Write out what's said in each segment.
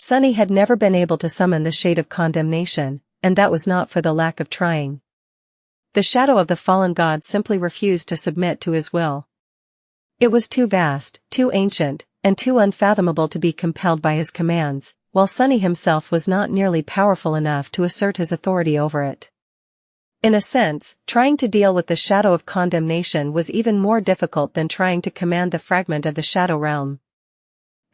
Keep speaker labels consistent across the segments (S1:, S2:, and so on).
S1: Sunny had never been able to summon the Shade of Condemnation, and that was not for the lack of trying. The shadow of the fallen god simply refused to submit to his will. It was too vast, too ancient, and too unfathomable to be compelled by his commands, while Sunny himself was not nearly powerful enough to assert his authority over it. In a sense, trying to deal with the Shadow of Condemnation was even more difficult than trying to command the fragment of the Shadow Realm.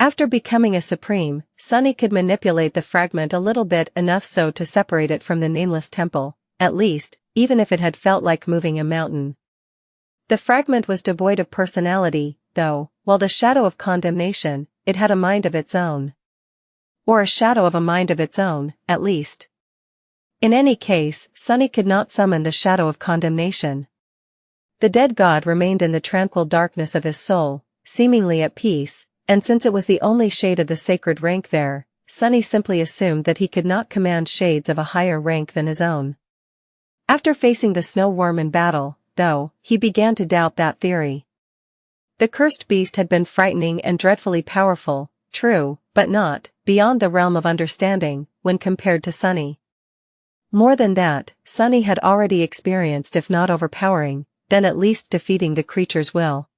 S1: After becoming a Supreme, Sunny could manipulate the fragment a little bit, enough so to separate it from the Nameless Temple, at least, even if it had felt like moving a mountain. The fragment was devoid of personality, though, while the Shadow of Condemnation, it had a mind of its own. Or a shadow of a mind of its own, at least. In any case, Sunny could not summon the Shadow of Condemnation. The dead god remained in the tranquil darkness of his soul, seemingly at peace, and since it was the only shade of the sacred rank there, Sunny simply assumed that he could not command shades of a higher rank than his own. After facing the snow worm in battle, though, he began to doubt that theory. The cursed beast had been frightening and dreadfully powerful, true, but not, beyond the realm of understanding, when compared to Sunny. More than that, Sunny had already experienced, if not overpowering, then at least defeating the creature's will.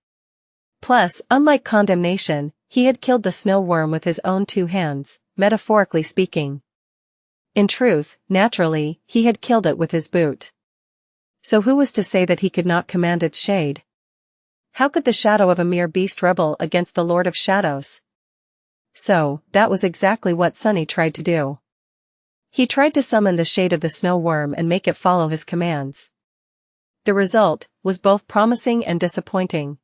S1: Plus, unlike Condemnation, he had killed the snow worm with his own 2 hands, metaphorically speaking. In truth, naturally, he had killed it with his boot. So who was to say that he could not command its shade? How could the shadow of a mere beast rebel against the Lord of Shadows? So, that was exactly what Sunny tried to do. He tried to summon the shade of the snow worm and make it follow his commands. The result was both promising and disappointing.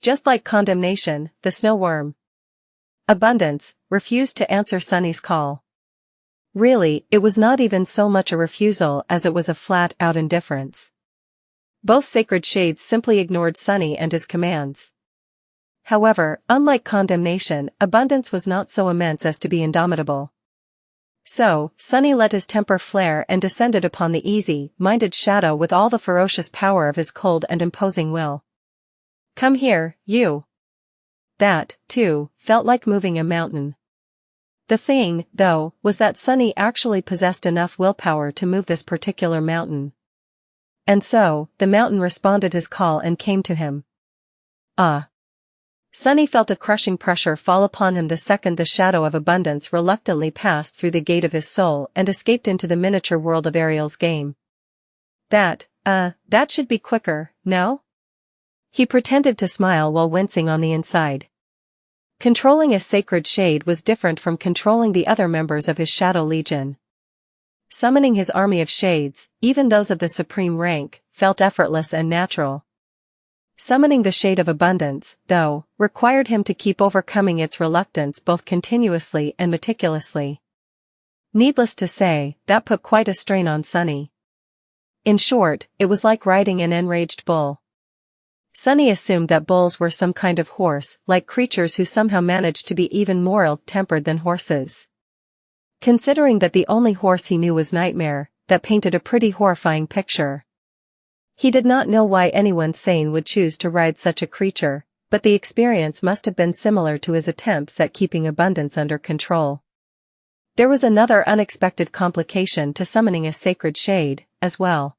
S1: Just like Condemnation, the snow worm, Abundance, refused to answer Sunny's call. Really, it was not even so much a refusal as it was a flat-out indifference. Both sacred shades simply ignored Sunny and his commands. However, unlike Condemnation, Abundance was not so immense as to be indomitable. So, Sunny let his temper flare and descended upon the easy-minded shadow with all the ferocious power of his cold and imposing will. "Come here, you!" That, too, felt like moving a mountain. The thing, though, was that Sunny actually possessed enough willpower to move this particular mountain. And so, the mountain responded his call and came to him. Sunny felt a crushing pressure fall upon him the second the shadow of Abundance reluctantly passed through the gate of his soul and escaped into the miniature world of Ariel's game. That should be quicker, no? He pretended to smile while wincing on the inside. Controlling a sacred shade was different from controlling the other members of his Shadow Legion. Summoning his army of shades, even those of the supreme rank, felt effortless and natural. Summoning the Shade of Abundance, though, required him to keep overcoming its reluctance both continuously and meticulously. Needless to say, that put quite a strain on Sunny. In short, it was like riding an enraged bull. Sunny assumed that bulls were some kind of horse-like creatures who somehow managed to be even more ill-tempered than horses. Considering that the only horse he knew was Nightmare, that painted a pretty horrifying picture. He did not know why anyone sane would choose to ride such a creature, but the experience must have been similar to his attempts at keeping Abundance under control. There was another unexpected complication to summoning a sacred shade, as well.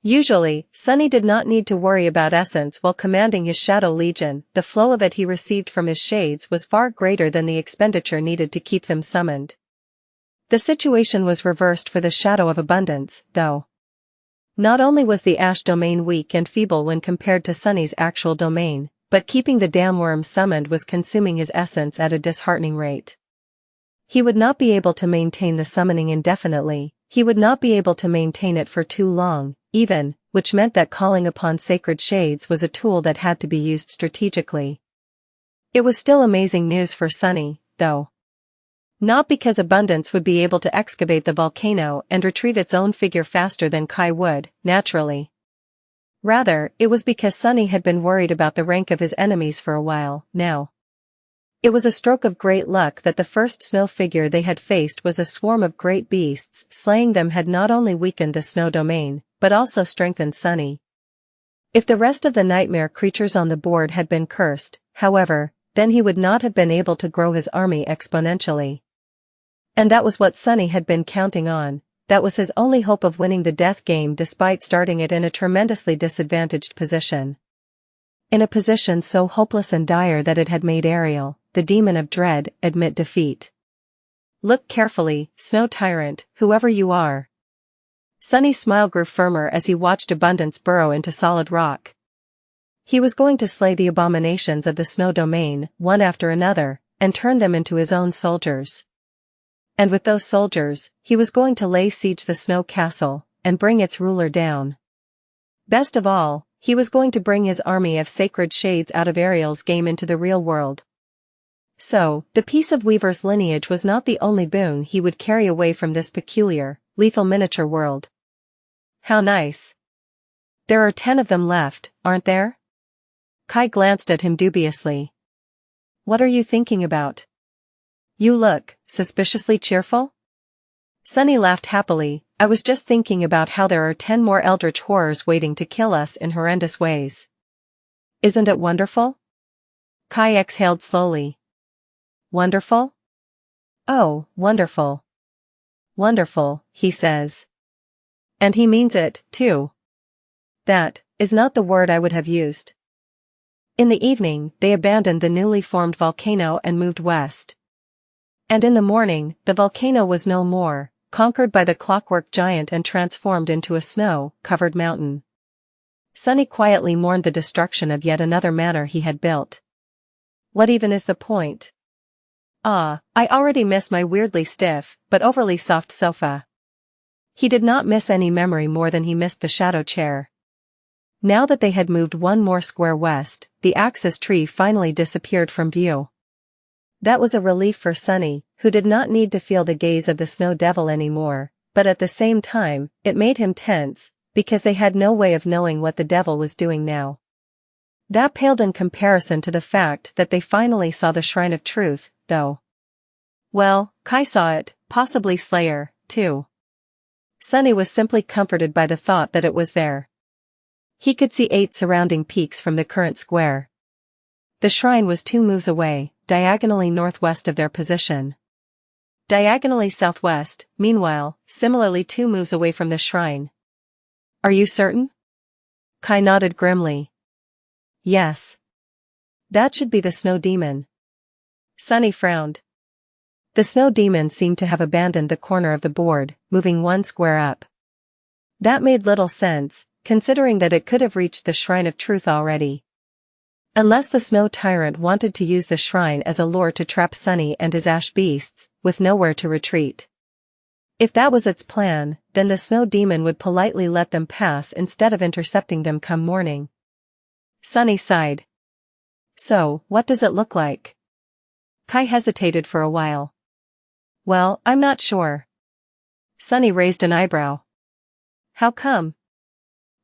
S1: Usually, Sunny did not need to worry about essence while commanding his Shadow Legion. The flow of it he received from his shades was far greater than the expenditure needed to keep them summoned. The situation was reversed for the Shadow of Abundance, though. Not only was the Ash domain weak and feeble when compared to Sunny's actual domain, but keeping the damn worm summoned was consuming his essence at a disheartening rate. He would not be able to maintain the summoning indefinitely, he would not be able to maintain it for too long, even, which meant that calling upon sacred shades was a tool that had to be used strategically. It was still amazing news for Sunny, though. Not because Abundance would be able to excavate the volcano and retrieve its own figure faster than Kai would, naturally. Rather, it was because Sunny had been worried about the rank of his enemies for a while, now. It was a stroke of great luck that the first snow figure they had faced was a swarm of great beasts. Slaying them had not only weakened the snow domain, but also strengthened Sunny. If the rest of the nightmare creatures on the board had been cursed, however, then he would not have been able to grow his army exponentially. And that was what Sunny had been counting on. That was his only hope of winning the death game despite starting it in a tremendously disadvantaged position. In a position so hopeless and dire that it had made Ariel, the demon of dread, admit defeat. Look carefully, Snow Tyrant, whoever you are. Sunny's smile grew firmer as he watched Abundance burrow into solid rock. He was going to slay the abominations of the snow domain, one after another, and turn them into his own soldiers. And with those soldiers, he was going to lay siege to the snow castle, and bring its ruler down. Best of all, he was going to bring his army of sacred shades out of Ariel's game into the real world. So, the piece of Weaver's lineage was not the only boon he would carry away from this peculiar, lethal miniature world. How nice. There are 10 of them left, aren't there? Kai glanced at him dubiously. What are you thinking about? You look suspiciously cheerful? Sunny laughed happily. I was just thinking about how there are 10 more eldritch horrors waiting to kill us in horrendous ways. Isn't it wonderful? Kai exhaled slowly. Wonderful? Oh, wonderful. Wonderful, he says. And he means it, too. That is not the word I would have used. In the evening, they abandoned the newly formed volcano and moved west. And in the morning, the volcano was no more, conquered by the clockwork giant and transformed into a snow-covered mountain. Sunny quietly mourned the destruction of yet another manor he had built. What even is the point? Ah, I already miss my weirdly stiff, but overly soft sofa. He did not miss any memory more than he missed the shadow chair. Now that they had moved one more square west, the axis tree finally disappeared from view. That was a relief for Sunny, who did not need to feel the gaze of the snow devil anymore, but at the same time, it made him tense, because they had no way of knowing what the devil was doing now. That paled in comparison to the fact that they finally saw the Shrine of Truth, though. Well, Kai saw it, possibly Slayer, too. Sunny was simply comforted by the thought that it was there. He could see 8 surrounding peaks from the current square. The shrine was 2 moves away, diagonally northwest of their position. Diagonally southwest, meanwhile, similarly 2 moves away from the shrine. Are you certain? Kai nodded grimly. Yes. That should be the snow demon. Sunny frowned. The snow demon seemed to have abandoned the corner of the board, moving 1 square up. That made little sense, considering that it could have reached the Shrine of Truth already. Unless the snow tyrant wanted to use the shrine as a lure to trap Sunny and his ash beasts, with nowhere to retreat. If that was its plan, then the snow demon would politely let them pass instead of intercepting them come morning. Sunny sighed. So, what does it look like? Kai hesitated for a while. Well, I'm not sure. Sunny raised an eyebrow. How come?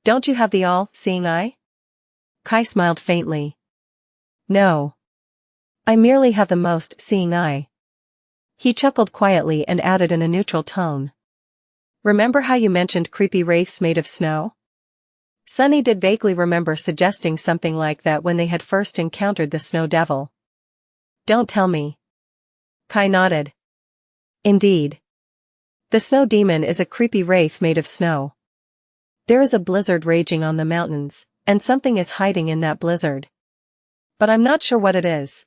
S1: Don't you have the all-seeing eye? Kai smiled faintly. No. I merely have the most seeing eye. He chuckled quietly and added in a neutral tone. Remember how you mentioned creepy wraiths made of snow? Sunny did vaguely remember suggesting something like that when they had first encountered the snow devil. Don't tell me. Kai nodded. Indeed. The snow demon is a creepy wraith made of snow. There is a blizzard raging on the mountains, and something is hiding in that blizzard. But I'm not sure what it is.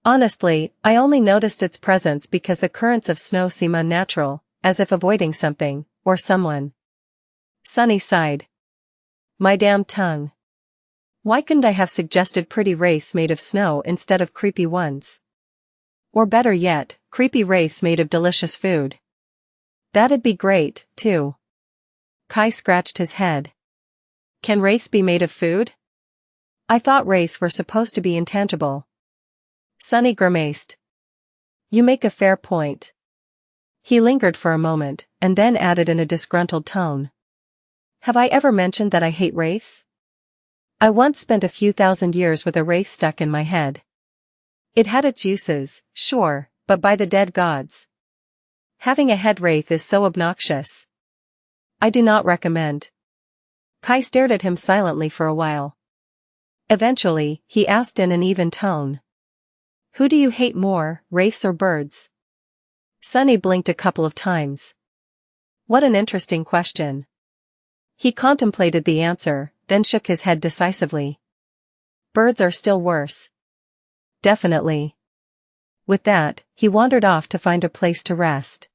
S1: Honestly, I only noticed its presence because the currents of snow seem unnatural, as if avoiding something, or someone. Sunny sighed. My damn tongue. Why couldn't I have suggested pretty wraiths made of snow instead of creepy ones? Or better yet, creepy wraiths made of delicious food. That'd be great, too. Kai scratched his head. Can wraiths be made of food? I thought wraiths were supposed to be intangible. Sunny grimaced. You make a fair point. He lingered for a moment, and then added in a disgruntled tone. Have I ever mentioned that I hate wraiths? I once spent a few thousand years with a wraith stuck in my head. It had its uses, sure, but by the dead gods. Having a head wraith is so obnoxious. I do not recommend. Kai stared at him silently for a while. Eventually, he asked in an even tone. Who do you hate more, wraiths or birds? Sunny blinked a couple of times. What an interesting question. He contemplated the answer, then shook his head decisively. Birds are still worse. Definitely. With that, he wandered off to find a place to rest.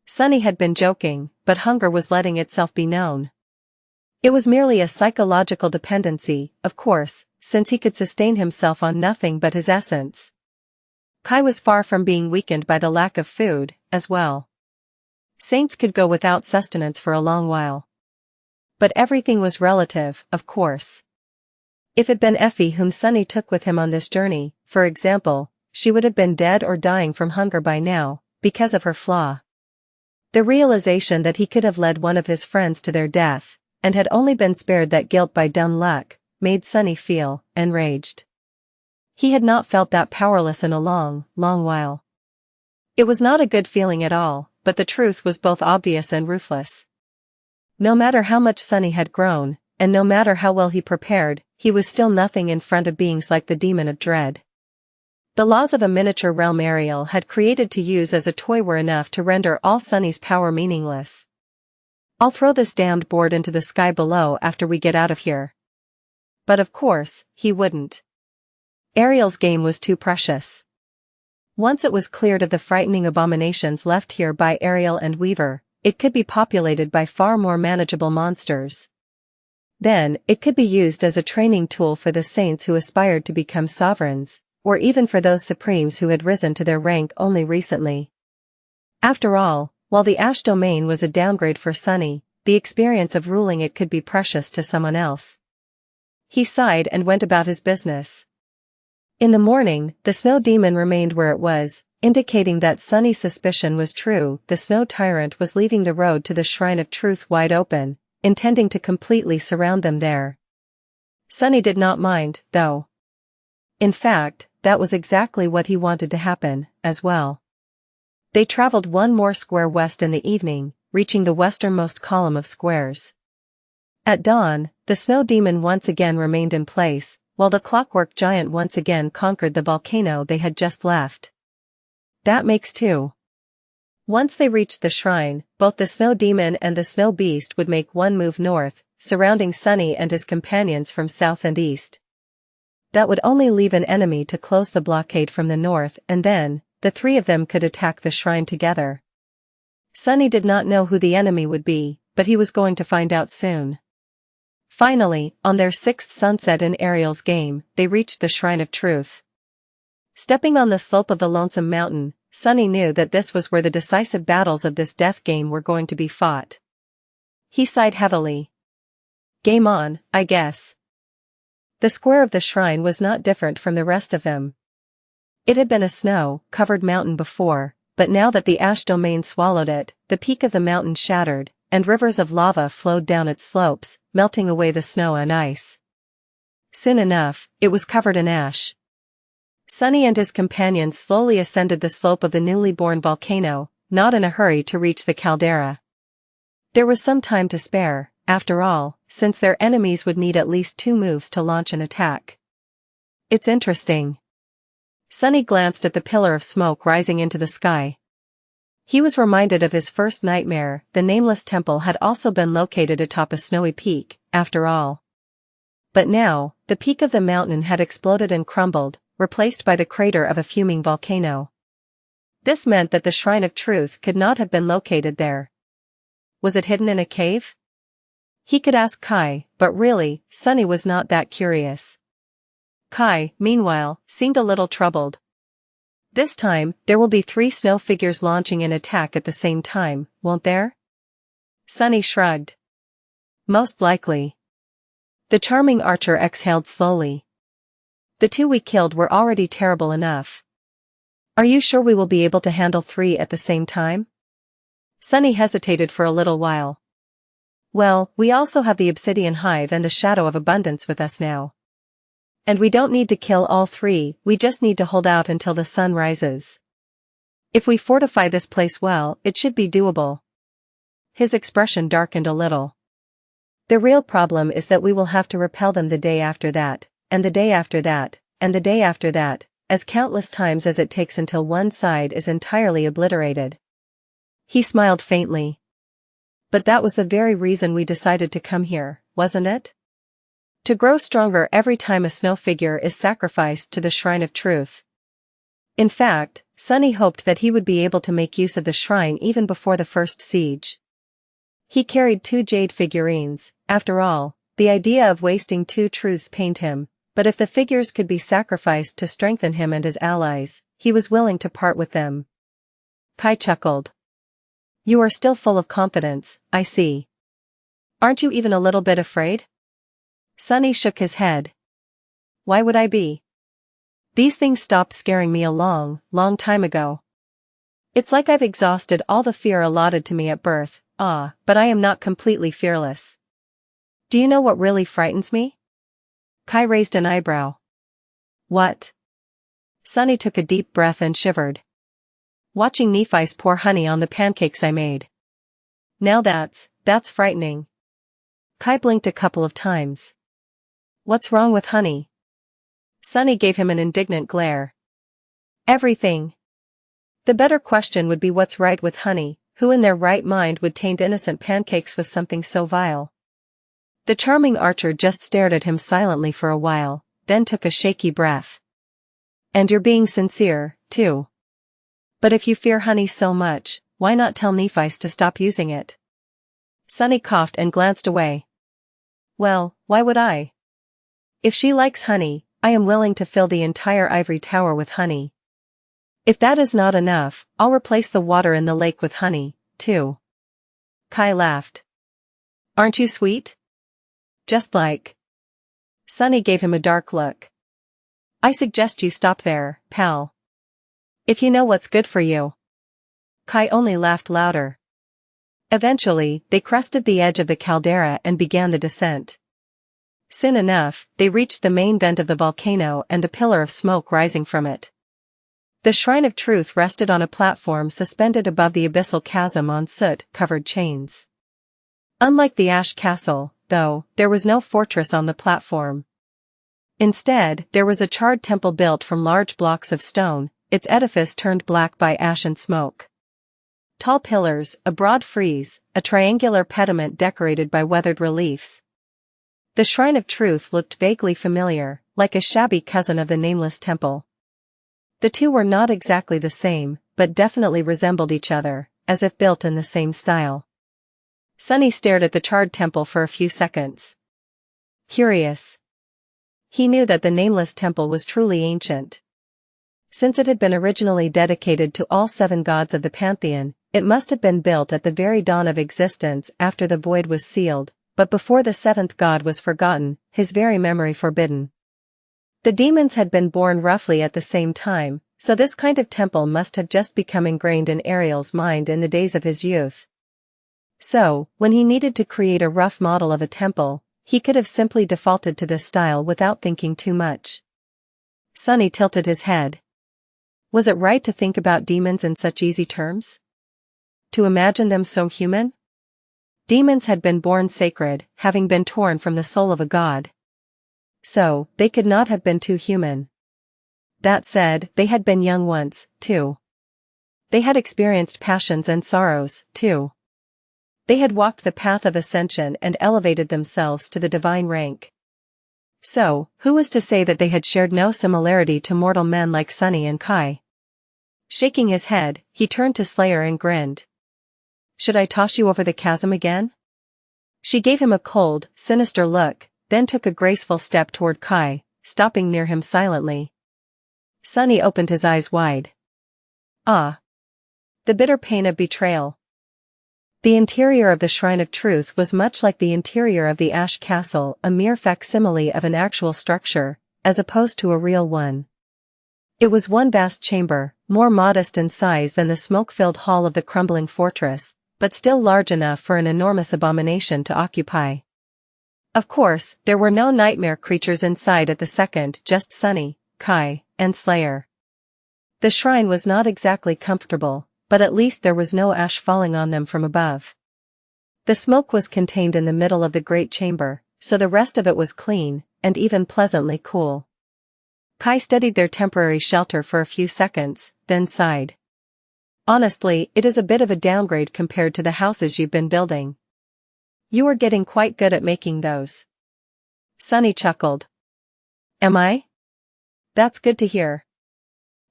S1: Sunny had been joking, but hunger was letting itself be known. It was merely a psychological dependency, of course, since he could sustain himself on nothing but his essence. Kai was far from being weakened by the lack of food, as well. Saints could go without sustenance for a long while. But everything was relative, of course. If it had been Effie whom Sunny took with him on this journey, for example, she would have been dead or dying from hunger by now, because of her flaw. The realization that he could have led one of his friends to their death, and had only been spared that guilt by dumb luck, made Sunny feel enraged. He had not felt that powerless in a long, long while. It was not a good feeling at all, but the truth was both obvious and ruthless. No matter how much Sunny had grown, and no matter how well he prepared, he was still nothing in front of beings like the Demon of Dread. The laws of a miniature realm Ariel had created to use as a toy were enough to render all Sunny's power meaningless. I'll throw this damned board into the sky below after we get out of here. But of course, he wouldn't. Ariel's game was too precious. Once it was cleared of the frightening abominations left here by Ariel and Weaver, it could be populated by far more manageable monsters. Then, it could be used as a training tool for the saints who aspired to become sovereigns, or even for those supremes who had risen to their rank only recently. After all, while the Ash domain was a downgrade for Sunny, the experience of ruling it could be precious to someone else. He sighed and went about his business. In the morning, the snow demon remained where it was, indicating that Sunny's suspicion was true. The snow tyrant was leaving the road to the Shrine of Truth wide open, intending to completely surround them there. Sunny did not mind, though. In fact, that was exactly what he wanted to happen, as well. They traveled one more square west in the evening, reaching the westernmost column of squares. At dawn, the snow demon once again remained in place, while the clockwork giant once again conquered the volcano they had just left. That makes two. Once they reached the shrine, both the snow demon and the snow beast would make one move north, surrounding Sunny and his companions from south and east. That would only leave an enemy to close the blockade from the north, and then, the three of them could attack the shrine together. Sunny did not know who the enemy would be, but he was going to find out soon. Finally, on their sixth sunset in Ariel's game, they reached the Shrine of Truth. Stepping on the slope of the lonesome mountain, Sunny knew that this was where the decisive battles of this death game were going to be fought. He sighed heavily. Game on, I guess. The square of the shrine was not different from the rest of them. It had been a snow-covered mountain before, but now that the ash domain swallowed it, the peak of the mountain shattered, and rivers of lava flowed down its slopes, melting away the snow and ice. Soon enough, it was covered in ash. Sunny and his companions slowly ascended the slope of the newly born volcano, not in a hurry to reach the caldera. There was some time to spare, after all, since their enemies would need at least 2 moves to launch an attack. It's interesting. Sunny glanced at the pillar of smoke rising into the sky. He was reminded of his first nightmare. The nameless temple had also been located atop a snowy peak, after all. But now, the peak of the mountain had exploded and crumbled, replaced by the crater of a fuming volcano. This meant that the Shrine of Truth could not have been located there. Was it hidden in a cave? He could ask Kai, but really, Sunny was not that curious. Kai, meanwhile, seemed a little troubled. This time, there will be 3 snow figures launching an attack at the same time, won't there? Sunny shrugged. Most likely. The charming archer exhaled slowly. The 2 we killed were already terrible enough. Are you sure we will be able to handle 3 at the same time? Sunny hesitated for a little while. Well, we also have the obsidian hive and the shadow of abundance with us now. And we don't need to kill all 3, we just need to hold out until the sun rises. If we fortify this place well, it should be doable. His expression darkened a little. The real problem is that we will have to repel them the day after that, and the day after that, and the day after that, as countless times as it takes until one side is entirely obliterated. He smiled faintly. But that was the very reason we decided to come here, wasn't it? To grow stronger every time a snow figure is sacrificed to the Shrine of Truth. In fact, Sunny hoped that he would be able to make use of the shrine even before the first siege. He carried 2 jade figurines. After all, the idea of wasting 2 truths pained him, but if the figures could be sacrificed to strengthen him and his allies, he was willing to part with them. Kai chuckled. You are still full of confidence, I see. Aren't you even a little bit afraid? Sunny shook his head. Why would I be? These things stopped scaring me a long, long time ago. It's like I've exhausted all the fear allotted to me at birth, but I am not completely fearless. Do you know what really frightens me? Kai raised an eyebrow. What? Sunny took a deep breath and shivered. Watching Nephi's pour honey on the pancakes I made. Now that's frightening. Kai blinked a couple of times. What's wrong with honey? Sunny gave him an indignant glare. Everything. The better question would be what's right with honey, who in their right mind would taint innocent pancakes with something so vile? The charming archer just stared at him silently for a while, then took a shaky breath. And you're being sincere, too. But if you fear honey so much, why not tell Nephis to stop using it? Sunny coughed and glanced away. Well, why would I? If she likes honey, I am willing to fill the entire ivory tower with honey. If that is not enough, I'll replace the water in the lake with honey, too. Kai laughed. Aren't you sweet? Just like. Sunny gave him a dark look. I suggest you stop there, pal. If you know what's good for you. Kai only laughed louder. Eventually, they crested the edge of the caldera and began the descent. Soon enough, they reached the main vent of the volcano and the pillar of smoke rising from it. The Shrine of Truth rested on a platform suspended above the abyssal chasm on soot-covered chains. Unlike the Ash Castle, though, there was no fortress on the platform. Instead, there was a charred temple built from large blocks of stone, its edifice turned black by ash and smoke. Tall pillars, a broad frieze, a triangular pediment decorated by weathered reliefs. The Shrine of Truth looked vaguely familiar, like a shabby cousin of the nameless temple. The two were not exactly the same, but definitely resembled each other, as if built in the same style. Sunny stared at the charred temple for a few seconds. Curious. He knew that the nameless temple was truly ancient. Since it had been originally dedicated to all 7 gods of the pantheon, it must have been built at the very dawn of existence after the void was sealed, but before the 7th god was forgotten, his very memory forbidden. The demons had been born roughly at the same time, so this kind of temple must have just become ingrained in Ariel's mind in the days of his youth. So, when he needed to create a rough model of a temple, he could have simply defaulted to this style without thinking too much. Sunny tilted his head. Was it right to think about demons in such easy terms? To imagine them so human? Demons had been born sacred, having been torn from the soul of a god. So, they could not have been too human. That said, they had been young once, too. They had experienced passions and sorrows, too. They had walked the path of ascension and elevated themselves to the divine rank. So, who was to say that they had shared no similarity to mortal men like Sunny and Kai? Shaking his head, he turned to Slayer and grinned. Should I toss you over the chasm again? She gave him a cold, sinister look, then took a graceful step toward Kai, stopping near him silently. Sunny opened his eyes wide. Ah! The bitter pain of betrayal. The interior of the Shrine of Truth was much like the interior of the Ash Castle, a mere facsimile of an actual structure, as opposed to a real one. It was one vast chamber, more modest in size than the smoke-filled hall of the crumbling fortress, but still large enough for an enormous abomination to occupy. Of course, there were no nightmare creatures inside at the second, just Sunny, Kai, and Slayer. The shrine was not exactly comfortable, but at least there was no ash falling on them from above. The smoke was contained in the middle of the great chamber, so the rest of it was clean, and even pleasantly cool. Kai studied their temporary shelter for a few seconds, then sighed. Honestly, it is a bit of a downgrade compared to the houses you've been building. You are getting quite good at making those. Sunny chuckled. Am I? That's good to hear.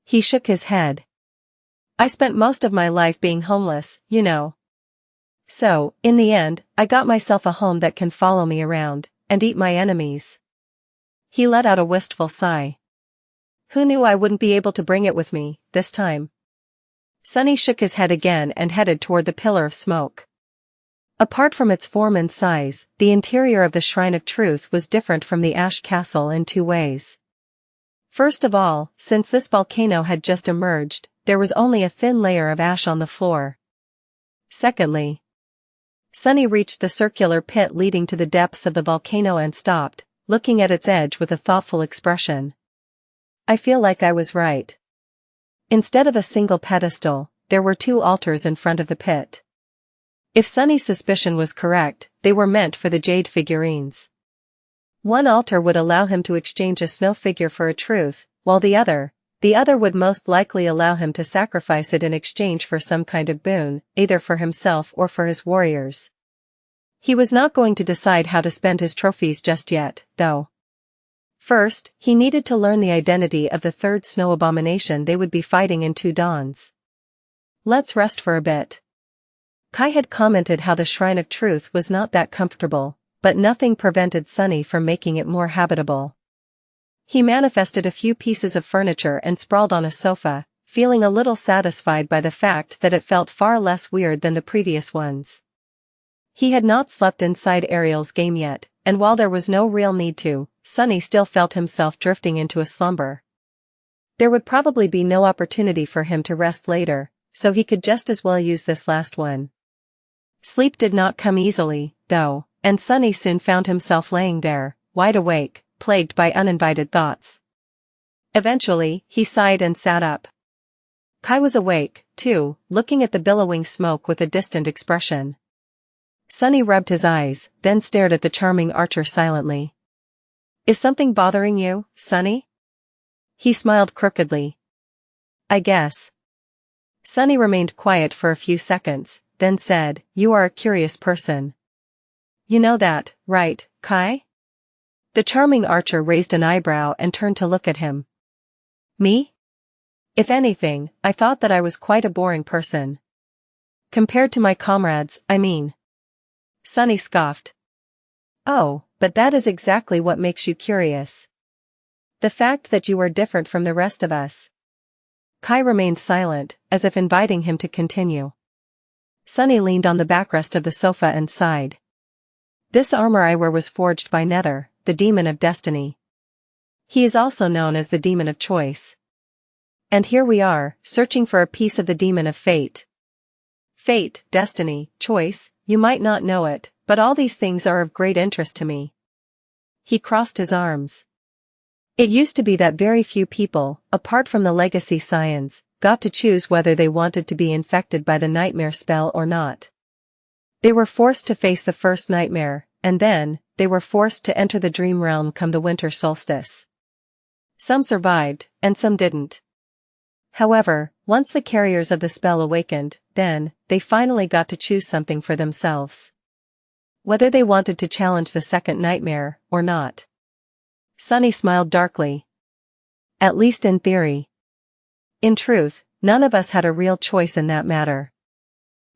S1: He shook his head. I spent most of my life being homeless, you know. So, in the end, I got myself a home that can follow me around, and eat my enemies. He let out a wistful sigh. Who knew I wouldn't be able to bring it with me, this time? Sunny shook his head again and headed toward the pillar of smoke. Apart from its form and size, the interior of the Shrine of Truth was different from the Ash Castle in two ways. First of all, since this volcano had just emerged, there was only a thin layer of ash on the floor. Secondly, Sunny reached the circular pit leading to the depths of the volcano and stopped, looking at its edge with a thoughtful expression. I feel like I was right. Instead of a single pedestal, there were two altars in front of the pit. If Sunny's suspicion was correct, they were meant for the jade figurines. One altar would allow him to exchange a snow figure for a truth, while the other would most likely allow him to sacrifice it in exchange for some kind of boon, either for himself or for his warriors. He was not going to decide how to spend his trophies just yet, though. First, he needed to learn the identity of the third snow abomination they would be fighting in 2 dawns. Let's rest for a bit. Kai had commented how the Shrine of Truth was not that comfortable, but nothing prevented Sunny from making it more habitable. He manifested a few pieces of furniture and sprawled on a sofa, feeling a little satisfied by the fact that it felt far less weird than the previous ones. He had not slept inside Ariel's game yet, and while there was no real need to, Sunny still felt himself drifting into a slumber. There would probably be no opportunity for him to rest later, so he could just as well use this last one. Sleep did not come easily, though, and Sunny soon found himself laying there, wide awake, plagued by uninvited thoughts. Eventually, he sighed and sat up. Kai was awake, too, looking at the billowing smoke with a distant expression. Sunny rubbed his eyes, then stared at the charming archer silently. Is something bothering you, Sunny? He smiled crookedly. I guess. Sunny remained quiet for a few seconds, then said, You are a curious person. You know that, right, Kai? The charming archer raised an eyebrow and turned to look at him. Me? If anything, I thought that I was quite a boring person. Compared to my comrades, I mean. Sunny scoffed. Oh, but that is exactly what makes you curious. The fact that you are different from the rest of us. Kai remained silent, as if inviting him to continue. Sunny leaned on the backrest of the sofa and sighed. This armor I wear was forged by Nether, the demon of destiny. He is also known as the demon of choice. And here we are, searching for a piece of the demon of fate. Fate, destiny, choice, you might not know it, but all these things are of great interest to me. He crossed his arms. It used to be that very few people, apart from the legacy scions, got to choose whether they wanted to be infected by the nightmare spell or not. They were forced to face the first nightmare, and then, they were forced to enter the dream realm come the winter solstice. Some survived, and some didn't. However, once the carriers of the spell awakened, then, they finally got to choose something for themselves. Whether they wanted to challenge the second nightmare, or not. Sunny smiled darkly. At least in theory. In truth, none of us had a real choice in that matter.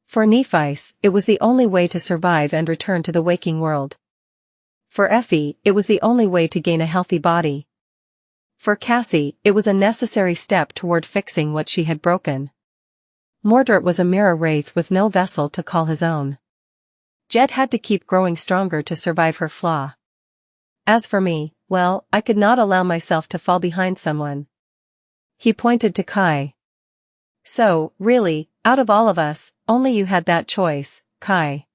S1: For Nephice, it was the only way to survive and return to the waking world. For Effie, it was the only way to gain a healthy body. For Cassie, it was a necessary step toward fixing what she had broken. Mordred was a mirror wraith with no vessel to call his own. Jet had to keep growing stronger to survive her flaw. As for me, well, I could not allow myself to fall behind someone. He pointed to Kai. So, really, out of all of us, only you had that choice, Kai.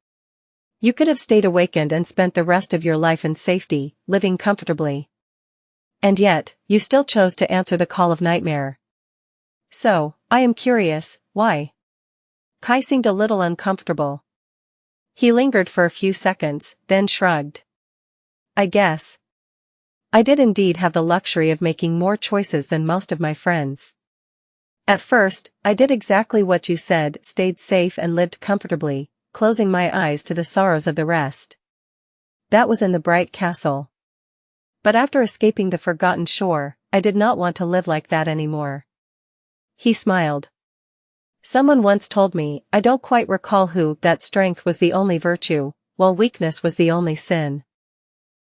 S1: You could have stayed awakened and spent the rest of your life in safety, living comfortably. And yet, you still chose to answer the call of nightmare. So, I am curious, why? Kai seemed a little uncomfortable. He lingered for a few seconds, then shrugged. I guess. I did indeed have the luxury of making more choices than most of my friends. At first, I did exactly what you said, stayed safe and lived comfortably, closing my eyes to the sorrows of the rest. That was in the bright castle. But after escaping the forgotten shore, I did not want to live like that anymore. He smiled. Someone once told me, I don't quite recall who, that strength was the only virtue, while weakness was the only sin.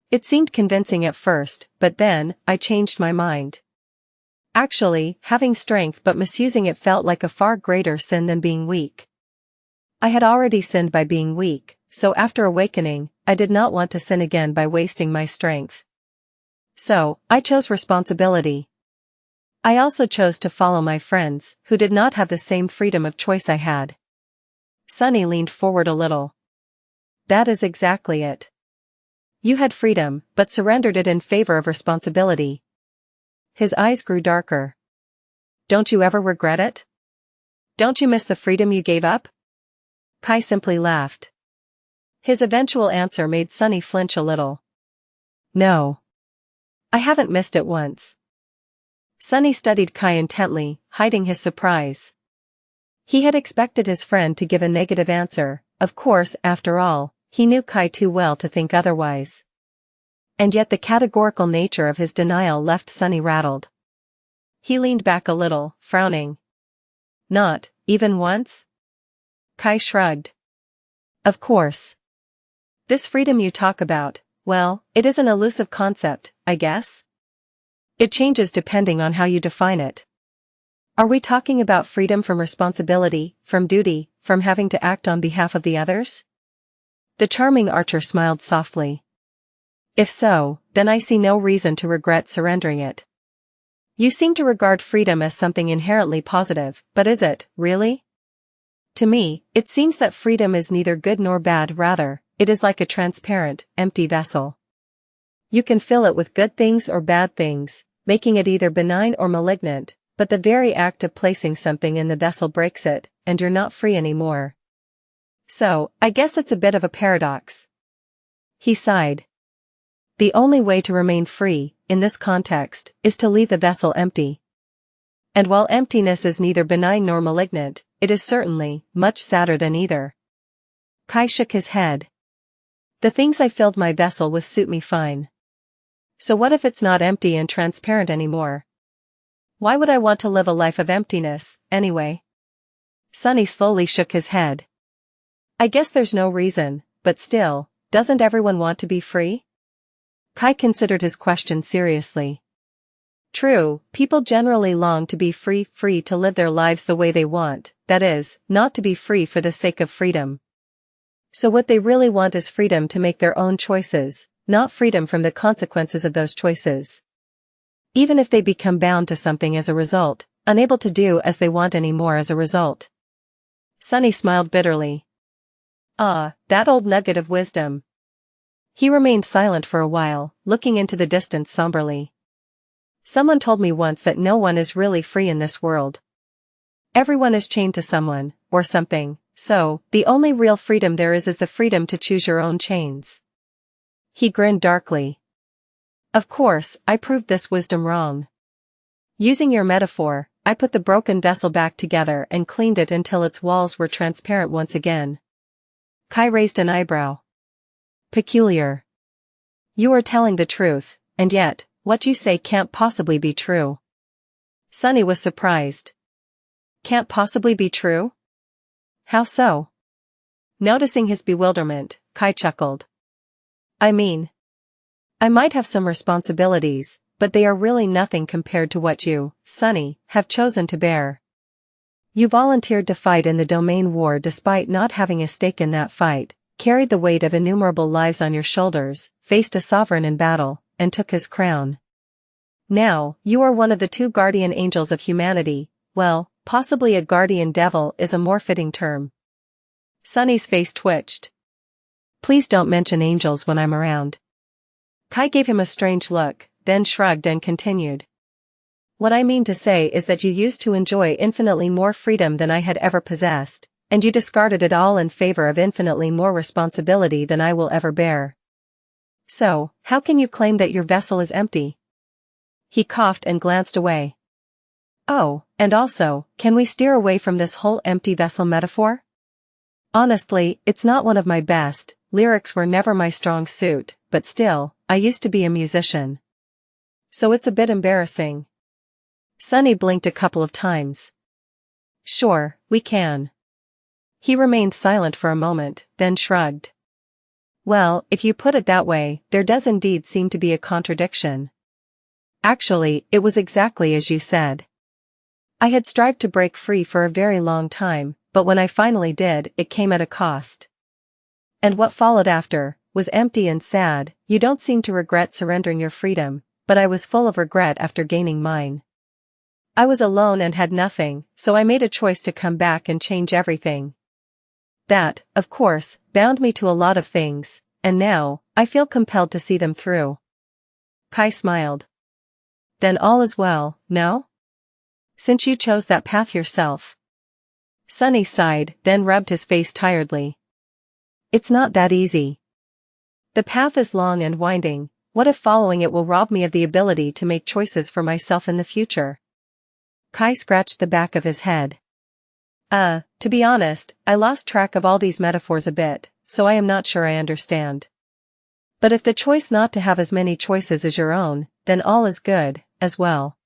S1: It seemed convincing at first, but then, I changed my mind. Actually, having strength but misusing it felt like a far greater sin than being weak. I had already sinned by being weak, so after awakening, I did not want to sin again by wasting my strength. So, I chose responsibility. I also chose to follow my friends, who did not have the same freedom of choice I had. Sunny leaned forward a little. That is exactly it. You had freedom, but surrendered it in favor of responsibility. His eyes grew darker. Don't you ever regret it? Don't you miss the freedom you gave up? Kai simply laughed. His eventual answer made Sunny flinch a little. No. I haven't missed it once. Sunny studied Kai intently, hiding his surprise. He had expected his friend to give a negative answer, of course, after all, he knew Kai too well to think otherwise. And yet the categorical nature of his denial left Sunny rattled. He leaned back a little, frowning. Not, even once? Kai shrugged. Of course. This freedom you talk about, well, it is an elusive concept, I guess? It changes depending on how you define it. Are we talking about freedom from responsibility, from duty, from having to act on behalf of the others? The charming archer smiled softly. If so, then I see no reason to regret surrendering it. You seem to regard freedom as something inherently positive, but is it, really? To me, it seems that freedom is neither good nor bad, rather, it is like a transparent, empty vessel. You can fill it with good things or bad things, making it either benign or malignant, but the very act of placing something in the vessel breaks it, and you're not free anymore. So, I guess it's a bit of a paradox. He sighed. The only way to remain free, in this context, is to leave the vessel empty. And while emptiness is neither benign nor malignant, it is certainly much sadder than either. Kai shook his head. The things I filled my vessel with suit me fine. So what if it's not empty and transparent anymore? Why would I want to live a life of emptiness, anyway? Sunny slowly shook his head. I guess there's no reason, but still, doesn't everyone want to be free? Kai considered his question seriously. True, people generally long to be free to live their lives the way they want, that is, not to be free for the sake of freedom. So what they really want is freedom to make their own choices, not freedom from the consequences of those choices. Even if they become bound to something as a result, unable to do as they want anymore as a result. Sunny smiled bitterly. Ah, that old nugget of wisdom. He remained silent for a while, looking into the distance somberly. Someone told me once that no one is really free in this world. Everyone is chained to someone, or something, so, the only real freedom there is the freedom to choose your own chains. He grinned darkly. Of course, I proved this wisdom wrong. Using your metaphor, I put the broken vessel back together and cleaned it until its walls were transparent once again. Kai raised an eyebrow. Peculiar. You are telling the truth, and yet, what you say can't possibly be true. Sunny was surprised. Can't possibly be true? How so? Noticing his bewilderment, Kai chuckled. I mean, I might have some responsibilities, but they are really nothing compared to what you, Sunny, have chosen to bear. You volunteered to fight in the domain war despite not having a stake in that fight, carried the weight of innumerable lives on your shoulders, faced a sovereign in battle, and took his crown. Now, you are one of the two guardian angels of humanity, well, possibly a guardian devil is a more fitting term. Sunny's face twitched. Please don't mention angels when I'm around. Kai gave him a strange look, then shrugged and continued. What I mean to say is that you used to enjoy infinitely more freedom than I had ever possessed, and you discarded it all in favor of infinitely more responsibility than I will ever bear. So, how can you claim that your vessel is empty? He coughed and glanced away. Oh, and also, can we steer away from this whole empty vessel metaphor? Honestly, it's not one of my best, lyrics were never my strong suit, but still, I used to be a musician. So it's a bit embarrassing. Sunny blinked a couple of times. Sure, we can. He remained silent for a moment, then shrugged. Well, if you put it that way, there does indeed seem to be a contradiction. Actually, it was exactly as you said. I had strived to break free for a very long time, but when I finally did, it came at a cost. And what followed after was empty and sad. You don't seem to regret surrendering your freedom, but I was full of regret after gaining mine. I was alone and had nothing, so I made a choice to come back and change everything. That, of course, bound me to a lot of things, and now, I feel compelled to see them through. Kai smiled. Then all is well, no? Since you chose that path yourself. Sunny sighed, then rubbed his face tiredly. It's not that easy. The path is long and winding. What if following it will rob me of the ability to make choices for myself in the future? Kai scratched the back of his head. To be honest, I lost track of all these metaphors a bit, so I am not sure I understand. But if the choice not to have as many choices is your own, then all is good, as well.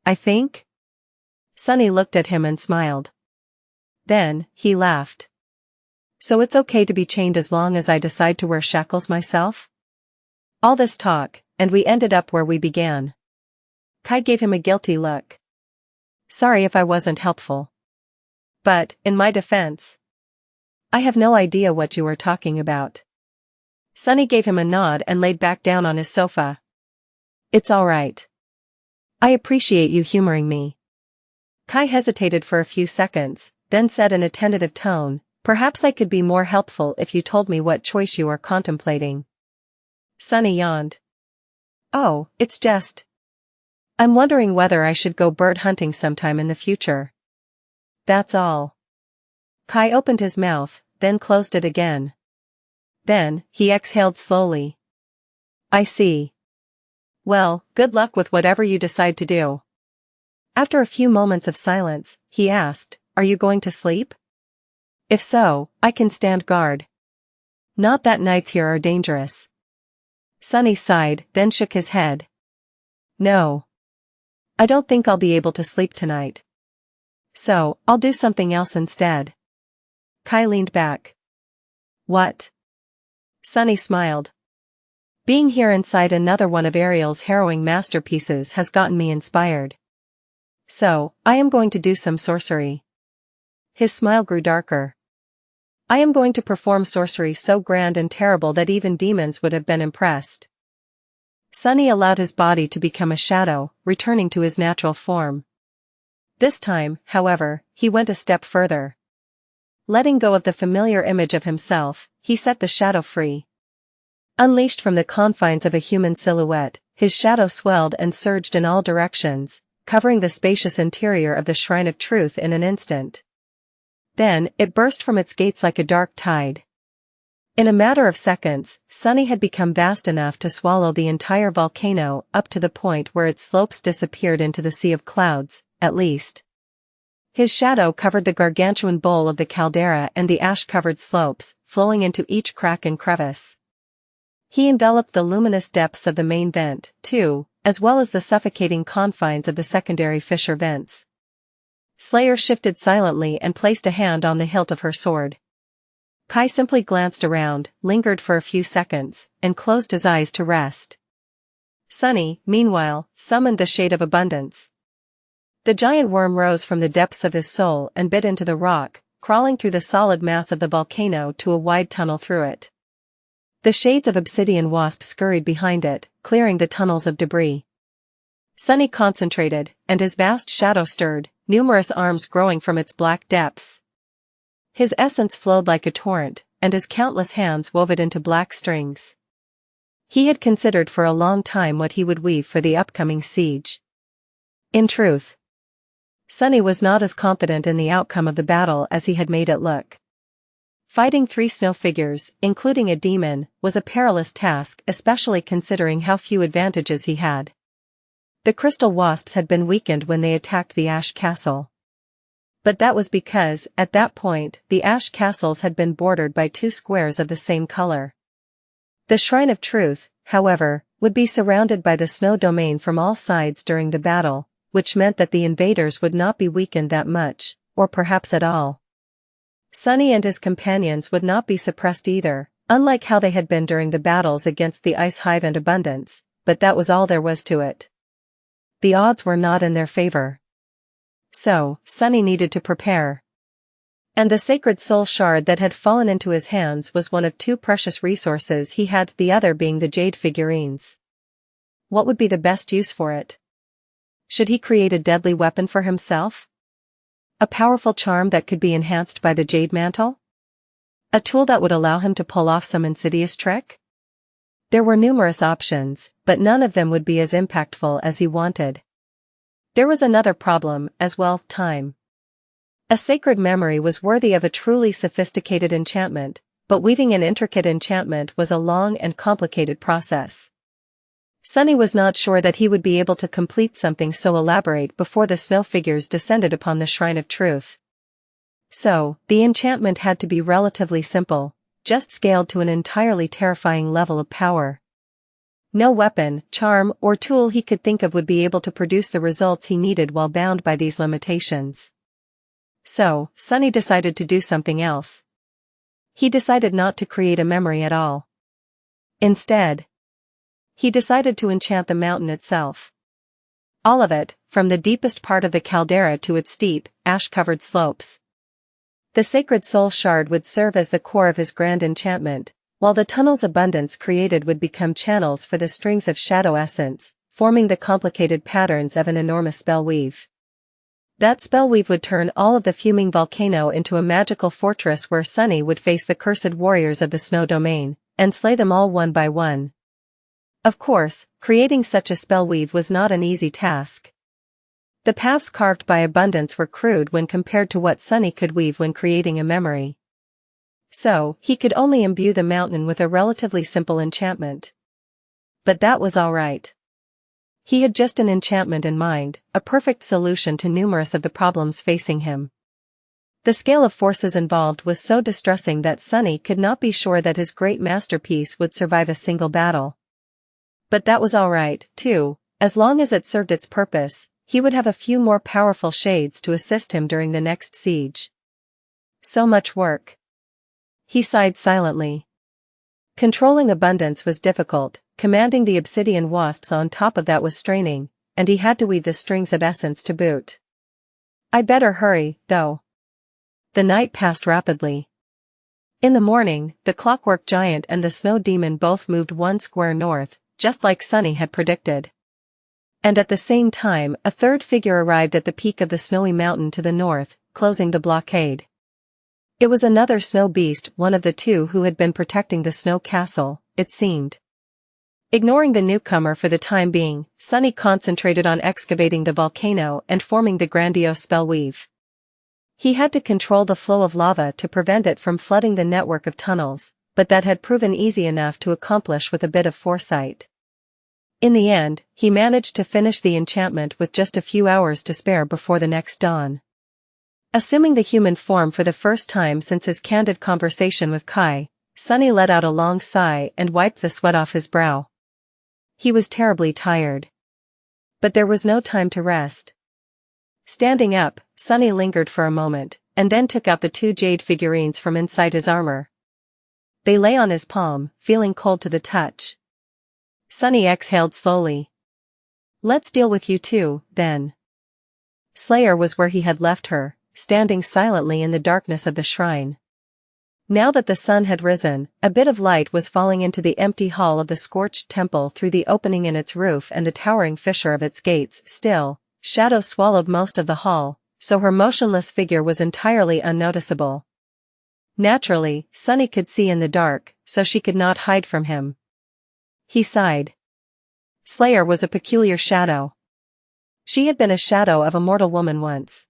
S1: I think? Sunny looked at him and smiled. Then, he laughed. So it's okay to be chained as long as I decide to wear shackles myself? All this talk, and we ended up where we began. Kai gave him a guilty look. Sorry if I wasn't helpful. But, in my defense, I have no idea what you are talking about. Sunny gave him a nod and laid back down on his sofa. It's all right. I appreciate you humoring me. Kai hesitated for a few seconds, then said in a tentative tone, perhaps I could be more helpful if you told me what choice you are contemplating. Sunny yawned. Oh, it's just. I'm wondering whether I should go bird hunting sometime in the future. That's all. Kai opened his mouth, then closed it again. Then, he exhaled slowly. I see. Well, good luck with whatever you decide to do. After a few moments of silence, he asked, are you going to sleep? If so, I can stand guard. Not that nights here are dangerous. Sunny sighed, then shook his head. No. I don't think I'll be able to sleep tonight. So, I'll do something else instead. Kai leaned back. What? Sunny smiled. Being here inside another one of Ariel's harrowing masterpieces has gotten me inspired. So, I am going to do some sorcery. His smile grew darker. I am going to perform sorcery so grand and terrible that even demons would have been impressed. Sunny allowed his body to become a shadow, returning to his natural form. This time, however, he went a step further. Letting go of the familiar image of himself, he set the shadow free. Unleashed from the confines of a human silhouette, his shadow swelled and surged in all directions, covering the spacious interior of the Shrine of Truth in an instant. Then, it burst from its gates like a dark tide. In a matter of seconds, Sunny had become vast enough to swallow the entire volcano up to the point where its slopes disappeared into the sea of clouds, at least. His shadow covered the gargantuan bowl of the caldera and the ash-covered slopes, flowing into each crack and crevice. He enveloped the luminous depths of the main vent, too, as well as the suffocating confines of the secondary fissure vents. Slayer shifted silently and placed a hand on the hilt of her sword. Kai simply glanced around, lingered for a few seconds, and closed his eyes to rest. Sunny, meanwhile, summoned the Shade of Abundance. The giant worm rose from the depths of his soul and bit into the rock, crawling through the solid mass of the volcano to a wide tunnel through it. The shades of obsidian wasp scurried behind it, clearing the tunnels of debris. Sunny concentrated, and his vast shadow stirred, numerous arms growing from its black depths. His essence flowed like a torrent, and his countless hands wove it into black strings. He had considered for a long time what he would weave for the upcoming siege. In truth, Sunny was not as confident in the outcome of the battle as he had made it look. Fighting 3 snow figures, including a demon, was a perilous task, especially considering how few advantages he had. The crystal wasps had been weakened when they attacked the Ash Castle. But that was because, at that point, the Ash Castles had been bordered by 2 squares of the same color. The Shrine of Truth, however, would be surrounded by the snow domain from all sides during the battle, which meant that the invaders would not be weakened that much, or perhaps at all. Sunny and his companions would not be suppressed either, unlike how they had been during the battles against the Ice Hive and Abundance, but that was all there was to it. The odds were not in their favor. So, Sunny needed to prepare. And the sacred soul shard that had fallen into his hands was one of 2 precious resources he had, the other being the jade figurines. What would be the best use for it? Should he create a deadly weapon for himself? A powerful charm that could be enhanced by the jade mantle? A tool that would allow him to pull off some insidious trick? There were numerous options, but none of them would be as impactful as he wanted. There was another problem, as well: time. A sacred memory was worthy of a truly sophisticated enchantment, but weaving an intricate enchantment was a long and complicated process. Sunny was not sure that he would be able to complete something so elaborate before the snow figures descended upon the Shrine of Truth. So, the enchantment had to be relatively simple, just scaled to an entirely terrifying level of power. No weapon, charm, or tool he could think of would be able to produce the results he needed while bound by these limitations. So, Sunny decided to do something else. He decided not to create a memory at all. Instead, he decided to enchant the mountain itself. All of it, from the deepest part of the caldera to its steep, ash-covered slopes. The sacred soul shard would serve as the core of his grand enchantment, while the tunnels Abundance created would become channels for the strings of shadow essence, forming the complicated patterns of an enormous spellweave. That spellweave would turn all of the fuming volcano into a magical fortress where Sunny would face the cursed warriors of the snow domain, and slay them all one by one. Of course, creating such a spellweave was not an easy task. The paths carved by Abundance were crude when compared to what Sunny could weave when creating a memory. So, he could only imbue the mountain with a relatively simple enchantment. But that was all right. He had just an enchantment in mind, a perfect solution to numerous of the problems facing him. The scale of forces involved was so distressing that Sunny could not be sure that his great masterpiece would survive a single battle. But that was all right, too, as long as it served its purpose. He would have a few more powerful shades to assist him during the next siege. So much work. He sighed silently. Controlling Abundance was difficult, commanding the obsidian wasps on top of that was straining, and he had to weave the strings of essence to boot. I'd better hurry, though. The night passed rapidly. In the morning, the clockwork giant and the snow demon both moved 1 square north, just like Sunny had predicted. And at the same time, a third figure arrived at the peak of the snowy mountain to the north, closing the blockade. It was another snow beast, one of the 2 who had been protecting the snow castle, it seemed. Ignoring the newcomer for the time being, Sunny concentrated on excavating the volcano and forming the grandiose spellweave. He had to control the flow of lava to prevent it from flooding the network of tunnels, but that had proven easy enough to accomplish with a bit of foresight. In the end, he managed to finish the enchantment with just a few hours to spare before the next dawn. Assuming the human form for the first time since his candid conversation with Kai, Sunny let out a long sigh and wiped the sweat off his brow. He was terribly tired. But there was no time to rest. Standing up, Sunny lingered for a moment, and then took out the 2 jade figurines from inside his armor. They lay on his palm, feeling cold to the touch. Sunny exhaled slowly. Let's deal with you too, then. Slayer was where he had left her, standing silently in the darkness of the shrine. Now that the sun had risen, a bit of light was falling into the empty hall of the scorched temple through the opening in its roof and the towering fissure of its gates. Still, shadow swallowed most of the hall, so her motionless figure was entirely unnoticeable. Naturally, Sunny could see in the dark, so she could not hide from him. He sighed. Slayer was a peculiar shadow. She had been a shadow of a mortal woman once.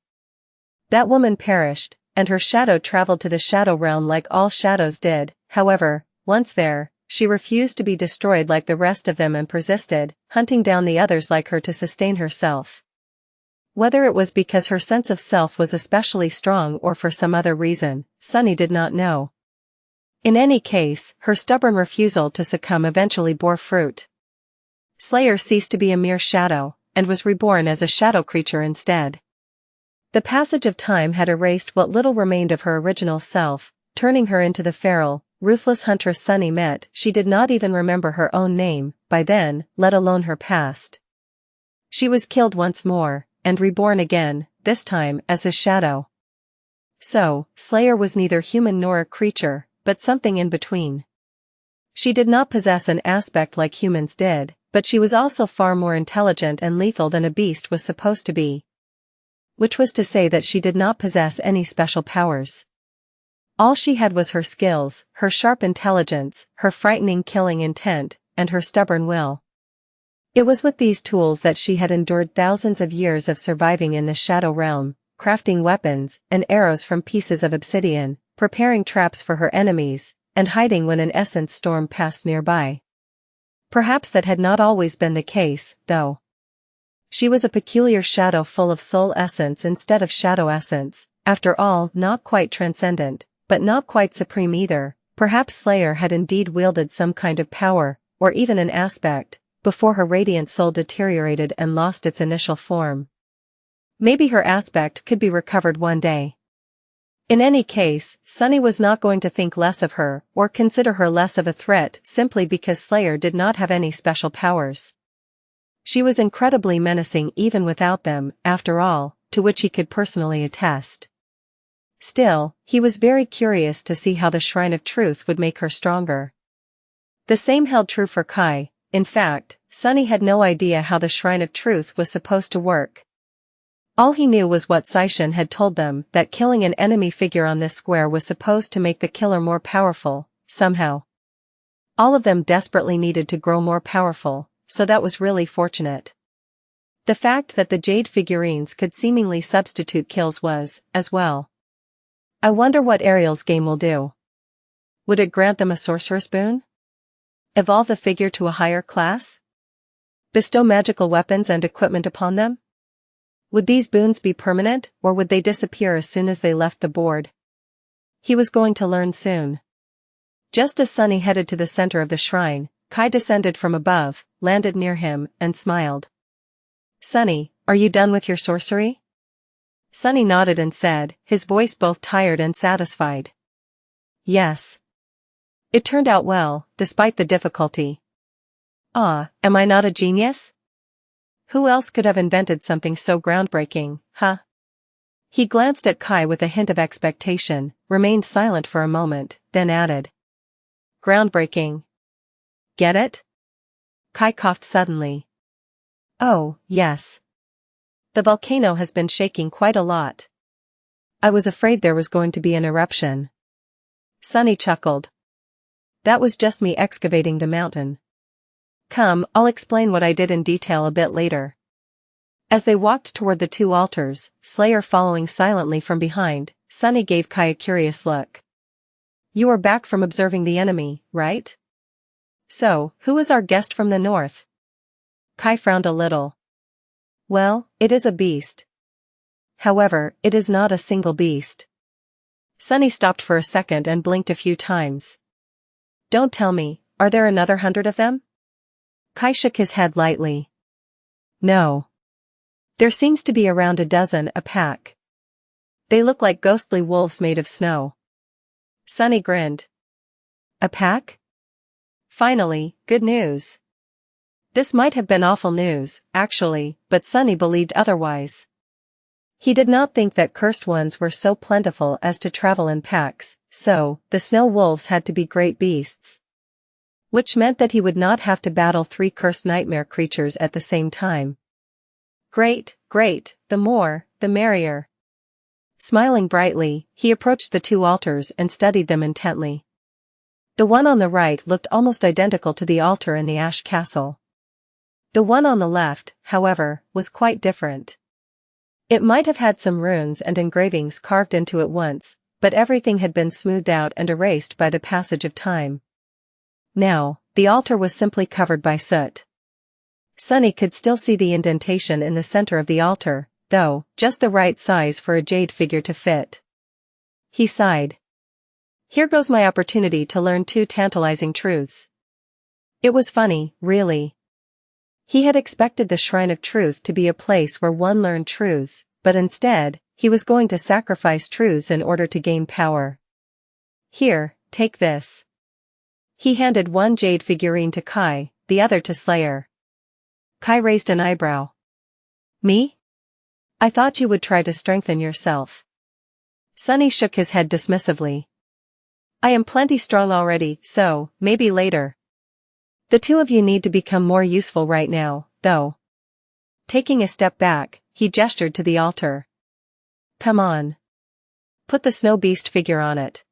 S1: That woman perished, and her shadow traveled to the shadow realm like all shadows did. However, once there, she refused to be destroyed like the rest of them and persisted, hunting down the others like her to sustain herself. Whether it was because her sense of self was especially strong or for some other reason, Sunny did not know. In any case, her stubborn refusal to succumb eventually bore fruit. Slayer ceased to be a mere shadow, and was reborn as a shadow creature instead. The passage of time had erased what little remained of her original self, turning her into the feral, ruthless huntress Sunny met. She did not even remember her own name, by then, let alone her past. She was killed once more, and reborn again, this time as his shadow. So, Slayer was neither human nor a creature, but something in between. She did not possess an aspect like humans did, but she was also far more intelligent and lethal than a beast was supposed to be. Which was to say that she did not possess any special powers. All she had was her skills, her sharp intelligence, her frightening killing intent, and her stubborn will. It was with these tools that she had endured thousands of years of surviving in the shadow realm, crafting weapons and arrows from pieces of obsidian, preparing traps for her enemies, and hiding when an essence storm passed nearby. Perhaps that had not always been the case, though. She was a peculiar shadow full of soul essence instead of shadow essence, after all, not quite transcendent, but not quite supreme either. Perhaps Slayer had indeed wielded some kind of power, or even an aspect, before her radiant soul deteriorated and lost its initial form. Maybe her aspect could be recovered one day. In any case, Sunny was not going to think less of her, or consider her less of a threat simply because Slayer did not have any special powers. She was incredibly menacing even without them, after all, to which he could personally attest. Still, he was very curious to see how the Shrine of Truth would make her stronger. The same held true for Kai. In fact, Sunny had no idea how the Shrine of Truth was supposed to work. All he knew was what Saishan had told them, that killing an enemy figure on this square was supposed to make the killer more powerful, somehow. All of them desperately needed to grow more powerful, so that was really fortunate. The fact that the jade figurines could seemingly substitute kills was, as well. I wonder what Ariel's game will do. Would it grant them a sorceress boon? Evolve the figure to a higher class? Bestow magical weapons and equipment upon them? Would these boons be permanent, or would they disappear as soon as they left the board? He was going to learn soon. Just as Sunny headed to the center of the shrine, Kai descended from above, landed near him, and smiled. "Sunny, are you done with your sorcery?" Sunny nodded and said, his voice both tired and satisfied. "Yes. It turned out well, despite the difficulty." "Ah, am I not a genius? Who else could have invented something so groundbreaking, huh?" He glanced at Kai with a hint of expectation, remained silent for a moment, then added. "Groundbreaking. Get it?" Kai coughed suddenly. "Oh, yes. The volcano has been shaking quite a lot. I was afraid there was going to be an eruption." Sunny chuckled. "That was just me excavating the mountain. Come, I'll explain what I did in detail a bit later." As they walked toward the two altars, Slayer following silently from behind, Sunny gave Kai a curious look. "You are back from observing the enemy, right? So, who is our guest from the north?" Kai frowned a little. "Well, it is a beast. However, it is not a single beast." Sunny stopped for a second and blinked a few times. "Don't tell me, are there another 100 of them?" Kai shook his head lightly. "No. There seems to be around a dozen a pack. They look like ghostly wolves made of snow." Sunny grinned. "A pack? Finally, good news." This might have been awful news, actually, but Sunny believed otherwise. He did not think that cursed ones were so plentiful as to travel in packs, so, the snow wolves had to be great beasts. Which meant that he would not have to battle 3 cursed nightmare creatures at the same time. Great, great, the more, the merrier. Smiling brightly, he approached the 2 altars and studied them intently. The one on the right looked almost identical to the altar in the Ash Castle. The one on the left, however, was quite different. It might have had some runes and engravings carved into it once, but everything had been smoothed out and erased by the passage of time. Now, the altar was simply covered by soot. Sunny could still see the indentation in the center of the altar, though, just the right size for a jade figure to fit. He sighed. Here goes my opportunity to learn two tantalizing truths. It was funny, really. He had expected the Shrine of Truth to be a place where one learned truths, but instead, he was going to sacrifice truths in order to gain power. Here, take this. He handed one jade figurine to Kai, the other to Slayer. Kai raised an eyebrow. Me? I thought you would try to strengthen yourself. Sunny shook his head dismissively. I am plenty strong already, so, maybe later. The two of you need to become more useful right now, though. Taking a step back, he gestured to the altar. Come on. Put the snow beast figure on it.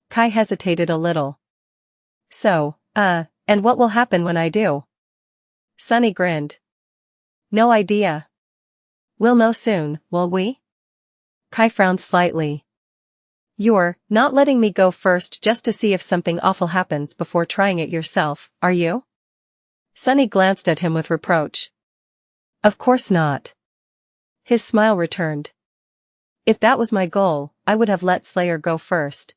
S1: Kai hesitated a little. So, and what will happen when I do? Sunny grinned. No idea. We'll know soon, will we? Kai frowned slightly. You're not letting me go first just to see if something awful happens before trying it yourself, are you? Sunny glanced at him with reproach. Of course not. His smile returned. If that was my goal, I would have let Slayer go first.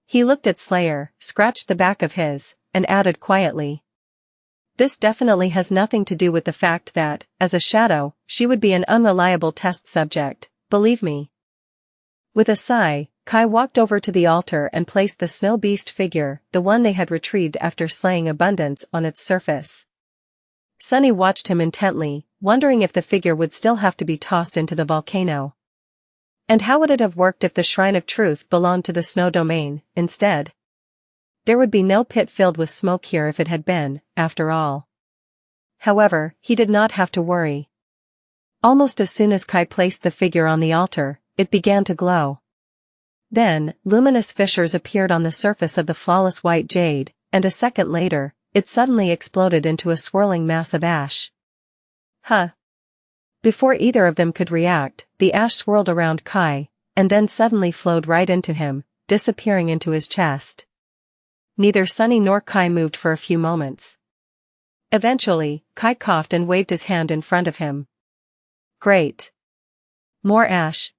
S1: He looked at Slayer, scratched the back of his, and added quietly. This definitely has nothing to do with the fact that, as a shadow, she would be an unreliable test subject, believe me. With a sigh, Kai walked over to the altar and placed the snow beast figure, the one they had retrieved after slaying Abundance, on its surface. Sunny watched him intently, wondering if the figure would still have to be tossed into the volcano. And how would it have worked if the Shrine of Truth belonged to the snow domain, instead? There would be no pit filled with smoke here if it had been, after all. However, he did not have to worry. Almost as soon as Kai placed the figure on the altar, it began to glow. Then, luminous fissures appeared on the surface of the flawless white jade, and a second later, it suddenly exploded into a swirling mass of ash. Huh. Before either of them could react, the ash swirled around Kai, and then suddenly flowed right into him, disappearing into his chest. Neither Sunny nor Kai moved for a few moments. Eventually, Kai coughed and waved his hand in front of him. Great. More ash.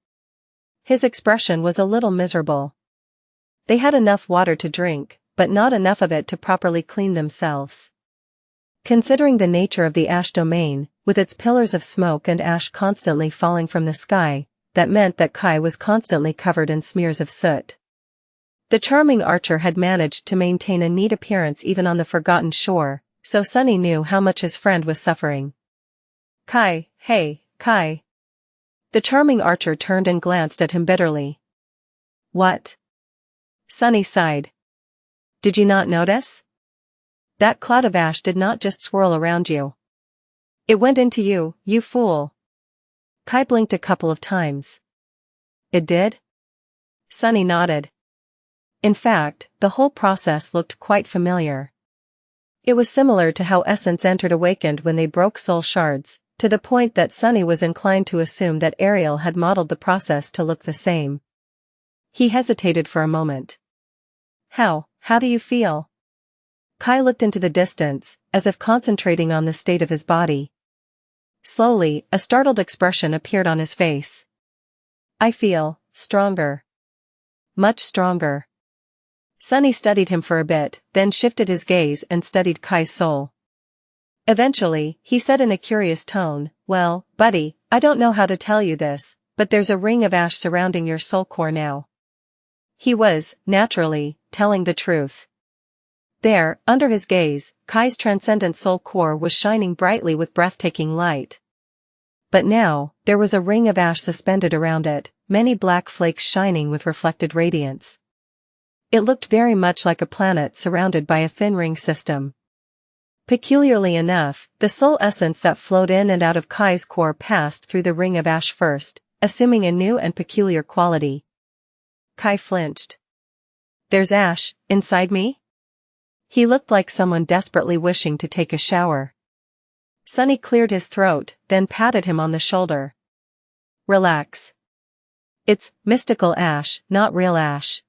S1: His expression was a little miserable. They had enough water to drink, but not enough of it to properly clean themselves. Considering the nature of the ash domain, with its pillars of smoke and ash constantly falling from the sky, that meant that Kai was constantly covered in smears of soot. The charming archer had managed to maintain a neat appearance even on the forgotten shore, so Sunny knew how much his friend was suffering. Kai, hey, Kai. The charming archer turned and glanced at him bitterly. What? Sunny sighed. Did you not notice? That cloud of ash did not just swirl around you. It went into you, you fool. Kai blinked a couple of times. It did? Sunny nodded. In fact, the whole process looked quite familiar. It was similar to how essence entered awakened when they broke soul shards, to the point that Sunny was inclined to assume that Ariel had modeled the process to look the same. He hesitated for a moment. How do you feel? Kai looked into the distance, as if concentrating on the state of his body. Slowly, a startled expression appeared on his face. I feel stronger. Much stronger. Sunny studied him for a bit, then shifted his gaze and studied Kai's soul. Eventually, he said in a curious tone, well, buddy, I don't know how to tell you this, but there's a ring of ash surrounding your soul core now. He was, naturally, telling the truth. There, under his gaze, Kai's transcendent soul core was shining brightly with breathtaking light. But now, there was a ring of ash suspended around it, many black flakes shining with reflected radiance. It looked very much like a planet surrounded by a thin ring system. Peculiarly enough, the soul essence that flowed in and out of Kai's core passed through the ring of ash first, assuming a new and peculiar quality. Kai flinched. There's ash inside me? He looked like someone desperately wishing to take a shower. Sunny cleared his throat, then patted him on the shoulder. Relax. It's mystical ash, not real ash.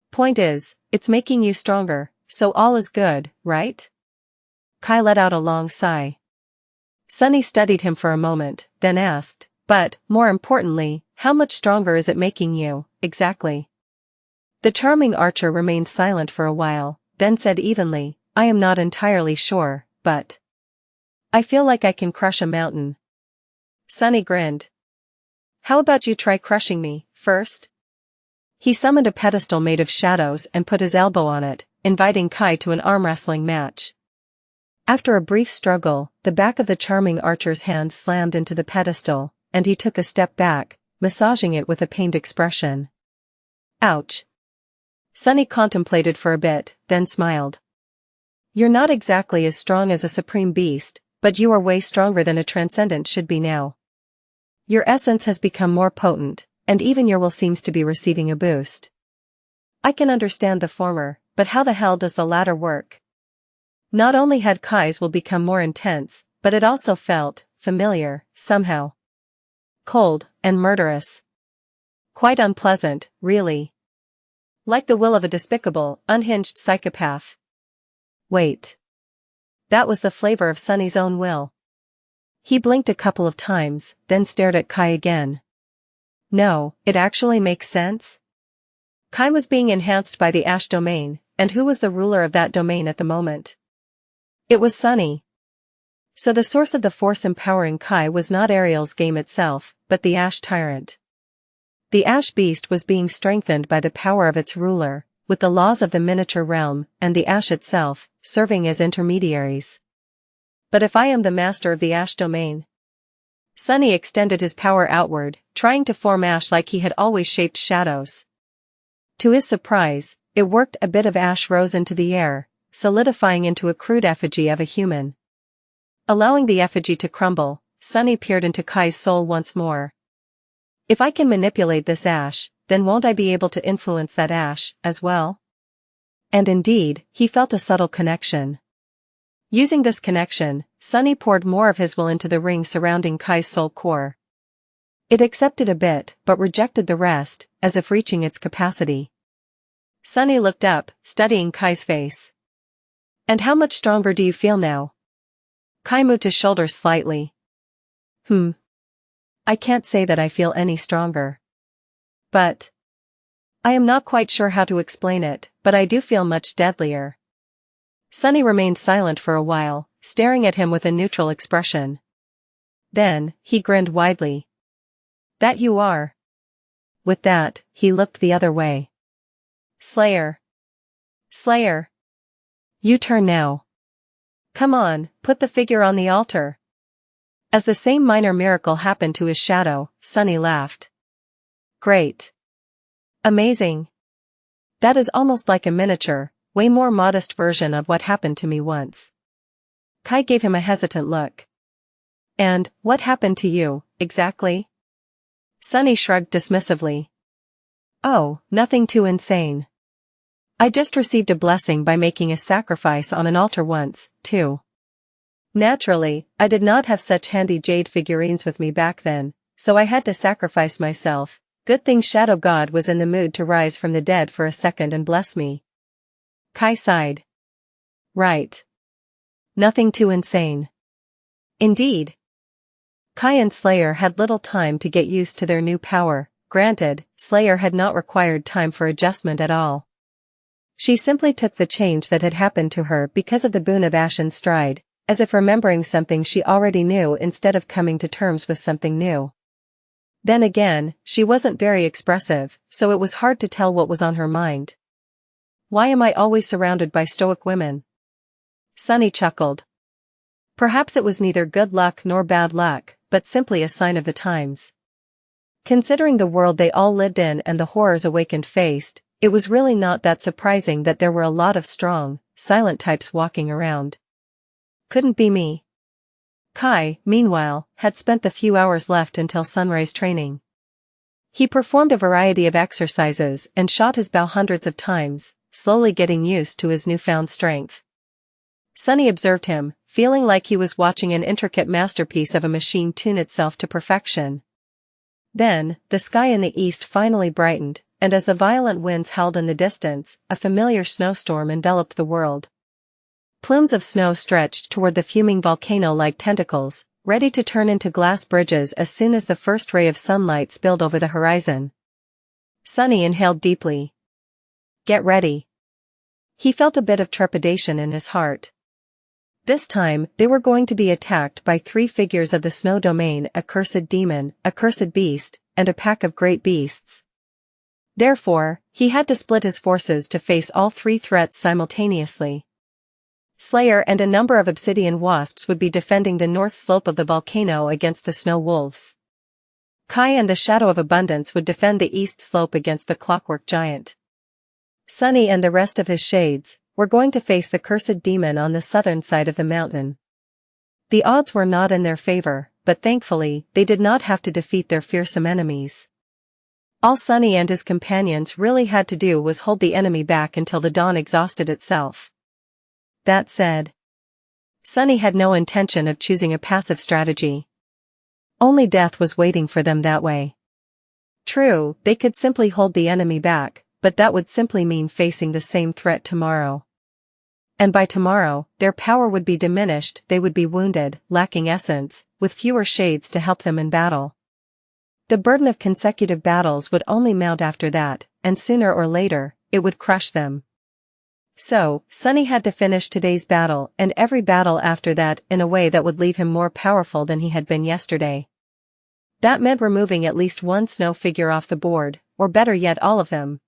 S1: Point is, it's making you stronger, so all is good, right? Kai let out a long sigh. Sunny studied him for a moment, then asked, but, more importantly, how much stronger is it making you, exactly? The charming archer remained silent for a while, then said evenly, I am not entirely sure, but I feel like I can crush a mountain. Sunny grinned. How about you try crushing me, first? He summoned a pedestal made of shadows and put his elbow on it, inviting Kai to an arm-wrestling match. After a brief struggle, the back of the charming archer's hand slammed into the pedestal, and he took a step back, massaging it with a pained expression. Ouch. Sunny contemplated for a bit, then smiled. You're not exactly as strong as a supreme beast, but you are way stronger than a transcendent should be now. Your essence has become more potent, and even your will seems to be receiving a boost. I can understand the former, but how the hell does the latter work? Not only had Kai's will become more intense, but it also felt familiar, somehow. Cold, and murderous. Quite unpleasant, really. Like the will of a despicable, unhinged psychopath. Wait. That was the flavor of Sunny's own will. He blinked a couple of times, then stared at Kai again. No, it actually makes sense? Kai was being enhanced by the Ash domain, and who was the ruler of that domain at the moment? It was Sunny. So the source of the force empowering Kai was not Ariel's game itself, but the Ash Tyrant. The Ash Beast was being strengthened by the power of its ruler, with the laws of the miniature realm, and the Ash itself, serving as intermediaries. But if I am the master of the Ash domain? Sunny extended his power outward, trying to form ash like he had always shaped shadows. To his surprise, it worked. A bit of ash rose into the air, solidifying into a crude effigy of a human. Allowing the effigy to crumble, Sunny peered into Kai's soul once more. If I can manipulate this ash, then won't I be able to influence that ash, as well? And indeed, he felt a subtle connection. Using this connection, Sunny poured more of his will into the ring surrounding Kai's soul core. It accepted a bit, but rejected the rest, as if reaching its capacity. Sunny looked up, studying Kai's face. And how much stronger do you feel now? Kai moved his shoulders slightly. I can't say that I feel any stronger. But I am not quite sure how to explain it, but I do feel much deadlier. Sunny remained silent for a while, staring at him with a neutral expression. Then, he grinned widely. That you are. With that, he looked the other way. Slayer. Slayer. You turn now. Come on, put the figure on the altar. As the same minor miracle happened to his shadow, Sunny laughed. Great. Amazing. That is almost like a miniature, way more modest version of what happened to me once. Kai gave him a hesitant look. And, what happened to you, exactly? Sunny shrugged dismissively. Oh, nothing too insane. I just received a blessing by making a sacrifice on an altar once, too. Naturally, I did not have such handy jade figurines with me back then, so I had to sacrifice myself. Good thing Shadow God was in the mood to rise from the dead for a second and bless me. Kai sighed. Right. Nothing too insane. Indeed. Kai and Slayer had little time to get used to their new power. Granted, Slayer had not required time for adjustment at all. She simply took the change that had happened to her because of the boon of Ash in stride, as if remembering something she already knew instead of coming to terms with something new. Then again, she wasn't very expressive, so it was hard to tell what was on her mind. Why am I always surrounded by stoic women? Sunny chuckled. Perhaps it was neither good luck nor bad luck, but simply a sign of the times. Considering the world they all lived in and the horrors Awakened faced, it was really not that surprising that there were a lot of strong, silent types walking around. Couldn't be me. Kai, meanwhile, had spent the few hours left until sunrise training. He performed a variety of exercises and shot his bow hundreds of times, slowly getting used to his newfound strength. Sunny observed him, feeling like he was watching an intricate masterpiece of a machine tune itself to perfection. Then, the sky in the east finally brightened, and as the violent winds howled in the distance, a familiar snowstorm enveloped the world. Plumes of snow stretched toward the fuming volcano like tentacles, ready to turn into glass bridges as soon as the first ray of sunlight spilled over the horizon. Sunny inhaled deeply. Get ready. He felt a bit of trepidation in his heart. This time, they were going to be attacked by 3 figures of the snow domain: a cursed demon, a cursed beast, and a pack of great beasts. Therefore, he had to split his forces to face all 3 threats simultaneously. Slayer and a number of obsidian wasps would be defending the north slope of the volcano against the snow wolves. Kai and the Shadow of Abundance would defend the east slope against the clockwork giant. Sunny and the rest of his shades were going to face the cursed demon on the southern side of the mountain. The odds were not in their favor, but thankfully, they did not have to defeat their fearsome enemies. All Sunny and his companions really had to do was hold the enemy back until the dawn exhausted itself. That said, Sunny had no intention of choosing a passive strategy. Only death was waiting for them that way. True, they could simply hold the enemy back, but that would simply mean facing the same threat tomorrow. And by tomorrow, their power would be diminished, they would be wounded, lacking essence, with fewer shades to help them in battle. The burden of consecutive battles would only mount after that, and sooner or later, it would crush them. So, Sunny had to finish today's battle and every battle after that in a way that would leave him more powerful than he had been yesterday. That meant removing at least 1 snow figure off the board, or better yet all of them.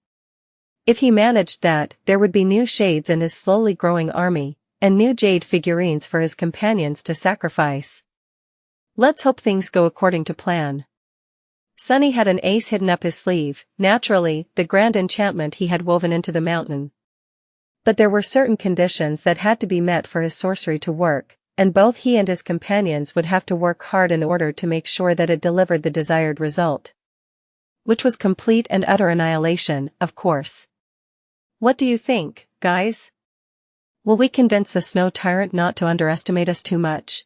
S1: If he managed that, there would be new shades in his slowly growing army, and new jade figurines for his companions to sacrifice. Let's hope things go according to plan. Sunny had an ace hidden up his sleeve, naturally, the grand enchantment he had woven into the mountain. But there were certain conditions that had to be met for his sorcery to work, and both he and his companions would have to work hard in order to make sure that it delivered the desired result. Which was complete and utter annihilation, of course. What do you think, guys? Will we convince the snow tyrant not to underestimate us too much?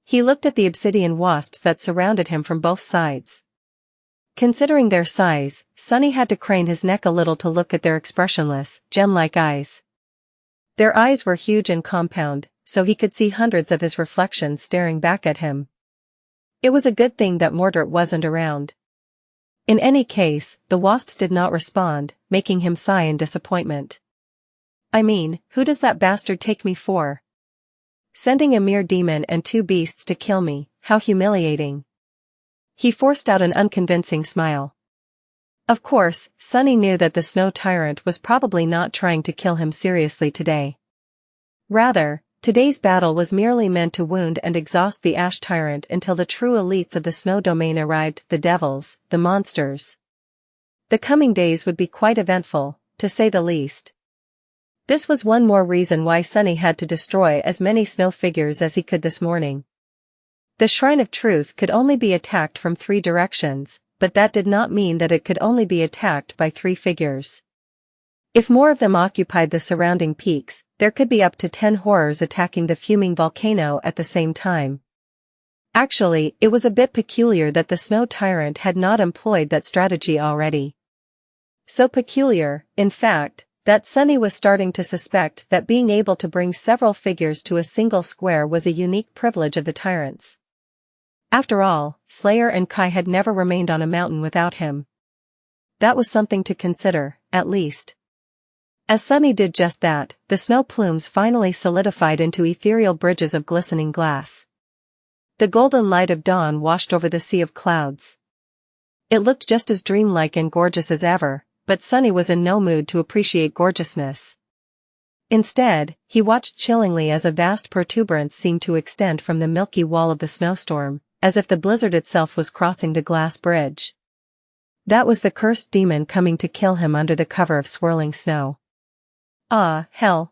S1: He looked at the obsidian wasps that surrounded him from both sides. Considering their size, Sunny had to crane his neck a little to look at their expressionless, gem-like eyes. Their eyes were huge and compound, so he could see hundreds of his reflections staring back at him. It was a good thing that Mordred wasn't around. In any case, the wasps did not respond, making him sigh in disappointment. I mean, who does that bastard take me for? Sending a mere demon and 2 beasts to kill me, how humiliating. He forced out an unconvincing smile. Of course, Sunny knew that the snow tyrant was probably not trying to kill him seriously today. Rather, today's battle was merely meant to wound and exhaust the ash tyrant until the true elites of the snow domain arrived, the devils, the monsters. The coming days would be quite eventful, to say the least. This was one more reason why Sunny had to destroy as many snow figures as he could this morning. The Shrine of Truth could only be attacked from 3 directions, but that did not mean that it could only be attacked by 3 figures. If more of them occupied the surrounding peaks, there could be up to 10 horrors attacking the fuming volcano at the same time. Actually, it was a bit peculiar that the snow tyrant had not employed that strategy already. So peculiar, in fact, that Sunny was starting to suspect that being able to bring several figures to a single square was a unique privilege of the tyrants. After all, Slayer and Kai had never remained on a mountain without him. That was something to consider, at least. As Sunny did just that, the snow plumes finally solidified into ethereal bridges of glistening glass. The golden light of dawn washed over the sea of clouds. It looked just as dreamlike and gorgeous as ever, but Sunny was in no mood to appreciate gorgeousness. Instead, he watched chillingly as a vast protuberance seemed to extend from the milky wall of the snowstorm, as if the blizzard itself was crossing the glass bridge. That was the cursed demon coming to kill him under the cover of swirling snow. Ah, hell.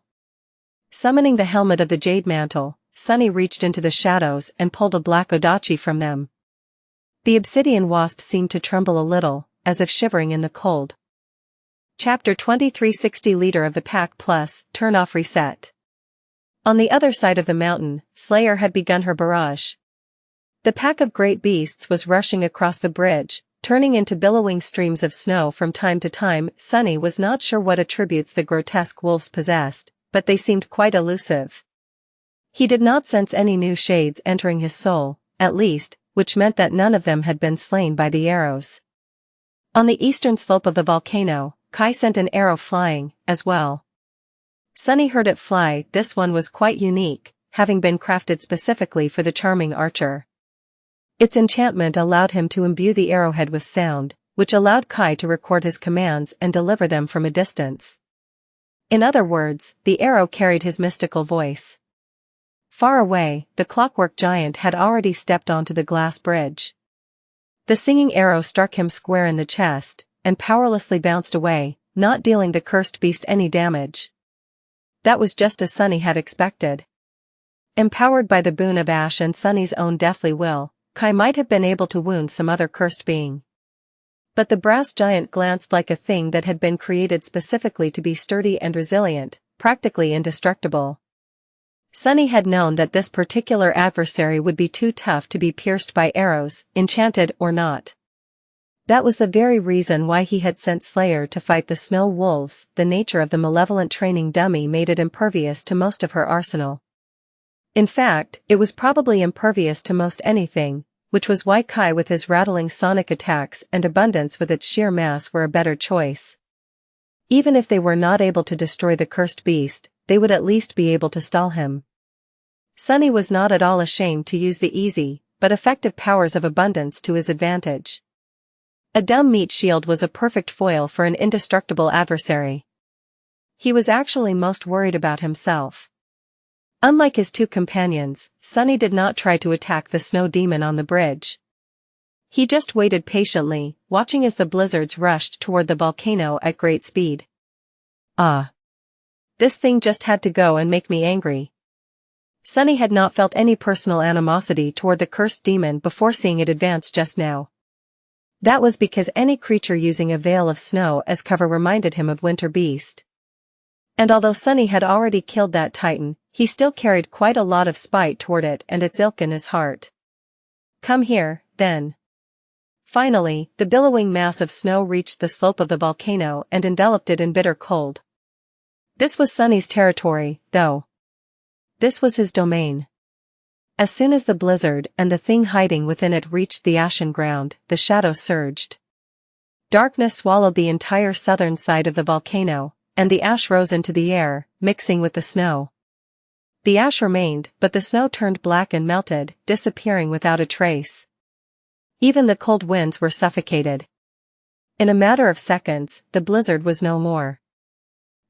S1: Summoning the helmet of the jade mantle, Sunny reached into the shadows and pulled a black odachi from them. The obsidian wasp seemed to tremble a little, as if shivering in the cold. Chapter 2360 Leader of the Pack Plus, Turn Off Reset. On the other side of the mountain, Slayer had begun her barrage. The pack of great beasts was rushing across the bridge, turning into billowing streams of snow from time to time. Sunny was not sure what attributes the grotesque wolves possessed, but they seemed quite elusive. He did not sense any new shades entering his soul, at least, which meant that none of them had been slain by the arrows. On the eastern slope of the volcano, Kai sent an arrow flying, as well. Sunny heard it fly. This one was quite unique, having been crafted specifically for the charming archer. Its enchantment allowed him to imbue the arrowhead with sound, which allowed Kai to record his commands and deliver them from a distance. In other words, the arrow carried his mystical voice. Far away, the clockwork giant had already stepped onto the glass bridge. The singing arrow struck him square in the chest, and powerlessly bounced away, not dealing the cursed beast any damage. That was just as Sunny had expected. Empowered by the boon of Ash and Sunny's own deathly will, Kai might have been able to wound some other cursed being. But the brass giant glanced like a thing that had been created specifically to be sturdy and resilient, practically indestructible. Sunny had known that this particular adversary would be too tough to be pierced by arrows, enchanted or not. That was the very reason why he had sent Slayer to fight the snow wolves. The nature of the malevolent training dummy made it impervious to most of her arsenal. In fact, it was probably impervious to most anything, which was why Kai with his rattling sonic attacks and abundance with its sheer mass were a better choice. Even if they were not able to destroy the cursed beast, they would at least be able to stall him. Sunny was not at all ashamed to use the easy, but effective powers of abundance to his advantage. A dumb meat shield was a perfect foil for an indestructible adversary. He was actually most worried about himself. Unlike his two companions, Sunny did not try to attack the snow demon on the bridge. He just waited patiently, watching as the blizzards rushed toward the volcano at great speed. Ah! This thing just had to go and make me angry. Sunny had not felt any personal animosity toward the cursed demon before seeing it advance just now. That was because any creature using a veil of snow as cover reminded him of Winter Beast. And although Sunny had already killed that titan, he still carried quite a lot of spite toward it and its ilk in his heart. Come here, then. Finally, the billowing mass of snow reached the slope of the volcano and enveloped it in bitter cold. This was Sunny's territory, though. This was his domain. As soon as the blizzard and the thing hiding within it reached the ashen ground, the shadow surged. Darkness swallowed the entire southern side of the volcano, and the ash rose into the air, mixing with the snow. The ash remained, but the snow turned black and melted, disappearing without a trace. Even the cold winds were suffocated. In a matter of seconds, the blizzard was no more.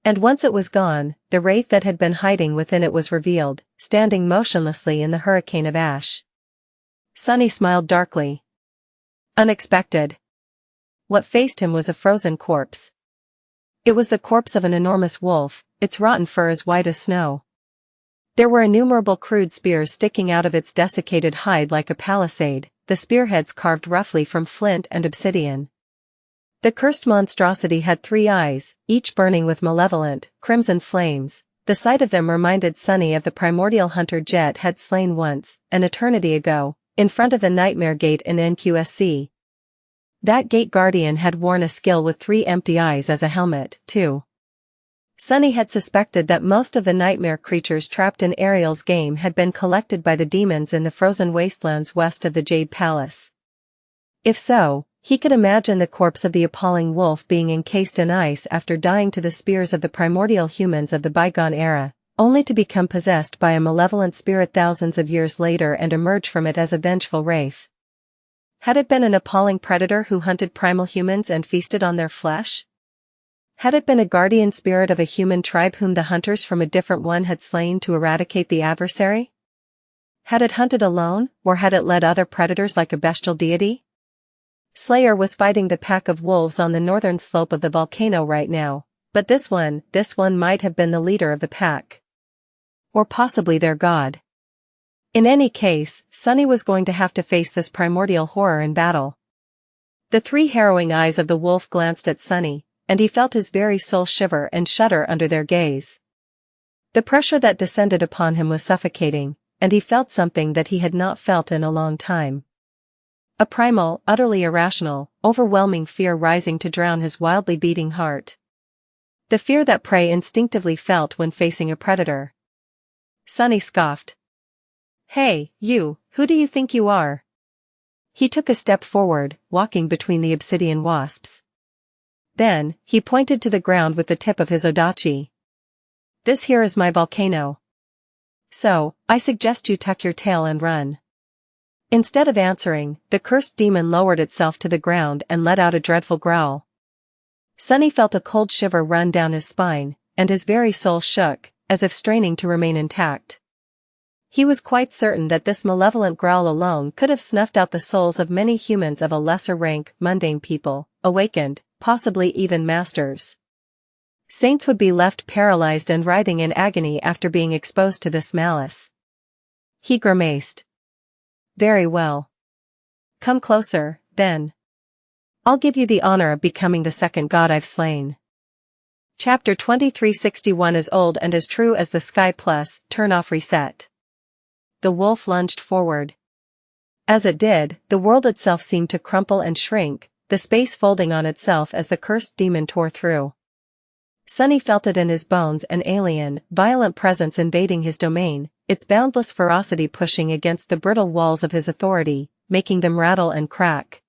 S1: And once it was gone, the wraith that had been hiding within it was revealed, standing motionlessly in the hurricane of ash. Sunny smiled darkly. Unexpected. What faced him was a frozen corpse. It was the corpse of an enormous wolf, its rotten fur as white as snow. There were innumerable crude spears sticking out of its desiccated hide like a palisade, the spearheads carved roughly from flint and obsidian. The cursed monstrosity had 3 eyes, each burning with malevolent, crimson flames. The sight of them reminded Sunny of the primordial hunter Jet had slain once, an eternity ago, in front of the Nightmare Gate in NQSC. That gate guardian had worn a skill with 3 empty eyes as a helmet, too. Sunny had suspected that most of the nightmare creatures trapped in Ariel's game had been collected by the demons in the frozen wastelands west of the Jade Palace. If so, he could imagine the corpse of the appalling wolf being encased in ice after dying to the spears of the primordial humans of the bygone era, only to become possessed by a malevolent spirit thousands of years later and emerge from it as a vengeful wraith. Had it been an appalling predator who hunted primal humans and feasted on their flesh? Had it been a guardian spirit of a human tribe whom the hunters from a different one had slain to eradicate the adversary? Had it hunted alone, or had it led other predators like a bestial deity? Slayer was fighting the pack of wolves on the northern slope of the volcano right now, but this one might have been the leader of the pack. Or possibly their god. In any case, Sunny was going to have to face this primordial horror in battle. The 3 harrowing eyes of the wolf glanced at Sunny, and he felt his very soul shiver and shudder under their gaze. The pressure that descended upon him was suffocating, and he felt something that he had not felt in a long time. A primal, utterly irrational, overwhelming fear rising to drown his wildly beating heart. The fear that prey instinctively felt when facing a predator. Sunny scoffed. "Hey, you, who do you think you are?" He took a step forward, walking between the obsidian wasps. Then, he pointed to the ground with the tip of his odachi. "This here is my volcano. So, I suggest you tuck your tail and run." Instead of answering, the cursed demon lowered itself to the ground and let out a dreadful growl. Sunny felt a cold shiver run down his spine, and his very soul shook, as if straining to remain intact. He was quite certain that this malevolent growl alone could have snuffed out the souls of many humans of a lesser rank, mundane people, awakened, possibly even masters. Saints would be left paralyzed and writhing in agony after being exposed to this malice. He grimaced. "Very well. Come closer, then. I'll give you the honor of becoming the second god I've slain." Chapter 2361 As old and as true as the sky plus, turn off reset. The wolf lunged forward. As it did, the world itself seemed to crumple and shrink, the space folding on itself as the cursed demon tore through. Sunny felt it in his bones, an alien, violent presence invading his domain, its boundless ferocity pushing against the brittle walls of his authority, making them rattle and crack.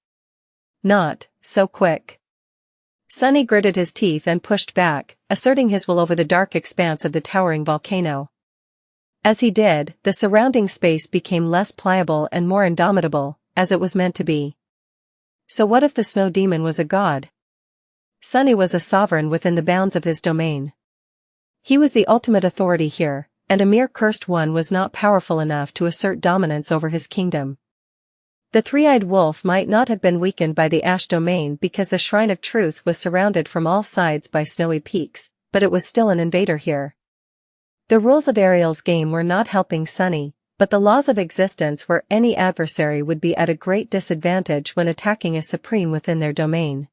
S1: Not so quick. Sunny gritted his teeth and pushed back, asserting his will over the dark expanse of the towering volcano. As he did, the surrounding space became less pliable and more indomitable, as it was meant to be. So what if the snow demon was a god? Sunny was a sovereign within the bounds of his domain. He was the ultimate authority here, and a mere cursed one was not powerful enough to assert dominance over his kingdom. The three-eyed wolf might not have been weakened by the ash domain because the Shrine of Truth was surrounded from all sides by snowy peaks, but it was still an invader here. The rules of Ariel's game were not helping Sunny, but the laws of existence were any adversary would be at a great disadvantage when attacking a supreme within their domain.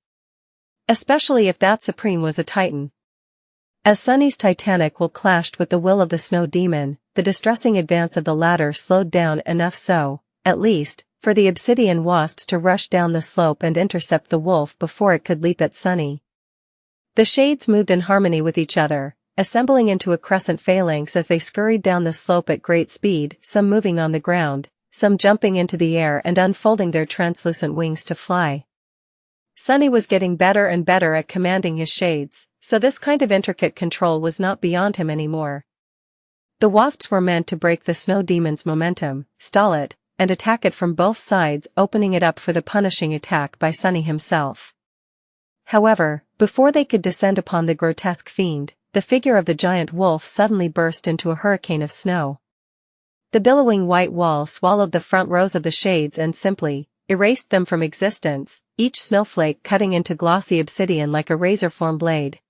S1: Especially if that supreme was a titan. As Sunny's titanic will clashed with the will of the snow demon, the distressing advance of the latter slowed down enough so, at least, for the obsidian wasps to rush down the slope and intercept the wolf before it could leap at Sunny. The shades moved in harmony with each other, assembling into a crescent phalanx as they scurried down the slope at great speed, some moving on the ground, some jumping into the air and unfolding their translucent wings to fly. Sunny was getting better and better at commanding his shades, so this kind of intricate control was not beyond him anymore. The wasps were meant to break the snow demon's momentum, stall it, and attack it from both sides, opening it up for the punishing attack by Sunny himself. However, before they could descend upon the grotesque fiend, the figure of the giant wolf suddenly burst into a hurricane of snow. The billowing white wall swallowed the front rows of the shades and simply erased them from existence, each snowflake cutting into glossy obsidian like a razor-form blade.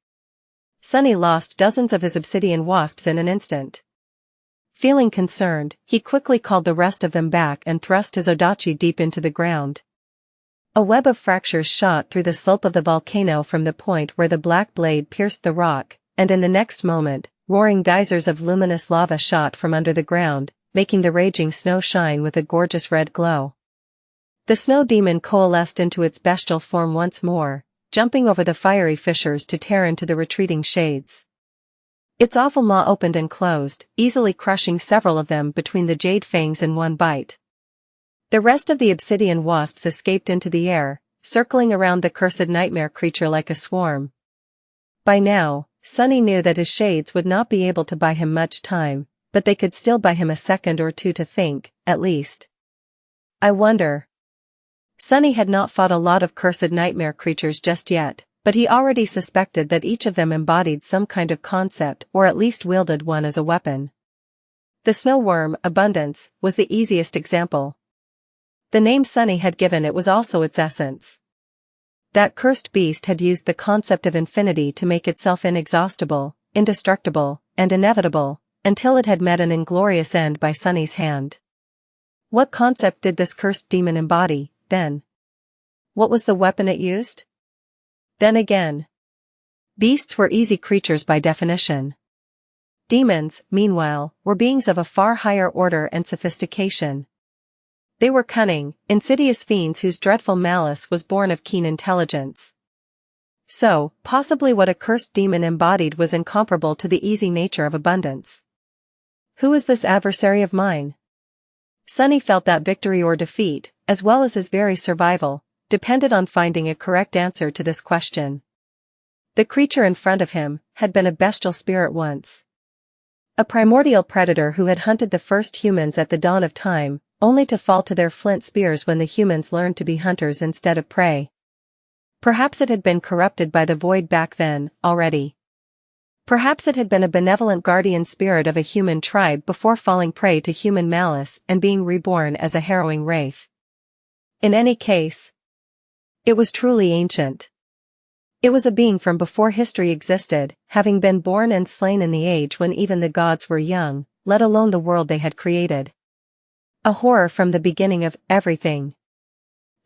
S1: Sunny lost dozens of his obsidian wasps in an instant. Feeling concerned, he quickly called the rest of them back and thrust his odachi deep into the ground. A web of fractures shot through the slope of the volcano from the point where the black blade pierced the rock, and in the next moment, roaring geysers of luminous lava shot from under the ground, making the raging snow shine with a gorgeous red glow. The snow demon coalesced into its bestial form once more, jumping over the fiery fissures to tear into the retreating shades. Its awful maw opened and closed, easily crushing several of them between the jade fangs in one bite. The rest of the obsidian wasps escaped into the air, circling around the cursed nightmare creature like a swarm. By now, Sunny knew that his shades would not be able to buy him much time, but they could still buy him a second or two to think, at least. I wonder. Sunny had not fought a lot of cursed nightmare creatures just yet, but he already suspected that each of them embodied some kind of concept or at least wielded one as a weapon. The snow worm, Abundance, was the easiest example. The name Sunny had given it was also its essence. That cursed beast had used the concept of infinity to make itself inexhaustible, indestructible, and inevitable, until it had met an inglorious end by Sunny's hand. What concept did this cursed demon embody, then? What was the weapon it used? Then again, beasts were easy creatures by definition. Demons, meanwhile, were beings of a far higher order and sophistication. They were cunning, insidious fiends whose dreadful malice was born of keen intelligence. So, possibly what a cursed demon embodied was incomparable to the easy nature of abundance. Who is this adversary of mine? Sunny felt that victory or defeat, as well as his very survival, depended on finding a correct answer to this question. The creature in front of him had been a bestial spirit once. A primordial predator who had hunted the first humans at the dawn of time, only to fall to their flint spears when the humans learned to be hunters instead of prey. Perhaps it had been corrupted by the void back then, already. Perhaps it had been a benevolent guardian spirit of a human tribe before falling prey to human malice and being reborn as a harrowing wraith. In any case, it was truly ancient. It was a being from before history existed, having been born and slain in the age when even the gods were young, let alone the world they had created. A horror from the beginning of everything.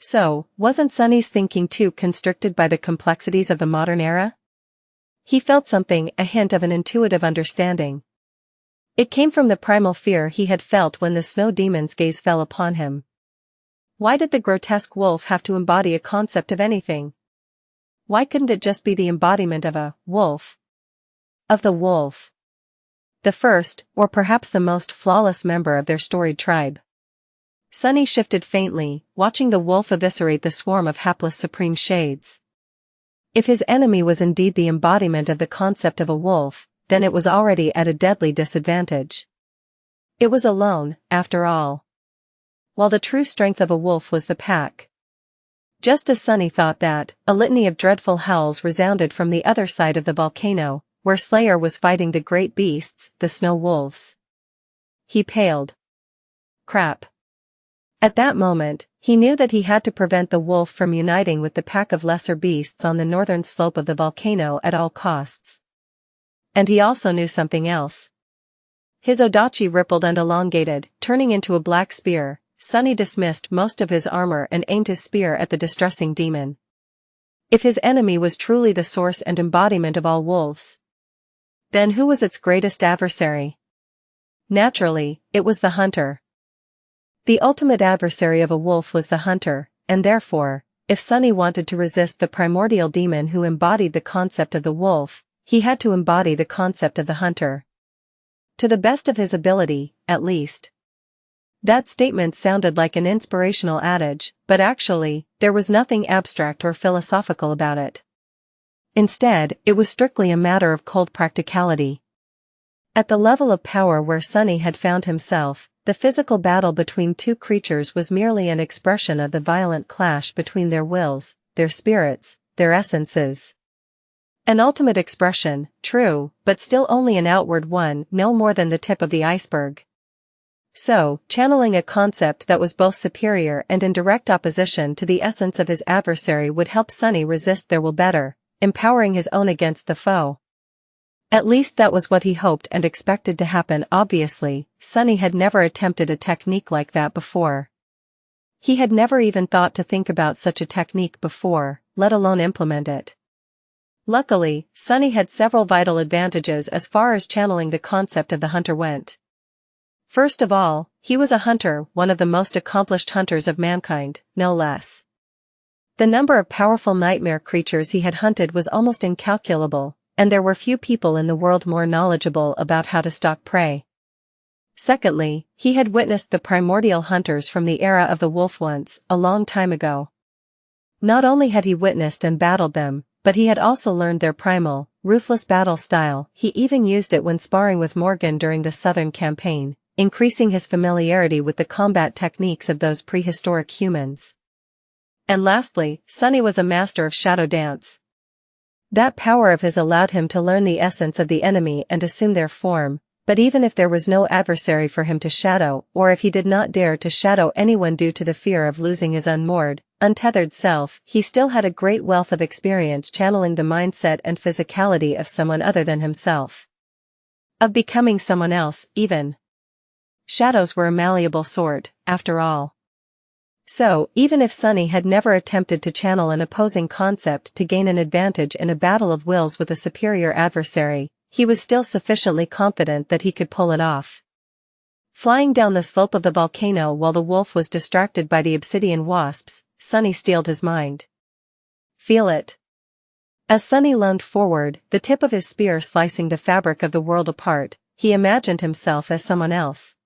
S1: So, wasn't Sunny's thinking too constricted by the complexities of the modern era? He felt something, a hint of an intuitive understanding. It came from the primal fear he had felt when the snow demon's gaze fell upon him. Why did the grotesque wolf have to embody a concept of anything? Why couldn't it just be the embodiment of a wolf? Of the wolf. The first, or perhaps the most flawless member of their storied tribe. Sunny shifted faintly, watching the wolf eviscerate the swarm of hapless supreme shades. If his enemy was indeed the embodiment of the concept of a wolf, then it was already at a deadly disadvantage. It was alone, after all. While the true strength of a wolf was the pack. Just as Sunny thought that, a litany of dreadful howls resounded from the other side of the volcano, where Slayer was fighting the great beasts, the snow wolves. He paled. Crap. At that moment, he knew that he had to prevent the wolf from uniting with the pack of lesser beasts on the northern slope of the volcano at all costs. And he also knew something else. His odachi rippled and elongated, turning into a black spear. Sunny dismissed most of his armor and aimed his spear at the distressing demon. If his enemy was truly the source and embodiment of all wolves, then who was its greatest adversary? Naturally, it was the hunter. The ultimate adversary of a wolf was the hunter, and therefore, if Sunny wanted to resist the primordial demon who embodied the concept of the wolf, he had to embody the concept of the hunter. To the best of his ability, at least. That statement sounded like an inspirational adage, but actually, there was nothing abstract or philosophical about it. Instead, it was strictly a matter of cold practicality. At the level of power where Sunny had found himself, the physical battle between two creatures was merely an expression of the violent clash between their wills, their spirits, their essences. An ultimate expression, true, but still only an outward one, no more than the tip of the iceberg. So, channeling a concept that was both superior and in direct opposition to the essence of his adversary would help Sunny resist their will better, empowering his own against the foe. At least that was what he hoped and expected to happen. Obviously, Sunny had never attempted a technique like that before. He had never even thought to think about such a technique before, let alone implement it. Luckily, Sunny had several vital advantages as far as channeling the concept of the hunter went. First of all, he was a hunter, one of the most accomplished hunters of mankind, no less. The number of powerful nightmare creatures he had hunted was almost incalculable, and there were few people in the world more knowledgeable about how to stalk prey. Secondly, he had witnessed the primordial hunters from the era of the wolf once, a long time ago. Not only had he witnessed and battled them, but he had also learned their primal, ruthless battle style. He even used it when sparring with Morgan during the Southern Campaign, increasing his familiarity with the combat techniques of those prehistoric humans. And lastly, Sunny was a master of shadow dance. That power of his allowed him to learn the essence of the enemy and assume their form, but even if there was no adversary for him to shadow, or if he did not dare to shadow anyone due to the fear of losing his unmoored, untethered self, he still had a great wealth of experience channeling the mindset and physicality of someone other than himself. Of becoming someone else, even. Shadows were a malleable sort, after all. So, even if Sunny had never attempted to channel an opposing concept to gain an advantage in a battle of wills with a superior adversary, he was still sufficiently confident that he could pull it off. Flying down the slope of the volcano while the wolf was distracted by the obsidian wasps, Sunny steeled his mind. Feel it. As Sunny lunged forward, the tip of his spear slicing the fabric of the world apart, he imagined himself as someone else.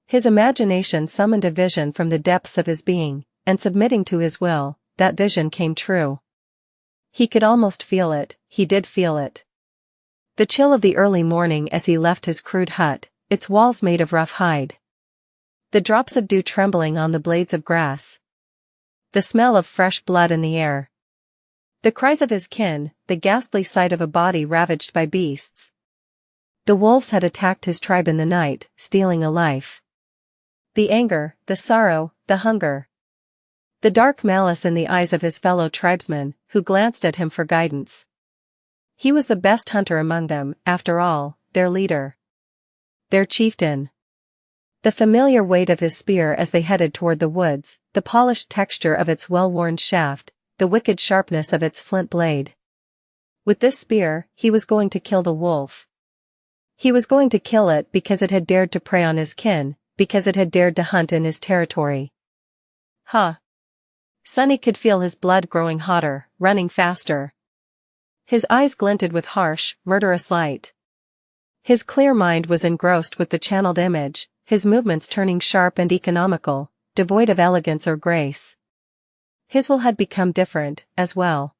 S1: His imagination summoned a vision from the depths of his being, and submitting to his will, that vision came true. He could almost feel it, he did feel it. The chill of the early morning as he left his crude hut, its walls made of rough hide. The drops of dew trembling on the blades of grass. The smell of fresh blood in the air. The cries of his kin, the ghastly sight of a body ravaged by beasts. The wolves had attacked his tribe in the night, stealing a life. The anger, the sorrow, the hunger. The dark malice in the eyes of his fellow tribesmen, who glanced at him for guidance. He was the best hunter among them, after all, their leader. Their chieftain. The familiar weight of his spear as they headed toward the woods, the polished texture of its well-worn shaft, the wicked sharpness of its flint blade. With this spear, he was going to kill the wolf. He was going to kill it because it had dared to prey on his kin, because it had dared to hunt in his territory. Sunny could feel his blood growing hotter, running faster. His eyes glinted with harsh, murderous light. His clear mind was engrossed with the channeled image, his movements turning sharp and economical, devoid of elegance or grace. His will had become different, as well.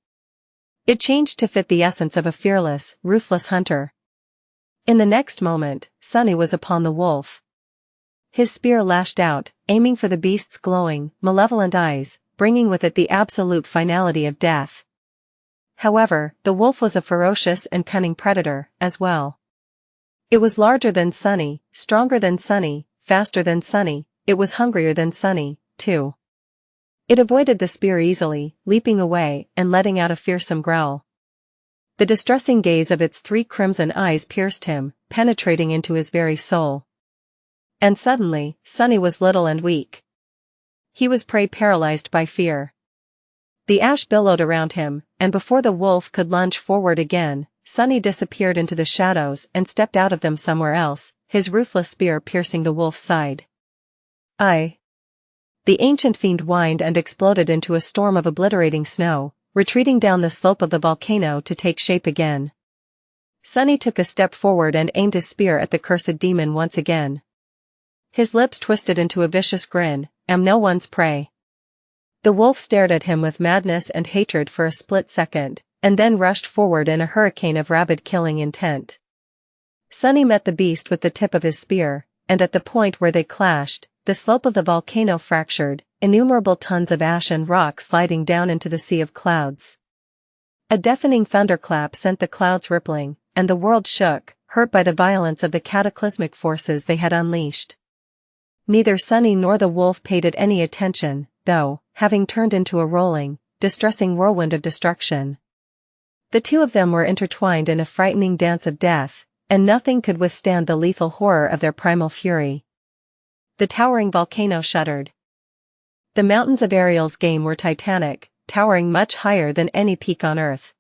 S1: It changed to fit the essence of a fearless, ruthless hunter. In the next moment, Sunny was upon the wolf. His spear lashed out, aiming for the beast's glowing, malevolent eyes, bringing with it the absolute finality of death. However, the wolf was a ferocious and cunning predator, as well. It was larger than Sunny, stronger than Sunny, faster than Sunny, it was hungrier than Sunny, too. It avoided the spear easily, leaping away and letting out a fearsome growl. The distressing gaze of its 3 crimson eyes pierced him, penetrating into his very soul. And suddenly, Sunny was little and weak. He was prey paralyzed by fear. The ash billowed around him, and before the wolf could lunge forward again, Sunny disappeared into the shadows and stepped out of them somewhere else, his ruthless spear piercing the wolf's side. The ancient fiend whined and exploded into a storm of obliterating snow, retreating down the slope of the volcano to take shape again. Sunny took a step forward and aimed his spear at the cursed demon once again. His lips twisted into a vicious grin, "Am no one's prey." The wolf stared at him with madness and hatred for a split second, and then rushed forward in a hurricane of rabid killing intent. Sunny met the beast with the tip of his spear, and at the point where they clashed, the slope of the volcano fractured, innumerable tons of ash and rock sliding down into the sea of clouds. A deafening thunderclap sent the clouds rippling, and the world shook, hurt by the violence of the cataclysmic forces they had unleashed. Neither Sunny nor the wolf paid it any attention, though, having turned into a rolling, distressing whirlwind of destruction. The two of them were intertwined in a frightening dance of death, and nothing could withstand the lethal horror of their primal fury. The towering volcano shuddered. The mountains of Ariel's game were titanic, towering much higher than any peak on Earth.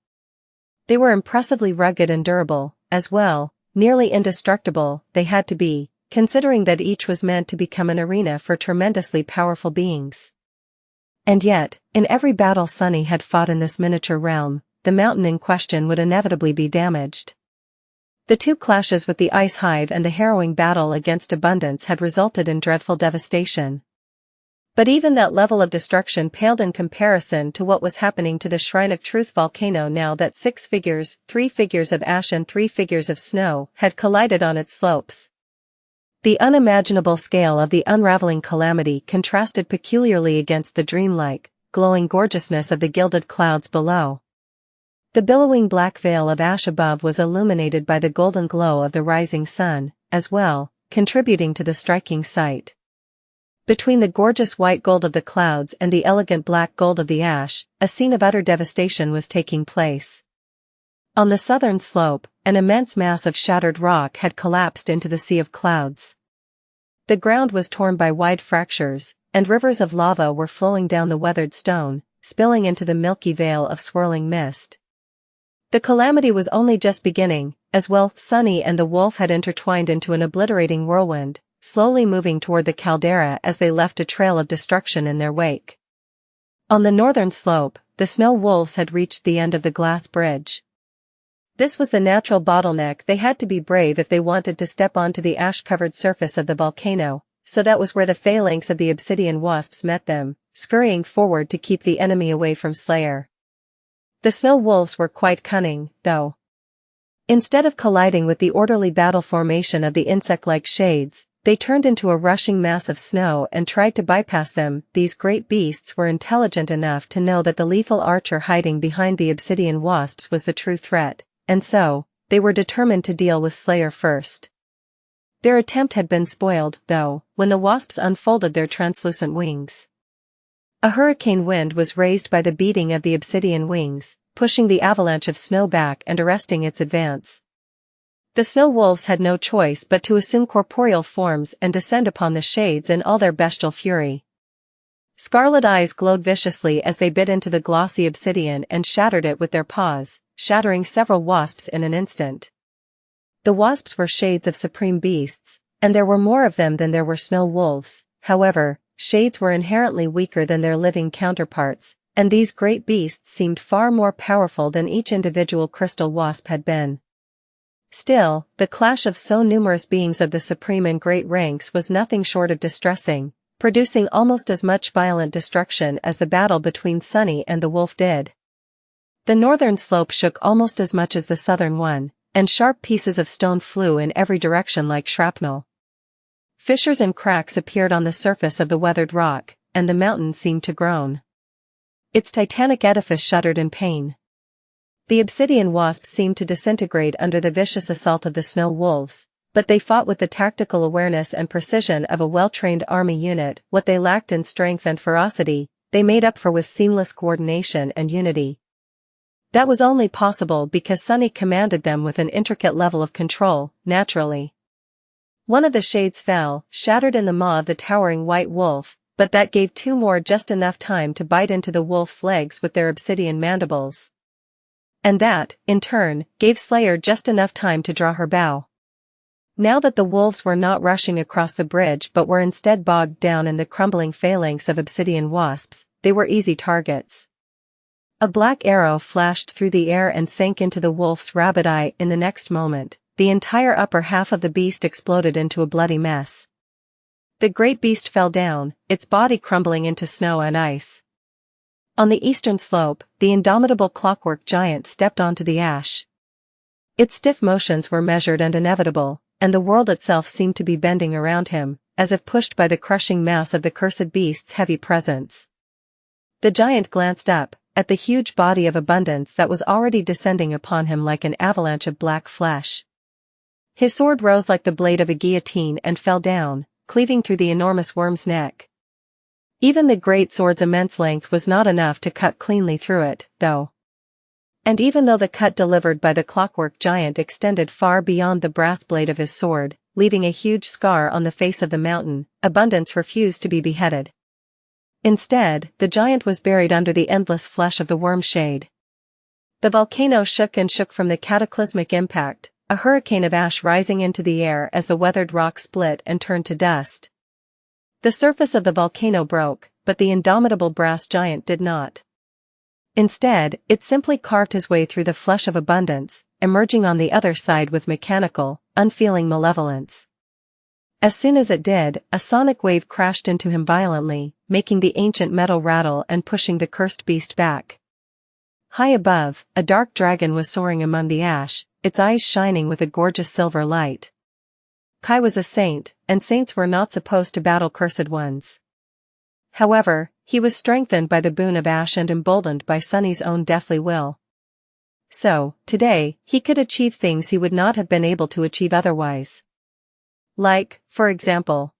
S1: They were impressively rugged and durable, as well, nearly indestructible, they had to be, considering that each was meant to become an arena for tremendously powerful beings. And yet, in every battle Sunny had fought in this miniature realm, the mountain in question would inevitably be damaged. The two clashes with the ice hive and the harrowing battle against abundance had resulted in dreadful devastation. But even that level of destruction paled in comparison to what was happening to the Shrine of Truth volcano now that 6 figures, 3 figures of ash and 3 figures of snow, had collided on its slopes. The unimaginable scale of the unraveling calamity contrasted peculiarly against the dreamlike, glowing gorgeousness of the gilded clouds below. The billowing black veil of ash above was illuminated by the golden glow of the rising sun, as well, contributing to the striking sight. Between the gorgeous white gold of the clouds and the elegant black gold of the ash, a scene of utter devastation was taking place. On the southern slope, an immense mass of shattered rock had collapsed into the sea of clouds. The ground was torn by wide fractures, and rivers of lava were flowing down the weathered stone, spilling into the milky veil of swirling mist. The calamity was only just beginning, as well. Sunny and the wolf had intertwined into an obliterating whirlwind, slowly moving toward the caldera as they left a trail of destruction in their wake. On the northern slope, the snow wolves had reached the end of the glass bridge. This was the natural bottleneck. They had to be brave if they wanted to step onto the ash-covered surface of the volcano, so that was where the phalanx of the obsidian wasps met them, scurrying forward to keep the enemy away from Slayer. The snow wolves were quite cunning, though. Instead of colliding with the orderly battle formation of the insect-like shades, they turned into a rushing mass of snow and tried to bypass them. These great beasts were intelligent enough to know that the lethal archer hiding behind the obsidian wasps was the true threat, and so, they were determined to deal with Slayer first. Their attempt had been spoiled, though, when the wasps unfolded their translucent wings. A hurricane wind was raised by the beating of the obsidian wings, pushing the avalanche of snow back and arresting its advance. The snow wolves had no choice but to assume corporeal forms and descend upon the shades in all their bestial fury. Scarlet eyes glowed viciously as they bit into the glossy obsidian and shattered it with their paws, shattering several wasps in an instant. The wasps were shades of supreme beasts, and there were more of them than there were snow wolves. However, shades were inherently weaker than their living counterparts, and these great beasts seemed far more powerful than each individual crystal wasp had been. Still, the clash of so numerous beings of the supreme and great ranks was nothing short of distressing, producing almost as much violent destruction as the battle between Sunny and the wolf did. The northern slope shook almost as much as the southern one, and sharp pieces of stone flew in every direction like shrapnel. Fissures and cracks appeared on the surface of the weathered rock, and the mountain seemed to groan. Its titanic edifice shuddered in pain. The obsidian wasps seemed to disintegrate under the vicious assault of the snow wolves, but they fought with the tactical awareness and precision of a well-trained army unit. What they lacked in strength and ferocity, they made up for with seamless coordination and unity. That was only possible because Sunny commanded them with an intricate level of control, naturally. One of the shades fell, shattered in the maw of the towering white wolf, but that gave two more just enough time to bite into the wolf's legs with their obsidian mandibles. And that, in turn, gave Slayer just enough time to draw her bow. Now that the wolves were not rushing across the bridge but were instead bogged down in the crumbling phalanx of obsidian wasps, they were easy targets. A black arrow flashed through the air and sank into the wolf's rabbit eye. In the next moment, the entire upper half of the beast exploded into a bloody mess. The great beast fell down, its body crumbling into snow and ice. On the eastern slope, the indomitable clockwork giant stepped onto the ash. Its stiff motions were measured and inevitable, and the world itself seemed to be bending around him, as if pushed by the crushing mass of the cursed beast's heavy presence. The giant glanced up, at the huge body of abundance that was already descending upon him like an avalanche of black flesh. His sword rose like the blade of a guillotine and fell down, cleaving through the enormous worm's neck. Even the great sword's immense length was not enough to cut cleanly through it, though. And even though the cut delivered by the clockwork giant extended far beyond the brass blade of his sword, leaving a huge scar on the face of the mountain, Abundance refused to be beheaded. Instead, the giant was buried under the endless flesh of the worm shade. The volcano shook and shook from the cataclysmic impact, a hurricane of ash rising into the air as the weathered rock split and turned to dust. The surface of the volcano broke, but the indomitable brass giant did not. Instead, it simply carved his way through the flesh of Abundance, emerging on the other side with mechanical, unfeeling malevolence. As soon as it did, a sonic wave crashed into him violently, making the ancient metal rattle and pushing the cursed beast back. High above, a dark dragon was soaring among the ash, its eyes shining with a gorgeous silver light. Kai was a saint, and saints were not supposed to battle cursed ones. However, he was strengthened by the boon of ash and emboldened by Sunny's own deathly will. So, today, he could achieve things he would not have been able to achieve otherwise. Like, for example,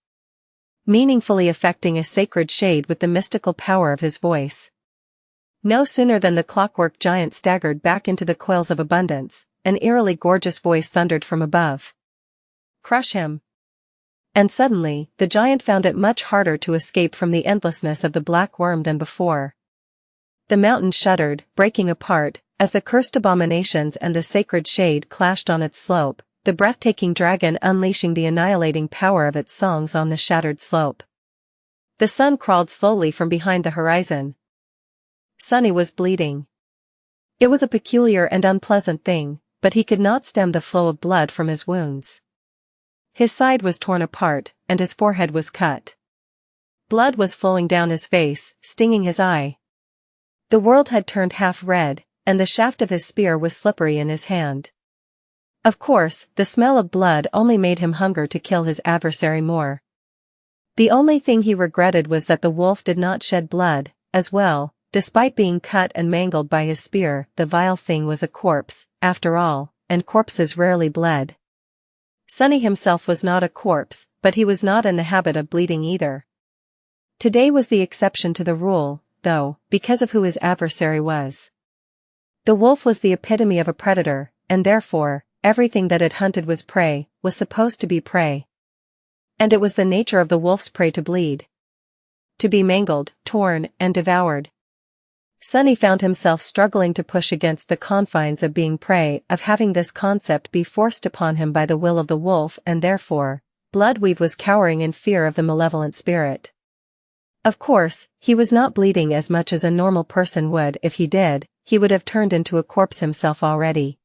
S1: meaningfully affecting a sacred shade with the mystical power of his voice. No sooner than the clockwork giant staggered back into the coils of Abundance, an eerily gorgeous voice thundered from above. Crush him. And suddenly, the giant found it much harder to escape from the endlessness of the black worm than before. The mountain shuddered, breaking apart, as the cursed abominations and the sacred shade clashed on its slope, the breathtaking dragon unleashing the annihilating power of its songs on the shattered slope. The sun crawled slowly from behind the horizon. Sunny was bleeding. It was a peculiar and unpleasant thing, but he could not stem the flow of blood from his wounds. His side was torn apart, and his forehead was cut. Blood was flowing down his face, stinging his eye. The world had turned half red, and the shaft of his spear was slippery in his hand. Of course, the smell of blood only made him hunger to kill his adversary more. The only thing he regretted was that the wolf did not shed blood, as well. Despite being cut and mangled by his spear, the vile thing was a corpse, after all, and corpses rarely bled. Sunny himself was not a corpse, but he was not in the habit of bleeding either. Today was the exception to the rule, though, because of who his adversary was. The wolf was the epitome of a predator, and therefore, everything that it hunted was prey, was supposed to be prey. And it was the nature of the wolf's prey to bleed. To be mangled, torn, and devoured. Sunny found himself struggling to push against the confines of being prey, of having this concept be forced upon him by the will of the wolf, and therefore, Bloodweave was cowering in fear of the malevolent spirit. Of course, he was not bleeding as much as a normal person would. If he did, he would have turned into a corpse himself already.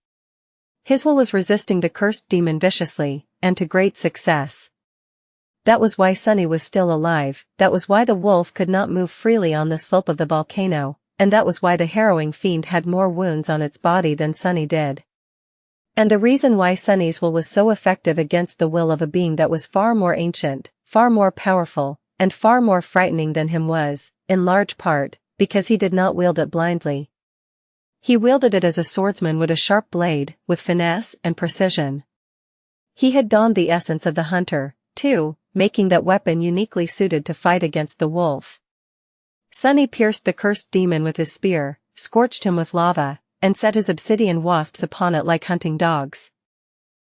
S1: His will was resisting the cursed demon viciously, and to great success. That was why Sunny was still alive, that was why the wolf could not move freely on the slope of the volcano, and that was why the harrowing fiend had more wounds on its body than Sunny did. And the reason why Sunny's will was so effective against the will of a being that was far more ancient, far more powerful, and far more frightening than him was, in large part, because he did not wield it blindly. He wielded it as a swordsman would a sharp blade, with finesse and precision. He had donned the essence of the hunter, too, making that weapon uniquely suited to fight against the wolf. Sunny pierced the cursed demon with his spear, scorched him with lava, and set his obsidian wasps upon it like hunting dogs.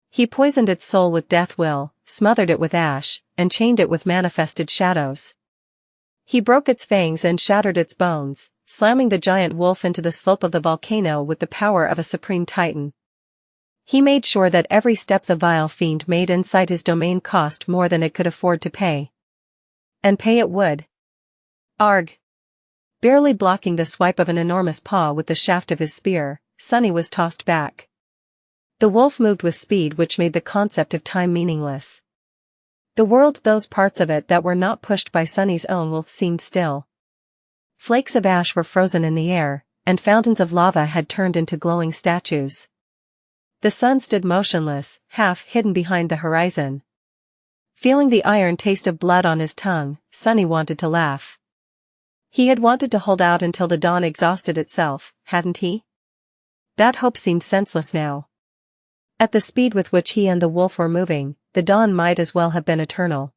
S1: He poisoned its soul with death will, smothered it with ash, and chained it with manifested shadows. He broke its fangs and shattered its bones, slamming the giant wolf into the slope of the volcano with the power of a supreme titan. He made sure that every step the vile fiend made inside his domain cost more than it could afford to pay. And pay it would. Arg! Barely blocking the swipe of an enormous paw with the shaft of his spear, Sunny was tossed back. The wolf moved with speed which made the concept of time meaningless. The world, those parts of it that were not pushed by Sunny's own will, seemed still. Flakes of ash were frozen in the air, and fountains of lava had turned into glowing statues. The sun stood motionless, half hidden behind the horizon. Feeling the iron taste of blood on his tongue, Sunny wanted to laugh. He had wanted to hold out until the dawn exhausted itself, hadn't he? That hope seemed senseless now. At the speed with which he and the wolf were moving, the dawn might as well have been eternal.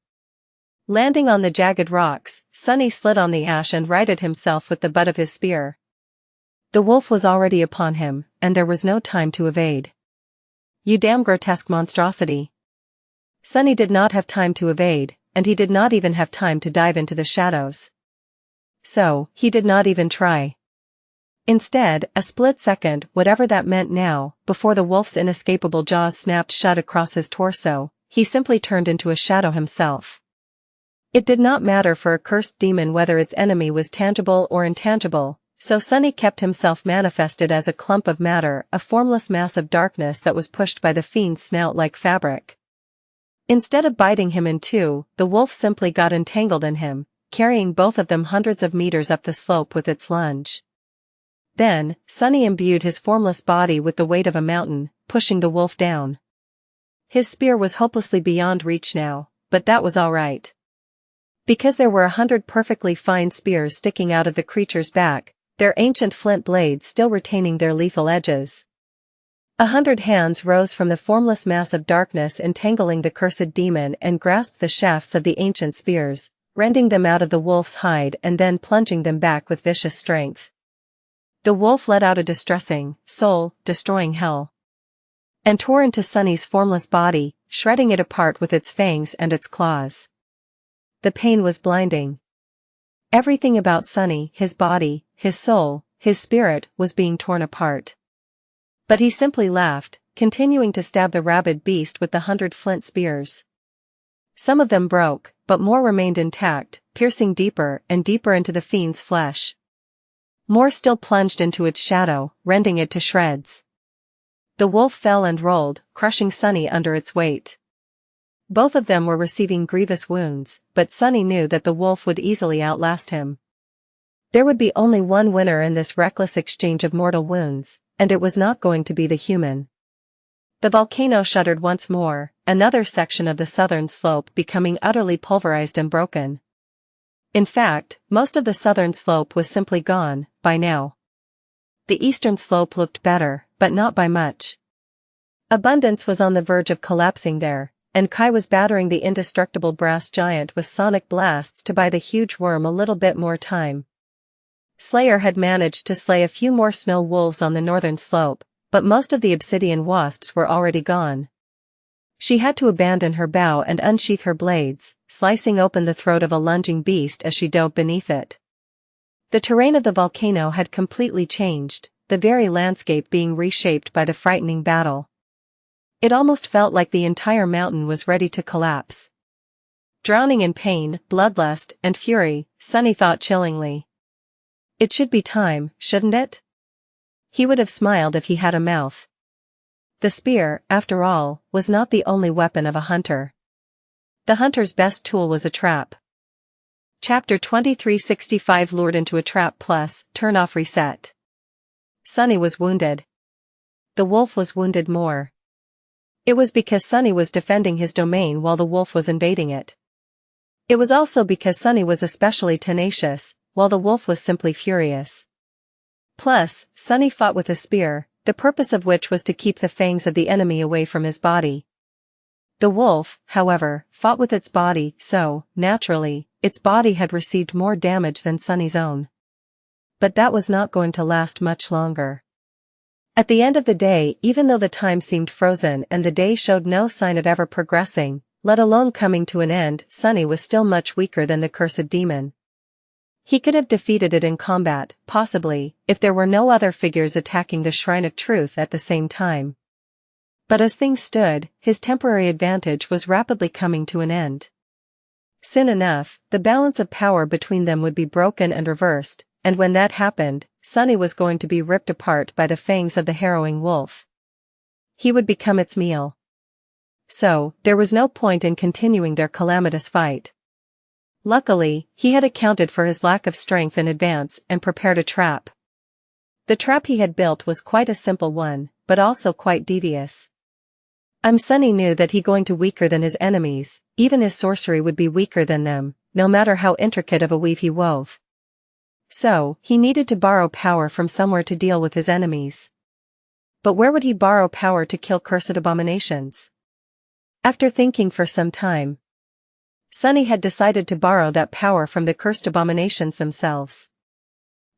S1: Landing on the jagged rocks, Sunny slid on the ash and righted himself with the butt of his spear. The wolf was already upon him, and there was no time to evade. You damn grotesque monstrosity. Sunny did not have time to evade, and he did not even have time to dive into the shadows. So, he did not even try. Instead, a split second, whatever that meant now, before the wolf's inescapable jaws snapped shut across his torso, he simply turned into a shadow himself. It did not matter for a cursed demon whether its enemy was tangible or intangible, so Sunny kept himself manifested as a clump of matter, a formless mass of darkness that was pushed by the fiend's snout like fabric. Instead of biting him in two, the wolf simply got entangled in him, carrying both of them hundreds of meters up the slope with its lunge. Then, Sunny imbued his formless body with the weight of a mountain, pushing the wolf down. His spear was hopelessly beyond reach now, but that was all right. Because there were 100 perfectly fine spears sticking out of the creature's back, their ancient flint blades still retaining their lethal edges. 100 hands rose from the formless mass of darkness entangling the cursed demon and grasped the shafts of the ancient spears, rending them out of the wolf's hide and then plunging them back with vicious strength. The wolf let out a distressing, soul-destroying howl, and tore into Sunny's formless body, shredding it apart with its fangs and its claws. The pain was blinding. Everything about Sunny, his body, his soul, his spirit was being torn apart. But he simply laughed, continuing to stab the rabid beast with the 100 flint spears. Some of them broke, but more remained intact, piercing deeper and deeper into the fiend's flesh. More still plunged into its shadow, rending it to shreds. The wolf fell and rolled, crushing Sunny under its weight. Both of them were receiving grievous wounds, but Sunny knew that the wolf would easily outlast him. There would be only one winner in this reckless exchange of mortal wounds, and it was not going to be the human. The volcano shuddered once more, another section of the southern slope becoming utterly pulverized and broken. In fact, most of the southern slope was simply gone, by now. The eastern slope looked better, but not by much. Abundance was on the verge of collapsing there, and Kai was battering the indestructible brass giant with sonic blasts to buy the huge worm a little bit more time. Slayer had managed to slay a few more snow wolves on the northern slope, but most of the obsidian wasps were already gone. She had to abandon her bow and unsheath her blades, slicing open the throat of a lunging beast as she dove beneath it. The terrain of the volcano had completely changed, the very landscape being reshaped by the frightening battle. It almost felt like the entire mountain was ready to collapse. Drowning in pain, bloodlust, and fury, Sunny thought chillingly. It should be time, shouldn't it? He would have smiled if he had a mouth. The spear, after all, was not the only weapon of a hunter. The hunter's best tool was a trap. Chapter 2365 Lured into a trap plus, turn off reset. Sunny was wounded. The wolf was wounded more. It was because Sunny was defending his domain while the wolf was invading it. It was also because Sunny was especially tenacious, while the wolf was simply furious. Plus, Sunny fought with a spear, the purpose of which was to keep the fangs of the enemy away from his body. The wolf, however, fought with its body, so, naturally, its body had received more damage than Sunny's own. But that was not going to last much longer. At the end of the day, even though the time seemed frozen and the day showed no sign of ever progressing, let alone coming to an end, Sunny was still much weaker than the cursed demon. He could have defeated it in combat, possibly, if there were no other figures attacking the Shrine of Truth at the same time. But as things stood, his temporary advantage was rapidly coming to an end. Soon enough, the balance of power between them would be broken and reversed, and when that happened, Sunny was going to be ripped apart by the fangs of the harrowing wolf. He would become its meal. So, there was no point in continuing their calamitous fight. Luckily, he had accounted for his lack of strength in advance and prepared a trap. The trap he had built was quite a simple one, but also quite devious. Sunny knew that he going to weaker than his enemies, even his sorcery would be weaker than them, no matter how intricate of a weave he wove. So, he needed to borrow power from somewhere to deal with his enemies. But where would he borrow power to kill cursed abominations? After thinking for some time, Sunny had decided to borrow that power from the cursed abominations themselves.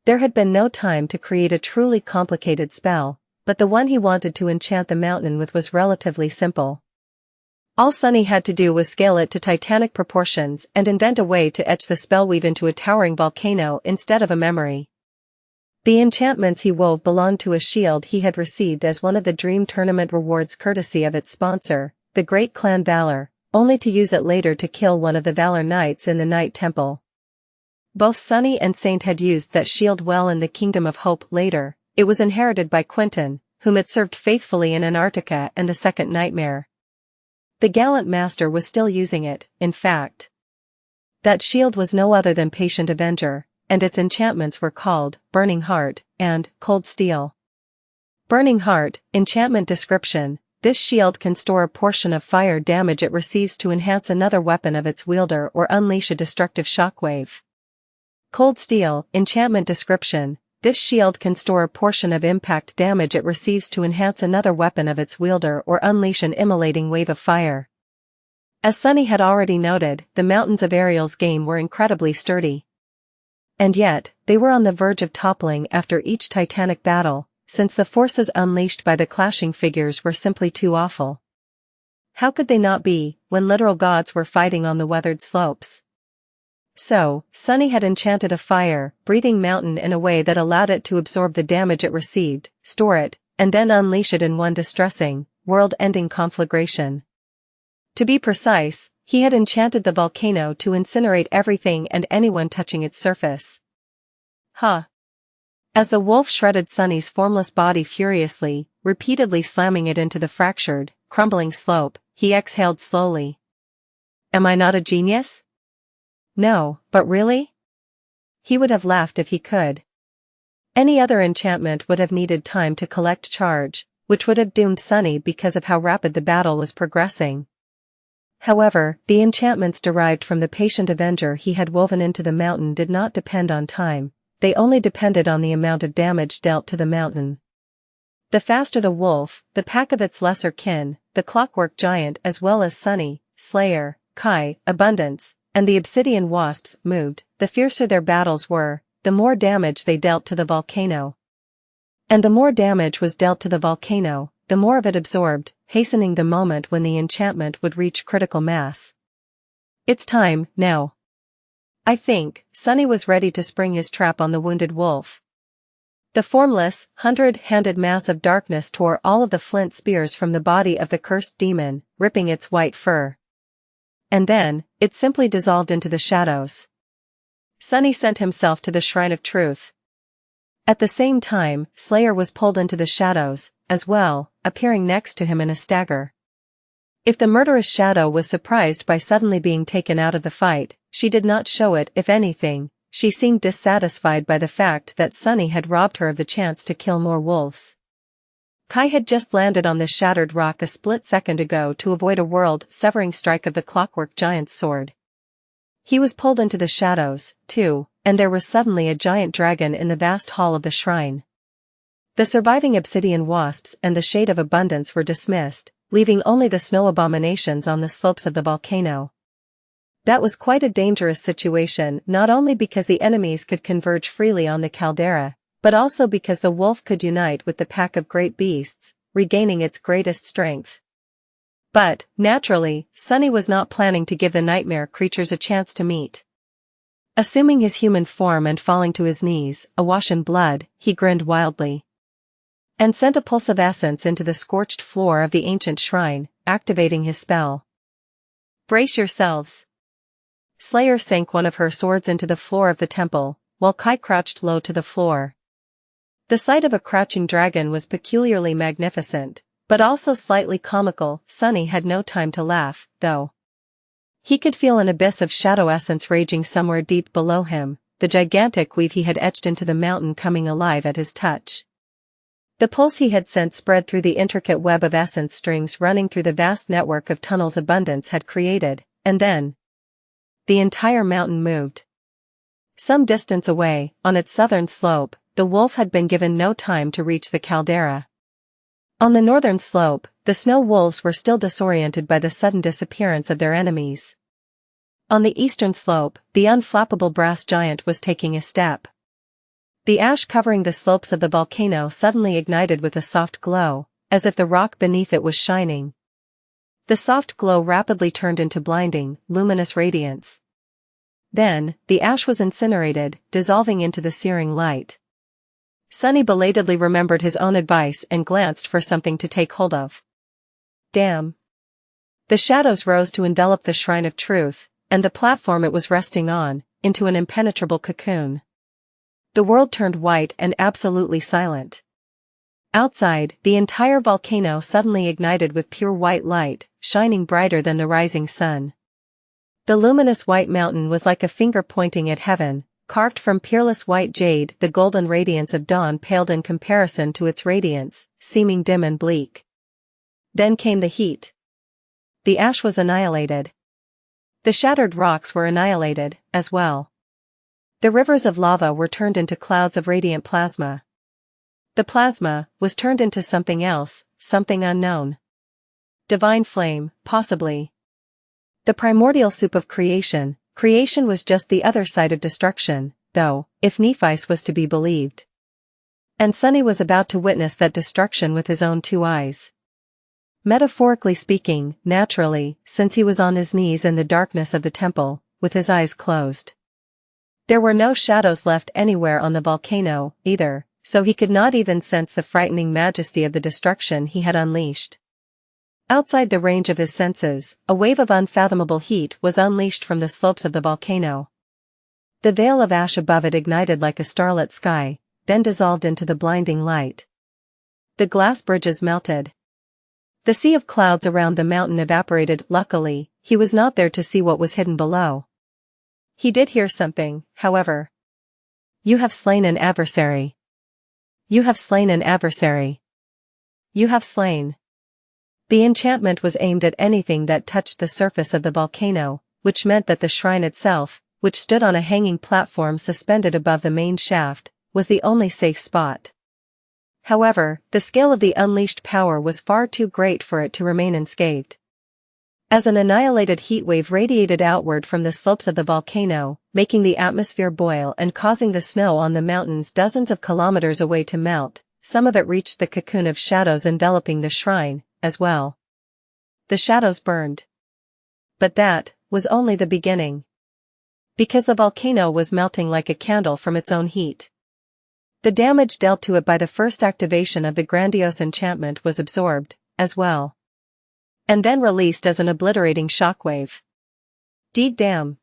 S1: There had been no time to create a truly complicated spell, but the one he wanted to enchant the mountain with was relatively simple. All Sunny had to do was scale it to titanic proportions and invent a way to etch the spellweave into a towering volcano instead of a memory. The enchantments he wove belonged to a shield he had received as one of the Dream Tournament rewards courtesy of its sponsor, the Great Clan Valor, only to use it later to kill one of the Valor Knights in the Night Temple. Both Sunny and Saint had used that shield well in the Kingdom of Hope later. It was inherited by Quentin, whom it served faithfully in Antarctica and the Second Nightmare. The gallant master was still using it, in fact. That shield was no other than Patient Avenger, and its enchantments were called Burning Heart and Cold Steel. Burning Heart, enchantment description. This shield can store a portion of fire damage it receives to enhance another weapon of its wielder or unleash a destructive shockwave. Cold Steel, enchantment description. This shield can store a portion of impact damage it receives to enhance another weapon of its wielder or unleash an immolating wave of fire. As Sunny had already noted, the mountains of Ariel's game were incredibly sturdy. And yet, they were on the verge of toppling after each titanic battle, since the forces unleashed by the clashing figures were simply too awful. How could they not be, when literal gods were fighting on the weathered slopes? So, Sunny had enchanted a fire-breathing mountain in a way that allowed it to absorb the damage it received, store it, and then unleash it in one distressing, world-ending conflagration. To be precise, he had enchanted the volcano to incinerate everything and anyone touching its surface. Huh. As the wolf shredded Sunny's formless body furiously, repeatedly slamming it into the fractured, crumbling slope, he exhaled slowly. Am I not a genius? No, but really? He would have laughed if he could. Any other enchantment would have needed time to collect charge, which would have doomed Sunny because of how rapid the battle was progressing. However, the enchantments derived from the patient avenger he had woven into the mountain did not depend on time, they only depended on the amount of damage dealt to the mountain. The faster the wolf, the pack of its lesser kin, the clockwork giant as well as Sunny, Slayer, Kai, Abundance, and the obsidian wasps moved, the fiercer their battles were, the more damage they dealt to the volcano. And the more damage was dealt to the volcano, the more of it absorbed, hastening the moment when the enchantment would reach critical mass. It's time, now. I think, Sunny was ready to spring his trap on the wounded wolf. The formless, hundred-handed mass of darkness tore all of the flint spears from the body of the cursed demon, ripping its white fur. And then, it simply dissolved into the shadows. Sunny sent himself to the Shrine of Truth. At the same time, Slayer was pulled into the shadows, as well, appearing next to him in a stagger. If the murderous shadow was surprised by suddenly being taken out of the fight, she did not show it. If anything, she seemed dissatisfied by the fact that Sunny had robbed her of the chance to kill more wolves. Kai had just landed on the shattered rock a split second ago to avoid a world-severing strike of the clockwork giant's sword. He was pulled into the shadows, too, and there was suddenly a giant dragon in the vast hall of the shrine. The surviving obsidian wasps and the shade of abundance were dismissed, leaving only the snow abominations on the slopes of the volcano. That was quite a dangerous situation, not only because the enemies could converge freely on the caldera, but also because the wolf could unite with the pack of great beasts, regaining its greatest strength. But, naturally, Sunny was not planning to give the nightmare creatures a chance to meet. Assuming his human form and falling to his knees, awash in blood, he grinned wildly. And sent a pulse of essence into the scorched floor of the ancient shrine, activating his spell. Brace yourselves. Slayer sank one of her swords into the floor of the temple, while Kai crouched low to the floor. The sight of a crouching dragon was peculiarly magnificent, but also slightly comical. Sunny had no time to laugh, though. He could feel an abyss of shadow essence raging somewhere deep below him, the gigantic weave he had etched into the mountain coming alive at his touch. The pulse he had sent spread through the intricate web of essence strings running through the vast network of tunnels Abundance had created, and then the entire mountain moved. Some distance away, on its southern slope, the wolf had been given no time to reach the caldera. On the northern slope, the snow wolves were still disoriented by the sudden disappearance of their enemies. On the eastern slope, the unflappable brass giant was taking a step. The ash covering the slopes of the volcano suddenly ignited with a soft glow, as if the rock beneath it was shining. The soft glow rapidly turned into blinding, luminous radiance. Then, the ash was incinerated, dissolving into the searing light. Sunny belatedly remembered his own advice and glanced for something to take hold of. Damn. The shadows rose to envelop the Shrine of Truth, and the platform it was resting on, into an impenetrable cocoon. The world turned white and absolutely silent. Outside, the entire volcano suddenly ignited with pure white light, shining brighter than the rising sun. The luminous white mountain was like a finger pointing at heaven, carved from peerless white jade. The golden radiance of dawn paled in comparison to its radiance, seeming dim and bleak. Then came the heat. The ash was annihilated. The shattered rocks were annihilated, as well. The rivers of lava were turned into clouds of radiant plasma. The plasma was turned into something else, something unknown. Divine flame, possibly. The primordial soup of creation. Creation was just the other side of destruction, though, if Nephi's was to be believed. And Sunny was about to witness that destruction with his own two eyes. Metaphorically speaking, naturally, since he was on his knees in the darkness of the temple, with his eyes closed. There were no shadows left anywhere on the volcano, either, so he could not even sense the frightening majesty of the destruction he had unleashed. Outside the range of his senses, a wave of unfathomable heat was unleashed from the slopes of the volcano. The veil of ash above it ignited like a starlit sky, then dissolved into the blinding light. The glass bridges melted. The sea of clouds around the mountain evaporated. Luckily, he was not there to see what was hidden below. He did hear something, however. "You have slain an adversary. You have slain an adversary. You have slain." The enchantment was aimed at anything that touched the surface of the volcano, which meant that the shrine itself, which stood on a hanging platform suspended above the main shaft, was the only safe spot. However, the scale of the unleashed power was far too great for it to remain unscathed. As an annihilated heatwave radiated outward from the slopes of the volcano, making the atmosphere boil and causing the snow on the mountains dozens of kilometers away to melt, some of it reached the cocoon of shadows enveloping the shrine, as well. The shadows burned. But that was only the beginning. Because the volcano was melting like a candle from its own heat. The damage dealt to it by the first activation of the grandiose enchantment was absorbed, as well. And then released as an obliterating shockwave. Damn!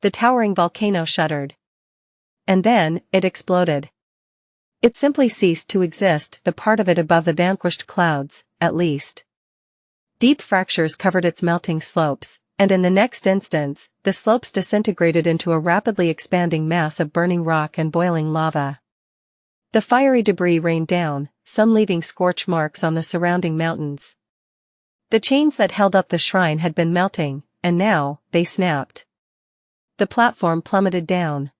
S1: The towering volcano shuddered. And then, it exploded. It simply ceased to exist, the part of it above the vanquished clouds, at least. Deep fractures covered its melting slopes, and in the next instance, the slopes disintegrated into a rapidly expanding mass of burning rock and boiling lava. The fiery debris rained down, some leaving scorch marks on the surrounding mountains. The chains that held up the shrine had been melting, and now, they snapped. The platform plummeted down.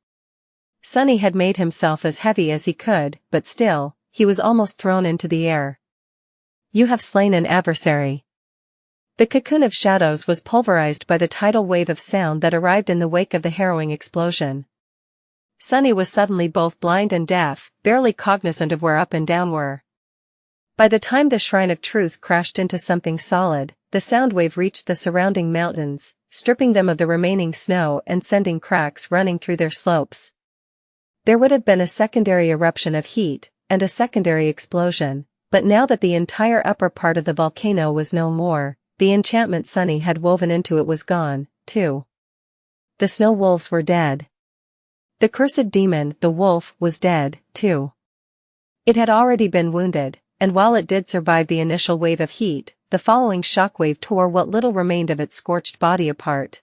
S1: Sunny had made himself as heavy as he could, but still, he was almost thrown into the air. "You have slain an adversary." The cocoon of shadows was pulverized by the tidal wave of sound that arrived in the wake of the harrowing explosion. Sunny was suddenly both blind and deaf, barely cognizant of where up and down were. By the time the Shrine of Truth crashed into something solid, the sound wave reached the surrounding mountains, stripping them of the remaining snow and sending cracks running through their slopes. There would have been a secondary eruption of heat, and a secondary explosion, but now that the entire upper part of the volcano was no more, the enchantment Sunny had woven into it was gone, too. The snow wolves were dead. The cursed demon, the wolf, was dead, too. It had already been wounded, and while it did survive the initial wave of heat, the following shockwave tore what little remained of its scorched body apart.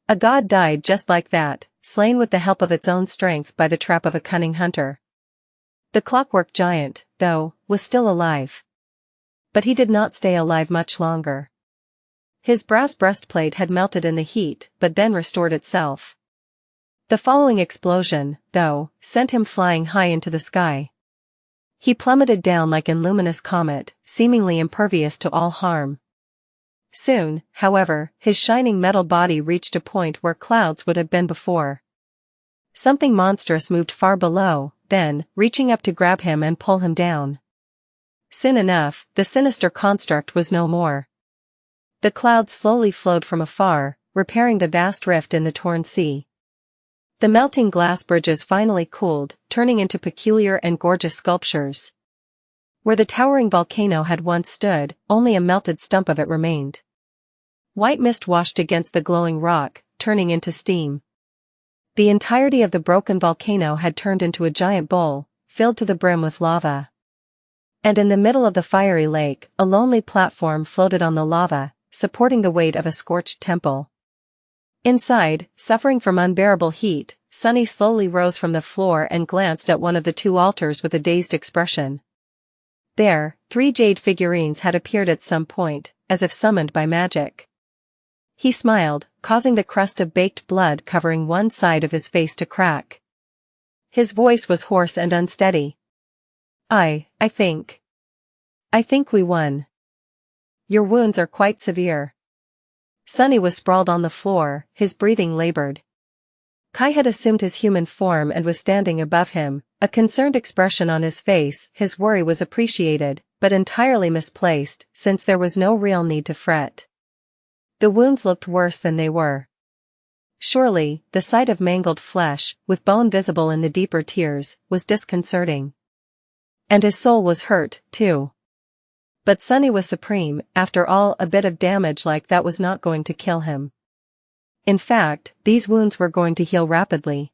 S1: A god died just like that, slain with the help of its own strength by the trap of a cunning hunter. The clockwork giant, though, was still alive. But he did not stay alive much longer. His brass breastplate had melted in the heat, but then restored itself. The following explosion, though, sent him flying high into the sky. He plummeted down like an luminous comet, seemingly impervious to all harm. Soon, however, his shining metal body reached a point where clouds would have been before. Something monstrous moved far below, then, reaching up to grab him and pull him down. Soon enough, the sinister construct was no more. The clouds slowly flowed from afar, repairing the vast rift in the torn sea. The melting glass bridges finally cooled, turning into peculiar and gorgeous sculptures. Where the towering volcano had once stood, only a melted stump of it remained. White mist washed against the glowing rock, turning into steam. The entirety of the broken volcano had turned into a giant bowl, filled to the brim with lava. And in the middle of the fiery lake, a lonely platform floated on the lava, supporting the weight of a scorched temple. Inside, suffering from unbearable heat, Sunny slowly rose from the floor and glanced at one of the two altars with a dazed expression. There, 3 jade figurines had appeared at some point, as if summoned by magic. He smiled, causing the crust of baked blood covering one side of his face to crack. His voice was hoarse and unsteady. I think we won. Your wounds are quite severe." Sunny was sprawled on the floor, his breathing labored. Kai had assumed his human form and was standing above him, a concerned expression on his face. His worry was appreciated, but entirely misplaced, since there was no real need to fret. The wounds looked worse than they were. Surely, the sight of mangled flesh, with bone visible in the deeper tears, was disconcerting. And his soul was hurt, too. But Sunny was supreme. After all, a bit of damage like that was not going to kill him. In fact, these wounds were going to heal rapidly.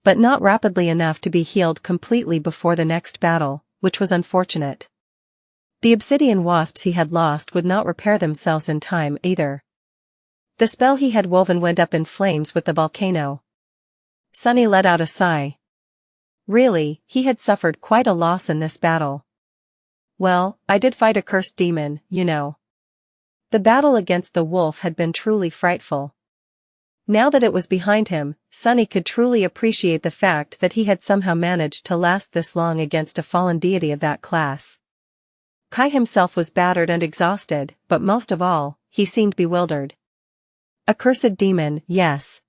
S1: But not rapidly enough to be healed completely before the next battle, which was unfortunate. The obsidian wasps he had lost would not repair themselves in time either. The spell he had woven went up in flames with the volcano. Sunny let out a sigh. Really, he had suffered quite a loss in this battle. Well, I did fight a cursed demon, you know. The battle against the wolf had been truly frightful. Now that it was behind him, Sunny could truly appreciate the fact that he had somehow managed to last this long against a fallen deity of that class. Kai himself was battered and exhausted, but most of all, he seemed bewildered. A cursed demon, yes.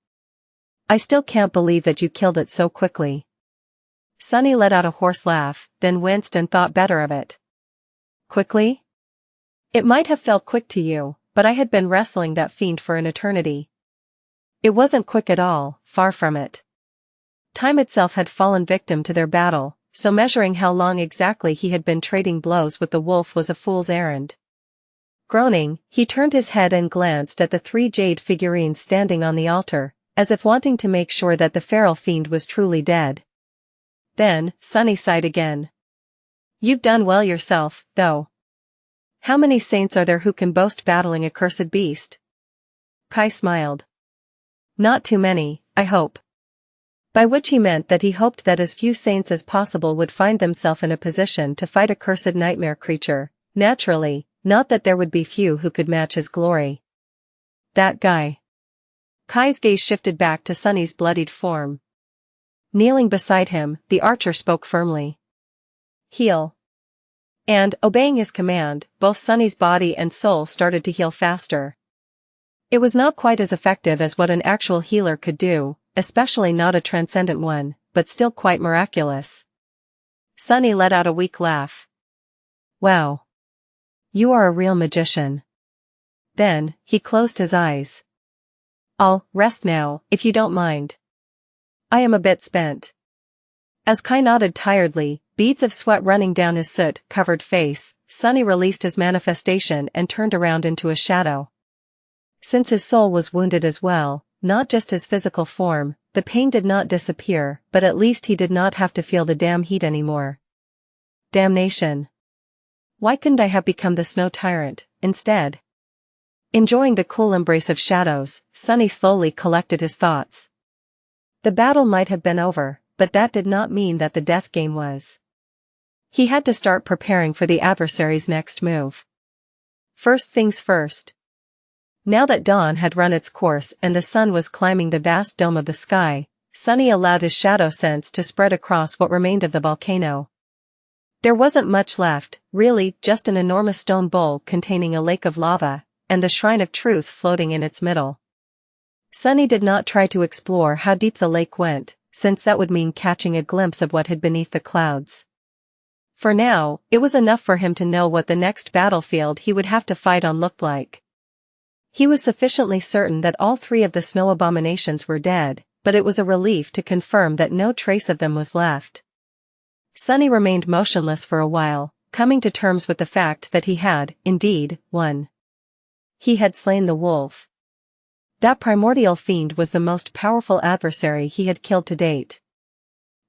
S1: I still can't believe that you killed it so quickly. Sunny let out a hoarse laugh, then winced and thought better of it. Quickly? It might have felt quick to you, but I had been wrestling that fiend for an eternity. It wasn't quick at all, far from it. Time itself had fallen victim to their battle, so measuring how long exactly he had been trading blows with the wolf was a fool's errand. Groaning, he turned his head and glanced at the 3 jade figurines standing on the altar, as if wanting to make sure that the feral fiend was truly dead. Then, Sunny sighed again. You've done well yourself, though. How many saints are there who can boast battling a cursed beast? Kai smiled. Not too many, I hope. By which he meant that he hoped that as few saints as possible would find themselves in a position to fight a cursed nightmare creature, naturally, not that there would be few who could match his glory. That guy. Kai's gaze shifted back to Sunny's bloodied form. Kneeling beside him, the archer spoke firmly. Heal. And, obeying his command, both Sunny's body and soul started to heal faster. It was not quite as effective as what an actual healer could do, especially not a transcendent one, but still quite miraculous. Sunny let out a weak laugh. Wow. You are a real magician. Then, he closed his eyes. I'll rest now, if you don't mind. I am a bit spent. As Kai nodded tiredly, beads of sweat running down his soot-covered face, Sunny released his manifestation and turned around into a shadow. Since his soul was wounded as well, not just his physical form, the pain did not disappear, but at least he did not have to feel the damn heat anymore. Damnation. Why couldn't I have become the snow tyrant, instead? Enjoying the cool embrace of shadows, Sunny slowly collected his thoughts. The battle might have been over, but that did not mean that the death game was. He had to start preparing for the adversary's next move. First things first. Now that dawn had run its course and the sun was climbing the vast dome of the sky, Sunny allowed his shadow sense to spread across what remained of the volcano. There wasn't much left, really, just an enormous stone bowl containing a lake of lava, and the Shrine of Truth floating in its middle. Sunny did not try to explore how deep the lake went, since that would mean catching a glimpse of what hid beneath the clouds. For now, it was enough for him to know what the next battlefield he would have to fight on looked like. He was sufficiently certain that all 3 of the snow abominations were dead, but it was a relief to confirm that no trace of them was left. Sunny remained motionless for a while, coming to terms with the fact that he had, indeed, won. He had slain the wolf. That primordial fiend was the most powerful adversary he had killed to date.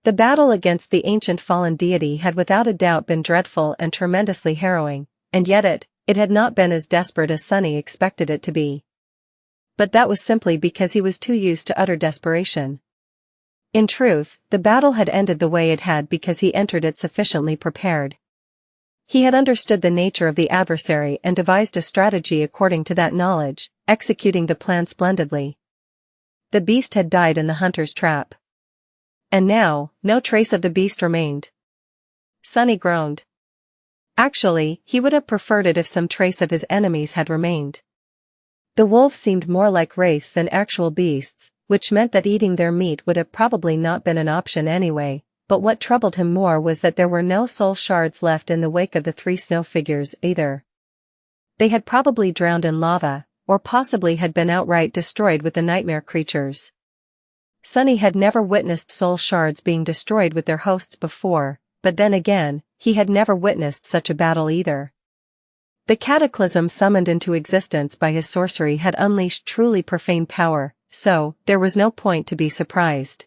S1: The battle against the ancient fallen deity had without a doubt been dreadful and tremendously harrowing, and yet it had not been as desperate as Sunny expected it to be. But that was simply because he was too used to utter desperation. In truth, the battle had ended the way it had because he entered it sufficiently prepared. He had understood the nature of the adversary and devised a strategy according to that knowledge, executing the plan splendidly. The beast had died in the hunter's trap. And now, no trace of the beast remained. Sunny groaned. Actually, he would have preferred it if some trace of his enemies had remained. The wolves seemed more like wraiths than actual beasts, which meant that eating their meat would have probably not been an option anyway, but what troubled him more was that there were no soul shards left in the wake of the 3 snow figures either. They had probably drowned in lava, or possibly had been outright destroyed with the nightmare creatures. Sunny had never witnessed soul shards being destroyed with their hosts before, but then again, he had never witnessed such a battle either. The cataclysm summoned into existence by his sorcery had unleashed truly profane power, so there was no point to be surprised.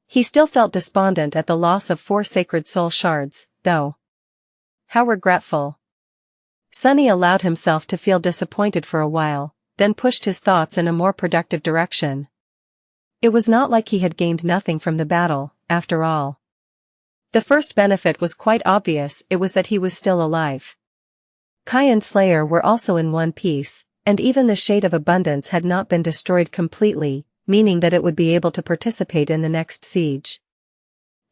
S1: He still felt despondent at the loss of 4 sacred soul shards, though. How regretful. Sunny allowed himself to feel disappointed for a while, then pushed his thoughts in a more productive direction. It was not like he had gained nothing from the battle, after all. The first benefit was quite obvious, it was that he was still alive. Kai and Slayer were also in one piece, and even the Shade of Abundance had not been destroyed completely, meaning that it would be able to participate in the next siege.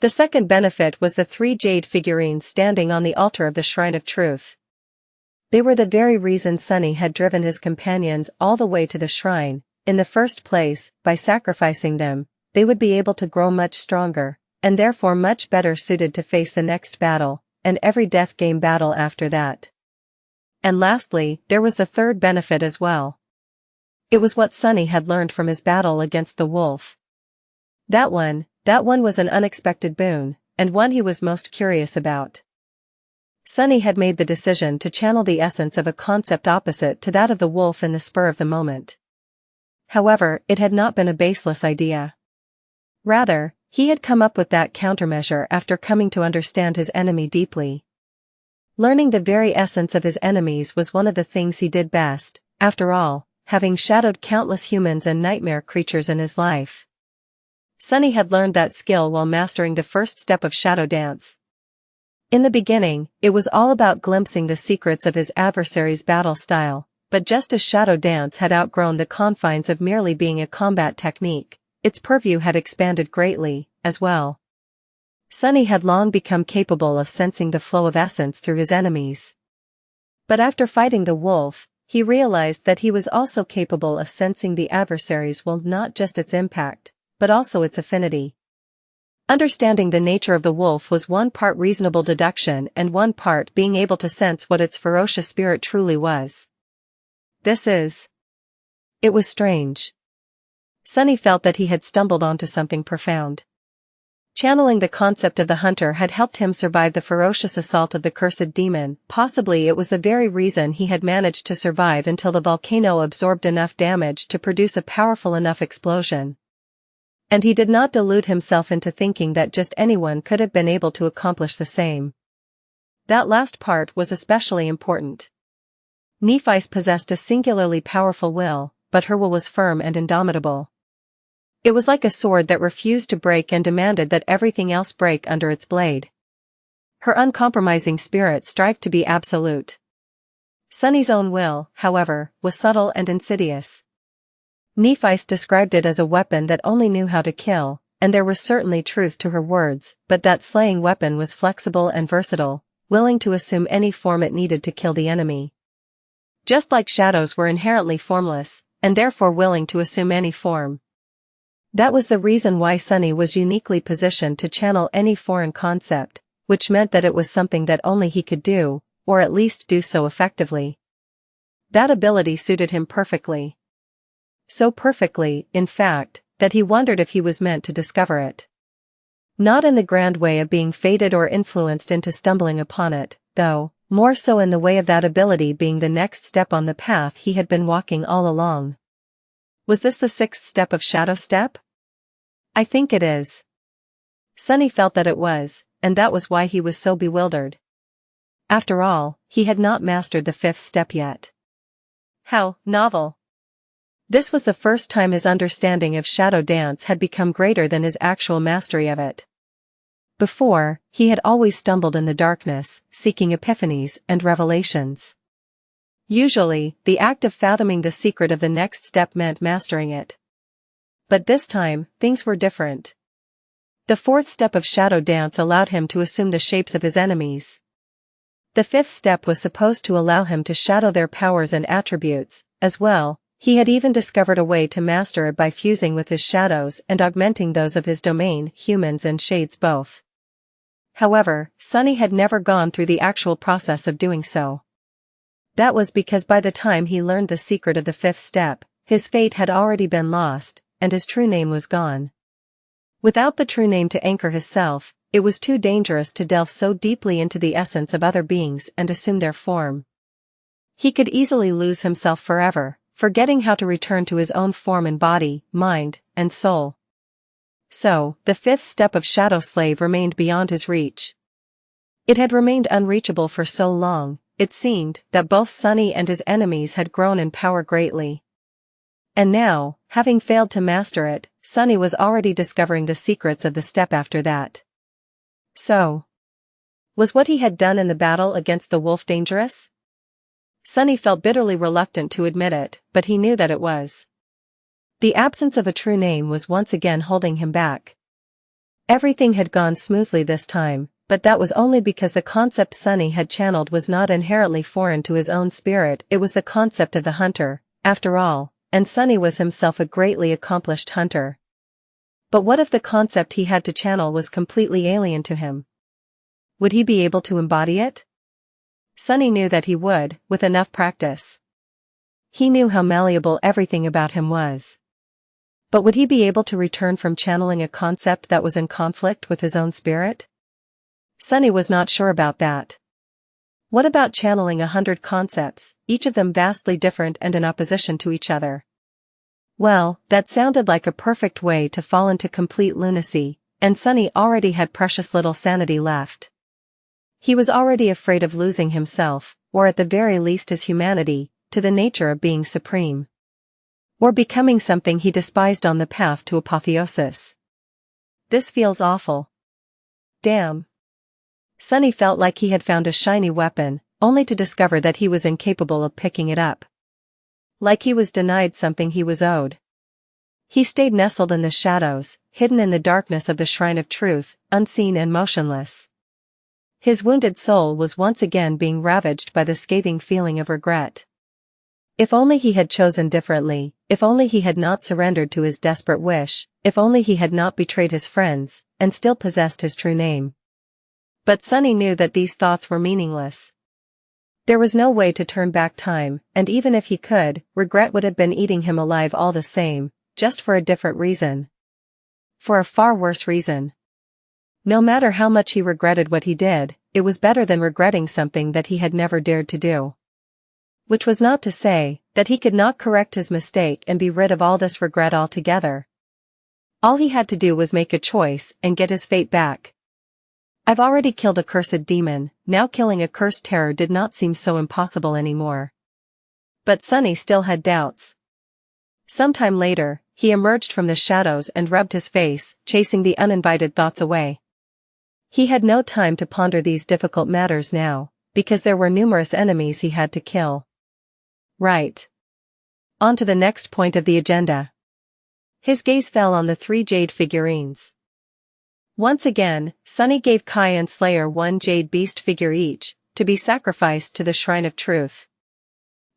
S1: The second benefit was the 3 jade figurines standing on the altar of the Shrine of Truth. They were the very reason Sunny had driven his companions all the way to the shrine. In the first place, by sacrificing them, they would be able to grow much stronger, and therefore much better suited to face the next battle, and every death game battle after that. And lastly, there was the third benefit as well. It was what Sunny had learned from his battle against the wolf. That one was an unexpected boon, and one he was most curious about. Sunny had made the decision to channel the essence of a concept opposite to that of the wolf in the spur of the moment. However, it had not been a baseless idea. Rather, he had come up with that countermeasure after coming to understand his enemy deeply. Learning the very essence of his enemies was one of the things he did best, after all, having shadowed countless humans and nightmare creatures in his life. Sunny had learned that skill while mastering the first step of shadow dance. In the beginning, it was all about glimpsing the secrets of his adversary's battle style, but just as shadow dance had outgrown the confines of merely being a combat technique, its purview had expanded greatly, as well. Sunny had long become capable of sensing the flow of essence through his enemies. But after fighting the wolf, he realized that he was also capable of sensing the adversary's will, not just its impact, but also its affinity. Understanding the nature of the wolf was one part reasonable deduction and one part being able to sense what its ferocious spirit truly was. It was strange. Sunny felt that he had stumbled onto something profound. Channeling the concept of the hunter had helped him survive the ferocious assault of the cursed demon. Possibly it was the very reason he had managed to survive until the volcano absorbed enough damage to produce a powerful enough explosion. And he did not delude himself into thinking that just anyone could have been able to accomplish the same. That last part was especially important. Nephi's possessed a singularly powerful will, but her will was firm and indomitable. It was like a sword that refused to break and demanded that everything else break under its blade. Her uncompromising spirit strived to be absolute. Sunny's own will, however, was subtle and insidious. Nephis described it as a weapon that only knew how to kill, and there was certainly truth to her words, but that slaying weapon was flexible and versatile, willing to assume any form it needed to kill the enemy. Just like shadows were inherently formless, and therefore willing to assume any form. That was the reason why Sunny was uniquely positioned to channel any foreign concept, which meant that it was something that only he could do, or at least do so effectively. That ability suited him perfectly. So perfectly, in fact, that he wondered if he was meant to discover it. Not in the grand way of being fated or influenced into stumbling upon it, though, more so in the way of that ability being the next step on the path he had been walking all along. Was this the 6th step of Shadow Step? I think it is. Sunny felt that it was, and that was why he was so bewildered. After all, he had not mastered the 5th step yet. How novel. This was the first time his understanding of shadow dance had become greater than his actual mastery of it. Before, he had always stumbled in the darkness, seeking epiphanies and revelations. Usually, the act of fathoming the secret of the next step meant mastering it. But this time, things were different. The 4th step of shadow dance allowed him to assume the shapes of his enemies. The 5th step was supposed to allow him to shadow their powers and attributes, as well. He had even discovered a way to master it by fusing with his shadows and augmenting those of his domain, humans and shades both. However, Sunny had never gone through the actual process of doing so. That was because by the time he learned the secret of the fifth step, his fate had already been lost, and his true name was gone. Without the true name to anchor his self, it was too dangerous to delve so deeply into the essence of other beings and assume their form. He could easily lose himself forever, forgetting how to return to his own form in body, mind, and soul. So, the fifth step of Shadow Slave remained beyond his reach. It had remained unreachable for so long, it seemed, that both Sunny and his enemies had grown in power greatly. And now, having failed to master it, Sunny was already discovering the secrets of the step after that. So, was what he had done in the battle against the wolf dangerous? Sunny felt bitterly reluctant to admit it, but he knew that it was. The absence of a true name was once again holding him back. Everything had gone smoothly this time, but that was only because the concept Sunny had channeled was not inherently foreign to his own spirit. It was the concept of the hunter, after all, and Sunny was himself a greatly accomplished hunter. But what if the concept he had to channel was completely alien to him? Would he be able to embody it? Sunny knew that he would, with enough practice. He knew how malleable everything about him was. But would he be able to return from channeling a concept that was in conflict with his own spirit? Sunny was not sure about that. What about channeling 100 concepts, each of them vastly different and in opposition to each other? Well, that sounded like a perfect way to fall into complete lunacy, and Sunny already had precious little sanity left. He was already afraid of losing himself, or at the very least his humanity, to the nature of being supreme. Or becoming something he despised on the path to apotheosis. This feels awful. Damn. Sunny felt like he had found a shiny weapon, only to discover that he was incapable of picking it up. Like he was denied something he was owed. He stayed nestled in the shadows, hidden in the darkness of the Shrine of Truth, unseen and motionless. His wounded soul was once again being ravaged by the scathing feeling of regret. If only he had chosen differently, if only he had not surrendered to his desperate wish, if only he had not betrayed his friends, and still possessed his true name. But Sunny knew that these thoughts were meaningless. There was no way to turn back time, and even if he could, regret would have been eating him alive all the same, just for a different reason. For a far worse reason. No matter how much he regretted what he did, it was better than regretting something that he had never dared to do. Which was not to say that he could not correct his mistake and be rid of all this regret altogether. All he had to do was make a choice and get his fate back. I've already killed a cursed demon, now killing a cursed terror did not seem so impossible anymore. But Sunny still had doubts. Sometime later, he emerged from the shadows and rubbed his face, chasing the uninvited thoughts away. He had no time to ponder these difficult matters now, because there were numerous enemies he had to kill. Right. On to the next point of the agenda. His gaze fell on the 3 jade figurines. Once again, Sunny gave Kai and Slayer 1 jade beast figure each, to be sacrificed to the Shrine of Truth.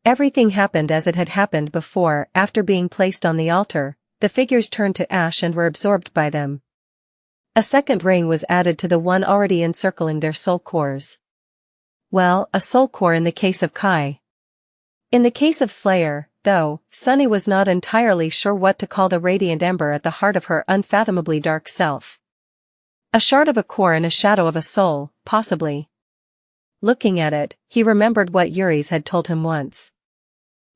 S1: Everything happened as it had happened before. After being placed on the altar, the figures turned to ash and were absorbed by them. A second ring was added to the one already encircling their soul cores. Well, a soul core in the case of Kai. In the case of Slayer, though, Sunny was not entirely sure what to call the radiant ember at the heart of her unfathomably dark self. A shard of a core and a shadow of a soul, possibly. Looking at it, he remembered what Eerie's had told him once.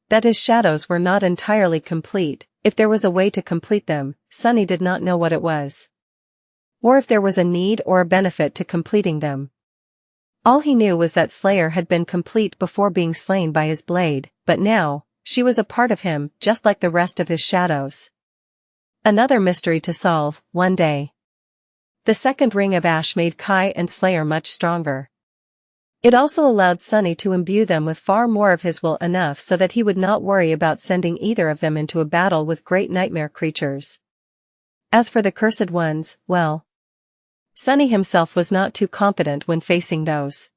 S1: That his shadows were not entirely complete. If there was a way to complete them, Sunny did not know what it was. Or if there was a need or a benefit to completing them. All he knew was that Slayer had been complete before being slain by his blade, but now, she was a part of him, just like the rest of his shadows. Another mystery to solve, one day. The second ring of ash made Kai and Slayer much stronger. It also allowed Sunny to imbue them with far more of his will, enough so that he would not worry about sending either of them into a battle with great nightmare creatures. As for the cursed ones, well, Sunny himself was not too confident when facing those.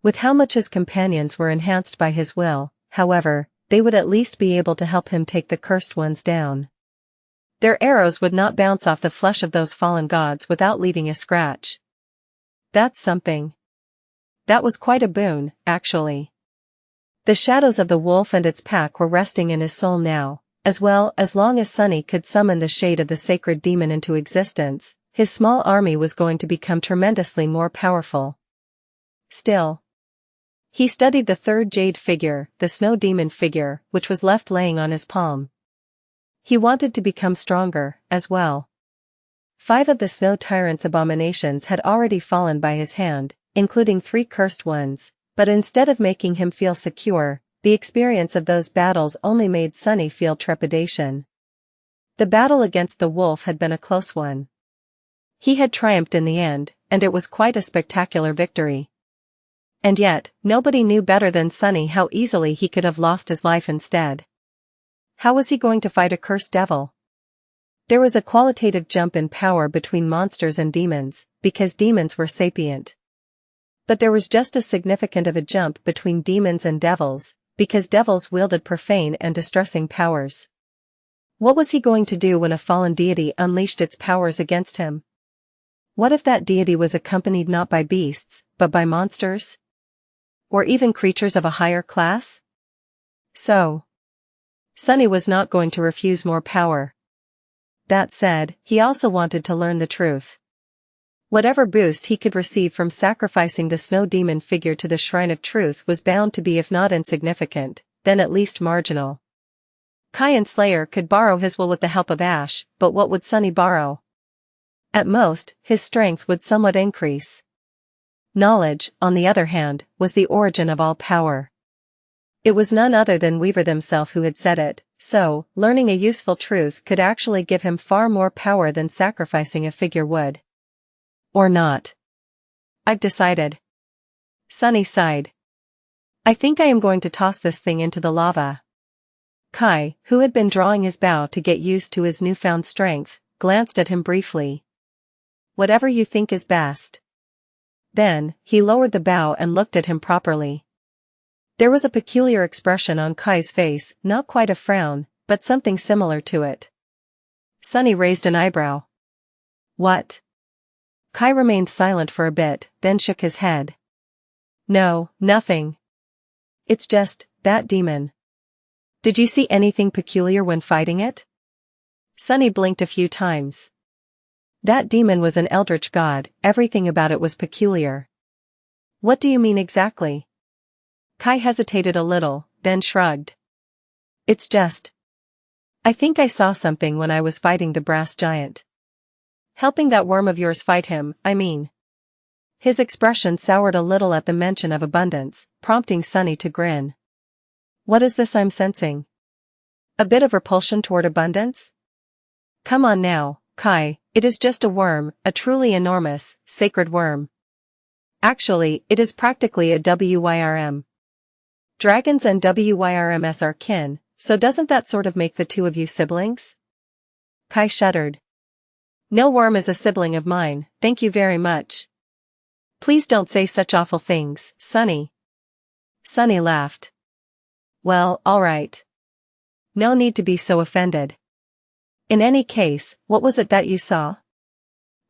S1: With how much his companions were enhanced by his will, however, they would at least be able to help him take the cursed ones down. Their arrows would not bounce off the flesh of those fallen gods without leaving a scratch. That's something. That was quite a boon, actually. The shadows of the wolf and its pack were resting in his soul now, as long as Sunny could summon the shade of the sacred demon into existence, his small army was going to become tremendously more powerful. Still, he studied the third jade figure, the snow demon figure, which was left laying on his palm. He wanted to become stronger, as well. 5 of the snow tyrant's abominations had already fallen by his hand, including 3 cursed ones, but instead of making him feel secure, the experience of those battles only made Sunny feel trepidation. The battle against the wolf had been a close one. He had triumphed in the end, and it was quite a spectacular victory. And yet, nobody knew better than Sunny how easily he could have lost his life instead. How was he going to fight a cursed devil? There was a qualitative jump in power between monsters and demons, because demons were sapient. But there was just as significant of a jump between demons and devils, because devils wielded profane and distressing powers. What was he going to do when a fallen deity unleashed its powers against him? What if that deity was accompanied not by beasts, but by monsters? Or even creatures of a higher class? So, Sunny was not going to refuse more power. That said, he also wanted to learn the truth. Whatever boost he could receive from sacrificing the snow demon figure to the shrine of truth was bound to be if not insignificant, then at least marginal. Kai and Slayer could borrow his will with the help of Ash, but what would Sunny borrow? At most, his strength would somewhat increase. Knowledge, on the other hand, was the origin of all power. It was none other than Weaver himself who had said it, so, learning a useful truth could actually give him far more power than sacrificing a figure would. Or not. I've decided. Sunny sighed. I think I am going to toss this thing into the lava. Kai, who had been drawing his bow to get used to his newfound strength, glanced at him briefly. Whatever you think is best. Then, he lowered the bow and looked at him properly. There was a peculiar expression on Kai's face, not quite a frown, but something similar to it. Sunny raised an eyebrow. What? Kai remained silent for a bit, then shook his head. No, nothing. It's just, that demon. Did you see anything peculiar when fighting it? Sunny blinked a few times. That demon was an eldritch god, everything about it was peculiar. What do you mean exactly? Kai hesitated a little, then shrugged. It's just. I think I saw something when I was fighting the brass giant. Helping that worm of yours fight him, I mean. His expression soured a little at the mention of abundance, prompting Sunny to grin. What is this I'm sensing? A bit of repulsion toward abundance? Come on now, Kai, it is just a worm, a truly enormous, sacred worm. Actually, it is practically a WYRM. Dragons and WYRMs are kin, so doesn't that sort of make the two of you siblings? Kai shuddered. No worm is a sibling of mine, thank you very much. Please don't say such awful things, Sunny. Sunny laughed. Well, all right. No need to be so offended. In any case, what was it that you saw?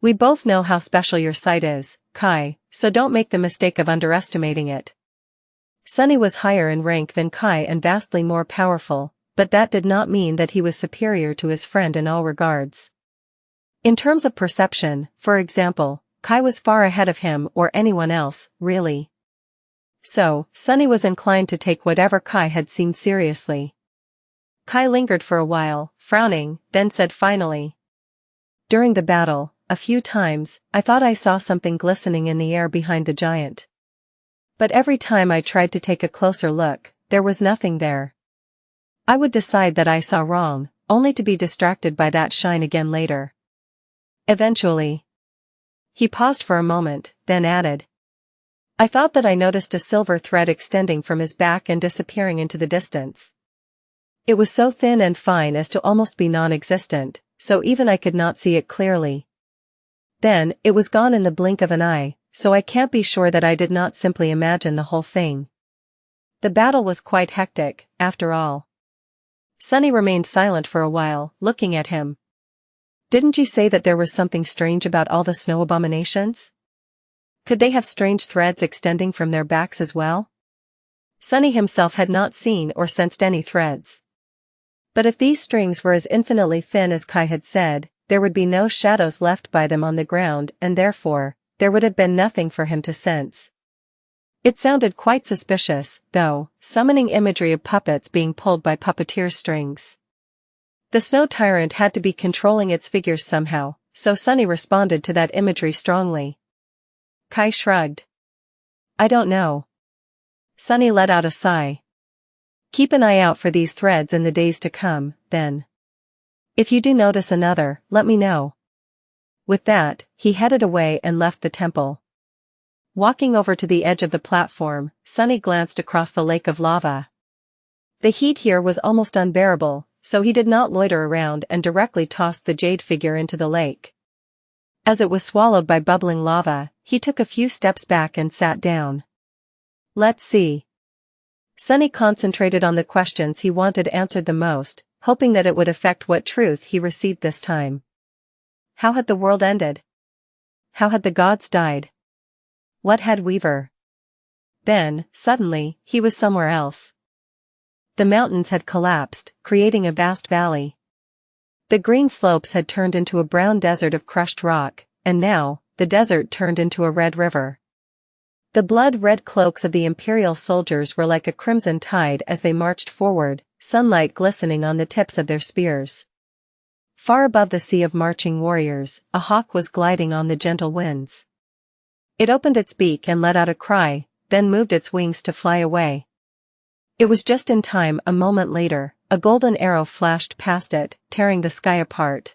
S1: We both know how special your sight is, Kai, so don't make the mistake of underestimating it. Sunny was higher in rank than Kai and vastly more powerful, but that did not mean that he was superior to his friend in all regards. In terms of perception, for example, Kai was far ahead of him or anyone else, really. So, Sunny was inclined to take whatever Kai had seen seriously. Kai lingered for a while, frowning, then said finally. During the battle, a few times, I thought I saw something glistening in the air behind the giant. But every time I tried to take a closer look, there was nothing there. I would decide that I saw wrong, only to be distracted by that shine again later. Eventually. He paused for a moment, then added. I thought that I noticed a silver thread extending from his back and disappearing into the distance. It was so thin and fine as to almost be non-existent, so even I could not see it clearly. Then, it was gone in the blink of an eye, so I can't be sure that I did not simply imagine the whole thing. The battle was quite hectic, after all. Sunny remained silent for a while, looking at him. Didn't you say that there was something strange about all the snow abominations? Could they have strange threads extending from their backs as well? Sunny himself had not seen or sensed any threads. But if these strings were as infinitely thin as Kai had said, there would be no shadows left by them on the ground, and therefore, there would have been nothing for him to sense. It sounded quite suspicious, though, summoning imagery of puppets being pulled by puppeteers' strings. The snow tyrant had to be controlling its figures somehow, so Sunny responded to that imagery strongly. Kai shrugged. I don't know. Sunny let out a sigh. Keep an eye out for these threads in the days to come, then. If you do notice another, let me know. With that, he headed away and left the temple. Walking over to the edge of the platform, Sunny glanced across the lake of lava. The heat here was almost unbearable, so he did not loiter around and directly tossed the jade figure into the lake. As it was swallowed by bubbling lava, he took a few steps back and sat down. Let's see. Sunny concentrated on the questions he wanted answered the most, hoping that it would affect what truth he received this time. How had the world ended? How had the gods died? What had Weaver? Then, suddenly, he was somewhere else. The mountains had collapsed, creating a vast valley. The green slopes had turned into a brown desert of crushed rock, and now, the desert turned into a red river. The blood-red cloaks of the imperial soldiers were like a crimson tide as they marched forward, sunlight glistening on the tips of their spears. Far above the sea of marching warriors, a hawk was gliding on the gentle winds. It opened its beak and let out a cry, then moved its wings to fly away. It was just in time. A moment later, a golden arrow flashed past it, tearing the sky apart.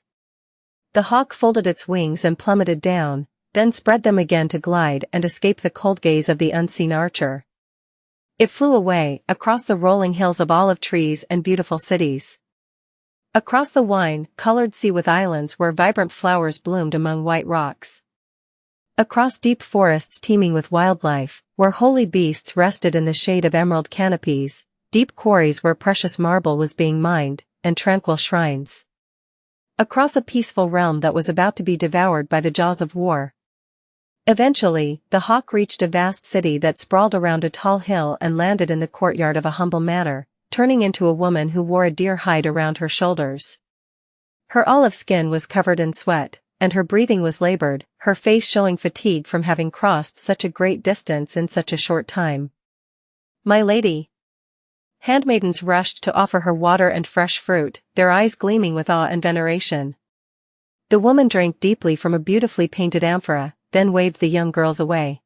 S1: The hawk folded its wings and plummeted down, then spread them again to glide and escape the cold gaze of the unseen archer. It flew away, across the rolling hills of olive trees and beautiful cities. Across the wine-colored sea with islands where vibrant flowers bloomed among white rocks. Across deep forests teeming with wildlife, where holy beasts rested in the shade of emerald canopies, deep quarries where precious marble was being mined, and tranquil shrines. Across a peaceful realm that was about to be devoured by the jaws of war. Eventually, the hawk reached a vast city that sprawled around a tall hill and landed in the courtyard of a humble manor, turning into a woman who wore a deer hide around her shoulders. Her olive skin was covered in sweat, and her breathing was labored, her face showing fatigue from having crossed such a great distance in such a short time. My lady. Handmaidens rushed to offer her water and fresh fruit, their eyes gleaming with awe and veneration. The woman drank deeply from a beautifully painted amphora, then waved the young girls away.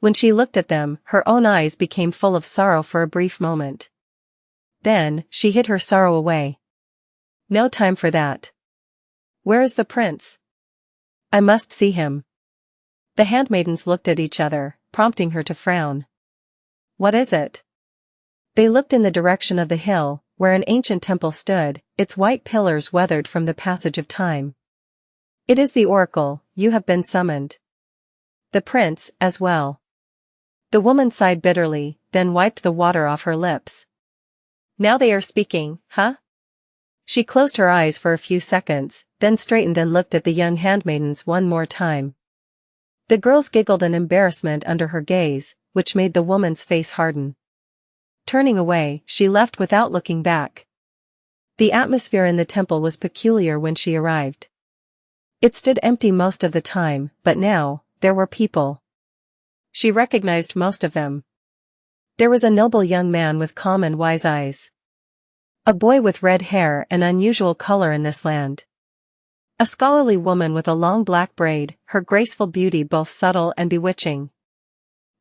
S1: When she looked at them, her own eyes became full of sorrow for a brief moment. Then, she hid her sorrow away. No time for that. Where is the prince? I must see him. The handmaidens looked at each other, prompting her to frown. What is it? They looked in the direction of the hill, where an ancient temple stood, its white pillars weathered from the passage of time. It is the oracle, you have been summoned. The prince, as well. The woman sighed bitterly, then wiped the water off her lips. Now they are speaking, huh? She closed her eyes for a few seconds, then straightened and looked at the young handmaidens one more time. The girls giggled in embarrassment under her gaze, which made the woman's face harden. Turning away, she left without looking back. The atmosphere in the temple was peculiar when she arrived. It stood empty most of the time, but now, there were people. She recognized most of them. There was a noble young man with calm and wise eyes. A boy with red hair, an unusual color in this land. A scholarly woman with a long black braid, her graceful beauty both subtle and bewitching.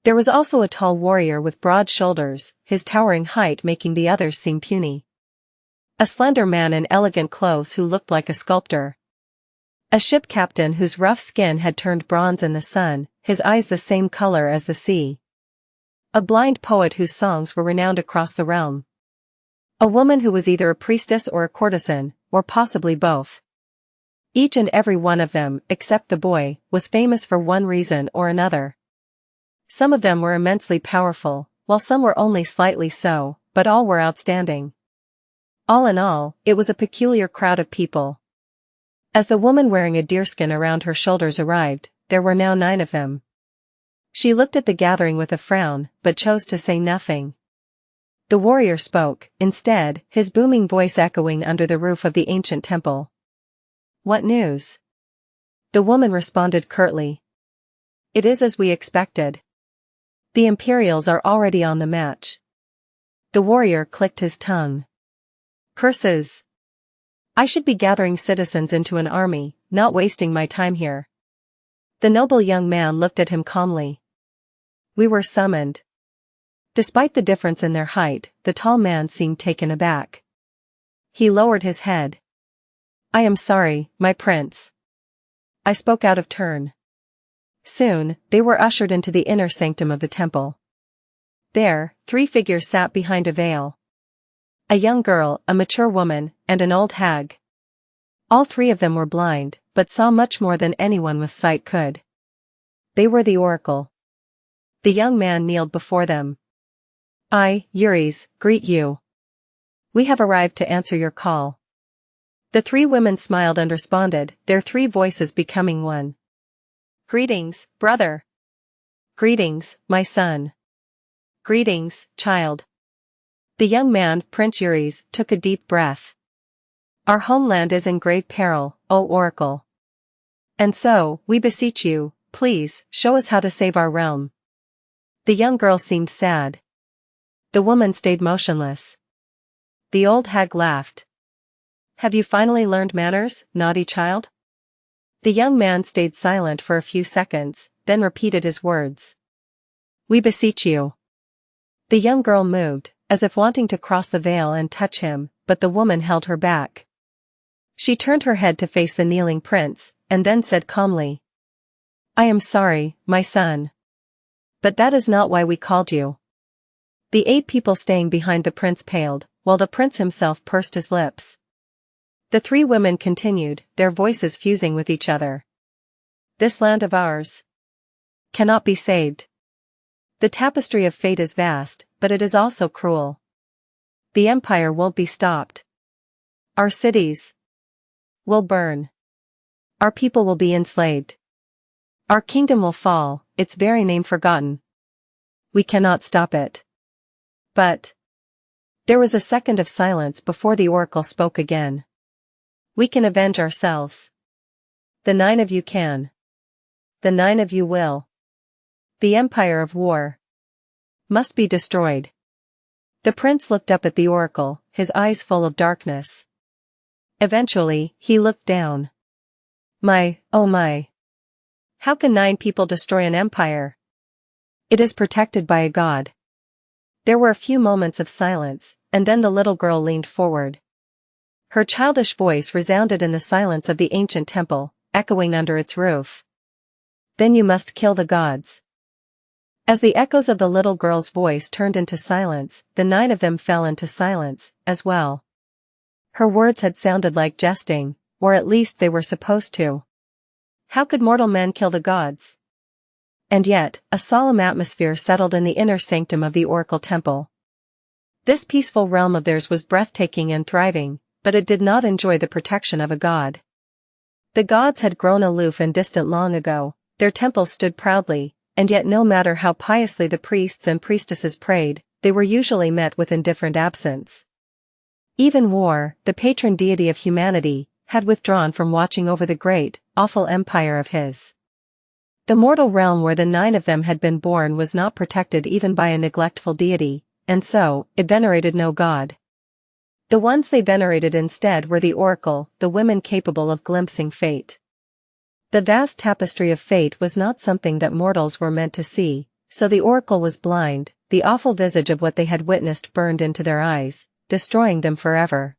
S1: There was also a tall warrior with broad shoulders, his towering height making the others seem puny. A slender man in elegant clothes who looked like a sculptor. A ship captain whose rough skin had turned bronze in the sun, his eyes the same color as the sea. A blind poet whose songs were renowned across the realm. A woman who was either a priestess or a courtesan, or possibly both. Each and every one of them, except the boy, was famous for one reason or another. Some of them were immensely powerful, while some were only slightly so, but all were outstanding. All in all, it was a peculiar crowd of people. As the woman wearing a deerskin around her shoulders arrived, there were now 9 of them. She looked at the gathering with a frown, but chose to say nothing, The warrior spoke, instead, his booming voice echoing under the roof of the ancient temple. What news? The woman responded curtly. It is as we expected. The Imperials are already on the match. The warrior clicked his tongue. Curses! I should be gathering citizens into an army, not wasting my time here. The noble young man looked at him calmly. We were summoned. Despite the difference in their height, the tall man seemed taken aback. He lowered his head. I am sorry, my prince. I spoke out of turn. Soon, they were ushered into the inner sanctum of the temple. There, 3 figures sat behind a veil. A young girl, a mature woman, and an old hag. All 3 of them were blind, but saw much more than anyone with sight could. They were the oracle. The young man kneeled before them. I, Eerie, greet you. We have arrived to answer your call. The 3 women smiled and responded, their 3 voices becoming one. Greetings, brother. Greetings, my son. Greetings, child. The young man, Prince Eerie, took a deep breath. Our homeland is in grave peril, O oracle. And so, we beseech you, please, show us how to save our realm. The young girl seemed sad. The woman stayed motionless. The old hag laughed. Have you finally learned manners, naughty child? The young man stayed silent for a few seconds, then repeated his words. We beseech you. The young girl moved, as if wanting to cross the veil and touch him, but the woman held her back. She turned her head to face the kneeling prince, and then said calmly. I am sorry, my son. But that is not why we called you. The 8 people staying behind the prince paled, while the prince himself pursed his lips. The 3 women continued, their voices fusing with each other. This land of ours cannot be saved. The tapestry of fate is vast, but it is also cruel. The empire won't be stopped. Our cities will burn. Our people will be enslaved. Our kingdom will fall, its very name forgotten. We cannot stop it. But there was a second of silence before the oracle spoke again. We can avenge ourselves. The 9 of you can. The 9 of you will. The empire of war must be destroyed. The prince looked up at the oracle, his eyes full of darkness. Eventually, he looked down. Oh my. How can 9 people destroy an empire? It is protected by a god. There were a few moments of silence, and then the little girl leaned forward. Her childish voice resounded in the silence of the ancient temple, echoing under its roof. Then you must kill the gods. As the echoes of the little girl's voice turned into silence, the 9 of them fell into silence, as well. Her words had sounded like jesting, or at least they were supposed to. How could mortal men kill the gods? And yet, a solemn atmosphere settled in the inner sanctum of the oracle temple. This peaceful realm of theirs was breathtaking and thriving, but it did not enjoy the protection of a god. The gods had grown aloof and distant long ago, their temples stood proudly, and yet no matter how piously the priests and priestesses prayed, they were usually met with indifferent absence. Even war, the patron deity of humanity, had withdrawn from watching over the great, awful empire of his. The mortal realm where the 9 of them had been born was not protected even by a neglectful deity, and so, it venerated no god. The ones they venerated instead were the oracle, the women capable of glimpsing fate. The vast tapestry of fate was not something that mortals were meant to see, so the oracle was blind, the awful visage of what they had witnessed burned into their eyes, destroying them forever.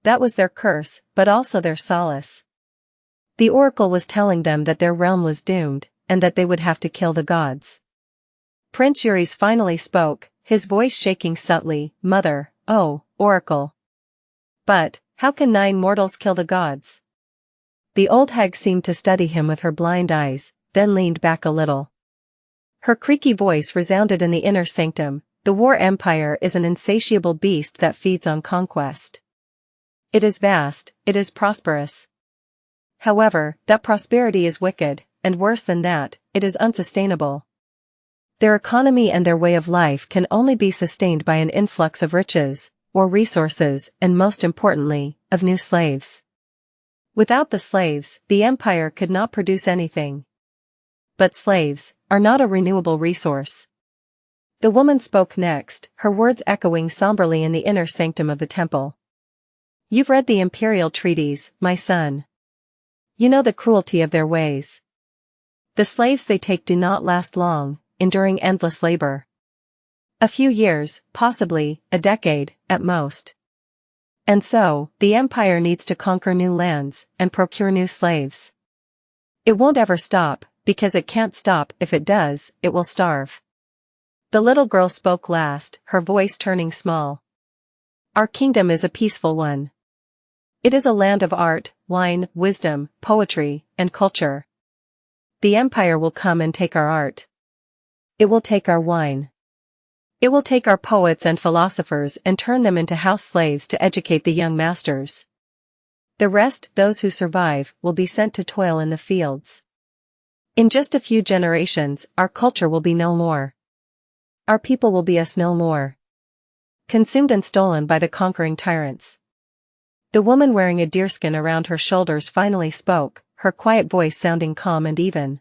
S1: That was their curse, but also their solace. The oracle was telling them that their realm was doomed, and that they would have to kill the gods. Prince Eerie finally spoke, his voice shaking subtly, Mother, oh, oracle. But, how can 9 mortals kill the gods? The old hag seemed to study him with her blind eyes, then leaned back a little. Her creaky voice resounded in the inner sanctum, the war empire is an insatiable beast that feeds on conquest. It is vast, it is prosperous. However, that prosperity is wicked, and worse than that, it is unsustainable. Their economy and their way of life can only be sustained by an influx of riches, or resources, and most importantly, of new slaves. Without the slaves, the empire could not produce anything. But slaves are not a renewable resource. The woman spoke next, her words echoing somberly in the inner sanctum of the temple. You've read the imperial treaties, my son. You know the cruelty of their ways. The slaves they take do not last long, enduring endless labor. A few years, possibly, a decade, at most. And so, the empire needs to conquer new lands, and procure new slaves. It won't ever stop, because it can't stop. If it does, it will starve. The little girl spoke last, her voice turning small. Our kingdom is a peaceful one. It is a land of art, wine, wisdom, poetry, and culture. The empire will come and take our art. It will take our wine. It will take our poets and philosophers and turn them into house slaves to educate the young masters. The rest, those who survive, will be sent to toil in the fields. In just a few generations, our culture will be no more. Our people will be us no more. Consumed and stolen by the conquering tyrants. The woman wearing a deerskin around her shoulders finally spoke, her quiet voice sounding calm and even.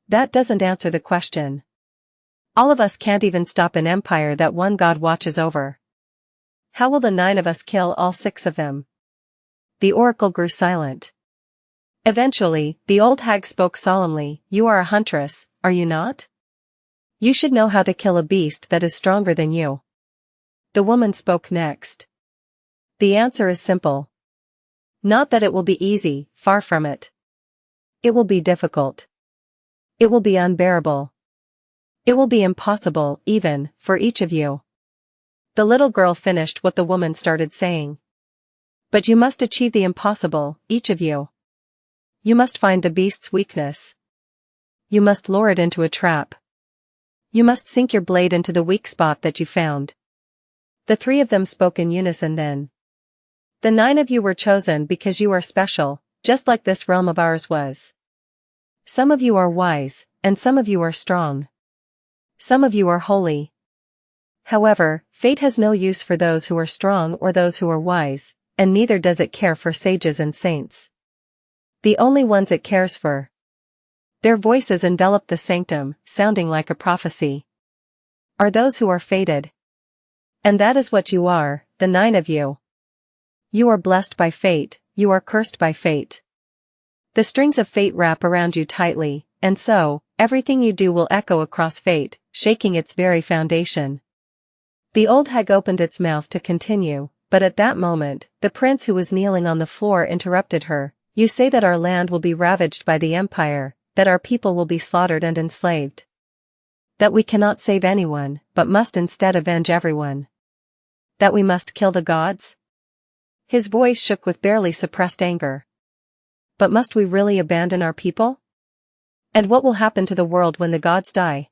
S1: That doesn't answer the question. All of us can't even stop an empire that one god watches over. How will the 9 of us kill all 6 of them? The oracle grew silent. Eventually, the old hag spoke solemnly. You are a huntress, are you not? You should know how to kill a beast that is stronger than you. The woman spoke next. The answer is simple. Not that it will be easy, far from it. It will be difficult. It will be unbearable. It will be impossible, even, for each of you. The little girl finished what the woman started saying. But you must achieve the impossible, each of you. You must find the beast's weakness. You must lure it into a trap. You must sink your blade into the weak spot that you found. The 3 of them spoke in unison then. The 9 of you were chosen because you are special, just like this realm of ours was. Some of you are wise, and some of you are strong. Some of you are holy. However, fate has no use for those who are strong or those who are wise, and neither does it care for sages and saints. The only ones it cares for. Their voices enveloped the sanctum, sounding like a prophecy. Are those who are fated. And that is what you are, the 9 of you. You are blessed by fate, you are cursed by fate. The strings of fate wrap around you tightly, and so, everything you do will echo across fate, shaking its very foundation. The old hag opened its mouth to continue, but at that moment, the prince who was kneeling on the floor interrupted her. You say that our land will be ravaged by the empire, that our people will be slaughtered and enslaved. That we cannot save anyone, but must instead avenge everyone. That we must kill the gods? His voice shook with barely suppressed anger. But must we really abandon our people? And what will happen to the world when the gods die?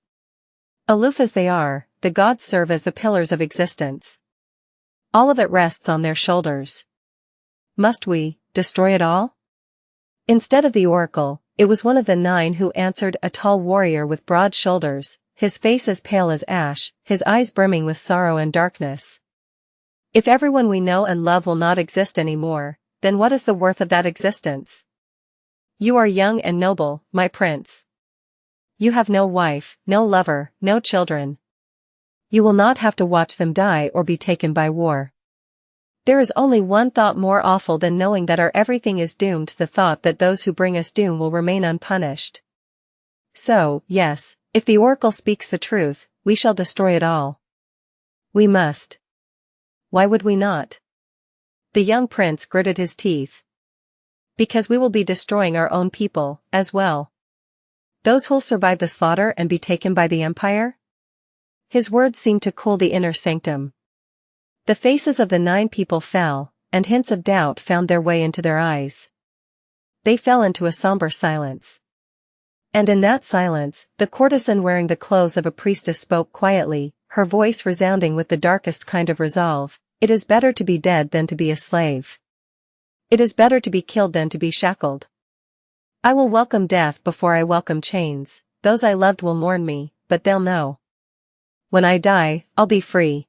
S1: Aloof as they are, the gods serve as the pillars of existence. All of it rests on their shoulders. Must we destroy it all? Instead of the oracle, it was one of the 9 who answered, a tall warrior with broad shoulders, his face as pale as ash, his eyes brimming with sorrow and darkness. If everyone we know and love will not exist anymore, then what is the worth of that existence? You are young and noble, my prince. You have no wife, no lover, no children. You will not have to watch them die or be taken by war. There is only one thought more awful than knowing that our everything is doomed, the thought that those who bring us doom will remain unpunished. So, yes, if the oracle speaks the truth, we shall destroy it all. We must. Why would we not? The young prince gritted his teeth. Because we will be destroying our own people, as well. Those who'll survive the slaughter and be taken by the empire? His words seemed to cool the inner sanctum. The faces of the 9 people fell, and hints of doubt found their way into their eyes. They fell into a somber silence. And in that silence, the courtesan wearing the clothes of a priestess spoke quietly, her voice resounding with the darkest kind of resolve. It is better to be dead than to be a slave. It is better to be killed than to be shackled. I will welcome death before I welcome chains. Those I loved will mourn me, but they'll know. When I die, I'll be free.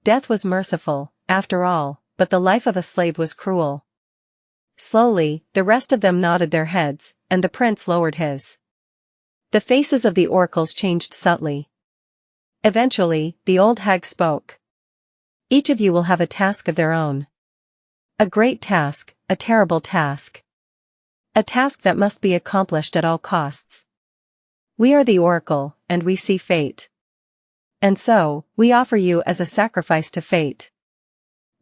S1: Death was merciful, after all, but the life of a slave was cruel. Slowly, the rest of them nodded their heads, and the prince lowered his. The faces of the oracles changed subtly. Eventually, the old hag spoke. Each of you will have a task of their own. A great task, a terrible task. A task that must be accomplished at all costs. We are the oracle, and we see fate. And so, we offer you as a sacrifice to fate.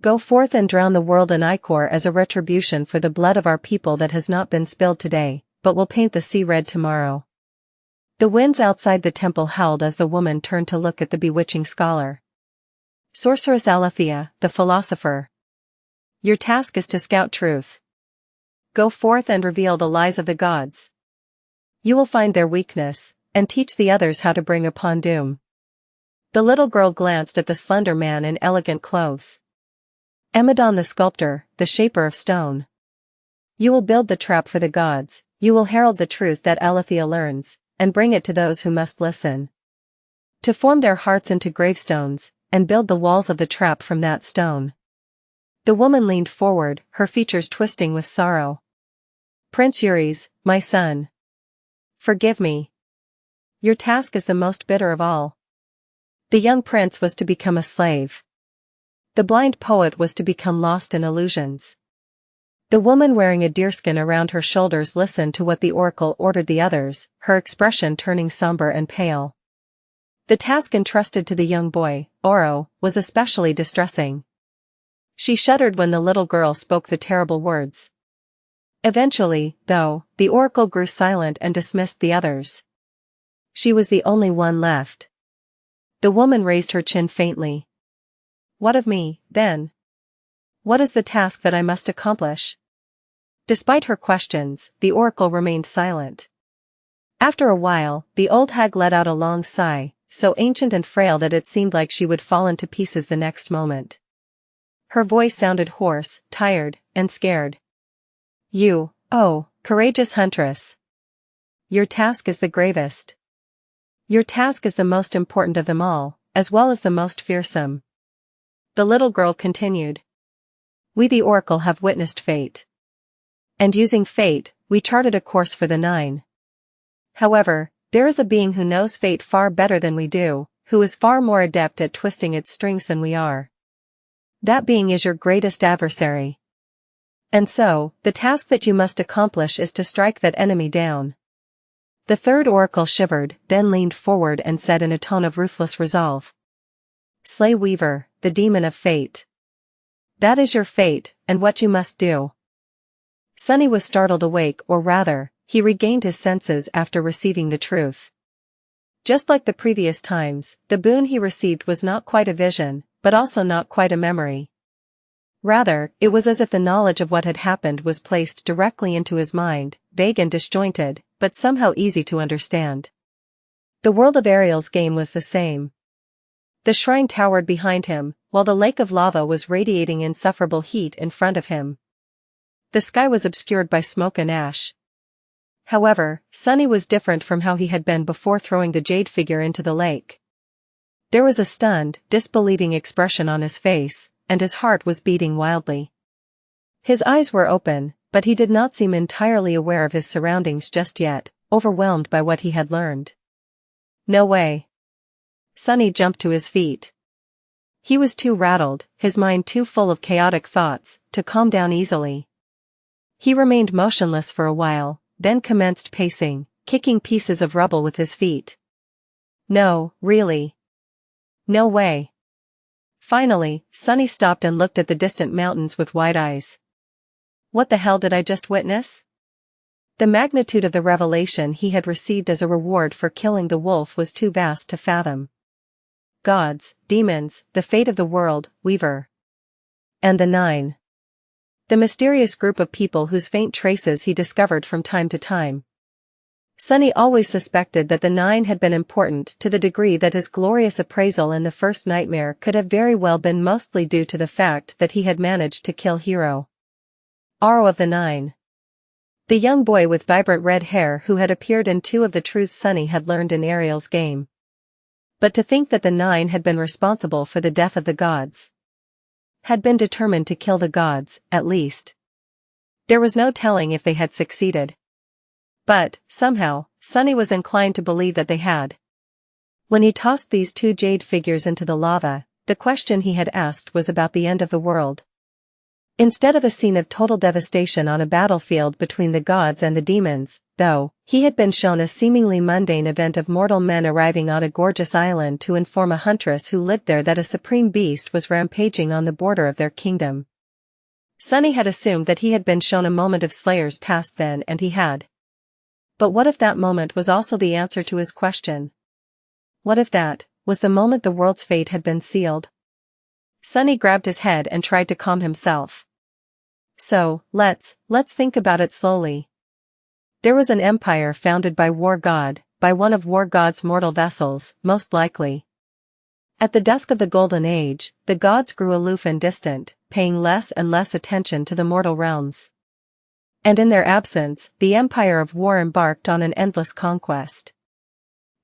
S1: Go forth and drown the world in ichor as a retribution for the blood of our people that has not been spilled today, but will paint the sea red tomorrow. The winds outside the temple howled as the woman turned to look at the bewitching scholar. Sorceress Alethea, the philosopher. Your task is to scout truth. Go forth and reveal the lies of the gods. You will find their weakness, and teach the others how to bring upon doom. The little girl glanced at the slender man in elegant clothes. Emmadon the sculptor, the shaper of stone. You will build the trap for the gods, you will herald the truth that Alethea learns, and bring it to those who must listen. To form their hearts into gravestones, and build the walls of the trap from that stone. The woman leaned forward, her features twisting with sorrow. Prince Eerie, my son. Forgive me. Your task is the most bitter of all. The young prince was to become a slave. The blind poet was to become lost in illusions. The woman wearing a deerskin around her shoulders listened to what the oracle ordered the others, her expression turning somber and pale. The task entrusted to the young boy, Oro, was especially distressing. She shuddered when the little girl spoke the terrible words. Eventually, though, the oracle grew silent and dismissed the others. She was the only one left. The woman raised her chin faintly. What of me, then? What is the task that I must accomplish? Despite her questions, the oracle remained silent. After a while, the old hag let out a long sigh, so ancient and frail that it seemed like she would fall into pieces the next moment. Her voice sounded hoarse, tired, and scared. You, oh, courageous huntress. Your task is the gravest. Your task is the most important of them all, as well as the most fearsome. The little girl continued. We the oracle have witnessed fate. And using fate, we charted a course for the 9. However, there is a being who knows fate far better than we do, who is far more adept at twisting its strings than we are. That being is your greatest adversary. And so, the task that you must accomplish is to strike that enemy down. The third oracle shivered, then leaned forward and said in a tone of ruthless resolve. Slay Weaver, the demon of fate. That is your fate, and what you must do. Sunny was startled awake, or rather, he regained his senses after receiving the truth. Just like the previous times, the boon he received was not quite a vision, but also not quite a memory. Rather, it was as if the knowledge of what had happened was placed directly into his mind, vague and disjointed, but somehow easy to understand. The world of Ariel's game was the same. The shrine towered behind him, while the lake of lava was radiating insufferable heat in front of him. The sky was obscured by smoke and ash. However, Sunny was different from how he had been before throwing the jade figure into the lake. There was a stunned, disbelieving expression on his face, and his heart was beating wildly. His eyes were open, but he did not seem entirely aware of his surroundings just yet, overwhelmed by what he had learned. No way. Sunny jumped to his feet. He was too rattled, his mind too full of chaotic thoughts, to calm down easily. He remained motionless for a while, then commenced pacing, kicking pieces of rubble with his feet. No, really. No way. Finally, Sunny stopped and looked at the distant mountains with wide eyes. What the hell did I just witness? The magnitude of the revelation he had received as a reward for killing the wolf was too vast to fathom. Gods, demons, the fate of the world, Weaver. And the 9. The mysterious group of people whose faint traces he discovered from time to time. Sunny always suspected that the 9 had been important to the degree that his glorious appraisal in the first nightmare could have very well been mostly due to the fact that he had managed to kill Hero. Aro of the 9. The young boy with vibrant red hair who had appeared in two of the truths Sunny had learned in Ariel's game. But to think that the 9 had been responsible for the death of the gods. Had been determined to kill the gods, at least. There was no telling if they had succeeded. But, somehow, Sunny was inclined to believe that they had. When he tossed these 2 jade figures into the lava, the question he had asked was about the end of the world. Instead of a scene of total devastation on a battlefield between the gods and the demons, though, he had been shown a seemingly mundane event of mortal men arriving on a gorgeous island to inform a huntress who lived there that a supreme beast was rampaging on the border of their kingdom. Sunny had assumed that he had been shown a moment of Slayer's past then, and he had. But what if that moment was also the answer to his question? What if that was the moment the world's fate had been sealed? Sunny grabbed his head and tried to calm himself. So, let's think about it slowly. There was an empire founded by War God, by one of War God's mortal vessels, most likely. At the dusk of the Golden Age, the gods grew aloof and distant, paying less and less attention to the mortal realms. And in their absence, the empire of war embarked on an endless conquest.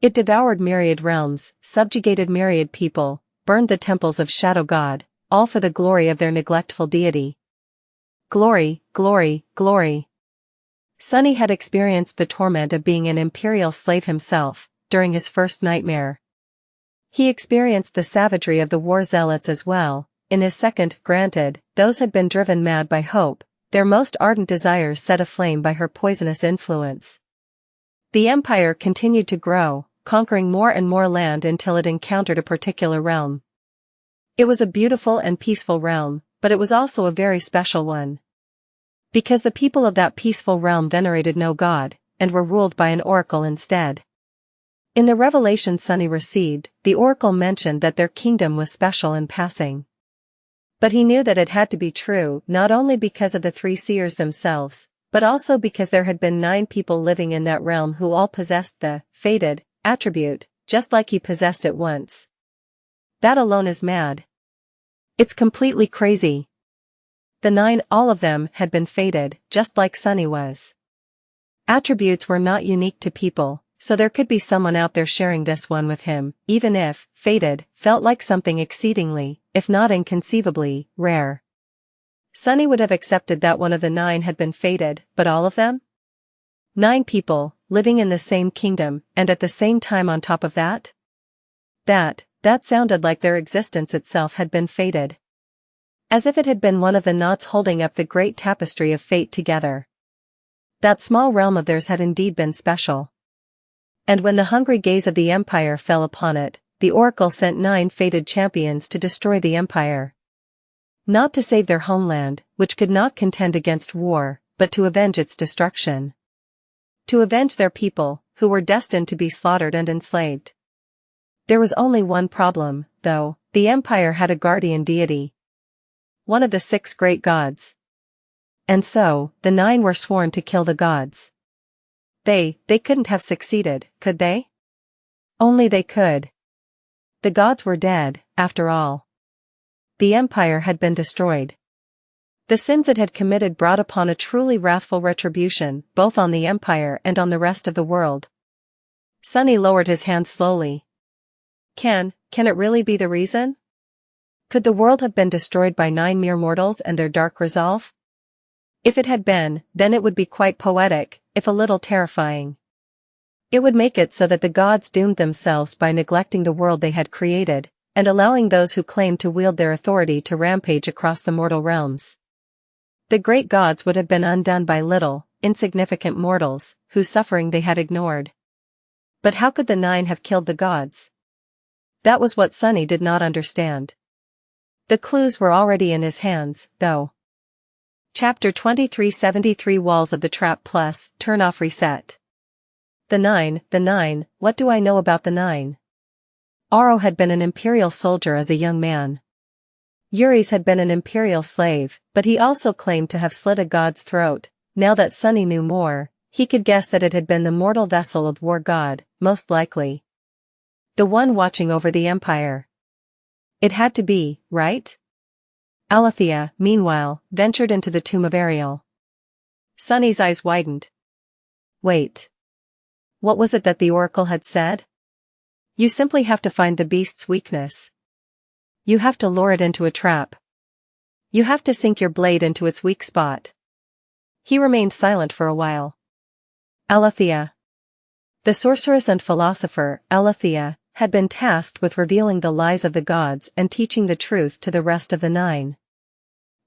S1: It devoured myriad realms, subjugated myriad people, burned the temples of Shadow God, all for the glory of their neglectful deity. Glory, glory, glory. Sunny had experienced the torment of being an imperial slave himself, during his first nightmare. He experienced the savagery of the war zealots as well. In his second, granted, those had been driven mad by hope, their most ardent desires set aflame by her poisonous influence. The empire continued to grow, conquering more and more land until it encountered a particular realm. It was a beautiful and peaceful realm, but it was also a very special one. Because the people of that peaceful realm venerated no god, and were ruled by an oracle instead. In the revelation Sunny received, the oracle mentioned that their kingdom was special in passing. But he knew that it had to be true not only because of the 3 seers themselves, but also because there had been 9 people living in that realm who all possessed the fated attribute, just like he possessed it once. That alone is mad. It's completely crazy. The 9, all of them, had been fated, just like Sunny was. Attributes were not unique to people, so there could be someone out there sharing this one with him, even if, fated, felt like something exceedingly, if not inconceivably, rare. Sunny would have accepted that one of the 9 had been fated, but all of them? 9 people, living in the same kingdom, and at the same time on top of that? That sounded like their existence itself had been fated. As if it had been one of the knots holding up the great tapestry of fate together. That small realm of theirs had indeed been special. And when the hungry gaze of the empire fell upon it, the oracle sent 9 fated champions to destroy the empire. Not to save their homeland, which could not contend against war, but to avenge its destruction. To avenge their people, who were destined to be slaughtered and enslaved. There was only one problem, though: the empire had a guardian deity. One of the 6 great gods. And so, the 9 were sworn to kill the gods. They couldn't have succeeded, could they? Only they could. The gods were dead, after all. The empire had been destroyed. The sins it had committed brought upon a truly wrathful retribution, both on the empire and on the rest of the world. Sunny lowered his hand slowly. Can it really be the reason? Could the world have been destroyed by 9 mere mortals and their dark resolve? If it had been, then it would be quite poetic, if a little terrifying. It would make it so that the gods doomed themselves by neglecting the world they had created, and allowing those who claimed to wield their authority to rampage across the mortal realms. The great gods would have been undone by little, insignificant mortals, whose suffering they had ignored. But how could the 9 have killed the gods? That was what Sunny did not understand. The clues were already in his hands, though. Chapter 2373 Walls of the Trap Plus, Turn Off Reset. The 9, what do I know about the 9? Aro had been an imperial soldier as a young man. Eerie's had been an imperial slave, but he also claimed to have slit a god's throat. Now that Sunny knew more, he could guess that it had been the mortal vessel of War God, most likely. The one watching over the empire. It had to be, right? Alethea, meanwhile, ventured into the tomb of Ariel. Sunny's eyes widened. Wait. What was it that the oracle had said? You simply have to find the beast's weakness. You have to lure it into a trap. You have to sink your blade into its weak spot. He remained silent for a while. Alethea. The sorceress and philosopher, Alethea, had been tasked with revealing the lies of the gods and teaching the truth to the rest of the nine.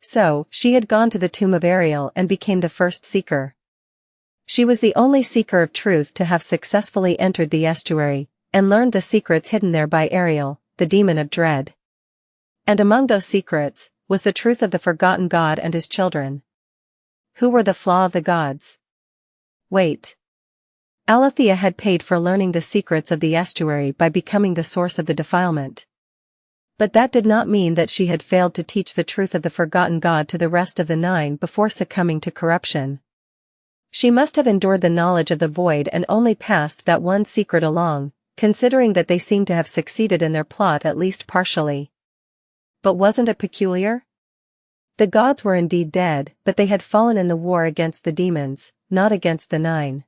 S1: So, she had gone to the tomb of Ariel and became the first seeker. She was the only seeker of truth to have successfully entered the estuary, and learned the secrets hidden there by Ariel, the demon of dread. And among those secrets, was the truth of the forgotten god and his children. Who were the flaw of the gods? Wait. Alethea had paid for learning the secrets of the estuary by becoming the source of the defilement. But that did not mean that she had failed to teach the truth of the forgotten god to the rest of the nine before succumbing to corruption. She must have endured the knowledge of the void and only passed that one secret along, considering that they seemed to have succeeded in their plot at least partially. But wasn't it peculiar? The gods were indeed dead, but they had fallen in the war against the demons, not against the nine.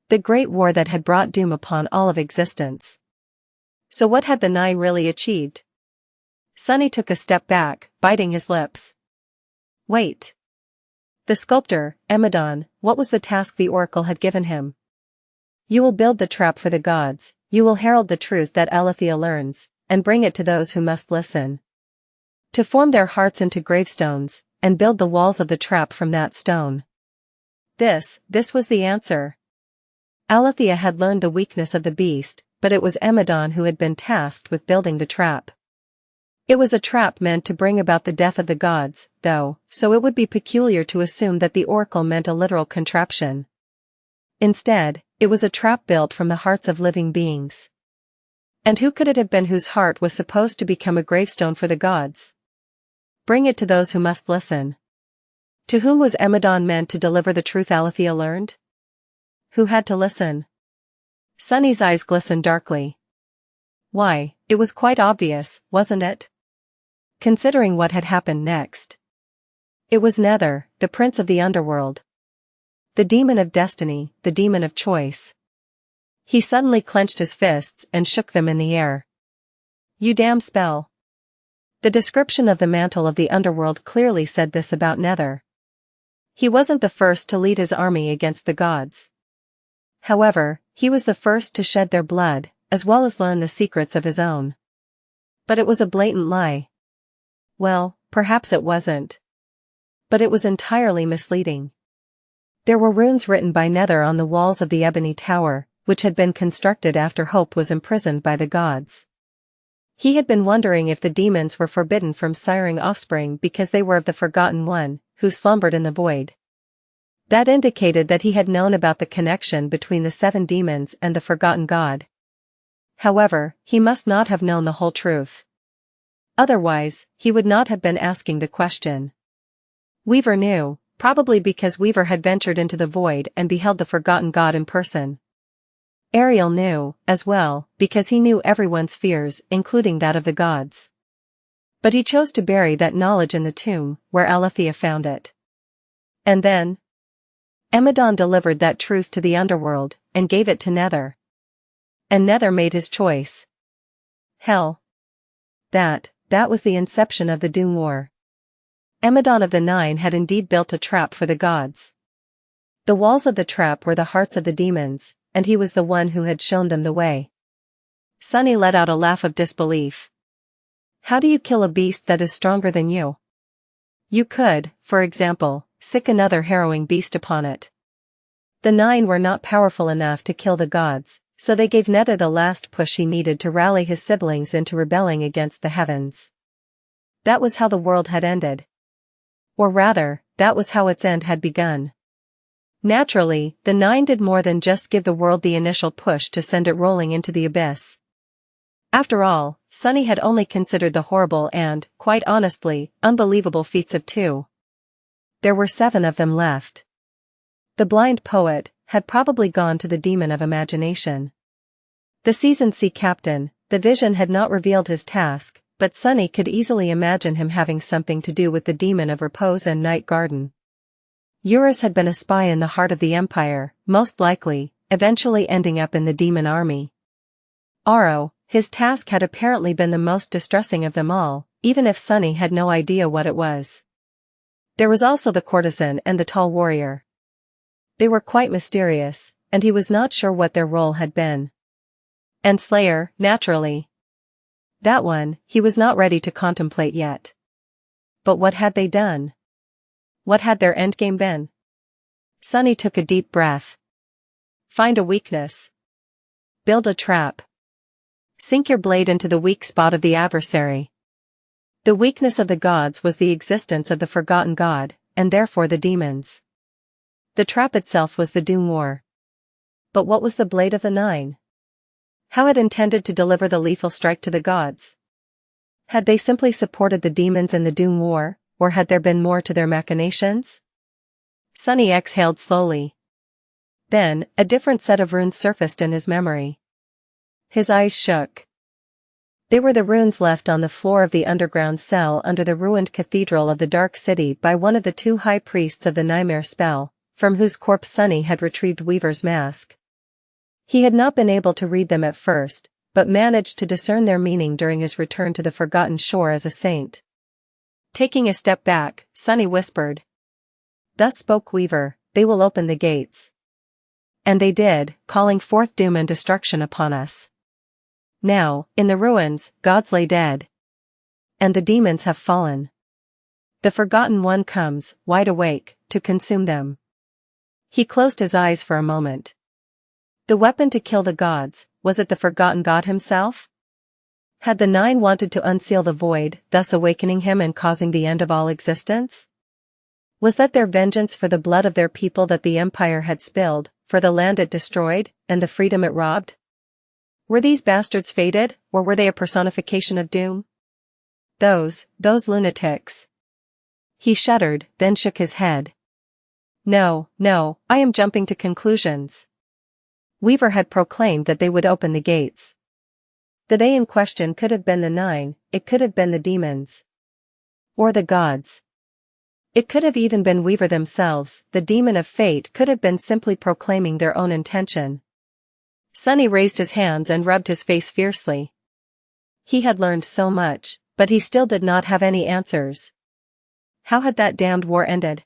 S1: The great war that had brought doom upon all of existence. So what had the nine really achieved? Sunny took a step back, biting his lips. Wait. The sculptor, Emmedon, what was the task the oracle had given him? You will build the trap for the gods, you will herald the truth that Alethea learns, and bring it to those who must listen. To form their hearts into gravestones, and build the walls of the trap from that stone. This was the answer. Alethea had learned the weakness of the beast, but it was Emmedon who had been tasked with building the trap. It was a trap meant to bring about the death of the gods, though, so it would be peculiar to assume that the oracle meant a literal contraption. Instead, it was a trap built from the hearts of living beings. And who could it have been whose heart was supposed to become a gravestone for the gods? Bring it to those who must listen. To whom was Emmedon meant to deliver the truth Alethea learned? Who had to listen? Sunny's eyes glistened darkly. Why, it was quite obvious, wasn't it? Considering what had happened next. It was Nether, the prince of the underworld. The demon of destiny, the demon of choice. He suddenly clenched his fists and shook them in the air. You damn spell. The description of the mantle of the underworld clearly said this about Nether. He wasn't the first to lead his army against the gods. However, he was the first to shed their blood, as well as learn the secrets of his own. But it was a blatant lie. Well, perhaps it wasn't. But it was entirely misleading. There were runes written by Nether on the walls of the Ebony Tower, which had been constructed after Hope was imprisoned by the gods. He had been wondering if the demons were forbidden from siring offspring because they were of the Forgotten One, who slumbered in the void. That indicated that he had known about the connection between the 7 demons and the Forgotten God. However, he must not have known the whole truth. Otherwise, he would not have been asking the question. Weaver knew, probably because Weaver had ventured into the void and beheld the Forgotten God in person. Ariel knew, as well, because he knew everyone's fears, including that of the gods. But he chose to bury that knowledge in the tomb, where Alethea found it. And then? Emmedon delivered that truth to the underworld, and gave it to Nether. And Nether made his choice. Hell. That was the inception of the Doom War. Emmedon of the Nine had indeed built a trap for the gods. The walls of the trap were the hearts of the demons, and he was the one who had shown them the way. Sunny let out a laugh of disbelief. How do you kill a beast that is stronger than you? You could, for example, sick another harrowing beast upon it. The Nine were not powerful enough to kill the gods, so they gave Nether the last push he needed to rally his siblings into rebelling against the heavens. That was how the world had ended. Or rather, that was how its end had begun. Naturally, the Nine did more than just give the world the initial push to send it rolling into the abyss. After all, Sunny had only considered the horrible and, quite honestly, unbelievable feats of 2. There were 7 of them left. The blind poet had probably gone to the demon of imagination. The seasoned sea captain, the vision had not revealed his task, but Sunny could easily imagine him having something to do with the demon of repose and night garden. Eurus had been a spy in the heart of the Empire, most likely, eventually ending up in the demon army. His task had apparently been the most distressing of them all, even if Sunny had no idea what it was. There was also the courtesan and the tall warrior. They were quite mysterious, and he was not sure what their role had been. And Slayer, naturally. That one, he was not ready to contemplate yet. But what had they done? What had their endgame been? Sunny took a deep breath. Find a weakness. Build a trap. Sink your blade into the weak spot of the adversary. The weakness of the gods was the existence of the forgotten god, and therefore the demons. The trap itself was the doom war. But what was the blade of the nine? How it intended to deliver the lethal strike to the gods? Had they simply supported the demons in the doom war, or had there been more to their machinations? Sunny exhaled slowly. Then, a different set of runes surfaced in his memory. His eyes shook. They were the runes left on the floor of the underground cell under the ruined cathedral of the Dark City by one of the two high priests of the Nightmare spell, from whose corpse Sunny had retrieved Weaver's mask. He had not been able to read them at first, but managed to discern their meaning during his return to the Forgotten Shore as a saint. Taking a step back, Sunny whispered. Thus spoke Weaver, they will open the gates. And they did, calling forth doom and destruction upon us. Now, in the ruins, gods lay dead. And the demons have fallen. The Forgotten One comes, wide awake, to consume them. He closed his eyes for a moment. The weapon to kill the gods, was it the Forgotten God himself? Had the Nine wanted to unseal the void, thus awakening him and causing the end of all existence? Was that their vengeance for the blood of their people that the Empire had spilled, for the land it destroyed, and the freedom it robbed? Were these bastards fated, or were they a personification of doom? Those lunatics. He shuddered, then shook his head. No, I am jumping to conclusions. Weaver had proclaimed that they would open the gates. The they in question could have been the Nine, it could have been the demons. Or the gods. It could have even been Weaver themselves, the demon of fate could have been simply proclaiming their own intention. Sunny raised his hands and rubbed his face fiercely. He had learned so much, but he still did not have any answers. How had that damned war ended?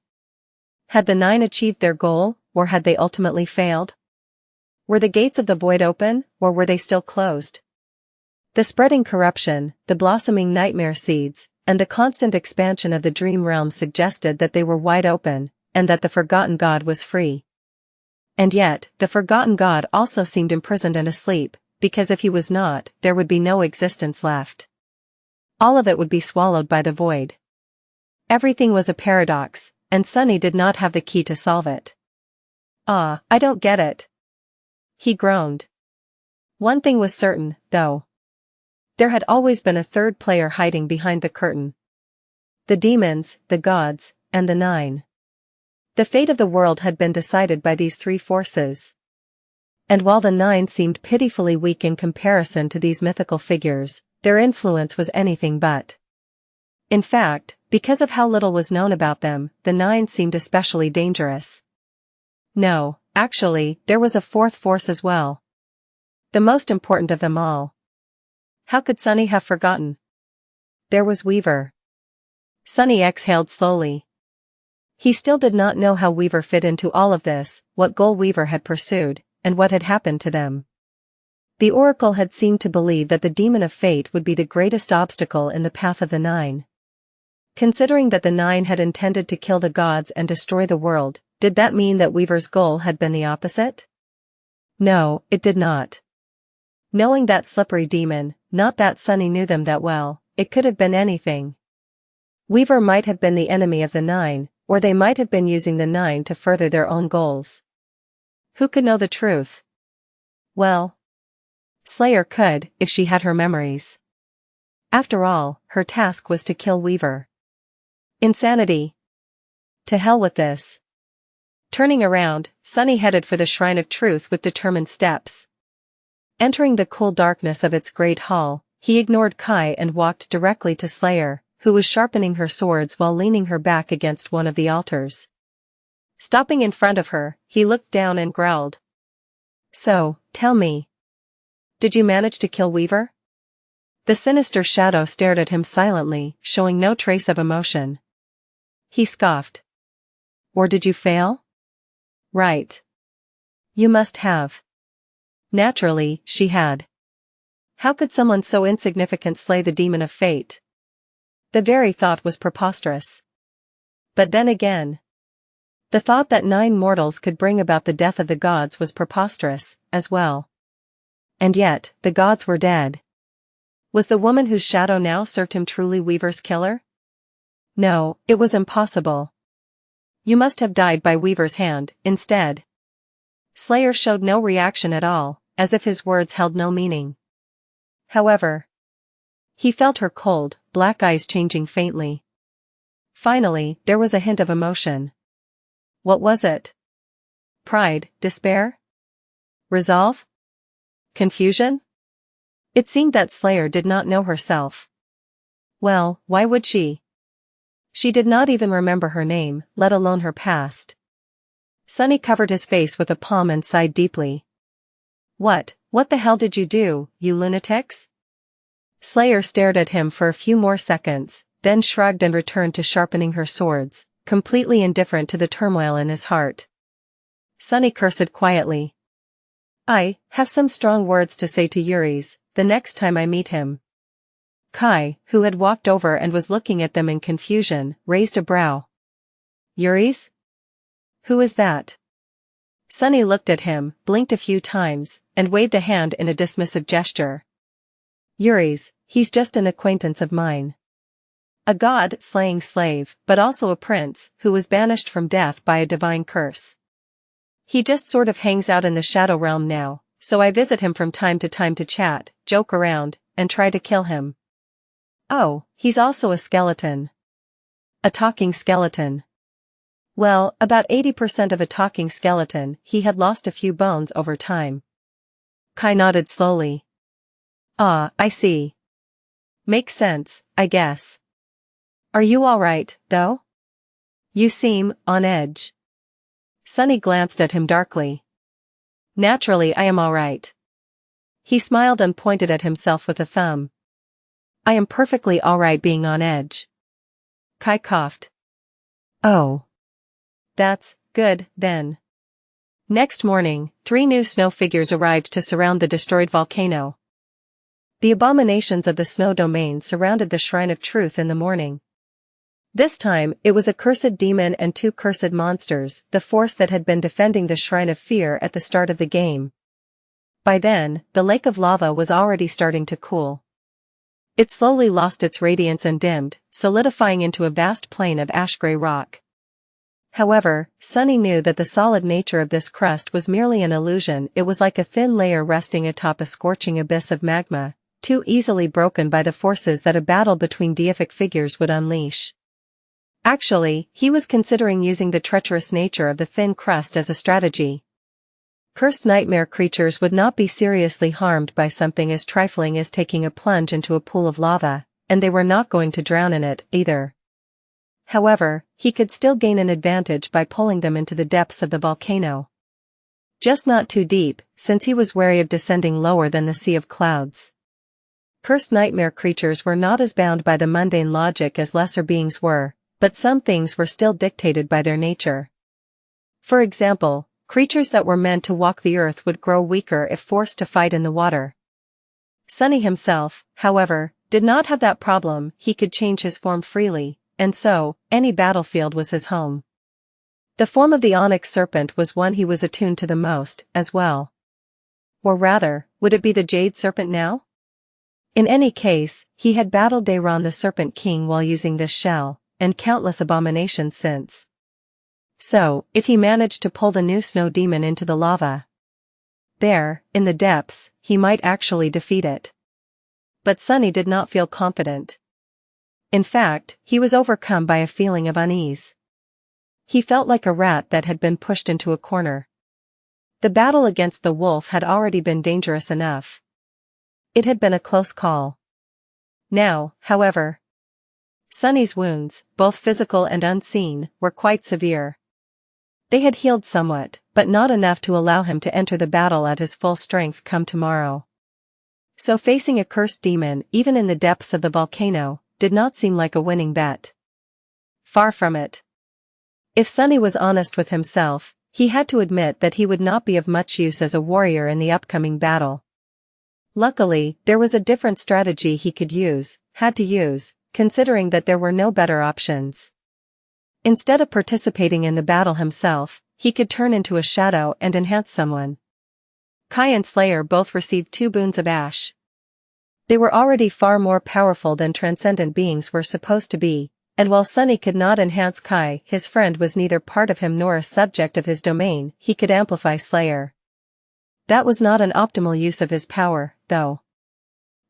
S1: Had the Nine achieved their goal, or had they ultimately failed? Were the gates of the void open, or were they still closed? The spreading corruption, the blossoming nightmare seeds, and the constant expansion of the dream realm suggested that they were wide open, and that the Forgotten God was free. And yet, the Forgotten God also seemed imprisoned and asleep, because if he was not, there would be no existence left. All of it would be swallowed by the void. Everything was a paradox, and Sunny did not have the key to solve it. I don't get it. He groaned. One thing was certain, though. There had always been a third player hiding behind the curtain. The demons, the gods, and the Nine. The fate of the world had been decided by these three forces. And while the Nine seemed pitifully weak in comparison to these mythical figures, their influence was anything but. In fact, because of how little was known about them, the Nine seemed especially dangerous. No, actually, there was a fourth force as well. The most important of them all. How could Sunny have forgotten? There was Weaver. Sunny exhaled slowly. He still did not know how Weaver fit into all of this, what goal Weaver had pursued, and what had happened to them. The Oracle had seemed to believe that the Demon of Fate would be the greatest obstacle in the path of the Nine. Considering that the Nine had intended to kill the gods and destroy the world, did that mean that Weaver's goal had been the opposite? No, it did not. Knowing that slippery demon, not that Sunny knew them that well, it could have been anything. Weaver might have been the enemy of the Nine, or they might have been using the Nine to further their own goals. Who could know the truth? Well, Slayer could, if she had her memories. After all, her task was to kill Weaver. Insanity. To hell with this. Turning around, Sunny headed for the Shrine of Truth with determined steps. Entering the cool darkness of its great hall, he ignored Kai and walked directly to Slayer, who was sharpening her swords while leaning her back against one of the altars. Stopping in front of her, he looked down and growled. So, tell me. Did you manage to kill Weaver? The sinister shadow stared at him silently, showing no trace of emotion. He scoffed. Or did you fail? Right. You must have. Naturally, she had. How could someone so insignificant slay the demon of fate? The very thought was preposterous. But then again, the thought that 9 mortals could bring about the death of the gods was preposterous, as well. And yet, the gods were dead. Was the woman whose shadow now served him truly Weaver's killer? No, it was impossible. You must have died by Weaver's hand, instead. Slayer showed no reaction at all, as if his words held no meaning. However, he felt her cold, black eyes changing faintly. Finally, there was a hint of emotion. What was it? Pride, despair? Resolve? Confusion? It seemed that Slayer did not know herself. Well, why would she? She did not even remember her name, let alone her past. Sunny covered his face with a palm and sighed deeply. What the hell did you do, you lunatics? Slayer stared at him for a few more seconds, then shrugged and returned to sharpening her swords, completely indifferent to the turmoil in his heart. Sunny cursed quietly. I have some strong words to say to Eerie the next time I meet him. Kai, who had walked over and was looking at them in confusion, raised a brow. Eerie? Who is that? Sunny looked at him, blinked a few times, and waved a hand in a dismissive gesture. Eerie, he's just an acquaintance of mine. A god-slaying slave, but also a prince, who was banished from death by a divine curse. He just sort of hangs out in the shadow realm now, so I visit him from time to chat, joke around, and try to kill him. Oh, he's also a skeleton. A talking skeleton. Well, about 80% of a talking skeleton, he had lost a few bones over time. Kai nodded slowly. Ah, I see. Makes sense, I guess. Are you alright, though? You seem on edge. Sunny glanced at him darkly. Naturally I am alright. He smiled and pointed at himself with a thumb. I am perfectly alright being on edge. Kai coughed. Oh. That's good, then. Next morning, 3 new snow figures arrived to surround the destroyed volcano. The abominations of the snow domain surrounded the Shrine of Truth in the morning. This time, it was a cursed demon and 2 cursed monsters, the force that had been defending the Shrine of Fear at the start of the game. By then, the lake of lava was already starting to cool. It slowly lost its radiance and dimmed, solidifying into a vast plain of ash-gray rock. However, Sunny knew that the solid nature of this crust was merely an illusion. It was like a thin layer resting atop a scorching abyss of magma, too easily broken by the forces that a battle between deific figures would unleash. Actually, he was considering using the treacherous nature of the thin crust as a strategy. Cursed nightmare creatures would not be seriously harmed by something as trifling as taking a plunge into a pool of lava, and they were not going to drown in it, either. However, he could still gain an advantage by pulling them into the depths of the volcano. Just not too deep, since he was wary of descending lower than the sea of clouds. Cursed nightmare creatures were not as bound by the mundane logic as lesser beings were, but some things were still dictated by their nature. For example, creatures that were meant to walk the earth would grow weaker if forced to fight in the water. Sunny himself, however, did not have that problem. He could change his form freely, and so, any battlefield was his home. The form of the onyx serpent was one he was attuned to the most, as well. Or rather, would it be the jade serpent now? In any case, he had battled Dayron the Serpent King while using this shell, and countless abominations since. So, if he managed to pull the new snow demon into the lava, there, in the depths, he might actually defeat it. But Sunny did not feel confident. In fact, he was overcome by a feeling of unease. He felt like a rat that had been pushed into a corner. The battle against the wolf had already been dangerous enough. It had been a close call. Now, however, Sunny's wounds, both physical and unseen, were quite severe. They had healed somewhat, but not enough to allow him to enter the battle at his full strength come tomorrow. So facing a cursed demon, even in the depths of the volcano, did not seem like a winning bet. Far from it. If Sunny was honest with himself, he had to admit that he would not be of much use as a warrior in the upcoming battle. Luckily, there was a different strategy he could use, had to use, considering that there were no better options. Instead of participating in the battle himself, he could turn into a shadow and enhance someone. Kai and Slayer both received 2 boons of ash. They were already far more powerful than transcendent beings were supposed to be, and while Sunny could not enhance Kai, his friend was neither part of him nor a subject of his domain, he could amplify Slayer. That was not an optimal use of his power, though.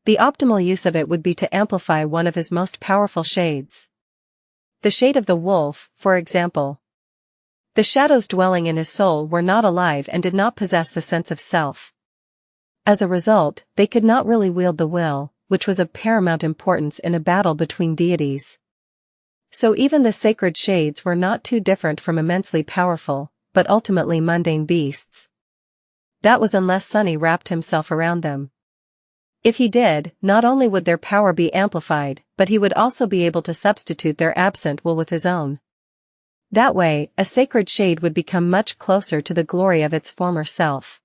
S1: The optimal use of it would be to amplify one of his most powerful shades. The shade of the wolf, for example. The shadows dwelling in his soul were not alive and did not possess the sense of self. As a result, they could not really wield the will, which was of paramount importance in a battle between deities. So even the sacred shades were not too different from immensely powerful, but ultimately mundane beasts. That was unless Sunny wrapped himself around them. If he did, not only would their power be amplified, but he would also be able to substitute their absent will with his own. That way, a sacred shade would become much closer to the glory of its former self.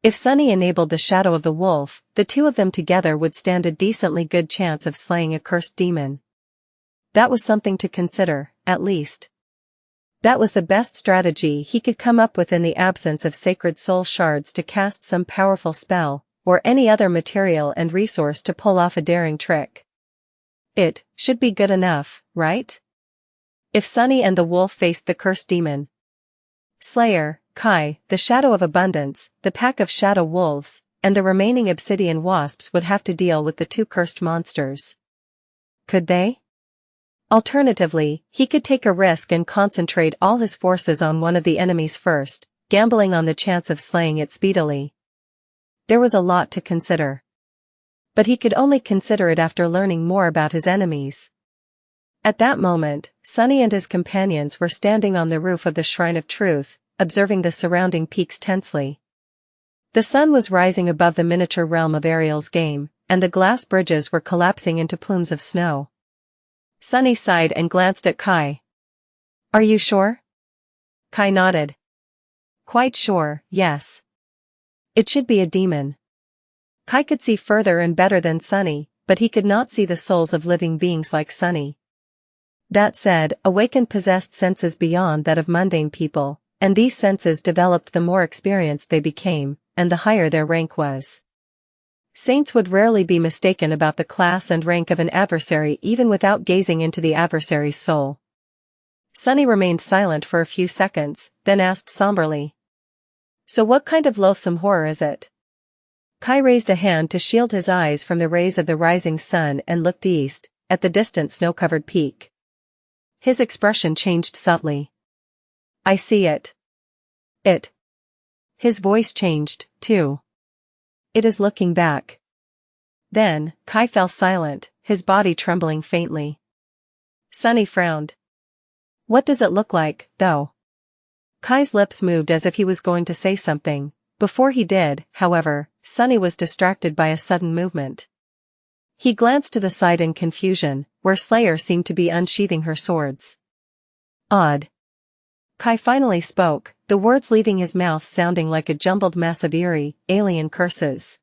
S1: If Sunny enabled the shadow of the wolf, the 2 of them together would stand a decently good chance of slaying a cursed demon. That was something to consider, at least. That was the best strategy he could come up with in the absence of sacred soul shards to cast some powerful spell, or any other material and resource to pull off a daring trick. It should be good enough, right? If Sunny and the wolf faced the cursed demon, Slayer, Kai, the shadow of abundance, the pack of shadow wolves, and the remaining obsidian wasps would have to deal with the 2 cursed monsters. Could they? Alternatively, he could take a risk and concentrate all his forces on one of the enemies first, gambling on the chance of slaying it speedily. There was a lot to consider. But he could only consider it after learning more about his enemies. At that moment, Sunny and his companions were standing on the roof of the Shrine of Truth, observing the surrounding peaks tensely. The sun was rising above the miniature realm of Ariel's game, and the glass bridges were collapsing into plumes of snow. Sunny sighed and glanced at Kai. "Are you sure?" Kai nodded. "Quite sure, yes. It should be a demon." Kai could see further and better than Sunny, but he could not see the souls of living beings like Sunny. That said, awakened possessed senses beyond that of mundane people, and these senses developed the more experienced they became, and the higher their rank was. Saints would rarely be mistaken about the class and rank of an adversary even without gazing into the adversary's soul. Sunny remained silent for a few seconds, then asked somberly, "So what kind of loathsome horror is it?" Kai raised a hand to shield his eyes from the rays of the rising sun and looked east, at the distant snow-covered peak. His expression changed subtly. "I see it. It." His voice changed, too. "It is looking back." Then, Kai fell silent, his body trembling faintly. Sunny frowned. "What does it look like, though?" Kai's lips moved as if he was going to say something. Before he did, however, Sunny was distracted by a sudden movement. He glanced to the side in confusion, where Slayer seemed to be unsheathing her swords. "Odd." Kai finally spoke, the words leaving his mouth sounding like a jumbled mess of eerie, alien curses.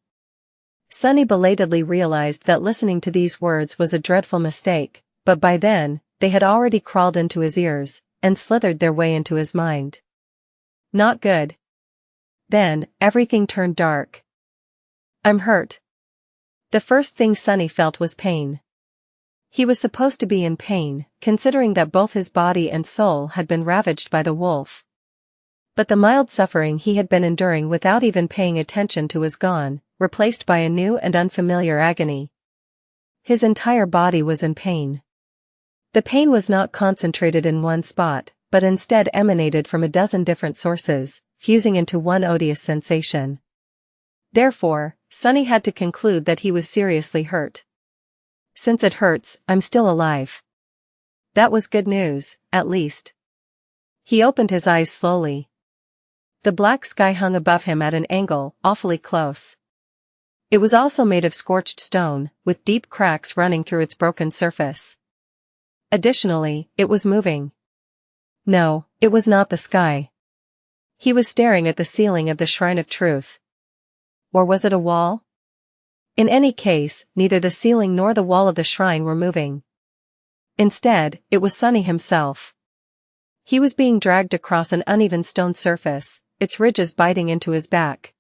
S1: Sunny belatedly realized that listening to these words was a dreadful mistake, but by then, they had already crawled into his ears, and slithered their way into his mind. Not good. Then, everything turned dark. "I'm hurt." The first thing Sunny felt was pain. He was supposed to be in pain, considering that both his body and soul had been ravaged by the wolf. But the mild suffering he had been enduring without even paying attention to was gone, replaced by a new and unfamiliar agony. His entire body was in pain. The pain was not concentrated in one spot, but instead emanated from a dozen different sources, fusing into one odious sensation. Therefore, Sunny had to conclude that he was seriously hurt. "Since it hurts, I'm still alive." That was good news, at least. He opened his eyes slowly. The black sky hung above him at an angle, awfully close. It was also made of scorched stone, with deep cracks running through its broken surface. Additionally, it was moving. No, it was not the sky. He was staring at the ceiling of the Shrine of Truth. Or was it a wall? In any case, neither the ceiling nor the wall of the shrine were moving. Instead, it was Sunny himself. He was being dragged across an uneven stone surface, its ridges biting into his back.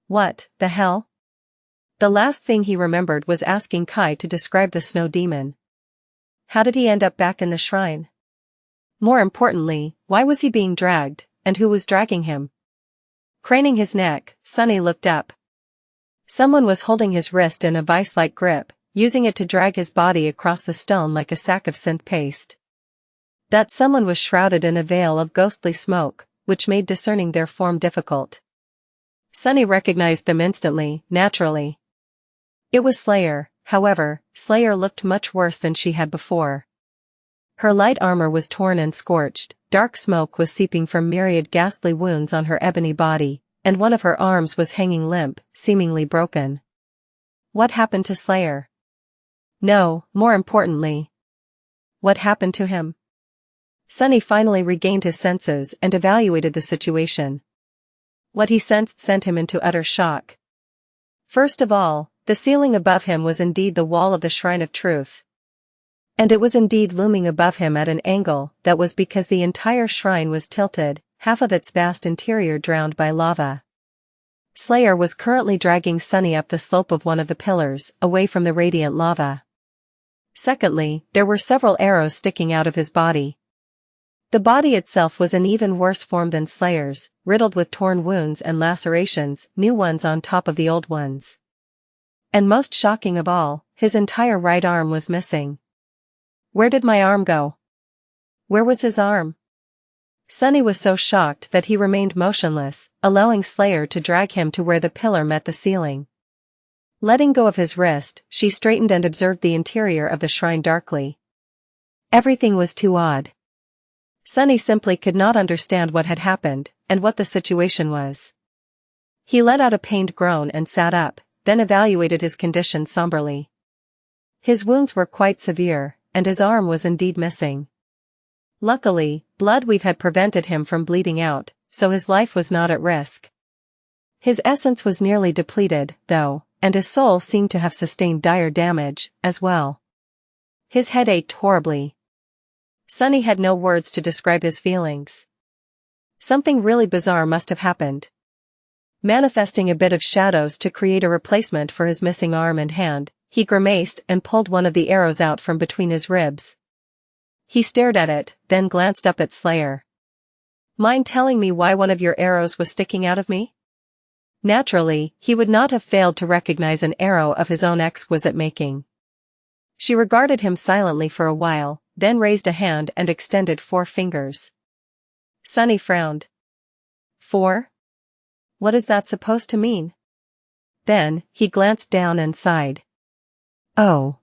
S1: What the hell? The last thing he remembered was asking Kai to describe the snow demon. How did he end up back in the shrine? More importantly, why was he being dragged, and who was dragging him? Craning his neck, Sunny looked up. Someone was holding his wrist in a vice-like grip, using it to drag his body across the stone like a sack of synth paste. That someone was shrouded in a veil of ghostly smoke, which made discerning their form difficult. Sunny recognized them instantly, naturally. It was Slayer. However, Slayer looked much worse than she had before. Her light armor was torn and scorched, dark smoke was seeping from myriad ghastly wounds on her ebony body, and one of her arms was hanging limp, seemingly broken. What happened to Slayer? No, more importantly, what happened to him? Sunny finally regained his senses and evaluated the situation. What he sensed sent him into utter shock. First of all, the ceiling above him was indeed the wall of the Shrine of Truth. And it was indeed looming above him at an angle that was because the entire shrine was tilted, half of its vast interior drowned by lava. Slayer was currently dragging Sunny up the slope of one of the pillars, away from the radiant lava. Secondly, there were several arrows sticking out of his body. The body itself was in even worse form than Slayer's, riddled with torn wounds and lacerations, new ones on top of the old ones. And most shocking of all, his entire right arm was missing. Where did my arm go? Where was his arm? Sunny was so shocked that he remained motionless, allowing Slayer to drag him to where the pillar met the ceiling. Letting go of his wrist, she straightened and observed the interior of the shrine darkly. Everything was too odd. Sunny simply could not understand what had happened, and what the situation was. He let out a pained groan and sat up, then evaluated his condition somberly. His wounds were quite severe, and his arm was indeed missing. Luckily, blood weave had prevented him from bleeding out, so his life was not at risk. His essence was nearly depleted, though, and his soul seemed to have sustained dire damage, as well. His head ached horribly. Sunny had no words to describe his feelings. Something really bizarre must have happened. Manifesting a bit of shadows to create a replacement for his missing arm and hand, he grimaced and pulled one of the arrows out from between his ribs. He stared at it, then glanced up at Slayer. Mind telling me why one of your arrows was sticking out of me? Naturally, he would not have failed to recognize an arrow of his own exquisite making. She regarded him silently for a while, then raised a hand and extended 4 fingers. Sunny frowned. 4? What is that supposed to mean? Then, he glanced down and sighed. Oh.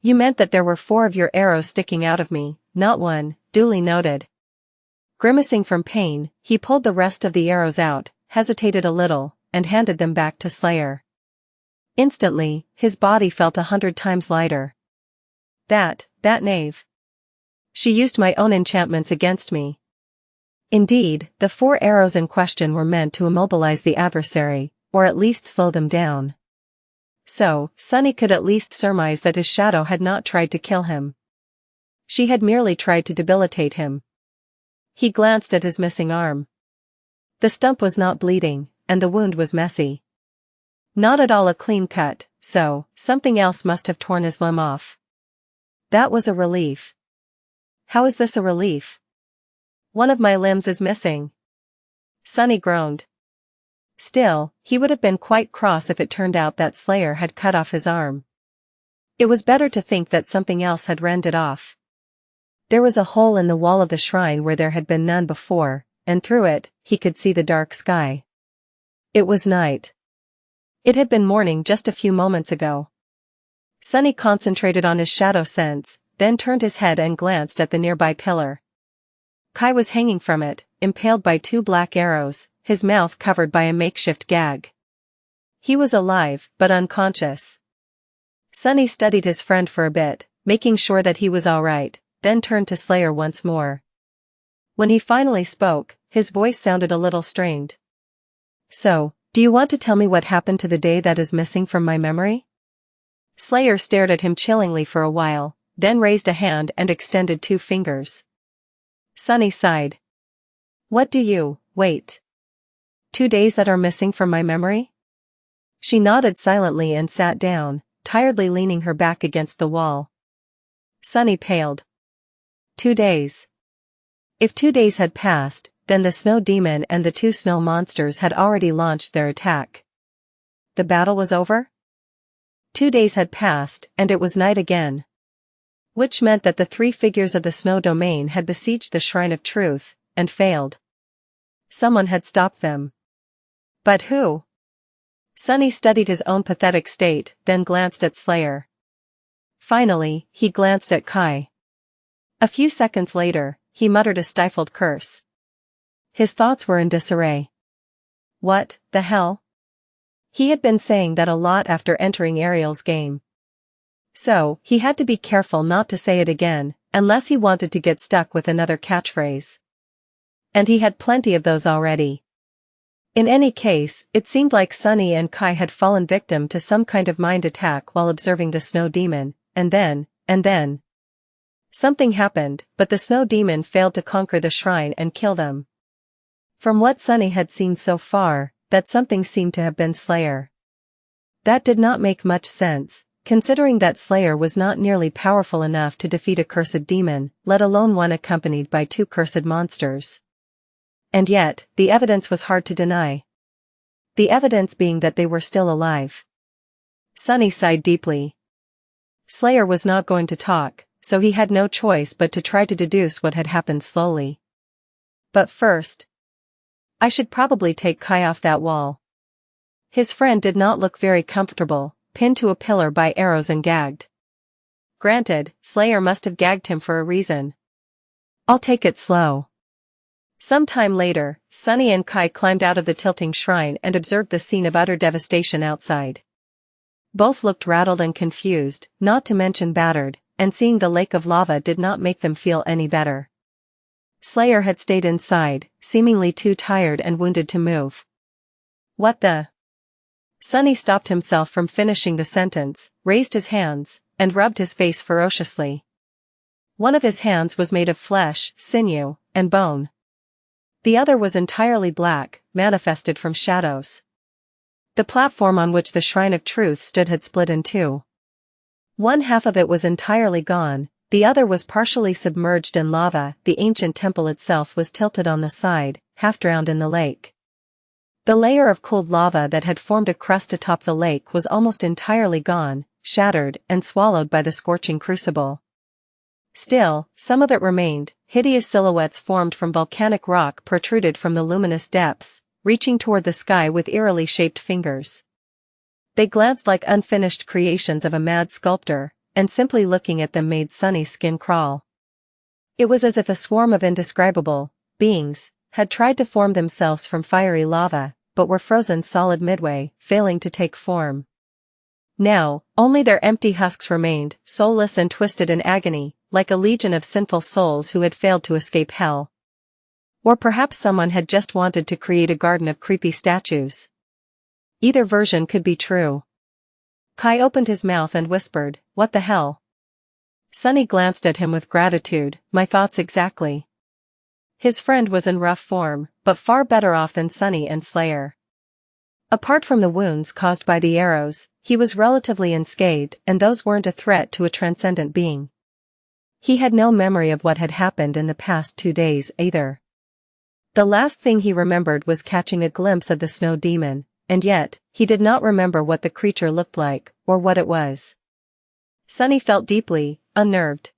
S1: You meant that there were 4 of your arrows sticking out of me, not one, duly noted. Grimacing from pain, he pulled the rest of the arrows out, hesitated a little, and handed them back to Slayer. Instantly, his body felt 100 times lighter. That knave. She used my own enchantments against me. Indeed, the 4 arrows in question were meant to immobilize the adversary, or at least slow them down. So, Sunny could at least surmise that his shadow had not tried to kill him. She had merely tried to debilitate him. He glanced at his missing arm. The stump was not bleeding, and the wound was messy. Not at all a clean cut, so, something else must have torn his limb off. That was a relief. How is this a relief? One of my limbs is missing. Sunny groaned. Still, he would have been quite cross if it turned out that Slayer had cut off his arm. It was better to think that something else had rend it off. There was a hole in the wall of the shrine where there had been none before, and through it, he could see the dark sky. It was night. It had been morning just a few moments ago. Sunny concentrated on his shadow sense, then turned his head and glanced at the nearby pillar. Kai was hanging from it, impaled by 2 black arrows, his mouth covered by a makeshift gag. He was alive, but unconscious. Sunny studied his friend for a bit, making sure that he was alright, then turned to Slayer once more. When he finally spoke, his voice sounded a little strained. "So, do you want to tell me what happened to the day that is missing from my memory?" Slayer stared at him chillingly for a while, then raised a hand and extended 2 fingers. Sunny sighed. Wait. 2 days that are missing from my memory? She nodded silently and sat down, tiredly leaning her back against the wall. Sunny paled. 2 days. If 2 days had passed, then the snow demon and the 2 snow monsters had already launched their attack. The battle was over? 2 days had passed, and it was night again. Which meant that the 3 figures of the snow domain had besieged the Shrine of Truth, and failed. Someone had stopped them. But who? Sunny studied his own pathetic state, then glanced at Slayer. Finally, he glanced at Kai. A few seconds later, he muttered a stifled curse. His thoughts were in disarray. What the hell? He had been saying that a lot after entering Ariel's game. So, he had to be careful not to say it again, unless he wanted to get stuck with another catchphrase. And he had plenty of those already. In any case, it seemed like Sunny and Kai had fallen victim to some kind of mind attack while observing the snow demon, and then. Something happened, but the snow demon failed to conquer the shrine and kill them. From what Sunny had seen so far, that something seemed to have been Slayer. That did not make much sense, considering that Slayer was not nearly powerful enough to defeat a cursed demon, let alone one accompanied by 2 cursed monsters. And yet, the evidence was hard to deny. The evidence being that they were still alive. Sunny sighed deeply. Slayer was not going to talk, so he had no choice but to try to deduce what had happened slowly. But first, I should probably take Kai off that wall. His friend did not look very comfortable, pinned to a pillar by arrows and gagged. Granted, Slayer must have gagged him for a reason. I'll take it slow. Some time later, Sunny and Kai climbed out of the tilting shrine and observed the scene of utter devastation outside. Both looked rattled and confused, not to mention battered, and seeing the lake of lava did not make them feel any better. Slayer had stayed inside, seemingly too tired and wounded to move. What the? Sunny stopped himself from finishing the sentence, raised his hands, and rubbed his face ferociously. One of his hands was made of flesh, sinew, and bone. The other was entirely black, manifested from shadows. The platform on which the Shrine of Truth stood had split in 2. One half of it was entirely gone, the other was partially submerged in lava. The ancient temple itself was tilted on the side, half drowned in the lake. The layer of cooled lava that had formed a crust atop the lake was almost entirely gone, shattered and swallowed by the scorching crucible. Still, some of it remained. Hideous silhouettes formed from volcanic rock protruded from the luminous depths, reaching toward the sky with eerily shaped fingers. They glanced like unfinished creations of a mad sculptor, and simply looking at them made Sunny's skin crawl. It was as if a swarm of indescribable beings had tried to form themselves from fiery lava, but were frozen solid midway, failing to take form. Now, only their empty husks remained, soulless and twisted in agony, like a legion of sinful souls who had failed to escape hell. Or perhaps someone had just wanted to create a garden of creepy statues. Either version could be true. Kai opened his mouth and whispered, "What the hell?" Sunny glanced at him with gratitude. "My thoughts exactly." His friend was in rough form, but far better off than Sunny and Slayer. Apart from the wounds caused by the arrows, he was relatively unscathed, and those weren't a threat to a transcendent being. He had no memory of what had happened in the past 2 days either. The last thing he remembered was catching a glimpse of the snow demon, and yet, he did not remember what the creature looked like, or what it was. Sunny felt deeply unnerved.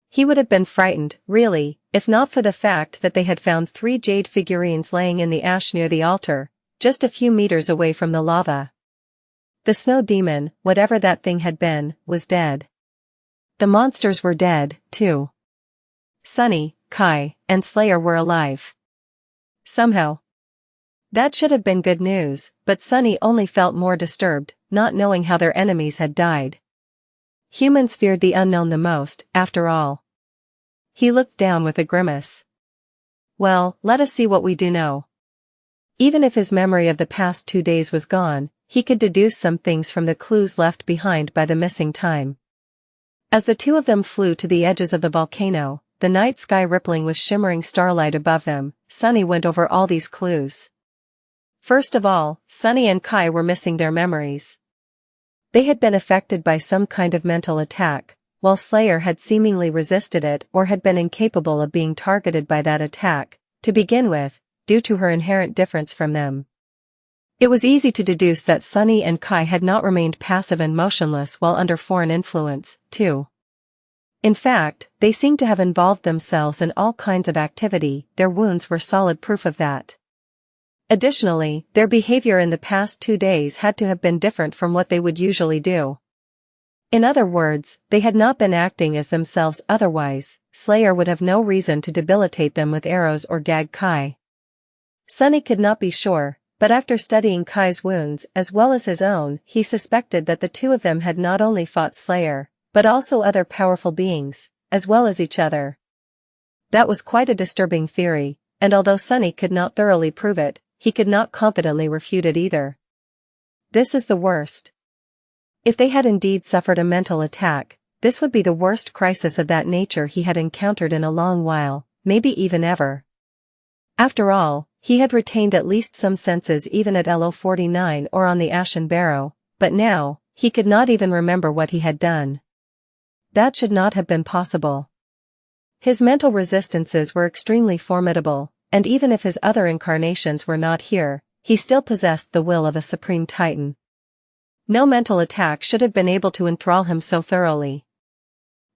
S1: He would have been frightened, really, if not for the fact that they had found 3 jade figurines laying in the ash near the altar, just a few meters away from the lava. The snow demon, whatever that thing had been, was dead. The monsters were dead, too. Sunny, Kai, and Slayer were alive. Somehow. That should have been good news, but Sunny only felt more disturbed, not knowing how their enemies had died. Humans feared the unknown the most, after all. He looked down with a grimace. Well, let us see what we do know. Even if his memory of the past 2 days was gone, he could deduce some things from the clues left behind by the missing time. As the two of them flew to the edges of the volcano, the night sky rippling with shimmering starlight above them, Sunny went over all these clues. First of all, Sunny and Kai were missing their memories. They had been affected by some kind of mental attack, while Slayer had seemingly resisted it or had been incapable of being targeted by that attack, to begin with, due to her inherent difference from them. It was easy to deduce that Sunny and Kai had not remained passive and motionless while under foreign influence, too. In fact, they seemed to have involved themselves in all kinds of activity. Their wounds were solid proof of that. Additionally, their behavior in the past 2 days had to have been different from what they would usually do. In other words, they had not been acting as themselves, otherwise, Slayer would have no reason to debilitate them with arrows or gag Kai. Sunny could not be sure, but after studying Kai's wounds as well as his own, he suspected that the two of them had not only fought Slayer, but also other powerful beings, as well as each other. That was quite a disturbing theory, and although Sunny could not thoroughly prove it, he could not confidently refute it either. This is the worst. If they had indeed suffered a mental attack, this would be the worst crisis of that nature he had encountered in a long while, maybe even ever. After all, he had retained at least some senses even at LO49 or on the Ashen Barrow, but now, he could not even remember what he had done. That should not have been possible. His mental resistances were extremely formidable, and even if his other incarnations were not here, he still possessed the will of a supreme titan. No mental attack should have been able to enthrall him so thoroughly.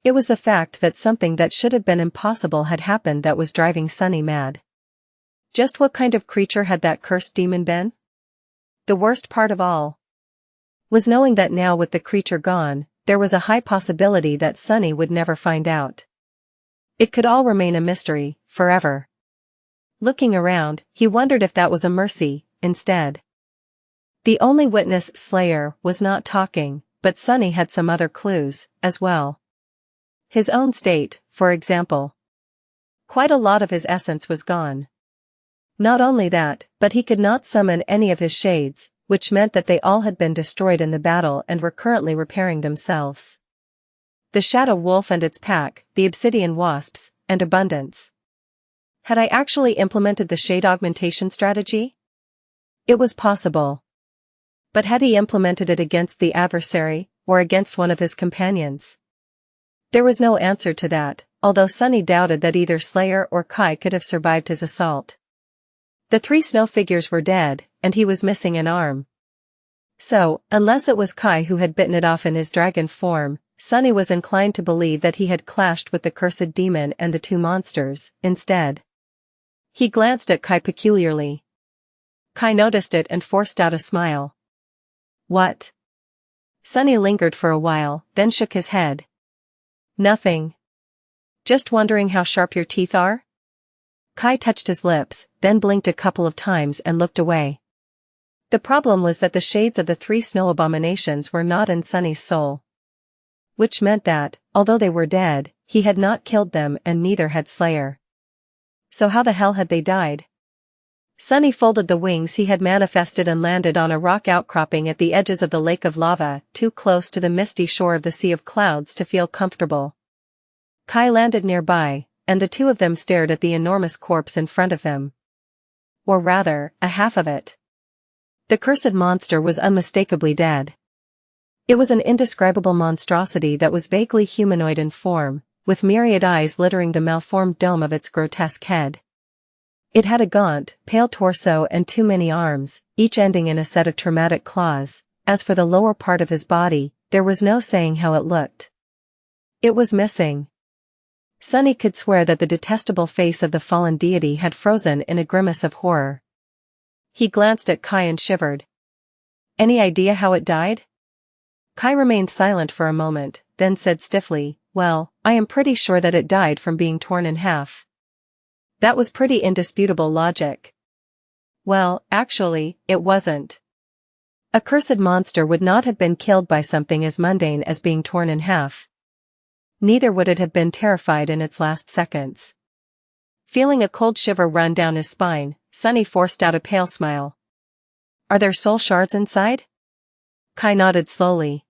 S1: It was the fact that something that should have been impossible had happened that was driving Sunny mad. Just what kind of creature had that cursed demon been? The worst part of all was knowing that now with the creature gone, there was a high possibility that Sunny would never find out. It could all remain a mystery, forever. Looking around, he wondered if that was a mercy, instead. The only witness, Slayer, was not talking, but Sunny had some other clues, as well. His own state, for example. Quite a lot of his essence was gone. Not only that, but he could not summon any of his shades, which meant that they all had been destroyed in the battle and were currently repairing themselves. The Shadow Wolf and its pack, the Obsidian Wasps, and Abundance. Had I actually implemented the shade augmentation strategy? It was possible. But had he implemented it against the adversary, or against one of his companions? There was no answer to that, although Sunny doubted that either Slayer or Kai could have survived his assault. The 3 snow figures were dead, and he was missing an arm. So, unless it was Kai who had bitten it off in his dragon form, Sunny was inclined to believe that he had clashed with the cursed demon and the 2 monsters, instead. He glanced at Kai peculiarly. Kai noticed it and forced out a smile. What? Sunny lingered for a while, then shook his head. Nothing. Just wondering how sharp your teeth are? Kai touched his lips, then blinked a couple of times and looked away. The problem was that the shades of the 3 snow abominations were not in Sunny's soul. Which meant that, although they were dead, he had not killed them and neither had Slayer. So how the hell had they died? Sunny folded the wings he had manifested and landed on a rock outcropping at the edges of the lake of lava, too close to the misty shore of the Sea of Clouds to feel comfortable. Kai landed nearby, and the two of them stared at the enormous corpse in front of them. Or rather, a half of it. The cursed monster was unmistakably dead. It was an indescribable monstrosity that was vaguely humanoid in form, with myriad eyes littering the malformed dome of its grotesque head. It had a gaunt, pale torso and too many arms, each ending in a set of traumatic claws. As for the lower part of his body, there was no saying how it looked. It was missing. Sunny could swear that the detestable face of the fallen deity had frozen in a grimace of horror. He glanced at Kai and shivered. Any idea how it died? Kai remained silent for a moment, then said stiffly, "Well, I am pretty sure that it died from being torn in half." That was pretty indisputable logic. Well, actually, it wasn't. A cursed monster would not have been killed by something as mundane as being torn in half. Neither would it have been terrified in its last seconds. Feeling a cold shiver run down his spine, Sunny forced out a pale smile. Are there soul shards inside? Kai nodded slowly.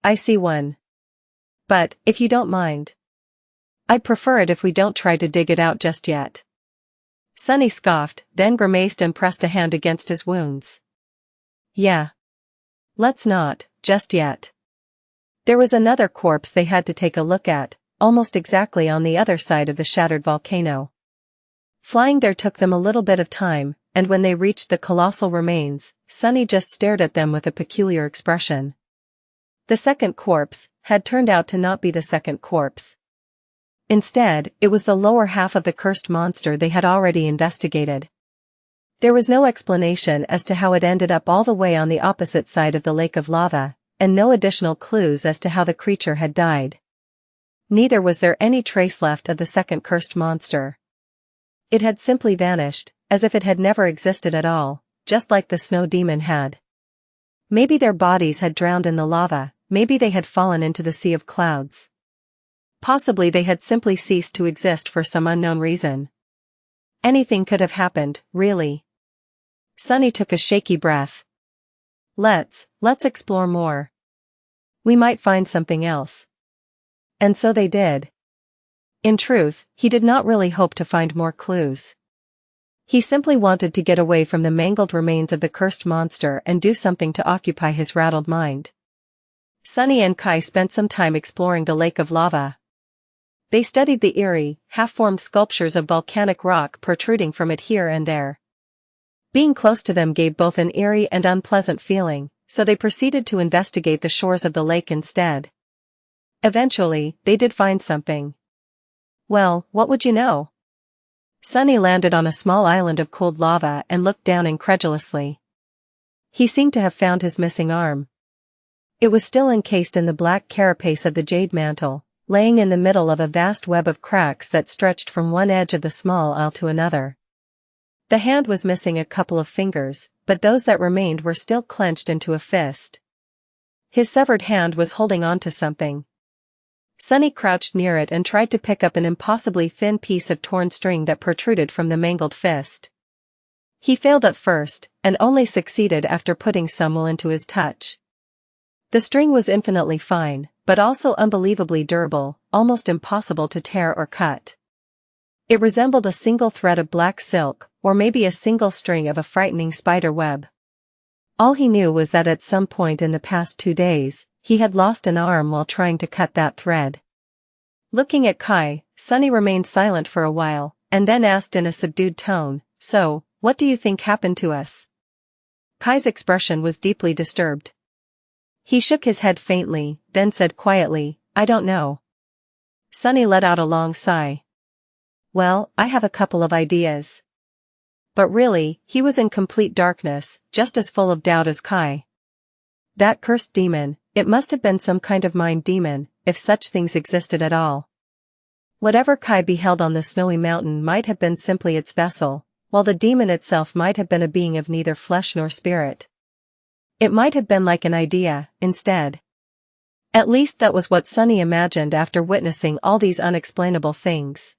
S1: I see one. But, if you don't mind, I'd prefer it if we don't try to dig it out just yet. Sunny scoffed, then grimaced and pressed a hand against his wounds. Yeah. Let's not, just yet. There was another corpse they had to take a look at, almost exactly on the other side of the shattered volcano. Flying there took them a little bit of time, and when they reached the colossal remains, Sunny just stared at them with a peculiar expression. The second corpse had turned out to not be the second corpse. Instead, it was the lower half of the cursed monster they had already investigated. There was no explanation as to how it ended up all the way on the opposite side of the lake of lava, and no additional clues as to how the creature had died. Neither was there any trace left of the second cursed monster. It had simply vanished, as if it had never existed at all, just like the snow demon had. Maybe their bodies had drowned in the lava, maybe they had fallen into the sea of clouds. Possibly they had simply ceased to exist for some unknown reason. Anything could have happened, really. Sunny took a shaky breath. Let's explore more. We might find something else. And so they did. In truth, he did not really hope to find more clues. He simply wanted to get away from the mangled remains of the cursed monster and do something to occupy his rattled mind. Sunny and Kai spent some time exploring the lake of lava. They studied the eerie, half-formed sculptures of volcanic rock protruding from it here and there. Being close to them gave both an eerie and unpleasant feeling, so they proceeded to investigate the shores of the lake instead. Eventually, they did find something. Well, what would you know? Sunny landed on a small island of cooled lava and looked down incredulously. He seemed to have found his missing arm. It was still encased in the black carapace of the jade mantle, laying in the middle of a vast web of cracks that stretched from one edge of the small isle to another. The hand was missing a couple of fingers, but those that remained were still clenched into a fist. His severed hand was holding on to something. Sunny crouched near it and tried to pick up an impossibly thin piece of torn string that protruded from the mangled fist. He failed at first, and only succeeded after putting some will into his touch. The string was infinitely fine, but also unbelievably durable, almost impossible to tear or cut. It resembled a single thread of black silk, or maybe a single string of a frightening spider web. All he knew was that at some point in the past 2 days, he had lost an arm while trying to cut that thread. Looking at Kai, Sunny remained silent for a while, and then asked in a subdued tone, "So, what do you think happened to us?" Kai's expression was deeply disturbed. He shook his head faintly, then said quietly, "I don't know." Sunny let out a long sigh. "Well, I have a couple of ideas." But really, he was in complete darkness, just as full of doubt as Kai. That cursed demon, it must have been some kind of mind demon, if such things existed at all. Whatever Kai beheld on the snowy mountain might have been simply its vessel, while the demon itself might have been a being of neither flesh nor spirit. It might have been like an idea, instead. At least that was what Sunny imagined after witnessing all these unexplainable things.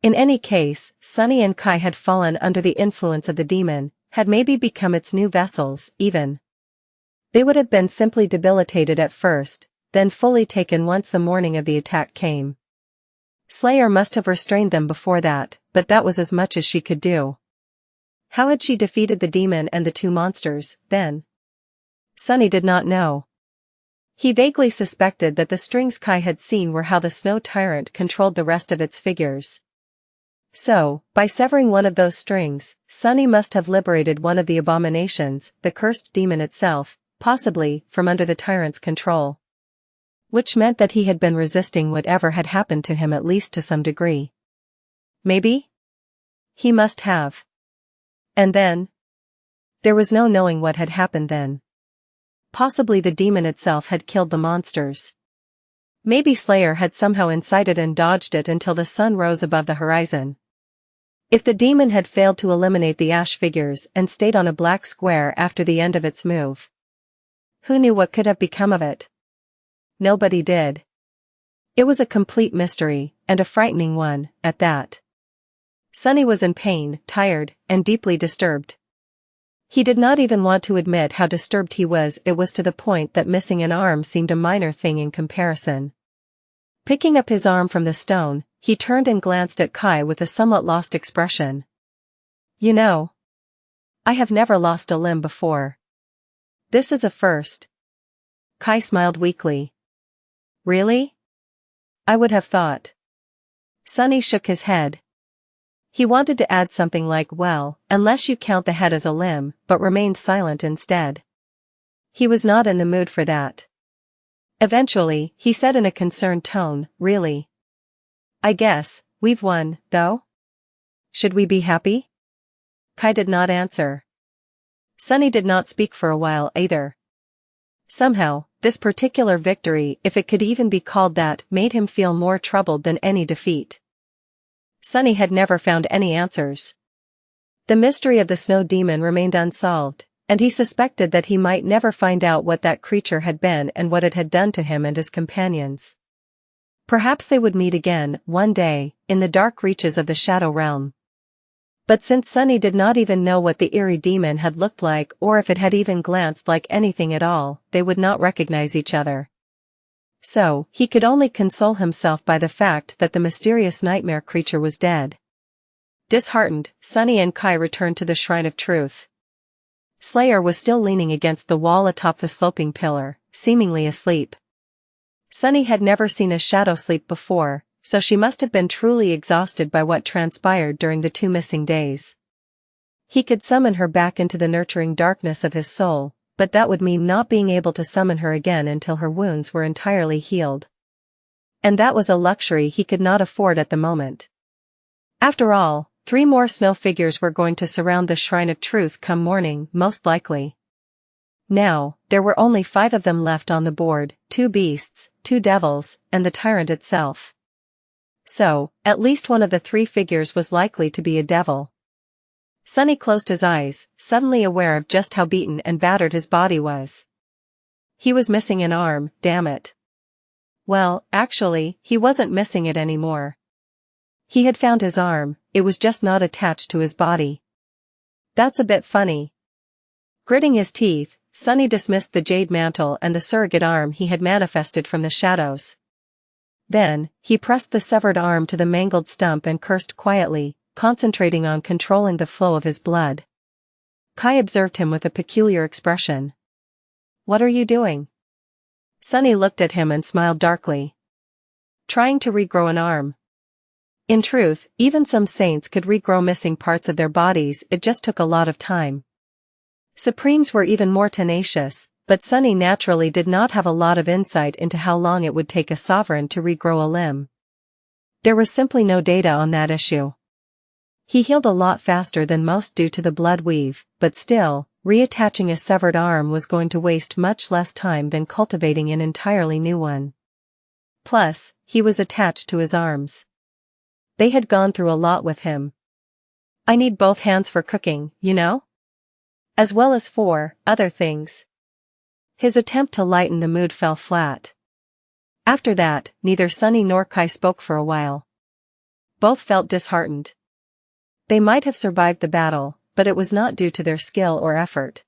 S1: In any case, Sunny and Kai had fallen under the influence of the demon, had maybe become its new vessels, even. They would have been simply debilitated at first, then fully taken once the morning of the attack came. Slayer must have restrained them before that, but that was as much as she could do. How had she defeated the demon and the 2 monsters, then? Sunny did not know. He vaguely suspected that the strings Kai had seen were how the snow tyrant controlled the rest of its figures. So, by severing one of those strings, Sunny must have liberated one of the abominations, the cursed demon itself, possibly from under the tyrant's control. Which meant that he had been resisting whatever had happened to him at least to some degree. Maybe? He must have. And then? There was no knowing what had happened then. Possibly the demon itself had killed the monsters. Maybe Slayer had somehow incited and dodged it until the sun rose above the horizon. If the demon had failed to eliminate the ash figures and stayed on a black square after the end of its move, who knew what could have become of it? Nobody did. It was a complete mystery, and a frightening one, at that. Sunny was in pain, tired, and deeply disturbed. He did not even want to admit how disturbed he was. It was to the point that missing an arm seemed a minor thing in comparison. Picking up his arm from the stone, he turned and glanced at Kai with a somewhat lost expression. You know, I have never lost a limb before. This is a first. Kai smiled weakly. Really? I would have thought. Sunny shook his head. He wanted to add something like, well, unless you count the head as a limb, but remained silent instead. He was not in the mood for that. Eventually, he said in a concerned tone, really? I guess, we've won, though? Should we be happy? Kai did not answer. Sunny did not speak for a while either. Somehow, this particular victory, if it could even be called that, made him feel more troubled than any defeat. Sunny had never found any answers. The mystery of the snow demon remained unsolved, and he suspected that he might never find out what that creature had been and what it had done to him and his companions. Perhaps they would meet again, one day, in the dark reaches of the Shadow Realm. But since Sunny did not even know what the Eerie demon had looked like or if it had even glanced like anything at all, they would not recognize each other. So, he could only console himself by the fact that the mysterious nightmare creature was dead. Disheartened, Sunny and Kai returned to the Shrine of Truth. Slayer was still leaning against the wall atop the sloping pillar, seemingly asleep. Sunny had never seen a shadow sleep before, so she must have been truly exhausted by what transpired during the 2 missing days. He could summon her back into the nurturing darkness of his soul, but that would mean not being able to summon her again until her wounds were entirely healed. And that was a luxury he could not afford at the moment. After all, 3 more snow figures were going to surround the Shrine of Truth come morning, most likely. Now, there were only 5 of them left on the board, 2 beasts, 2 devils, and the tyrant itself. So, at least one of the 3 figures was likely to be a devil. Sunny closed his eyes, suddenly aware of just how beaten and battered his body was. He was missing an arm, damn it. Well, actually, he wasn't missing it anymore. He had found his arm, it was just not attached to his body. That's a bit funny. Gritting his teeth, Sunny dismissed the jade mantle and the surrogate arm he had manifested from the shadows. Then, he pressed the severed arm to the mangled stump and cursed quietly, concentrating on controlling the flow of his blood. Kai observed him with a peculiar expression. What are you doing? Sunny looked at him and smiled darkly. Trying to regrow an arm. In truth, even some saints could regrow missing parts of their bodies, it just took a lot of time. Supremes were even more tenacious, but Sunny naturally did not have a lot of insight into how long it would take a sovereign to regrow a limb. There was simply no data on that issue. He healed a lot faster than most due to the blood weave, but still, reattaching a severed arm was going to waste much less time than cultivating an entirely new one. Plus, he was attached to his arms. They had gone through a lot with him. I need both hands for cooking, you know? As well as for other things. His attempt to lighten the mood fell flat. After that, neither Sunny nor Kai spoke for a while. Both felt disheartened. They might have survived the battle, but it was not due to their skill or effort.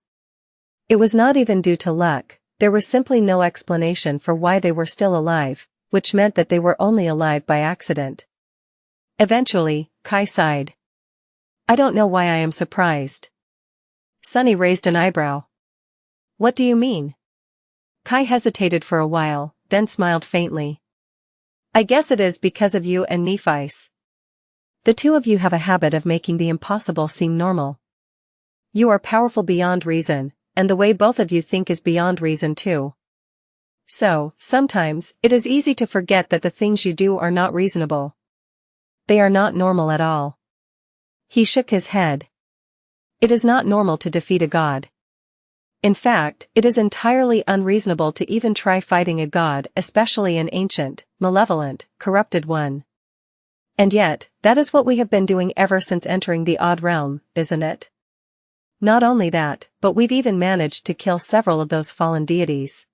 S1: It was not even due to luck, there was simply no explanation for why they were still alive, which meant that they were only alive by accident. Eventually, Kai sighed. I don't know why I am surprised. Sunny raised an eyebrow. What do you mean? Kai hesitated for a while, then smiled faintly. I guess it is because of you and Nephi's. The 2 of you have a habit of making the impossible seem normal. You are powerful beyond reason, and the way both of you think is beyond reason too. So, sometimes, it is easy to forget that the things you do are not reasonable. They are not normal at all. He shook his head. It is not normal to defeat a god. In fact, it is entirely unreasonable to even try fighting a god, especially an ancient, malevolent, corrupted one. And yet, that is what we have been doing ever since entering the odd realm, isn't it? Not only that, but we've even managed to kill several of those fallen deities.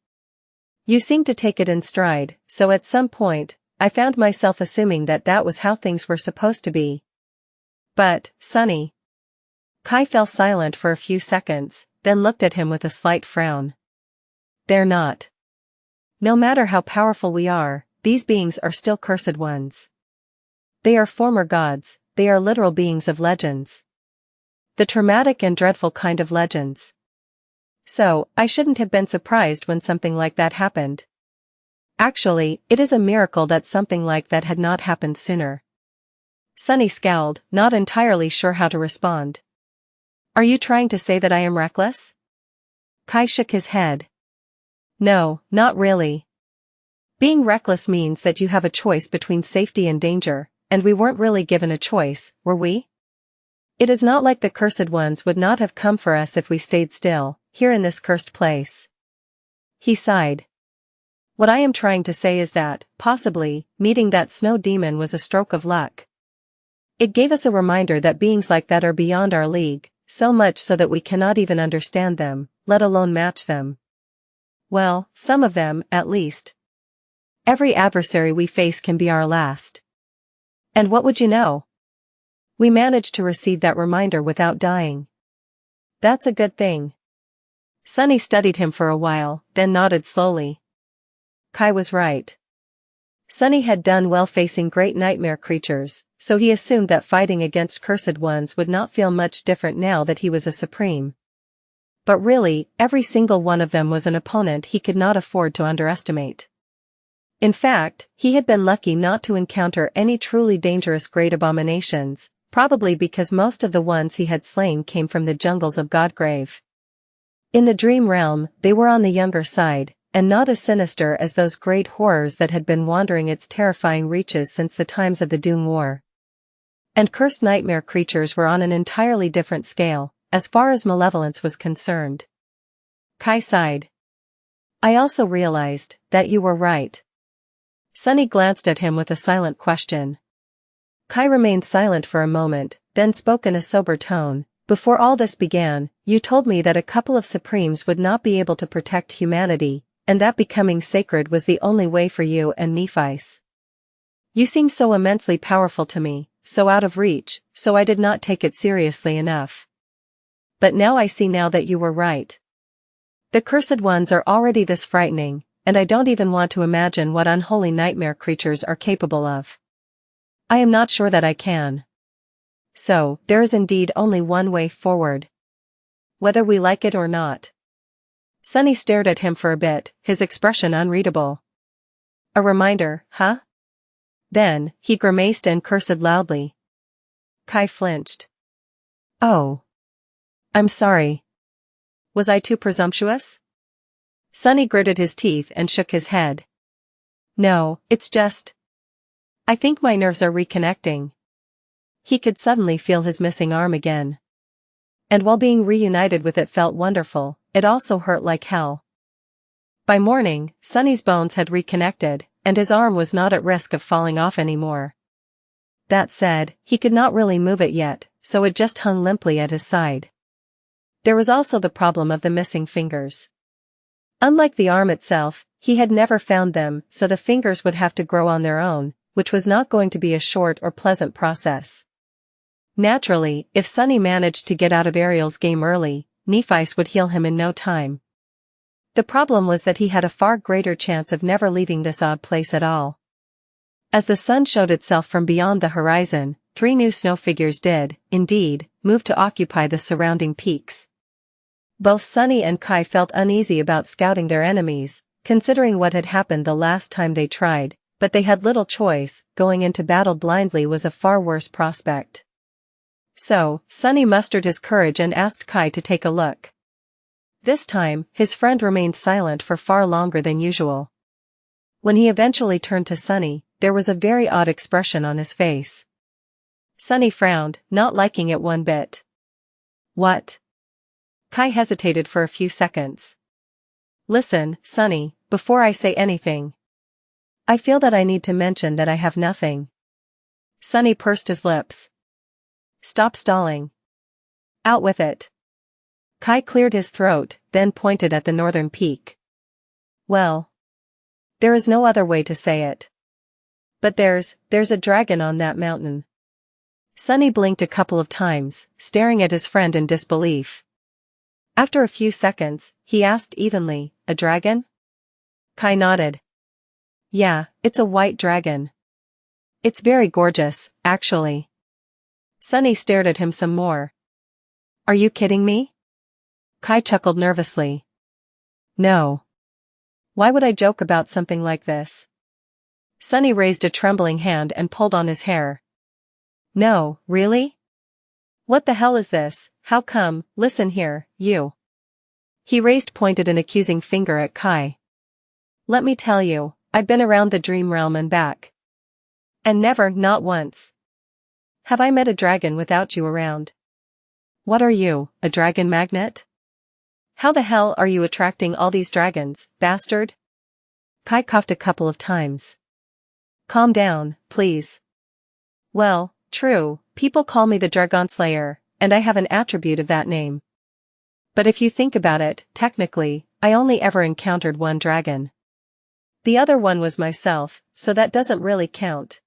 S1: You seem to take it in stride, so at some point, I found myself assuming that that was how things were supposed to be. But, Sunny. Kai fell silent for a few seconds, then looked at him with a slight frown. They're not. No matter how powerful we are, these beings are still cursed ones. They are former gods, they are literal beings of legends. The traumatic and dreadful kind of legends. So, I shouldn't have been surprised when something like that happened. Actually, it is a miracle that something like that had not happened sooner. Sunny scowled, not entirely sure how to respond. Are you trying to say that I am reckless? Kai shook his head. No, not really. Being reckless means that you have a choice between safety and danger, and we weren't really given a choice, were we? It is not like the cursed ones would not have come for us if we stayed still, here in this cursed place. He sighed. What I am trying to say is that, possibly, meeting that snow demon was a stroke of luck. It gave us a reminder that beings like that are beyond our league, so much so that we cannot even understand them, let alone match them. Well, some of them, at least. Every adversary we face can be our last. And what would you know? We managed to receive that reminder without dying. That's a good thing. Sunny studied him for a while, then nodded slowly. Kai was right. Sunny had done well facing great nightmare creatures, so he assumed that fighting against cursed ones would not feel much different now that he was a supreme. But really, every single one of them was an opponent he could not afford to underestimate. In fact, he had been lucky not to encounter any truly dangerous great abominations, probably because most of the ones he had slain came from the jungles of Godgrave. In the dream realm, they were on the younger side, and not as sinister as those great horrors that had been wandering its terrifying reaches since the times of the Doom War. And cursed nightmare creatures were on an entirely different scale, as far as malevolence was concerned. Kai sighed. I also realized that you were right. Sunny glanced at him with a silent question. Kai remained silent for a moment, then spoke in a sober tone. Before all this began, you told me that a couple of supremes would not be able to protect humanity, and that becoming sacred was the only way for you and Nephice. You seem so immensely powerful to me, so out of reach, so I did not take it seriously enough. But now I see now that you were right. The cursed ones are already this frightening, and I don't even want to imagine what unholy nightmare creatures are capable of. I am not sure that I can. So, there is indeed only one way forward. Whether we like it or not. Sunny stared at him for a bit, his expression unreadable. A reminder, huh? Then, he grimaced and cursed loudly. Kai flinched. Oh. I'm sorry. Was I too presumptuous? Sunny gritted his teeth and shook his head. No, it's just. I think my nerves are reconnecting. He could suddenly feel his missing arm again. And while being reunited with it felt wonderful, it also hurt like hell. By morning, Sunny's bones had reconnected, and his arm was not at risk of falling off anymore. That said, he could not really move it yet, so it just hung limply at his side. There was also the problem of the missing fingers. Unlike the arm itself, he had never found them, so the fingers would have to grow on their own, which was not going to be a short or pleasant process. Naturally, if Sunny managed to get out of Ariel's game early, Nephice would heal him in no time. The problem was that he had a far greater chance of never leaving this odd place at all. As the sun showed itself from beyond the horizon, 3 new snow figures did, indeed, move to occupy the surrounding peaks. Both Sunny and Kai felt uneasy about scouting their enemies, considering what had happened the last time they tried, but they had little choice. Going into battle blindly was a far worse prospect. So, Sunny mustered his courage and asked Kai to take a look. This time, his friend remained silent for far longer than usual. When he eventually turned to Sunny, there was a very odd expression on his face. Sunny frowned, not liking it one bit. What? Kai hesitated for a few seconds. Listen, Sunny, before I say anything. I feel that I need to mention that I have nothing. Sunny pursed his lips. Stop stalling. Out with it. Kai cleared his throat, then pointed at the northern peak. Well. There is no other way to say it. But there's a dragon on that mountain. Sunny blinked a couple of times, staring at his friend in disbelief. After a few seconds, he asked evenly, a dragon? Kai nodded. Yeah, it's a white dragon. It's very gorgeous, actually. Sunny stared at him some more. Are you kidding me? Kai chuckled nervously. No. Why would I joke about something like this? Sunny raised a trembling hand and pulled on his hair. No, really? What the hell is this? How come? Listen here, you. He raised pointed an accusing finger at Kai. Let me tell you, I've been around the dream realm and back. And never, not once, have I met a dragon without you around. What are you, a dragon magnet? How the hell are you attracting all these dragons, bastard? Kai coughed a couple of times. Calm down, please. Well, true, people call me the Dragon Slayer, and I have an attribute of that name. But if you think about it, technically, I only ever encountered one dragon. The other one was myself, so that doesn't really count.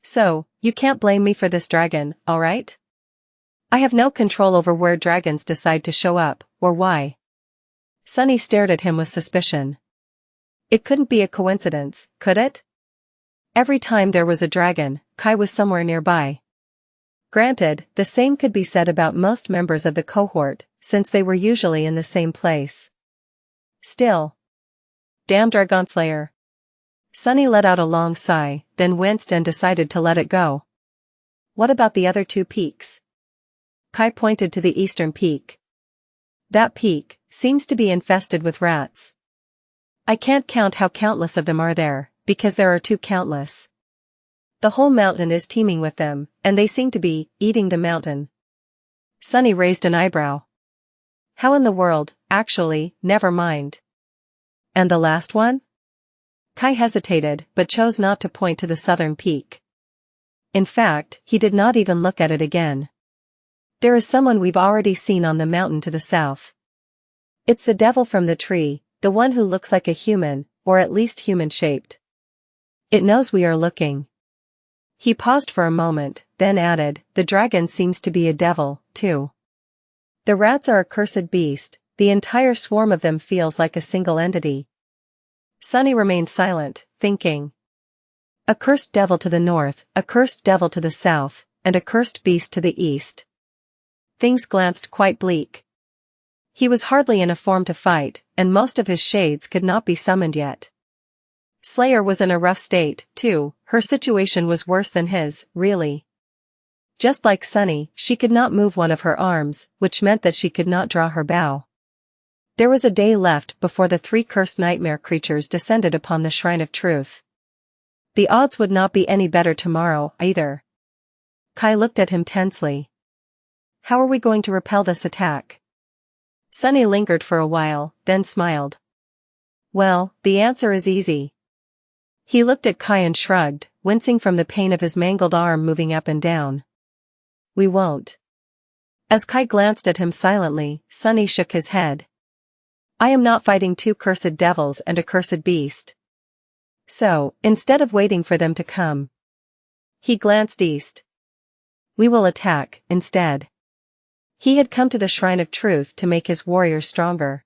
S1: So, you can't blame me for this dragon, alright? I have no control over where dragons decide to show up, or why. Sunny stared at him with suspicion. It couldn't be a coincidence, could it? Every time there was a dragon, Kai was somewhere nearby. Granted, the same could be said about most members of the cohort, since they were usually in the same place. Still. Damn Dragon Slayer. Sunny let out a long sigh, then winced and decided to let it go. What about the other two peaks? Kai pointed to the eastern peak. That peak seems to be infested with rats. I can't count how countless of them are there, because there are too countless. The whole mountain is teeming with them, and they seem to be eating the mountain. Sunny raised an eyebrow. How in the world, actually, never mind. And the last one? Kai hesitated, but chose not to point to the southern peak. In fact, he did not even look at it again. There is someone we've already seen on the mountain to the south. It's the devil from the tree, the one who looks like a human, or at least human-shaped. It knows we are looking. He paused for a moment, then added, the dragon seems to be a devil, too. The rats are a cursed beast, the entire swarm of them feels like a single entity. Sunny remained silent, thinking. A cursed devil to the north, a cursed devil to the south, and a cursed beast to the east. Things glanced quite bleak. He was hardly in a form to fight, and most of his shades could not be summoned yet. Slayer was in a rough state, too. Her situation was worse than his, really. Just like Sunny, she could not move one of her arms, which meant that she could not draw her bow. There was a day left before the 3 cursed nightmare creatures descended upon the Shrine of Truth. The odds would not be any better tomorrow, either. Kai looked at him tensely. How are we going to repel this attack? Sunny lingered for a while, then smiled. Well, the answer is easy. He looked at Kai and shrugged, wincing from the pain of his mangled arm moving up and down. We won't. As Kai glanced at him silently, Sunny shook his head. I am not fighting 2 cursed devils and a cursed beast. So, instead of waiting for them to come. He glanced east. We will attack, instead. He had come to the Shrine of Truth to make his warriors stronger.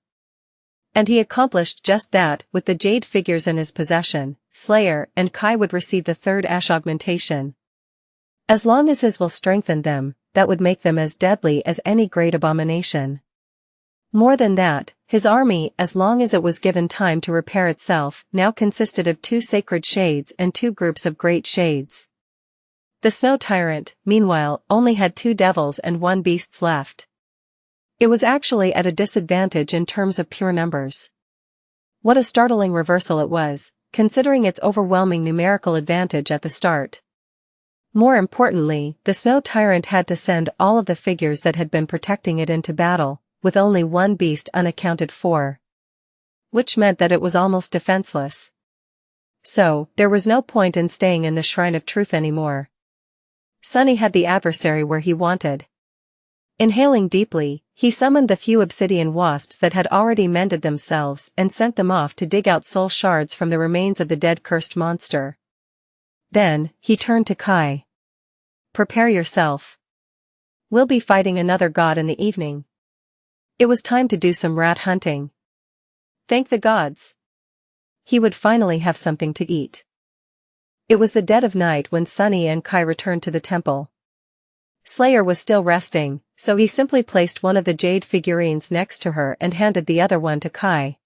S1: And he accomplished just that with the jade figures in his possession. Slayer and Kai would receive the 3rd ash augmentation. As long as his will strengthened them, that would make them as deadly as any great abomination. More than that, his army, as long as it was given time to repair itself, now consisted of 2 sacred shades and 2 groups of great shades. The Snow Tyrant, meanwhile, only had 2 devils and 1 beast left. It was actually at a disadvantage in terms of pure numbers. What a startling reversal it was, considering its overwhelming numerical advantage at the start. More importantly, the Snow Tyrant had to send all of the figures that had been protecting it into battle, with only 1 beast unaccounted for. Which meant that it was almost defenseless. So, there was no point in staying in the Shrine of Truth anymore. Sunny had the adversary where he wanted. Inhaling deeply, he summoned the few obsidian wasps that had already mended themselves and sent them off to dig out soul shards from the remains of the dead cursed monster. Then, he turned to Kai. Prepare yourself. We'll be fighting another god in the evening. It was time to do some rat hunting. Thank the gods. He would finally have something to eat. It was the dead of night when Sunny and Kai returned to the temple. Slayer was still resting, so he simply placed one of the jade figurines next to her and handed the other one to Kai.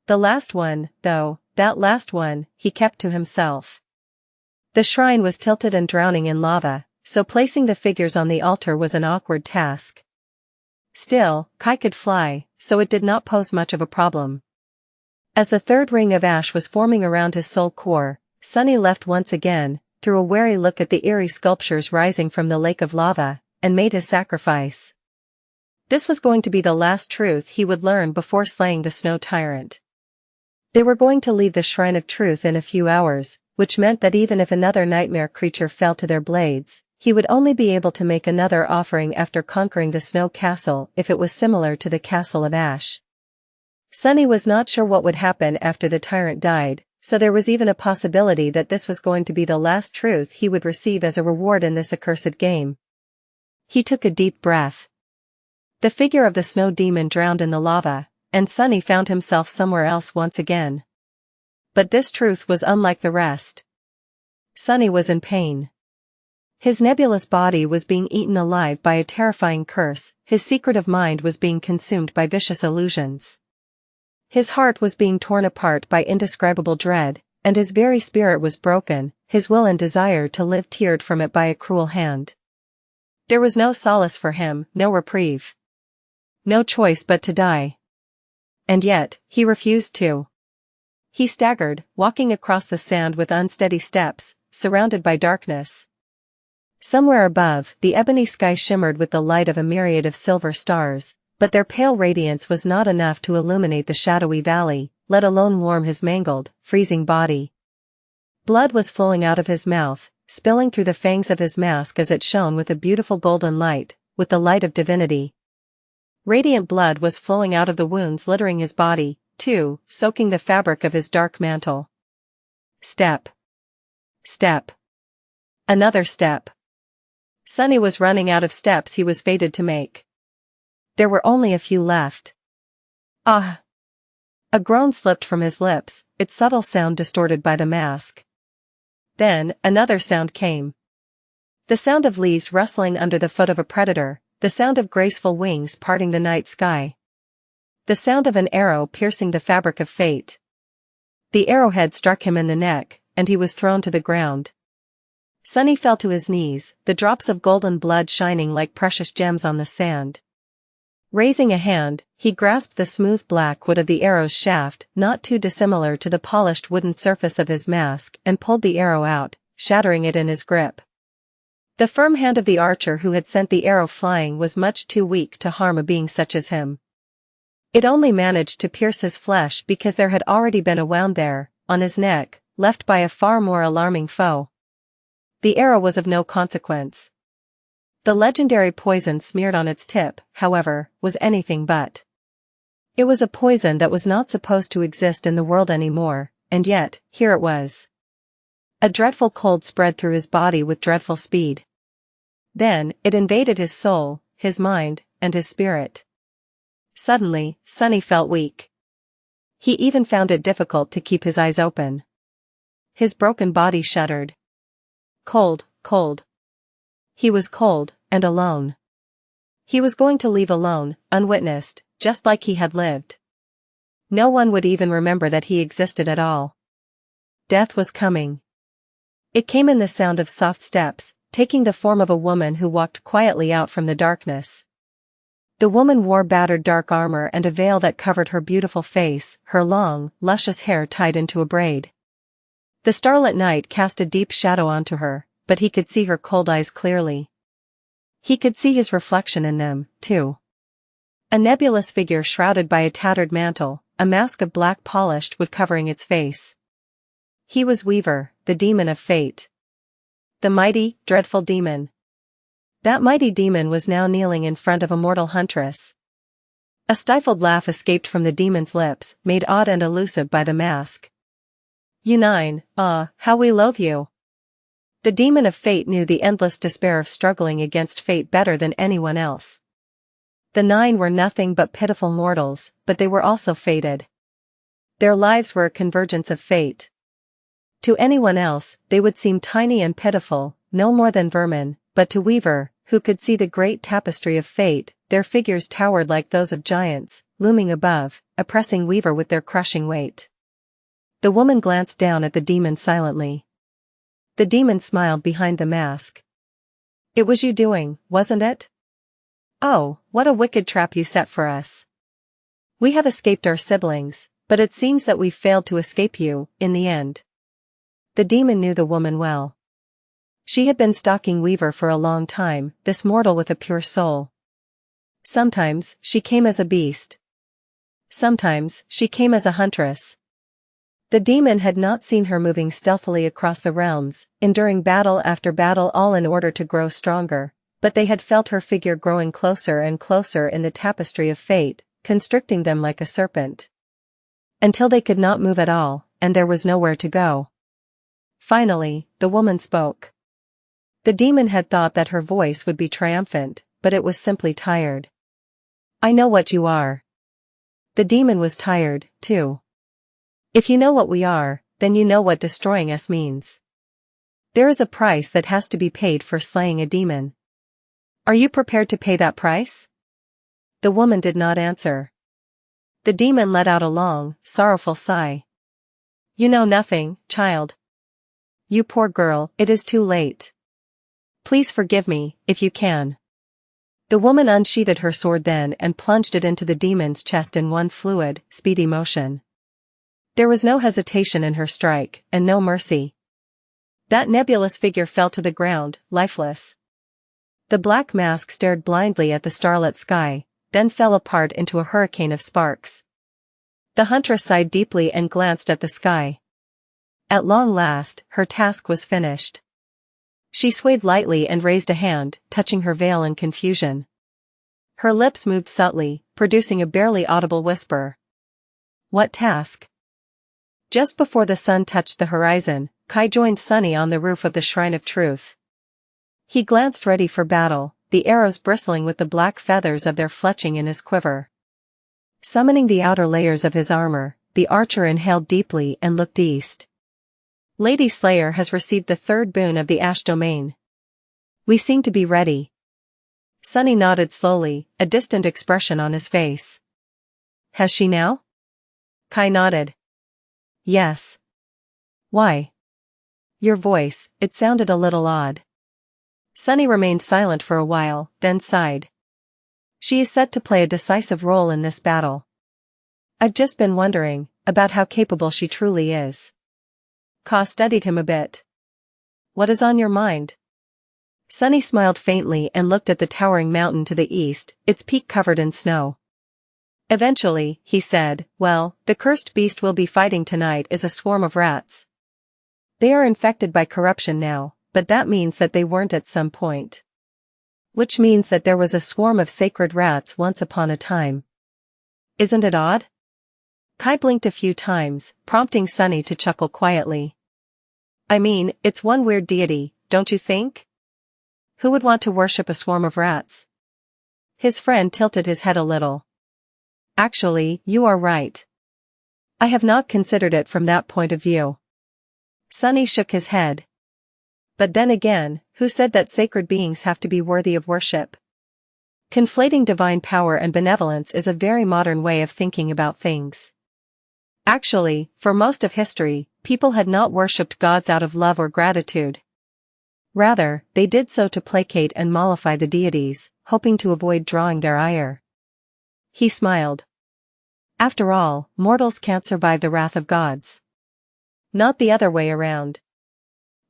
S1: The last one, though, that last one, he kept to himself. The shrine was tilted and drowning in lava, so placing the figures on the altar was an awkward task. Still, Kai could fly, so it did not pose much of a problem. As the third ring of ash was forming around his soul core, Sunny left once again, threw a wary look at the eerie sculptures rising from the lake of lava, and made his sacrifice. This was going to be the last truth he would learn before slaying the snow tyrant. They were going to leave the Shrine of Truth in a few hours, which meant that even if another nightmare creature fell to their blades, he would only be able to make another offering after conquering the snow castle if it was similar to the castle of ash. Sunny was not sure what would happen after the tyrant died, so there was even a possibility that this was going to be the last truth he would receive as a reward in this accursed game. He took a deep breath. The figure of the snow demon drowned in the lava, and Sunny found himself somewhere else once again. But this truth was unlike the rest. Sunny was in pain. His nebulous body was being eaten alive by a terrifying curse, his secretive mind was being consumed by vicious illusions. His heart was being torn apart by indescribable dread, and his very spirit was broken, his will and desire to live teared from it by a cruel hand. There was no solace for him, no reprieve. No choice but to die. And yet, he refused to. He staggered, walking across the sand with unsteady steps, surrounded by darkness. Somewhere above, the ebony sky shimmered with the light of a myriad of silver stars, but their pale radiance was not enough to illuminate the shadowy valley, let alone warm his mangled, freezing body. Blood was flowing out of his mouth, spilling through the fangs of his mask as it shone with a beautiful golden light, with the light of divinity. Radiant blood was flowing out of the wounds littering his body, too, soaking the fabric of his dark mantle. Step. Step. Another step. Sunny was running out of steps he was fated to make. There were only a few left. Ah! A groan slipped from his lips, its subtle sound distorted by the mask. Then, another sound came. The sound of leaves rustling under the foot of a predator, the sound of graceful wings parting the night sky. The sound of an arrow piercing the fabric of fate. The arrowhead struck him in the neck, and he was thrown to the ground. Sunny fell to his knees, the drops of golden blood shining like precious gems on the sand. Raising a hand, he grasped the smooth black wood of the arrow's shaft, not too dissimilar to the polished wooden surface of his mask, and pulled the arrow out, shattering it in his grip. The firm hand of the archer who had sent the arrow flying was much too weak to harm a being such as him. It only managed to pierce his flesh because there had already been a wound there, on his neck, left by a far more alarming foe. The arrow was of no consequence. The legendary poison smeared on its tip, however, was anything but. It was a poison that was not supposed to exist in the world anymore, and yet, here it was. A dreadful cold spread through his body with dreadful speed. Then, it invaded his soul, his mind, and his spirit. Suddenly, Sunny felt weak. He even found it difficult to keep his eyes open. His broken body shuddered. Cold, cold. He was cold, and alone. He was going to leave alone, unwitnessed, just like he had lived. No one would even remember that he existed at all. Death was coming. It came in the sound of soft steps, taking the form of a woman who walked quietly out from the darkness. The woman wore battered dark armor and a veil that covered her beautiful face, her long, luscious hair tied into a braid. The starlit night cast a deep shadow onto her, but he could see her cold eyes clearly. He could see his reflection in them, too. A nebulous figure shrouded by a tattered mantle, a mask of black polished wood covering its face. He was Weaver, the demon of fate. The mighty, dreadful demon. That mighty demon was now kneeling in front of a mortal huntress. A stifled laugh escaped from the demon's lips, made odd and elusive by the mask. You nine, how we loathe you. The demon of fate knew the endless despair of struggling against fate better than anyone else. The nine were nothing but pitiful mortals, but they were also fated. Their lives were a convergence of fate. To anyone else, they would seem tiny and pitiful, no more than vermin, but to Weaver, who could see the great tapestry of fate, their figures towered like those of giants, looming above, oppressing Weaver with their crushing weight. The woman glanced down at the demon silently. The demon smiled behind the mask. It was you doing, wasn't it? Oh, what a wicked trap you set for us. We have escaped our siblings, but it seems that we've failed to escape you, in the end. The demon knew the woman well. She had been stalking Weaver for a long time, this mortal with a pure soul. Sometimes, she came as a beast. Sometimes, she came as a huntress. The demon had not seen her moving stealthily across the realms, enduring battle after battle all in order to grow stronger, but they had felt her figure growing closer and closer in the tapestry of fate, constricting them like a serpent. Until they could not move at all, and there was nowhere to go. Finally, the woman spoke. The demon had thought that her voice would be triumphant, but it was simply tired. I know what you are. The demon was tired, too. If you know what we are, then you know what destroying us means. There is a price that has to be paid for slaying a demon. Are you prepared to pay that price? The woman did not answer. The demon let out a long, sorrowful sigh. You know nothing, child. You poor girl, it is too late. Please forgive me, if you can. The woman unsheathed her sword then and plunged it into the demon's chest in one fluid, speedy motion. There was no hesitation in her strike, and no mercy. That nebulous figure fell to the ground, lifeless. The black mask stared blindly at the starlit sky, then fell apart into a hurricane of sparks. The huntress sighed deeply and glanced at the sky. At long last, her task was finished. She swayed lightly and raised a hand, touching her veil in confusion. Her lips moved subtly, producing a barely audible whisper. What task? Just before the sun touched the horizon, Kai joined Sunny on the roof of the Shrine of Truth. He glanced ready for battle, the arrows bristling with the black feathers of their fletching in his quiver. Summoning the outer layers of his armor, the archer inhaled deeply and looked east. Lady Slayer has received the third boon of the Ash Domain. We seem to be ready. Sunny nodded slowly, a distant expression on his face. Has she now? Kai nodded. Yes. Why? Your voice, it sounded a little odd. Sunny remained silent for a while, then sighed. She is set to play a decisive role in this battle. I've just been wondering, about how capable she truly is. Ka studied him a bit. What is on your mind? Sunny smiled faintly and looked at the towering mountain to the east, its peak covered in snow. Eventually, he said, well, the cursed beast we'll be fighting tonight is a swarm of rats. They are infected by corruption now, but that means that they weren't at some point. Which means that there was a swarm of sacred rats once upon a time. Isn't it odd? Kai blinked a few times, prompting Sunny to chuckle quietly. I mean, it's one weird deity, don't you think? Who would want to worship a swarm of rats? His friend tilted his head a little. Actually, you are right. I have not considered it from that point of view. Sunny shook his head. But then again, who said that sacred beings have to be worthy of worship? Conflating divine power and benevolence is a very modern way of thinking about things. Actually, for most of history, people had not worshipped gods out of love or gratitude. Rather, they did so to placate and mollify the deities, hoping to avoid drawing their ire. He smiled. After all, mortals can't survive the wrath of gods. Not the other way around.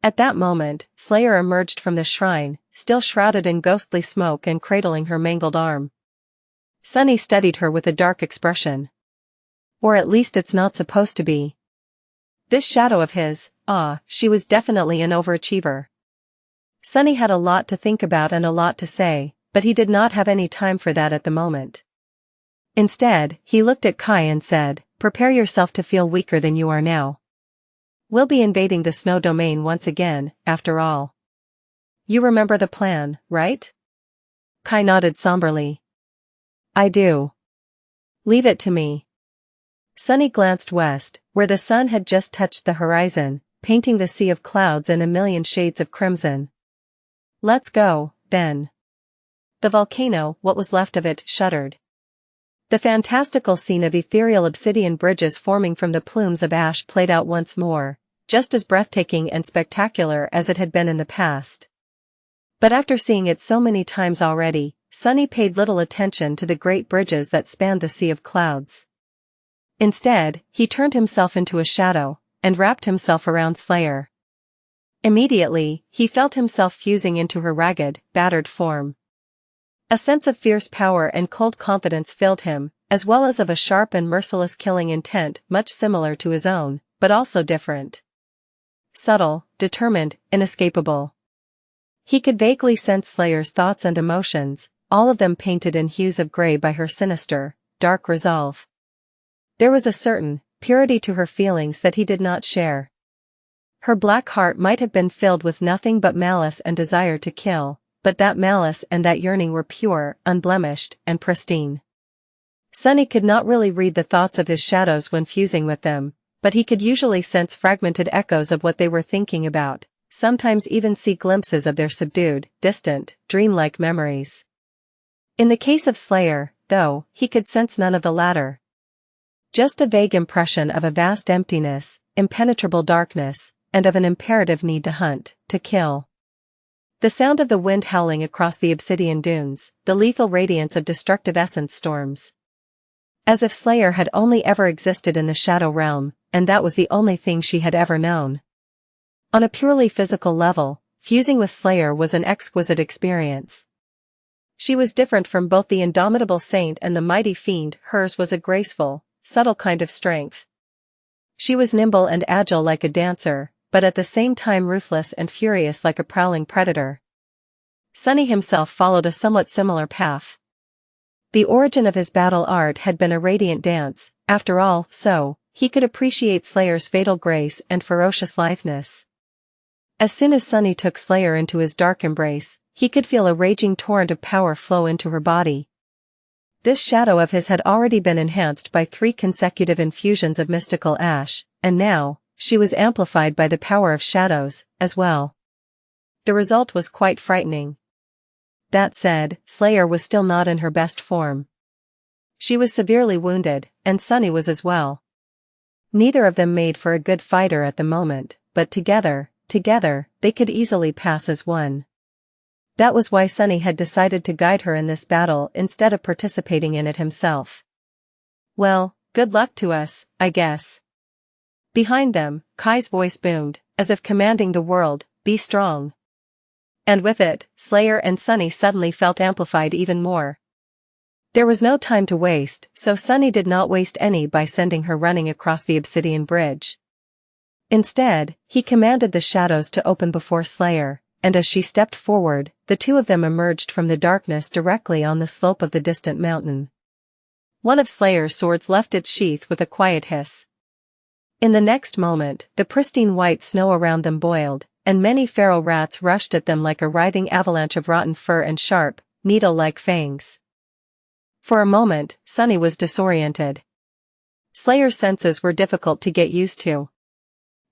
S1: At that moment, Slayer emerged from the shrine, still shrouded in ghostly smoke and cradling her mangled arm. Sunny studied her with a dark expression. Or at least it's not supposed to be. This shadow of his, she was definitely an overachiever. Sunny had a lot to think about and a lot to say, but he did not have any time for that at the moment. Instead, he looked at Kai and said, "Prepare yourself to feel weaker than you are now. We'll be invading the snow domain once again, after all. You remember the plan, right?" Kai nodded somberly. "I do. Leave it to me." Sunny glanced west, where the sun had just touched the horizon, painting the sea of clouds in a million shades of crimson. "Let's go, then." The volcano, what was left of it, shuddered. The fantastical scene of ethereal obsidian bridges forming from the plumes of ash played out once more, just as breathtaking and spectacular as it had been in the past. But after seeing it so many times already, Sunny paid little attention to the great bridges that spanned the sea of clouds. Instead, he turned himself into a shadow, and wrapped himself around Slayer. Immediately, he felt himself fusing into her ragged, battered form. A sense of fierce power and cold confidence filled him, as well as of a sharp and merciless killing intent much similar to his own, but also different. Subtle, determined, inescapable. He could vaguely sense Slayer's thoughts and emotions, all of them painted in hues of gray by her sinister, dark resolve. There was a certain purity to her feelings that he did not share. Her black heart might have been filled with nothing but malice and desire to kill, but that malice and that yearning were pure, unblemished, and pristine. Sunny could not really read the thoughts of his shadows when fusing with them, but he could usually sense fragmented echoes of what they were thinking about, sometimes even see glimpses of their subdued, distant, dreamlike memories. In the case of Slayer, though, he could sense none of the latter. Just a vague impression of a vast emptiness, impenetrable darkness, and of an imperative need to hunt, to kill. The sound of the wind howling across the obsidian dunes, the lethal radiance of destructive essence storms. As if Slayer had only ever existed in the shadow realm, and that was the only thing she had ever known. On a purely physical level, fusing with Slayer was an exquisite experience. She was different from both the indomitable saint and the mighty fiend. Hers was a graceful, subtle kind of strength. She was nimble and agile like a dancer, but at the same time ruthless and furious like a prowling predator. Sunny himself followed a somewhat similar path. The origin of his battle art had been a radiant dance, after all, so he could appreciate Slayer's fatal grace and ferocious litheness. As soon as Sunny took Slayer into his dark embrace, he could feel a raging torrent of power flow into her body. This shadow of his had already been enhanced by 3 consecutive infusions of mystical ash, and now, she was amplified by the power of shadows, as well. The result was quite frightening. That said, Slayer was still not in her best form. She was severely wounded, and Sunny was as well. Neither of them made for a good fighter at the moment, but together, they could easily pass as one. That was why Sunny had decided to guide her in this battle instead of participating in it himself. "Well, good luck to us, I guess." Behind them, Kai's voice boomed, as if commanding the world, "Be strong." And with it, Slayer and Sunny suddenly felt amplified even more. There was no time to waste, so Sunny did not waste any by sending her running across the obsidian bridge. Instead, he commanded the shadows to open before Slayer, and as she stepped forward, the two of them emerged from the darkness directly on the slope of the distant mountain. One of Slayer's swords left its sheath with a quiet hiss. In the next moment, the pristine white snow around them boiled, and many feral rats rushed at them like a writhing avalanche of rotten fur and sharp, needle-like fangs. For a moment, Sunny was disoriented. Slayer's senses were difficult to get used to.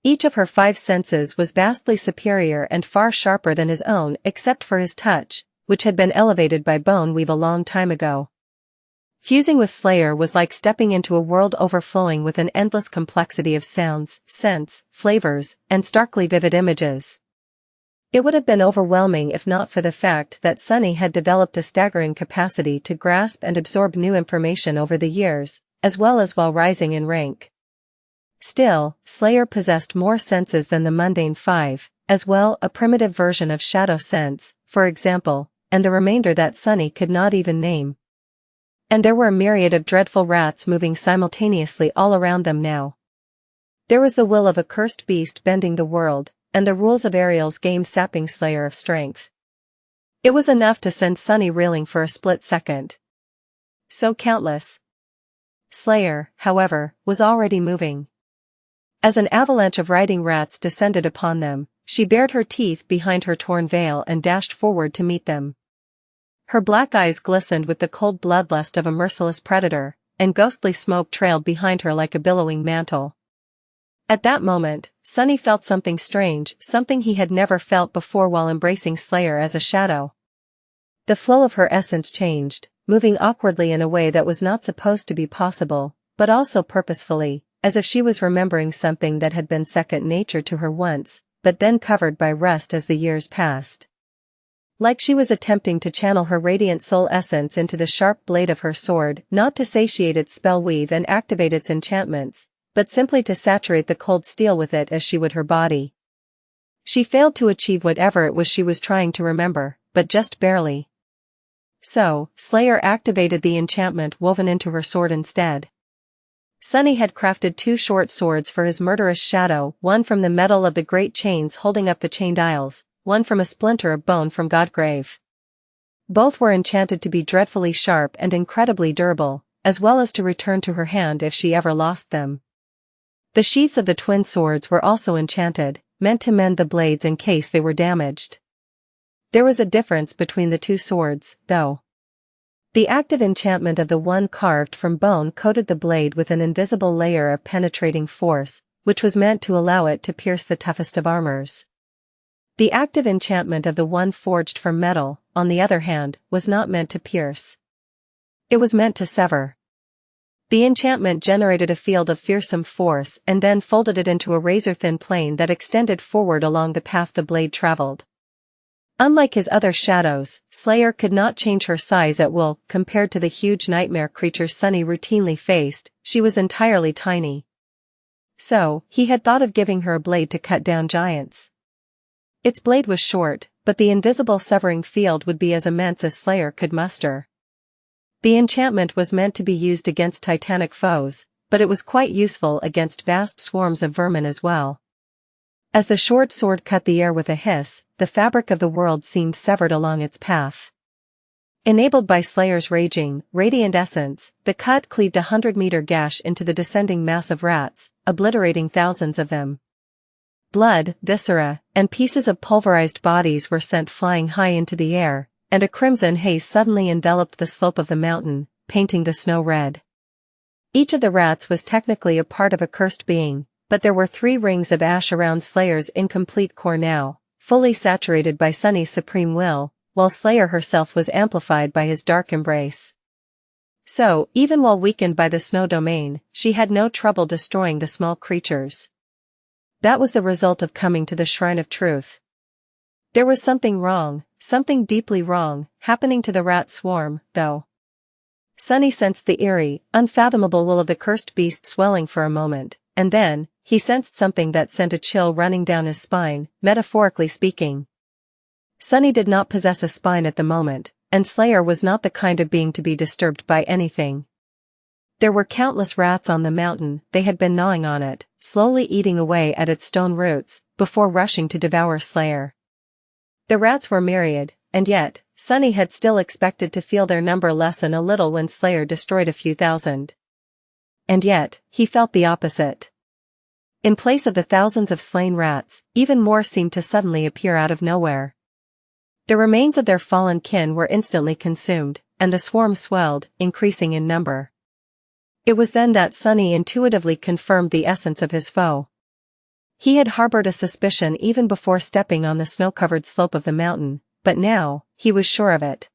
S1: Each of her 5 senses was vastly superior and far sharper than his own except for his touch, which had been elevated by Bone Weave a long time ago. Fusing with Slayer was like stepping into a world overflowing with an endless complexity of sounds, scents, flavors, and starkly vivid images. It would have been overwhelming if not for the fact that Sunny had developed a staggering capacity to grasp and absorb new information over the years, as well as while rising in rank. Still, Slayer possessed more senses than the mundane 5, as well a primitive version of shadow sense, for example, and the remainder that Sunny could not even name. And there were a myriad of dreadful rats moving simultaneously all around them now. There was the will of a cursed beast bending the world, and the rules of Ariel's game sapping Slayer of strength. It was enough to send Sunny reeling for a split second. So countless. Slayer, however, was already moving. As an avalanche of riding rats descended upon them, she bared her teeth behind her torn veil and dashed forward to meet them. Her black eyes glistened with the cold bloodlust of a merciless predator, and ghostly smoke trailed behind her like a billowing mantle. At that moment, Sunny felt something strange, something he had never felt before while embracing Slayer as a shadow. The flow of her essence changed, moving awkwardly in a way that was not supposed to be possible, but also purposefully, as if she was remembering something that had been second nature to her once, but then covered by rust as the years passed. Like she was attempting to channel her radiant soul essence into the sharp blade of her sword, not to satiate its spell weave and activate its enchantments, but simply to saturate the cold steel with it as she would her body. She failed to achieve whatever it was she was trying to remember, but just barely. So, Slayer activated the enchantment woven into her sword instead. Sunny had crafted 2 short swords for his murderous shadow, one from the metal of the great chains holding up the chained isles, one from a splinter of bone from Godgrave. Both were enchanted to be dreadfully sharp and incredibly durable, as well as to return to her hand if she ever lost them. The sheaths of the twin swords were also enchanted, meant to mend the blades in case they were damaged. There was a difference between the 2 swords, though. The active enchantment of the one carved from bone coated the blade with an invisible layer of penetrating force, which was meant to allow it to pierce the toughest of armors. The active enchantment of the one forged from metal, on the other hand, was not meant to pierce. It was meant to sever. The enchantment generated a field of fearsome force and then folded it into a razor-thin plane that extended forward along the path the blade traveled. Unlike his other shadows, Slayer could not change her size at will. Compared to the huge nightmare creatures Sunny routinely faced, she was entirely tiny. So, he had thought of giving her a blade to cut down giants. Its blade was short, but the invisible severing field would be as immense as Slayer could muster. The enchantment was meant to be used against titanic foes, but it was quite useful against vast swarms of vermin as well. As the short sword cut the air with a hiss, the fabric of the world seemed severed along its path. Enabled by Slayer's raging, radiant essence, the cut cleaved 100-meter gash into the descending mass of rats, obliterating thousands of them. Blood, viscera, and pieces of pulverized bodies were sent flying high into the air, and a crimson haze suddenly enveloped the slope of the mountain, painting the snow red. Each of the rats was technically a part of a cursed being, but there were 3 rings of ash around Slayer's incomplete core now, fully saturated by Sunny's supreme will, while Slayer herself was amplified by his dark embrace. So, even while weakened by the snow domain, she had no trouble destroying the small creatures. That was the result of coming to the Shrine of Truth. There was something wrong, something deeply wrong, happening to the rat swarm, though. Sunny sensed the eerie, unfathomable will of the cursed beast swelling for a moment, and then, he sensed something that sent a chill running down his spine, metaphorically speaking. Sunny did not possess a spine at the moment, and Slayer was not the kind of being to be disturbed by anything. There were countless rats on the mountain. They had been gnawing on it, slowly eating away at its stone roots, before rushing to devour Slayer. The rats were myriad, and yet, Sunny had still expected to feel their number lessen a little when Slayer destroyed a few thousand. And yet, he felt the opposite. In place of the thousands of slain rats, even more seemed to suddenly appear out of nowhere. The remains of their fallen kin were instantly consumed, and the swarm swelled, increasing in number. It was then that Sunny intuitively confirmed the essence of his foe. He had harbored a suspicion even before stepping on the snow-covered slope of the mountain, but now, he was sure of it.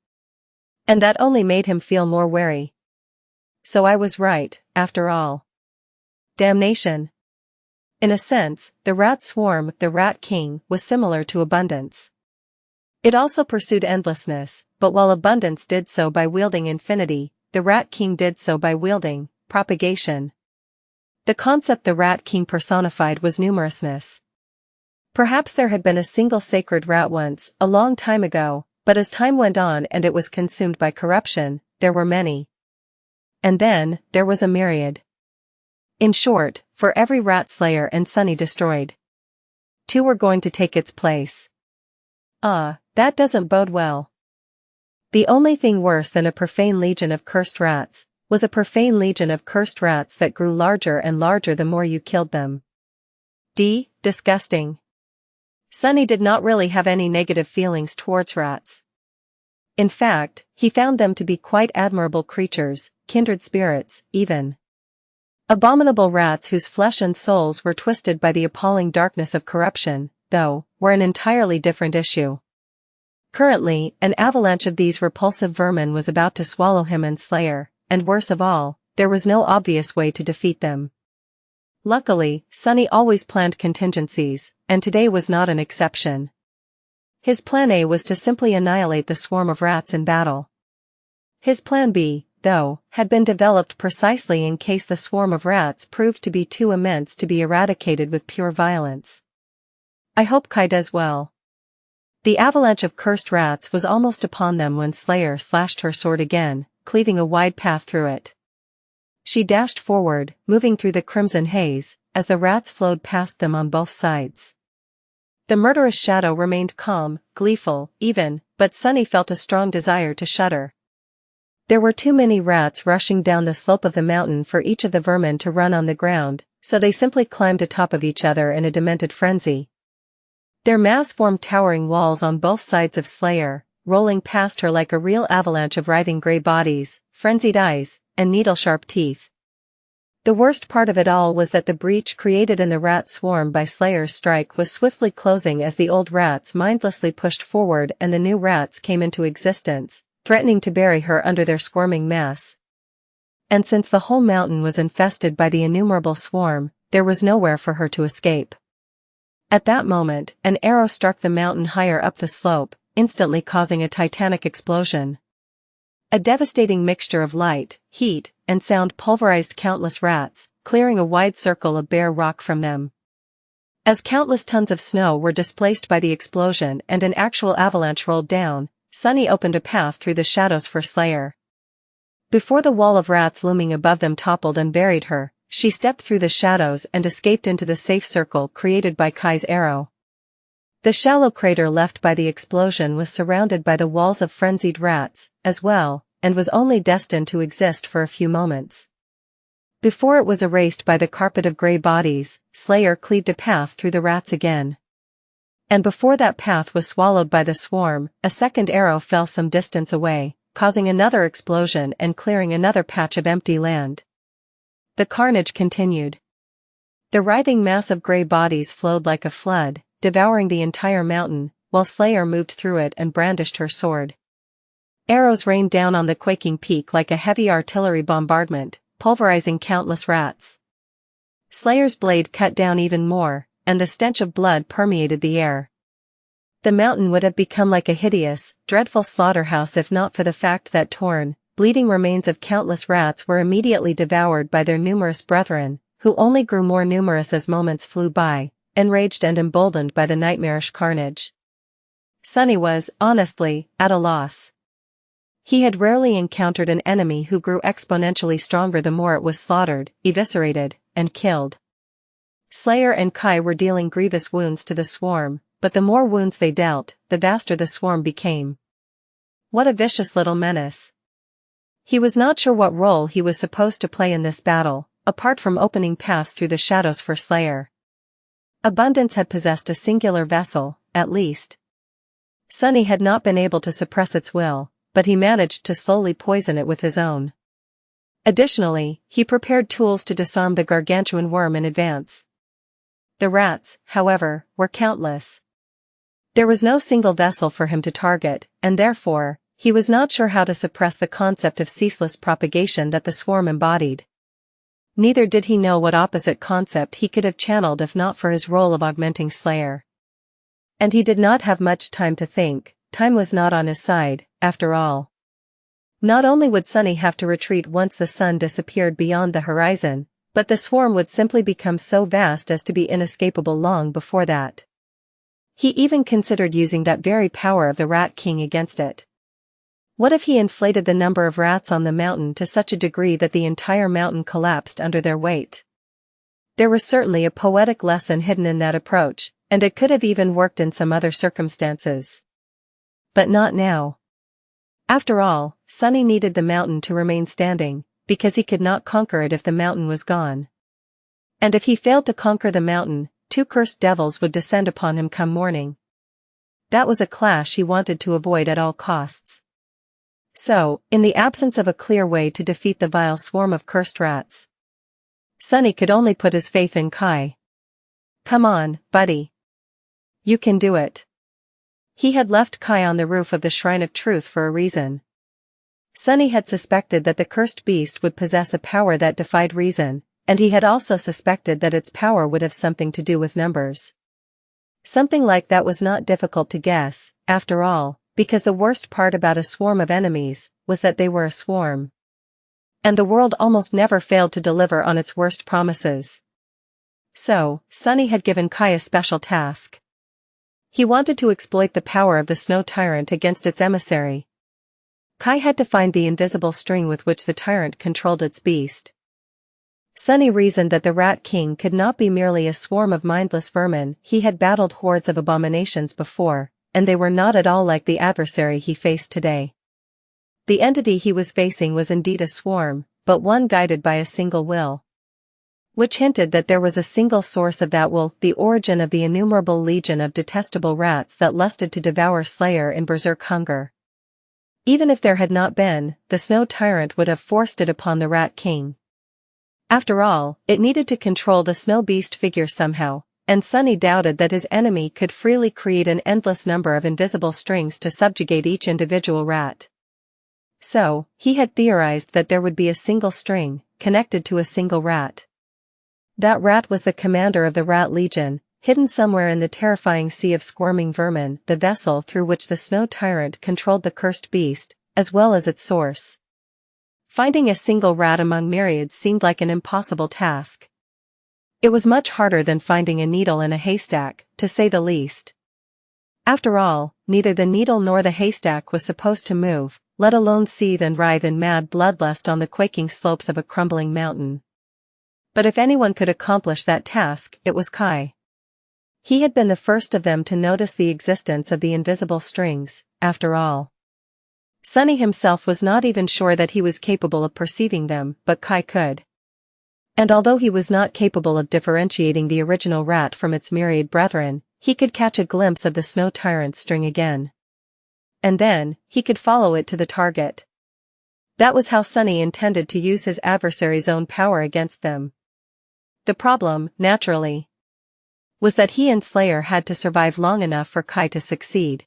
S1: And that only made him feel more wary. So I was right, after all. Damnation. In a sense, the rat swarm, the Rat King, was similar to abundance. It also pursued endlessness, but while abundance did so by wielding infinity, the Rat King did so by wielding propagation. The concept the Rat King personified was numerousness. Perhaps there had been a single sacred rat once, a long time ago, but as time went on and it was consumed by corruption, there were many. And then, there was a myriad. In short, for every rat Slayer and Sunny destroyed, two were going to take its place. That doesn't bode well. The only thing worse than a profane legion of cursed rats was a profane legion of cursed rats that grew larger and larger the more you killed them. Disgusting. Sunny did not really have any negative feelings towards rats. In fact, he found them to be quite admirable creatures, kindred spirits, even. Abominable rats whose flesh and souls were twisted by the appalling darkness of corruption, though, were an entirely different issue. Currently, an avalanche of these repulsive vermin was about to swallow him and Slayer, and worse of all, there was no obvious way to defeat them. Luckily, Sunny always planned contingencies, and today was not an exception. His plan A was to simply annihilate the swarm of rats in battle. His plan B, though, had been developed precisely in case the swarm of rats proved to be too immense to be eradicated with pure violence. I hope Kai does well. The avalanche of cursed rats was almost upon them when Slayer slashed her sword again, cleaving a wide path through it. She dashed forward, moving through the crimson haze, as the rats flowed past them on both sides. The murderous shadow remained calm, gleeful, even, but Sunny felt a strong desire to shudder. There were too many rats rushing down the slope of the mountain for each of the vermin to run on the ground, so they simply climbed atop of each other in a demented frenzy. Their mass formed towering walls on both sides of Slayer, rolling past her like a real avalanche of writhing gray bodies, frenzied eyes, and needle-sharp teeth. The worst part of it all was that the breach created in the rat swarm by Slayer's strike was swiftly closing as the old rats mindlessly pushed forward and the new rats came into existence, threatening to bury her under their squirming mass. And since the whole mountain was infested by the innumerable swarm, there was nowhere for her to escape. At that moment, an arrow struck the mountain higher up the slope, instantly causing a titanic explosion. A devastating mixture of light, heat, and sound pulverized countless rats, clearing a wide circle of bare rock from them. As countless tons of snow were displaced by the explosion and an actual avalanche rolled down, Sunny opened a path through the shadows for Slayer. Before the wall of rats looming above them toppled and buried her, she stepped through the shadows and escaped into the safe circle created by Kai's arrow. The shallow crater left by the explosion was surrounded by the walls of frenzied rats, as well, and was only destined to exist for a few moments. Before it was erased by the carpet of gray bodies, Slayer cleaved a path through the rats again. And before that path was swallowed by the swarm, a second arrow fell some distance away, causing another explosion and clearing another patch of empty land. The carnage continued. The writhing mass of gray bodies flowed like a flood, devouring the entire mountain, while Slayer moved through it and brandished her sword. Arrows rained down on the quaking peak like a heavy artillery bombardment, pulverizing countless rats. Slayer's blade cut down even more, and the stench of blood permeated the air. The mountain would have become like a hideous, dreadful slaughterhouse if not for the fact that torn, bleeding remains of countless rats were immediately devoured by their numerous brethren, who only grew more numerous as moments flew by, enraged and emboldened by the nightmarish carnage. Sunny was, honestly, at a loss. He had rarely encountered an enemy who grew exponentially stronger the more it was slaughtered, eviscerated, and killed. Slayer and Kai were dealing grievous wounds to the swarm, but the more wounds they dealt, the vaster the swarm became. What a vicious little menace. He was not sure what role he was supposed to play in this battle, apart from opening paths through the shadows for Slayer. Abundance had possessed a singular vessel, at least. Sunny had not been able to suppress its will, but he managed to slowly poison it with his own. Additionally, he prepared tools to disarm the gargantuan worm in advance. The rats, however, were countless. There was no single vessel for him to target, and therefore, he was not sure how to suppress the concept of ceaseless propagation that the swarm embodied. Neither did he know what opposite concept he could have channeled if not for his role of augmenting Slayer. And he did not have much time to think. Time was not on his side, after all. Not only would Sunny have to retreat once the sun disappeared beyond the horizon, but the swarm would simply become so vast as to be inescapable long before that. He even considered using that very power of the Rat King against it. What if he inflated the number of rats on the mountain to such a degree that the entire mountain collapsed under their weight? There was certainly a poetic lesson hidden in that approach, and it could have even worked in some other circumstances. But not now. After all, Sunny needed the mountain to remain standing, because he could not conquer it if the mountain was gone. And if he failed to conquer the mountain, 2 cursed devils would descend upon him come morning. That was a clash he wanted to avoid at all costs. So, in the absence of a clear way to defeat the vile swarm of cursed rats, Sunny could only put his faith in Kai. "Come on, buddy. You can do it." He had left Kai on the roof of the Shrine of Truth for a reason. Sunny had suspected that the cursed beast would possess a power that defied reason, and he had also suspected that its power would have something to do with numbers. Something like that was not difficult to guess, after all, because the worst part about a swarm of enemies was that they were a swarm. And the world almost never failed to deliver on its worst promises. So, Sunny had given Kai a special task. He wanted to exploit the power of the Snow Tyrant against its emissary. Kai had to find the invisible string with which the tyrant controlled its beast. Sunny reasoned that the Rat King could not be merely a swarm of mindless vermin. He had battled hordes of abominations before, and they were not at all like the adversary he faced today. The entity he was facing was indeed a swarm, but one guided by a single will. Which hinted that there was a single source of that will, the origin of the innumerable legion of detestable rats that lusted to devour Slayer in berserk hunger. Even if there had not been, the Snow Tyrant would have forced it upon the Rat King. After all, it needed to control the snow beast figure somehow, and Sunny doubted that his enemy could freely create an endless number of invisible strings to subjugate each individual rat. So, he had theorized that there would be a single string, connected to a single rat. That rat was the commander of the Rat Legion, hidden somewhere in the terrifying sea of squirming vermin, the vessel through which the Snow Tyrant controlled the cursed beast, as well as its source. Finding a single rat among myriads seemed like an impossible task. It was much harder than finding a needle in a haystack, to say the least. After all, neither the needle nor the haystack was supposed to move, let alone seethe and writhe in mad bloodlust on the quaking slopes of a crumbling mountain. But if anyone could accomplish that task, it was Kai. He had been the first of them to notice the existence of the invisible strings, after all. Sunny himself was not even sure that he was capable of perceiving them, but Kai could. And although he was not capable of differentiating the original rat from its myriad brethren, he could catch a glimpse of the Snow Tyrant's string again. And then, he could follow it to the target. That was how Sunny intended to use his adversary's own power against them. The problem, naturally, was that he and Slayer had to survive long enough for Kai to succeed.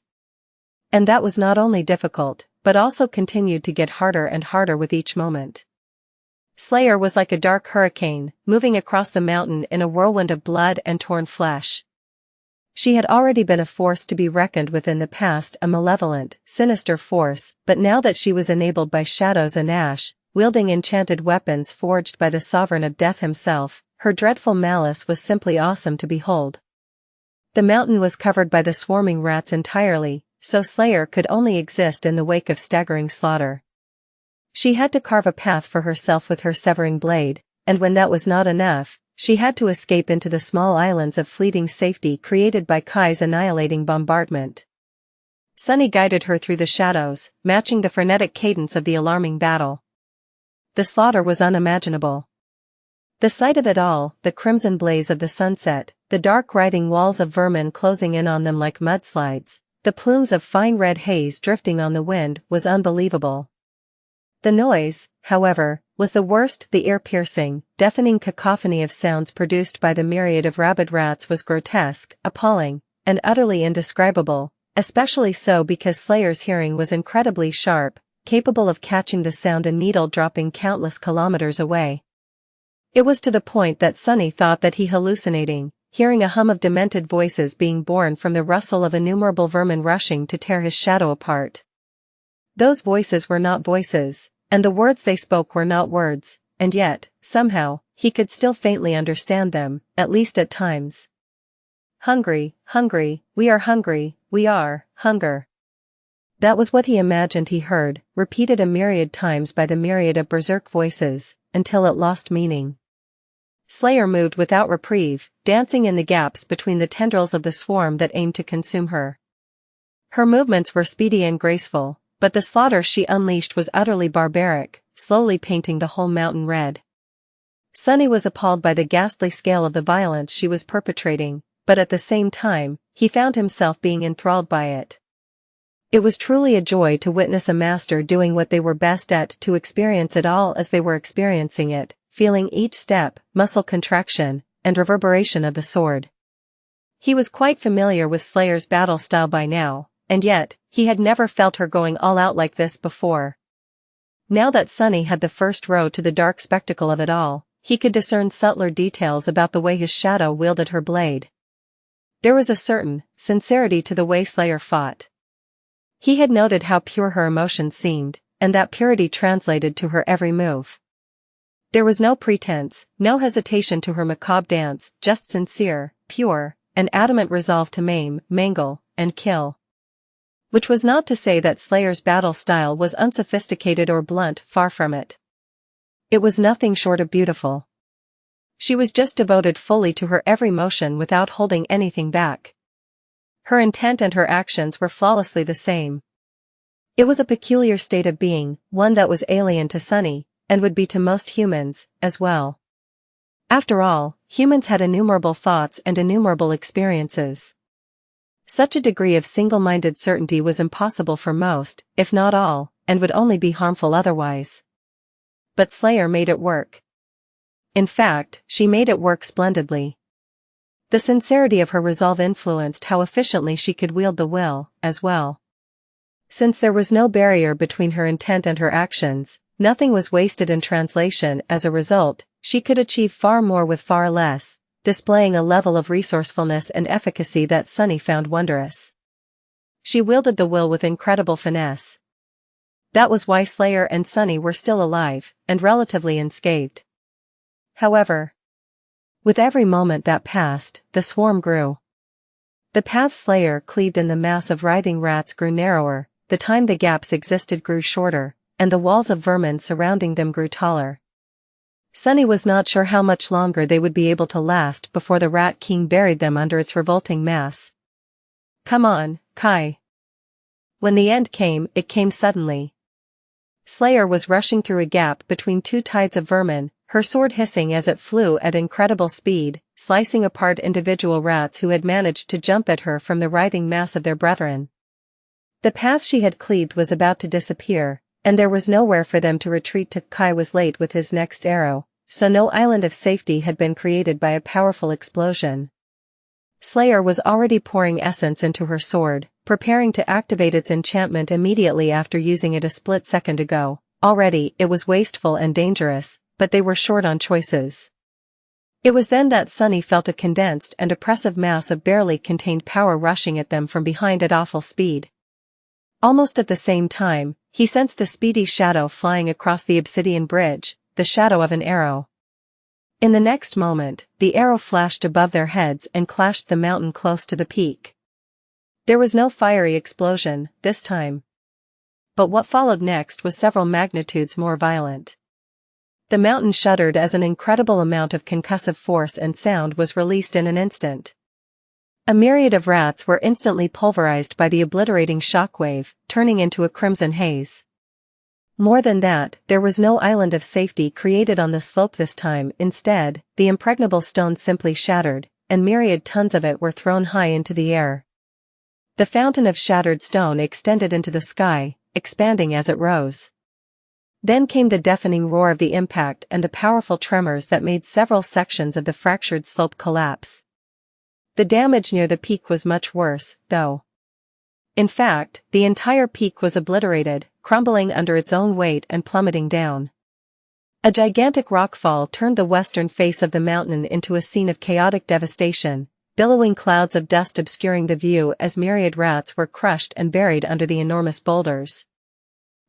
S1: And that was not only difficult, but also continued to get harder and harder with each moment. Slayer was like a dark hurricane, moving across the mountain in a whirlwind of blood and torn flesh. She had already been a force to be reckoned with in the past, a malevolent, sinister force, but now that she was enabled by shadows and ash, wielding enchanted weapons forged by the Sovereign of Death himself, her dreadful malice was simply awesome to behold. The mountain was covered by the swarming rats entirely, so Slayer could only exist in the wake of staggering slaughter. She had to carve a path for herself with her severing blade, and when that was not enough, she had to escape into the small islands of fleeting safety created by Kai's annihilating bombardment. Sunny guided her through the shadows, matching the frenetic cadence of the alarming battle. The slaughter was unimaginable. The sight of it all, the crimson blaze of the sunset, the dark writhing walls of vermin closing in on them like mudslides, the plumes of fine red haze drifting on the wind, was unbelievable. The noise, however, was the worst. The ear-piercing, deafening cacophony of sounds produced by the myriad of rabid rats was grotesque, appalling, and utterly indescribable, especially so because Slayer's hearing was incredibly sharp, capable of catching the sound a needle dropping countless kilometers away. It was to the point that Sunny thought that he hallucinating, hearing a hum of demented voices being born from the rustle of innumerable vermin rushing to tear his shadow apart. Those voices were not voices, and the words they spoke were not words, and yet, somehow, he could still faintly understand them, at least at times. Hungry, hungry, we are hungry, we are, hunger. That was what he imagined he heard, repeated a myriad times by the myriad of berserk voices, until it lost meaning. Slayer moved without reprieve, dancing in the gaps between the tendrils of the swarm that aimed to consume her. Her movements were speedy and graceful, but the slaughter she unleashed was utterly barbaric, slowly painting the whole mountain red. Sunny was appalled by the ghastly scale of the violence she was perpetrating, but at the same time, he found himself being enthralled by it. It was truly a joy to witness a master doing what they were best at, to experience it all as they were experiencing it, feeling each step, muscle contraction, and reverberation of the sword. He was quite familiar with Slayer's battle style by now, and yet, he had never felt her going all out like this before. Now that Sunny had the first row to the dark spectacle of it all, he could discern subtler details about the way his shadow wielded her blade. There was a certain sincerity to the way Slayer fought. He had noted how pure her emotions seemed, and that purity translated to her every move. There was no pretense, no hesitation to her macabre dance, just sincere, pure, and adamant resolve to maim, mangle, and kill. Which was not to say that Slayer's battle style was unsophisticated or blunt, far from it. It was nothing short of beautiful. She was just devoted fully to her every motion without holding anything back. Her intent and her actions were flawlessly the same. It was a peculiar state of being, one that was alien to Sunny, and would be to most humans, as well. After all, humans had innumerable thoughts and innumerable experiences. Such a degree of single-minded certainty was impossible for most, if not all, and would only be harmful otherwise. But Slayer made it work. In fact, she made it work splendidly. The sincerity of her resolve influenced how efficiently she could wield the will, as well. Since there was no barrier between her intent and her actions, nothing was wasted in translation. As a result, she could achieve far more with far less, displaying a level of resourcefulness and efficacy that Sunny found wondrous. She wielded the will with incredible finesse. That was why Slayer and Sunny were still alive, and relatively unscathed. However, with every moment that passed, the swarm grew. The path Slayer cleaved in the mass of writhing rats grew narrower, the time the gaps existed grew shorter, and the walls of vermin surrounding them grew taller. Sunny was not sure how much longer they would be able to last before the Rat King buried them under its revolting mass. "Come on, Kai." When the end came, it came suddenly. Slayer was rushing through a gap between two tides of vermin, her sword hissing as it flew at incredible speed, slicing apart individual rats who had managed to jump at her from the writhing mass of their brethren. The path she had cleaved was about to disappear, and there was nowhere for them to retreat to. Kai was late with his next arrow, so no island of safety had been created by a powerful explosion. Slayer was already pouring essence into her sword, preparing to activate its enchantment immediately after using it a split second ago. Already, it was wasteful and dangerous, but they were short on choices. It was then that Sunny felt a condensed and oppressive mass of barely contained power rushing at them from behind at awful speed. Almost at the same time, he sensed a speedy shadow flying across the obsidian bridge, the shadow of an arrow. In the next moment, the arrow flashed above their heads and clashed the mountain close to the peak. There was no fiery explosion, this time. But what followed next was several magnitudes more violent. The mountain shuddered as an incredible amount of concussive force and sound was released in an instant. A myriad of rats were instantly pulverized by the obliterating shockwave, turning into a crimson haze. More than that, there was no island of safety created on the slope this time. Instead, the impregnable stone simply shattered, and myriad tons of it were thrown high into the air. The fountain of shattered stone extended into the sky, expanding as it rose. Then came the deafening roar of the impact and the powerful tremors that made several sections of the fractured slope collapse. The damage near the peak was much worse, though. In fact, the entire peak was obliterated, crumbling under its own weight and plummeting down. A gigantic rockfall turned the western face of the mountain into a scene of chaotic devastation, billowing clouds of dust obscuring the view as myriad rats were crushed and buried under the enormous boulders.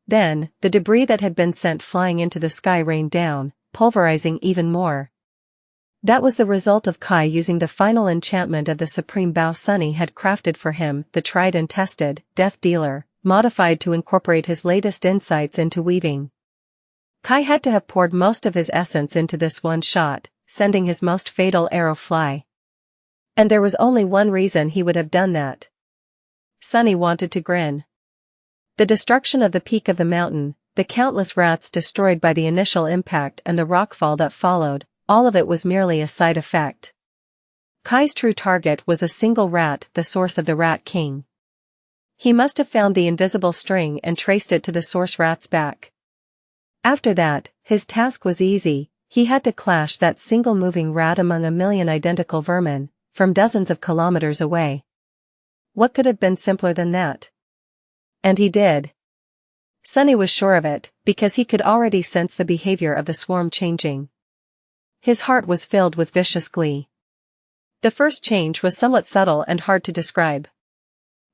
S1: Then, the debris that had been sent flying into the sky rained down, pulverizing even more. That was the result of Kai using the final enchantment of the supreme bow Sunny had crafted for him, the tried and tested, Death Dealer, modified to incorporate his latest insights into weaving. Kai had to have poured most of his essence into this one shot, sending his most fatal arrow fly. And there was only one reason he would have done that. Sunny wanted to grin. The destruction of the peak of the mountain, the countless rats destroyed by the initial impact and the rockfall that followed, all of it was merely a side effect. Kai's true target was a single rat, the source of the Rat King. He must have found the invisible string and traced it to the source rat's back. After that, his task was easy. He had to clash that single moving rat among a million identical vermin, from dozens of kilometers away. What could have been simpler than that? And he did. Sunny was sure of it, because he could already sense the behavior of the swarm changing. His heart was filled with vicious glee. The first change was somewhat subtle and hard to describe.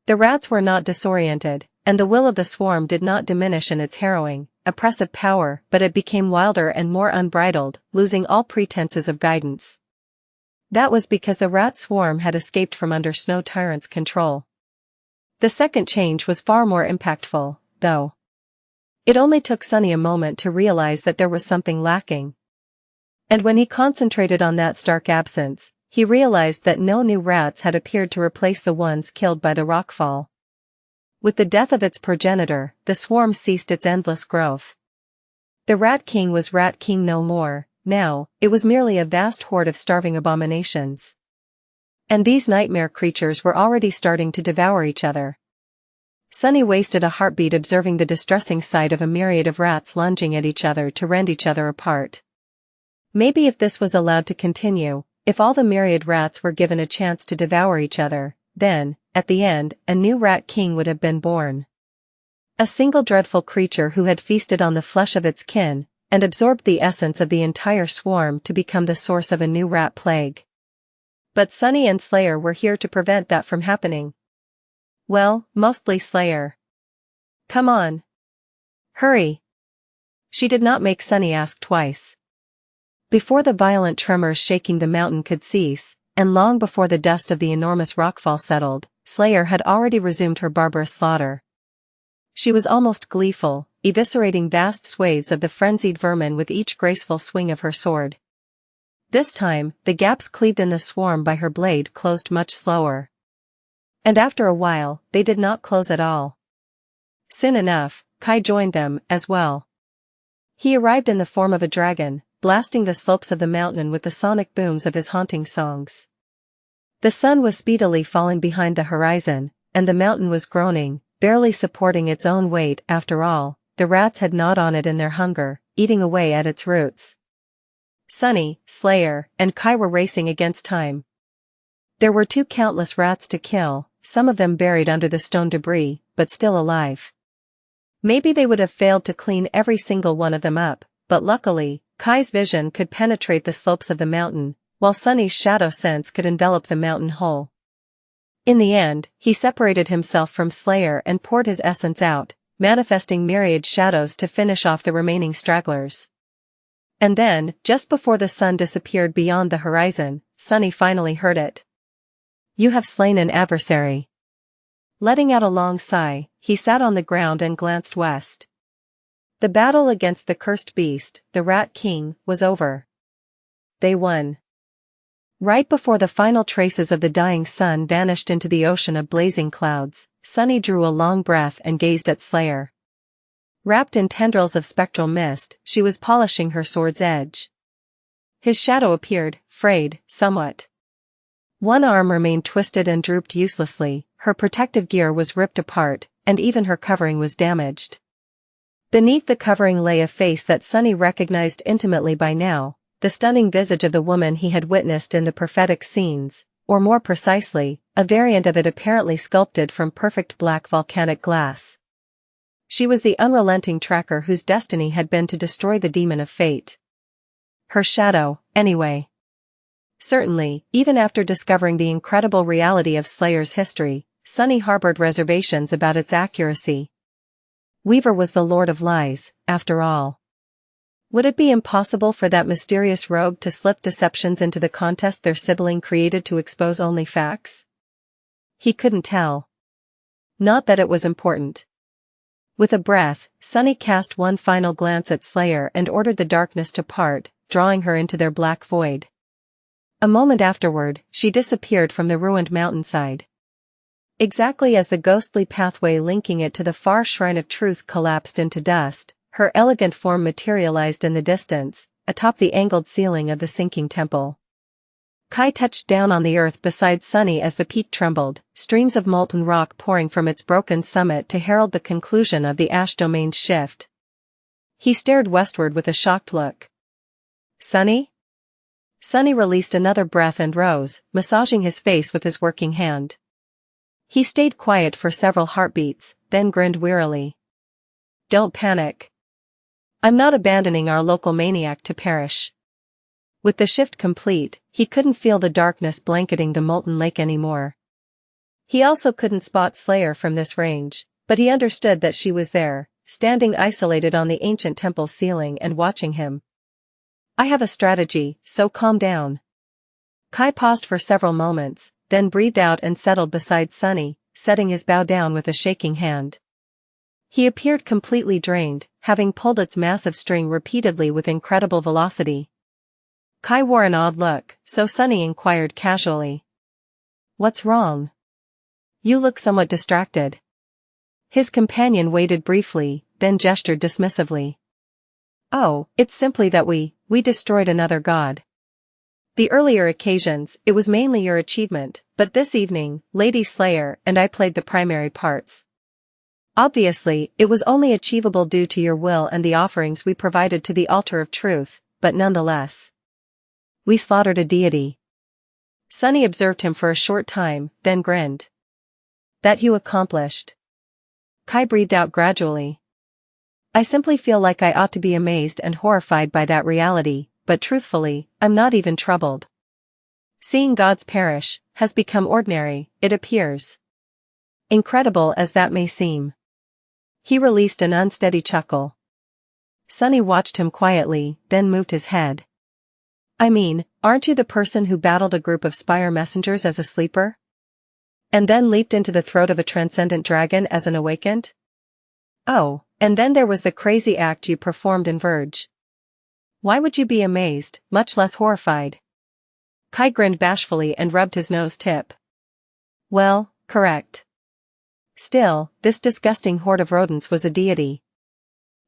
S1: The rats were not disoriented, and the will of the swarm did not diminish in its harrowing, oppressive power, but it became wilder and more unbridled, losing all pretenses of guidance. That was because the rat swarm had escaped from under Snow Tyrant's control. The second change was far more impactful, though. It only took Sunny a moment to realize that there was something lacking. And when he concentrated on that stark absence, he realized that no new rats had appeared to replace the ones killed by the rockfall. With the death of its progenitor, the swarm ceased its endless growth. The Rat King was Rat King no more. Now, it was merely a vast horde of starving abominations. And these nightmare creatures were already starting to devour each other. Sunny wasted a heartbeat observing the distressing sight of a myriad of rats lunging at each other to rend each other apart. Maybe if this was allowed to continue, if all the myriad rats were given a chance to devour each other, then, at the end, a new Rat King would have been born. A single dreadful creature who had feasted on the flesh of its kin, and absorbed the essence of the entire swarm to become the source of a new rat plague. But Sunny and Slayer were here to prevent that from happening. Well, mostly Slayer. Come on. Hurry. She did not make Sunny ask twice. Before the violent tremors shaking the mountain could cease, and long before the dust of the enormous rockfall settled, Slayer had already resumed her barbarous slaughter. She was almost gleeful, eviscerating vast swathes of the frenzied vermin with each graceful swing of her sword. This time, the gaps cleaved in the swarm by her blade closed much slower. And after a while, they did not close at all. Soon enough, Kai joined them, as well. He arrived in the form of a dragon, blasting the slopes of the mountain with the sonic booms of his haunting songs. The sun was speedily falling behind the horizon, and the mountain was groaning, barely supporting its own weight. After all, the rats had gnawed on it in their hunger, eating away at its roots. Sunny, Slayer, and Kai were racing against time. There were too countless rats to kill, some of them buried under the stone debris, but still alive. Maybe they would have failed to clean every single one of them up, but luckily, Kai's vision could penetrate the slopes of the mountain, while Sunny's shadow sense could envelop the mountain whole. In the end, he separated himself from Slayer and poured his essence out, manifesting myriad shadows to finish off the remaining stragglers. And then, just before the sun disappeared beyond the horizon, Sunny finally heard it. "You have slain an adversary." Letting out a long sigh, he sat on the ground and glanced west. The battle against the cursed beast, the Rat King, was over. They won. Right before the final traces of the dying sun vanished into the ocean of blazing clouds, Sunny drew a long breath and gazed at Slayer. Wrapped in tendrils of spectral mist, she was polishing her sword's edge. His shadow appeared, frayed, somewhat. One arm remained twisted and drooped uselessly, her protective gear was ripped apart, and even her covering was damaged. Beneath the covering lay a face that Sunny recognized intimately by now, the stunning visage of the woman he had witnessed in the prophetic scenes, or more precisely, a variant of it apparently sculpted from perfect black volcanic glass. She was the unrelenting tracker whose destiny had been to destroy the demon of fate. Her shadow, anyway. Certainly, even after discovering the incredible reality of Slayer's history, Sunny harbored reservations about its accuracy. Weaver was the Lord of Lies, after all. Would it be impossible for that mysterious rogue to slip deceptions into the contest their sibling created to expose only facts? He couldn't tell. Not that it was important. With a breath, Sunny cast one final glance at Slayer and ordered the darkness to part, drawing her into their black void. A moment afterward, she disappeared from the ruined mountainside. Exactly as the ghostly pathway linking it to the far shrine of truth collapsed into dust, her elegant form materialized in the distance, atop the angled ceiling of the sinking temple. Kai touched down on the earth beside Sunny as the peak trembled, streams of molten rock pouring from its broken summit to herald the conclusion of the ash domain's shift. He stared westward with a shocked look. Sunny? Sunny released another breath and rose, massaging his face with his working hand. He stayed quiet for several heartbeats, then grinned wearily. Don't panic. I'm not abandoning our local maniac to perish. With the shift complete, he couldn't feel the darkness blanketing the molten lake anymore. He also couldn't spot Slayer from this range, but he understood that she was there, standing isolated on the ancient temple's ceiling and watching him. I have a strategy, so calm down. Kai paused for several moments, then breathed out and settled beside Sunny, setting his bow down with a shaking hand. He appeared completely drained, having pulled its massive string repeatedly with incredible velocity. Kai wore an odd look, so Sunny inquired casually. What's wrong? You look somewhat distracted. His companion waited briefly, then gestured dismissively. Oh, it's simply that we destroyed another god. The earlier occasions, it was mainly your achievement, but this evening, Lady Slayer and I played the primary parts. Obviously, it was only achievable due to your will and the offerings we provided to the altar of truth, but nonetheless. We slaughtered a deity. Sunny observed him for a short time, then grinned. That you accomplished. Kai breathed out gradually. I simply feel like I ought to be amazed and horrified by that reality, but truthfully, I'm not even troubled. Seeing gods perish has become ordinary, it appears. Incredible as that may seem. He released an unsteady chuckle. Sunny watched him quietly, then moved his head. I mean, aren't you the person who battled a group of spire messengers as a sleeper? And then leaped into the throat of a transcendent dragon as an awakened? Oh, and then there was the crazy act you performed in Verge. Why would you be amazed, much less horrified? Kai grinned bashfully and rubbed his nose tip. Well, correct. Still, this disgusting horde of rodents was a deity.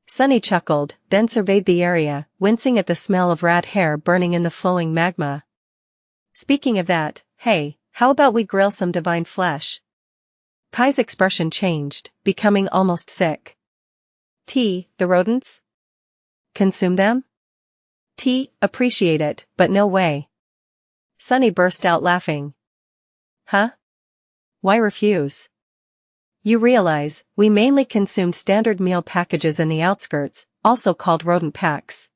S1: Sunny chuckled, then surveyed the area, wincing at the smell of rat hair burning in the flowing magma. Speaking of that, hey, how about we grill some divine flesh? Kai's expression changed, becoming almost sick. The rodents? Consume them? Appreciate it, but no way. Sunny burst out laughing. Huh? Why refuse? You realize, we mainly consumed standard meal packages in the outskirts, also called rodent packs.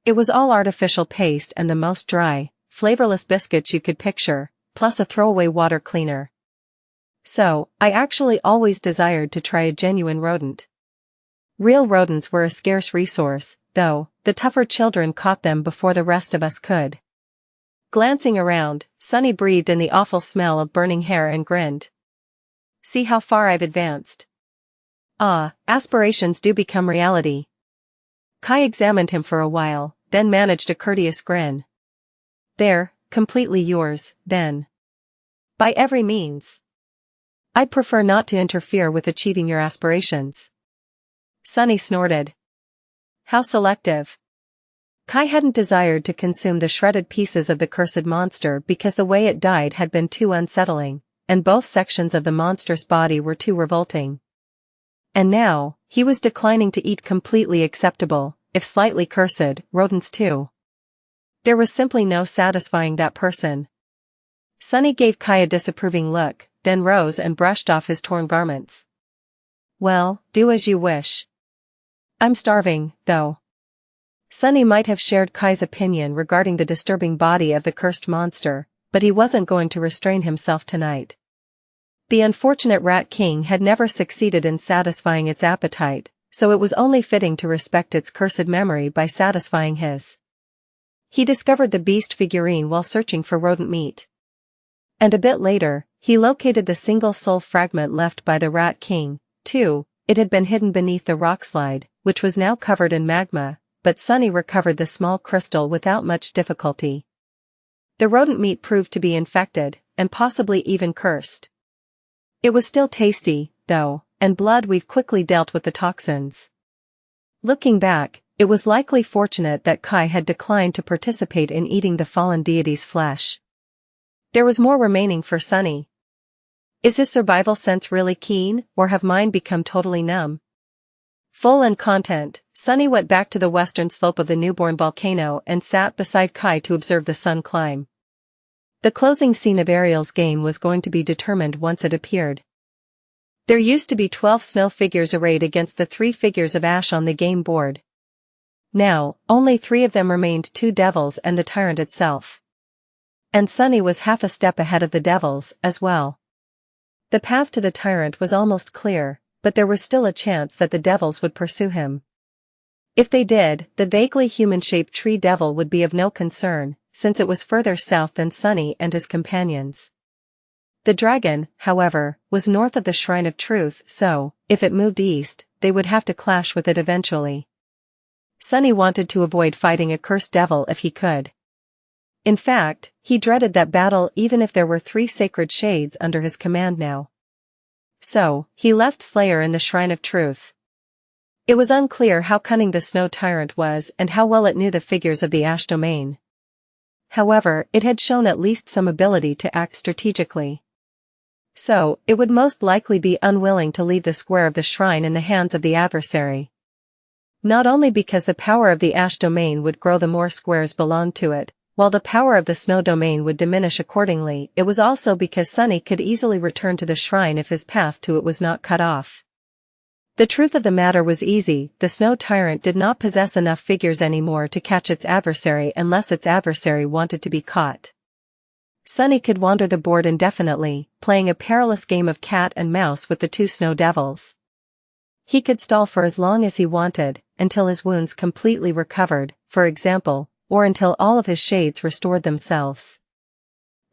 S1: It was all artificial paste and the most dry, flavorless biscuits you could picture, plus a throwaway water cleaner. So, I actually always desired to try a genuine rodent. Real rodents were a scarce resource, though, the tougher children caught them before the rest of us could. Glancing around, Sunny breathed in the awful smell of burning hair and grinned. See how far I've advanced. Aspirations do become reality. Kai examined him for a while, then managed a courteous grin. They're completely yours, then. By every means. I'd prefer not to interfere with achieving your aspirations. Sunny snorted. How selective. Kai hadn't desired to consume the shredded pieces of the cursed monster because the way it died had been too unsettling, and both sections of the monstrous body were too revolting. And now, he was declining to eat completely acceptable, if slightly cursed, rodents too. There was simply no satisfying that person. Sunny gave Kai a disapproving look, then rose and brushed off his torn garments. Well, do as you wish. I'm starving, though. Sunny might have shared Kai's opinion regarding the disturbing body of the cursed monster, but he wasn't going to restrain himself tonight. The unfortunate Rat King had never succeeded in satisfying its appetite, so it was only fitting to respect its cursed memory by satisfying his. He discovered the beast figurine while searching for rodent meat. And a bit later, he located the single soul fragment left by the Rat King, too, it had been hidden beneath the rockslide, which was now covered in magma, but Sunny recovered the small crystal without much difficulty. The rodent meat proved to be infected, and possibly even cursed. It was still tasty, though, and Bloodweave quickly dealt with the toxins. Looking back, it was likely fortunate that Kai had declined to participate in eating the fallen deity's flesh. There was more remaining for Sunny. Is his survival sense really keen, or have mine become totally numb? Full and content, Sunny went back to the western slope of the newborn volcano and sat beside Kai to observe the sun climb. The closing scene of Ariel's game was going to be determined once it appeared. There used to be 12 snow figures arrayed against the 3 figures of ash on the game board. Now, only 3 of them remained: 2 devils and the tyrant itself. And Sunny was half a step ahead of the devils, as well. The path to the tyrant was almost clear, but there was still a chance that the devils would pursue him. If they did, the vaguely human-shaped tree devil would be of no concern, since it was further south than Sunny and his companions. The dragon, however, was north of the Shrine of Truth, so, if it moved east, they would have to clash with it eventually. Sunny wanted to avoid fighting a cursed devil if he could. In fact, he dreaded that battle even if there were 3 sacred shades under his command now. So, he left Slayer in the Shrine of Truth. It was unclear how cunning the Snow Tyrant was and how well it knew the figures of the Ash Domain. However, it had shown at least some ability to act strategically. So, it would most likely be unwilling to leave the square of the shrine in the hands of the adversary. Not only because the power of the Ash Domain would grow the more squares belonged to it, while the power of the Snow Domain would diminish accordingly, it was also because Sunny could easily return to the shrine if his path to it was not cut off. The truth of the matter was easy: the Snow Tyrant did not possess enough figures anymore to catch its adversary unless its adversary wanted to be caught. Sunny could wander the board indefinitely, playing a perilous game of cat and mouse with the 2 snow devils. He could stall for as long as he wanted, until his wounds completely recovered, for example, or until all of his shades restored themselves.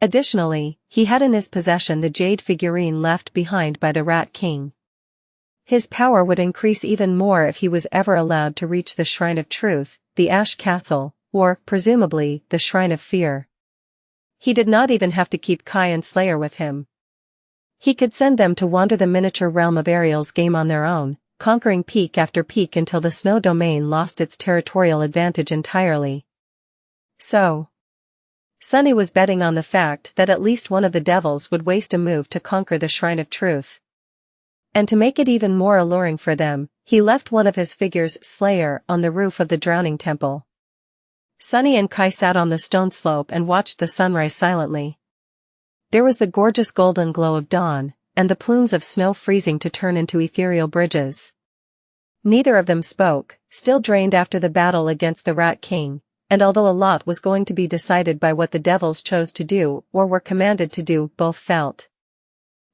S1: Additionally, he had in his possession the jade figurine left behind by the Rat King. His power would increase even more if he was ever allowed to reach the Shrine of Truth, the Ash Castle, or, presumably, the Shrine of Fear. He did not even have to keep Kai and Slayer with him. He could send them to wander the miniature realm of Ariel's game on their own, conquering peak after peak until the Snow Domain lost its territorial advantage entirely. So, Sunny was betting on the fact that at least one of the devils would waste a move to conquer the Shrine of Truth. And to make it even more alluring for them, he left one of his figures, Slayer, on the roof of the Drowning Temple. Sunny and Kai sat on the stone slope and watched the sunrise silently. There was the gorgeous golden glow of dawn, and the plumes of snow freezing to turn into ethereal bridges. Neither of them spoke, still drained after the battle against the Rat King, and although a lot was going to be decided by what the devils chose to do or were commanded to do, both felt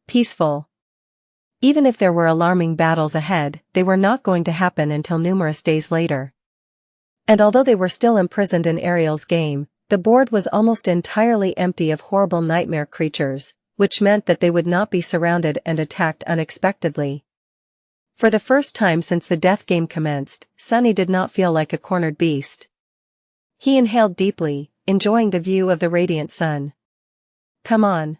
S1: peaceful. Even if there were alarming battles ahead, they were not going to happen until numerous days later. And although they were still imprisoned in Ariel's game, the board was almost entirely empty of horrible nightmare creatures, which meant that they would not be surrounded and attacked unexpectedly. For the first time since the death game commenced, Sunny did not feel like a cornered beast. He inhaled deeply, enjoying the view of the radiant sun. Come on.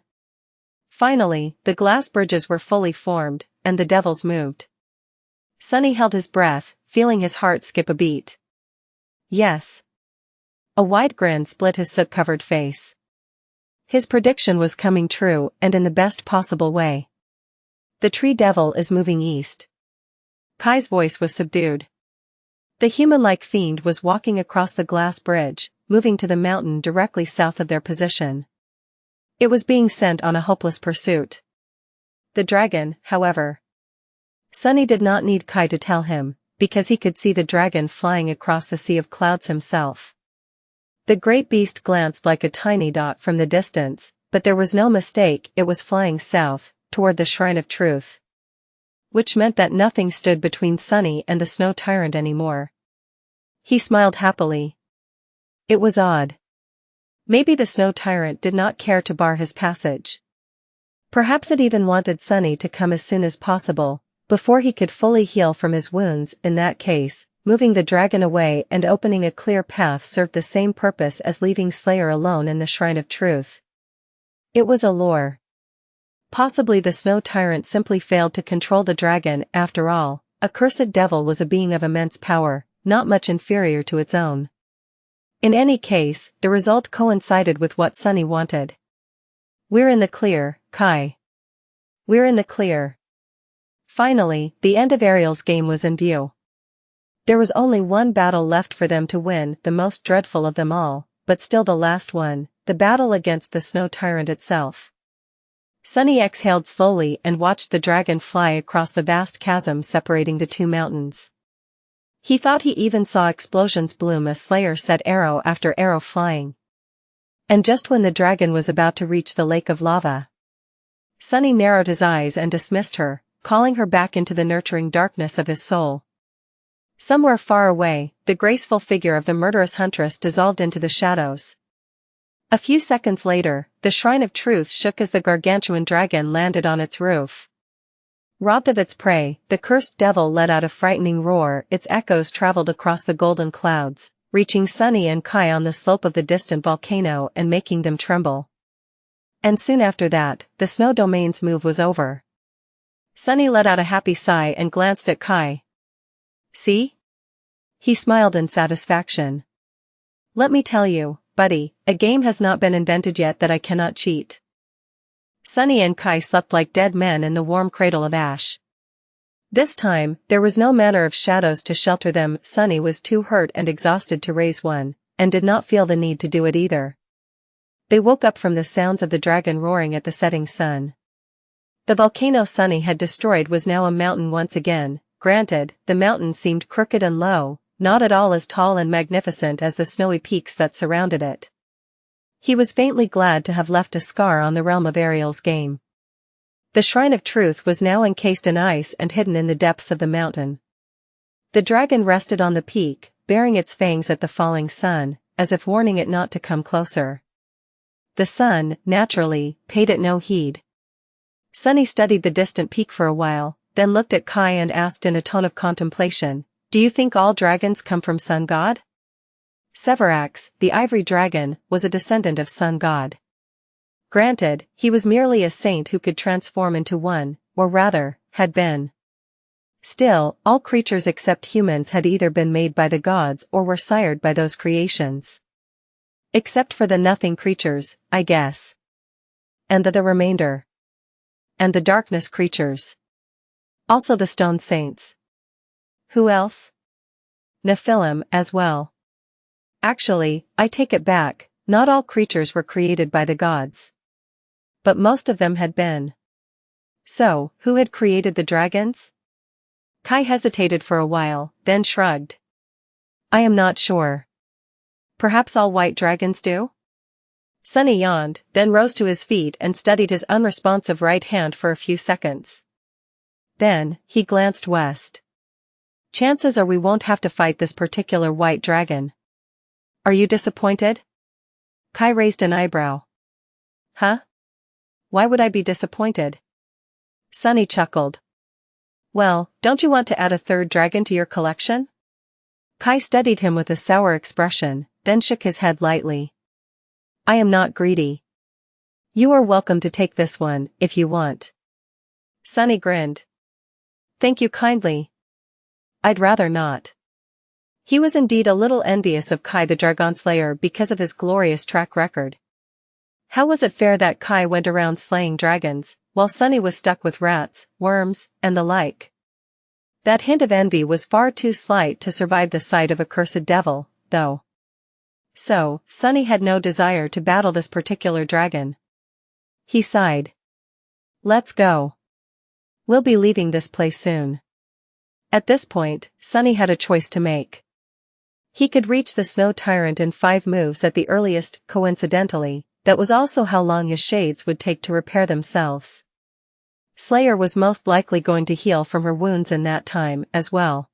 S1: Finally, the glass bridges were fully formed, and the devils moved. Sunny held his breath, feeling his heart skip a beat. Yes. A wide grin split his soot-covered face. His prediction was coming true, and in the best possible way. The tree devil is moving east. Kai's voice was subdued. The human-like fiend was walking across the glass bridge, moving to the mountain directly south of their position. It was being sent on a hopeless pursuit. The dragon, however. Sunny did not need Kai to tell him, because he could see the dragon flying across the sea of clouds himself. The great beast glanced like a tiny dot from the distance, but there was no mistake, it was flying south, toward the Shrine of Truth. Which meant that nothing stood between Sunny and the Snow Tyrant anymore. He smiled happily. It was odd. Maybe the Snow Tyrant did not care to bar his passage. Perhaps it even wanted Sunny to come as soon as possible, Before he could fully heal from his wounds, in that case, moving the dragon away and opening a clear path served the same purpose as leaving Slayer alone in the Shrine of Truth. It was a lure. Possibly the snow tyrant simply failed to control the dragon. After all, a cursed devil was a being of immense power, not much inferior to its own. In any case, the result coincided with what Sunny wanted. "We're in the clear, Kai. We're in the clear." Finally, the end of Ariel's game was in view. There was only one battle left for them to win, the most dreadful of them all, but still the last one, the battle against the snow tyrant itself. Sunny exhaled slowly and watched the dragon fly across the vast chasm separating the two mountains. He thought he even saw explosions bloom as Slayer set arrow after arrow flying. And just when the dragon was about to reach the lake of lava, Sunny narrowed his eyes and dismissed her, calling her back into the nurturing darkness of his soul. Somewhere far away, the graceful figure of the murderous huntress dissolved into the shadows. A few seconds later, the Shrine of Truth shook as the gargantuan dragon landed on its roof. Robbed of its prey, the cursed devil let out a frightening roar. Its echoes traveled across the golden clouds, reaching Sunny and Kai on the slope of the distant volcano and making them tremble. And soon after that, the snow domain's move was over. Sunny let out a happy sigh and glanced at Kai. "See?" He smiled in satisfaction. "Let me tell you, buddy, a game has not been invented yet that I cannot cheat." Sunny and Kai slept like dead men in the warm cradle of ash. This time, there was no manner of shadows to shelter them. Sunny was too hurt and exhausted to raise one, and did not feel the need to do it either. They woke up from the sounds of the dragon roaring at the setting sun. The volcano Sunny had destroyed was now a mountain once again. Granted, the mountain seemed crooked and low, not at all as tall and magnificent as the snowy peaks that surrounded it. He was faintly glad to have left a scar on the realm of Ariel's game. The Shrine of Truth was now encased in ice and hidden in the depths of the mountain. The dragon rested on the peak, baring its fangs at the falling sun, as if warning it not to come closer. The sun, naturally, paid it no heed. Sunny studied the distant peak for a while, then looked at Kai and asked in a tone of contemplation, "Do you think all dragons come from Sun God?" Severax, the ivory dragon, was a descendant of Sun God. Granted, he was merely a saint who could transform into one, or rather, had been. Still, all creatures except humans had either been made by the gods or were sired by those creations. Except for the nothing creatures, I guess. And the remainder. And the darkness creatures. Also the stone saints. Who else? Nephilim as well. Actually, I take it back, not all creatures were created by the gods. But most of them had been. So, who had created the dragons? Kai hesitated for a while, then shrugged. I am not sure. Perhaps all white dragons do? Sunny yawned, then rose to his feet and studied his unresponsive right hand for a few seconds. Then, he glanced west. Chances are we won't have to fight this particular white dragon. Are you disappointed? Kai raised an eyebrow. Huh? Why would I be disappointed? Sunny chuckled. Well, don't you want to add a third dragon to your collection? Kai studied him with a sour expression, then shook his head lightly. I am not greedy. You are welcome to take this one, if you want. Sunny grinned. Thank you kindly. I'd rather not. He was indeed a little envious of Kai the Dragon Slayer because of his glorious track record. How was it fair that Kai went around slaying dragons, while Sunny was stuck with rats, worms, and the like? That hint of envy was far too slight to survive the sight of a cursed devil, though. So, Sunny had no desire to battle this particular dragon. He sighed. Let's go. We'll be leaving this place soon. At this point, Sunny had a choice to make. He could reach the snow tyrant in 5 moves at the earliest. Coincidentally, that was also how long his shades would take to repair themselves. Slayer was most likely going to heal from her wounds in that time as well.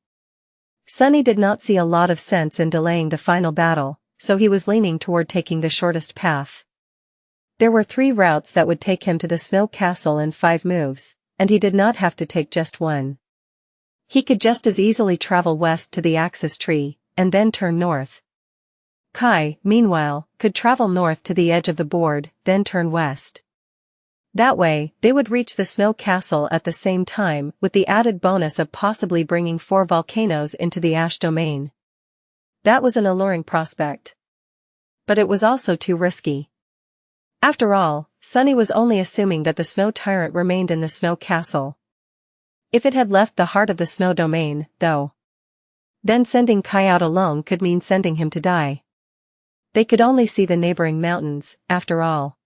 S1: Sunny did not see a lot of sense in delaying the final battle, so he was leaning toward taking the shortest path. There were 3 routes that would take him to the snow castle in 5 moves, and he did not have to take just one. He could just as easily travel west to the axis tree, and then turn north. Kai, meanwhile, could travel north to the edge of the board, then turn west. That way, they would reach the snow castle at the same time, with the added bonus of possibly bringing 4 volcanoes into the ash domain. That was an alluring prospect. But it was also too risky. After all, Sunny was only assuming that the snow tyrant remained in the snow castle. If it had left the heart of the snow domain, though, then sending Kai out alone could mean sending him to die. They could only see the neighboring mountains, after all.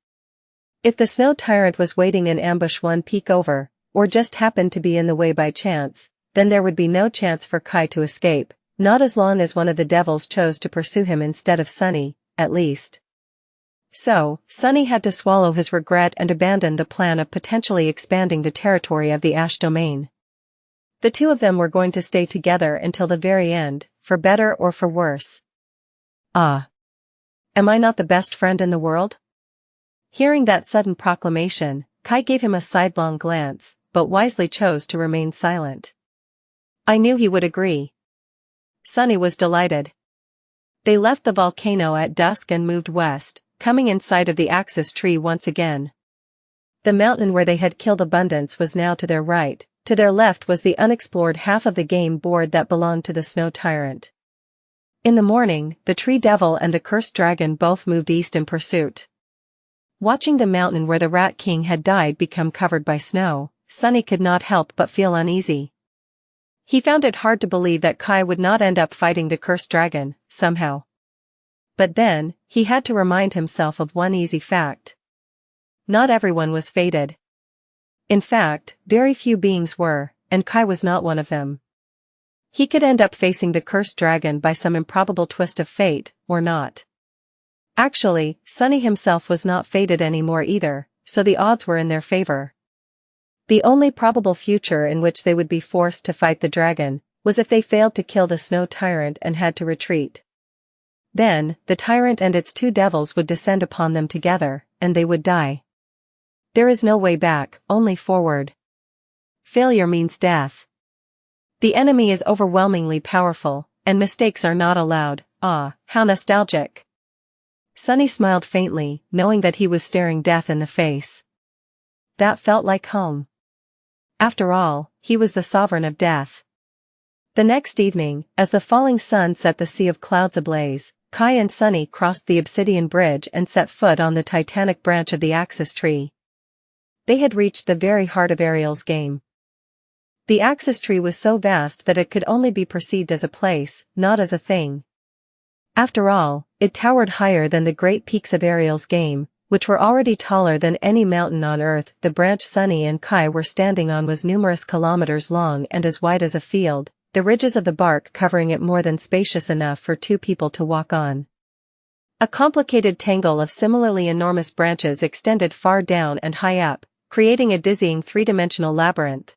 S1: If the snow tyrant was waiting in ambush one peak over, or just happened to be in the way by chance, then there would be no chance for Kai to escape, not as long as one of the devils chose to pursue him instead of Sunny, at least. So, Sunny had to swallow his regret and abandon the plan of potentially expanding the territory of the ash domain. The two of them were going to stay together until the very end, for better or for worse. Ah. Am I not the best friend in the world? Hearing that sudden proclamation, Kai gave him a sidelong glance, but wisely chose to remain silent. I knew he would agree. Sunny was delighted. They left the volcano at dusk and moved west, coming in sight of the axis tree once again. The mountain where they had killed Abundance was now to their right, to their left was the unexplored half of the game board that belonged to the snow tyrant. In the morning, the tree devil and the cursed dragon both moved east in pursuit. Watching the mountain where the Rat King had died become covered by snow, Sunny could not help but feel uneasy. He found it hard to believe that Kai would not end up fighting the cursed dragon, somehow. But then, he had to remind himself of one easy fact. Not everyone was fated. In fact, very few beings were, and Kai was not one of them. He could end up facing the cursed dragon by some improbable twist of fate, or not. Actually, Sunny himself was not fated anymore either, so the odds were in their favor. The only probable future in which they would be forced to fight the dragon was if they failed to kill the snow tyrant and had to retreat. Then, the tyrant and its 2 devils would descend upon them together, and they would die. There is no way back, only forward. Failure means death. The enemy is overwhelmingly powerful, and mistakes are not allowed. Ah, how nostalgic. Sunny smiled faintly, knowing that he was staring death in the face. That felt like home. After all, he was the sovereign of death. The next evening, as the falling sun set the sea of clouds ablaze, Kai and Sunny crossed the obsidian bridge and set foot on the titanic branch of the axis tree. They had reached the very heart of Ariel's game. The axis tree was so vast that it could only be perceived as a place, not as a thing. After all, it towered higher than the great peaks of Ariel's game, which were already taller than any mountain on Earth. The branch Sunny and Kai were standing on was numerous kilometers long and as wide as a field, the ridges of the bark covering it more than spacious enough for 2 people to walk on. A complicated tangle of similarly enormous branches extended far down and high up, creating a dizzying 3-dimensional labyrinth.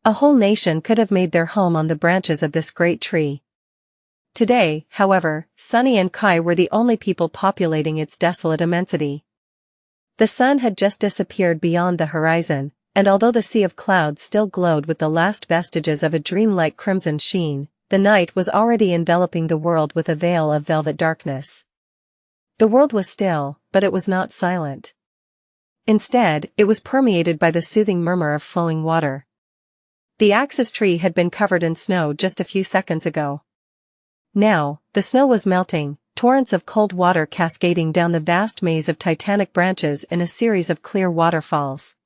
S1: A whole nation could have made their home on the branches of this great tree. Today, however, Sunny and Kai were the only people populating its desolate immensity. The sun had just disappeared beyond the horizon, and although the sea of clouds still glowed with the last vestiges of a dreamlike crimson sheen, the night was already enveloping the world with a veil of velvet darkness. The world was still, but it was not silent. Instead, it was permeated by the soothing murmur of flowing water. The axis tree had been covered in snow just a few seconds ago. Now, the snow was melting, torrents of cold water cascading down the vast maze of titanic branches in a series of clear waterfalls.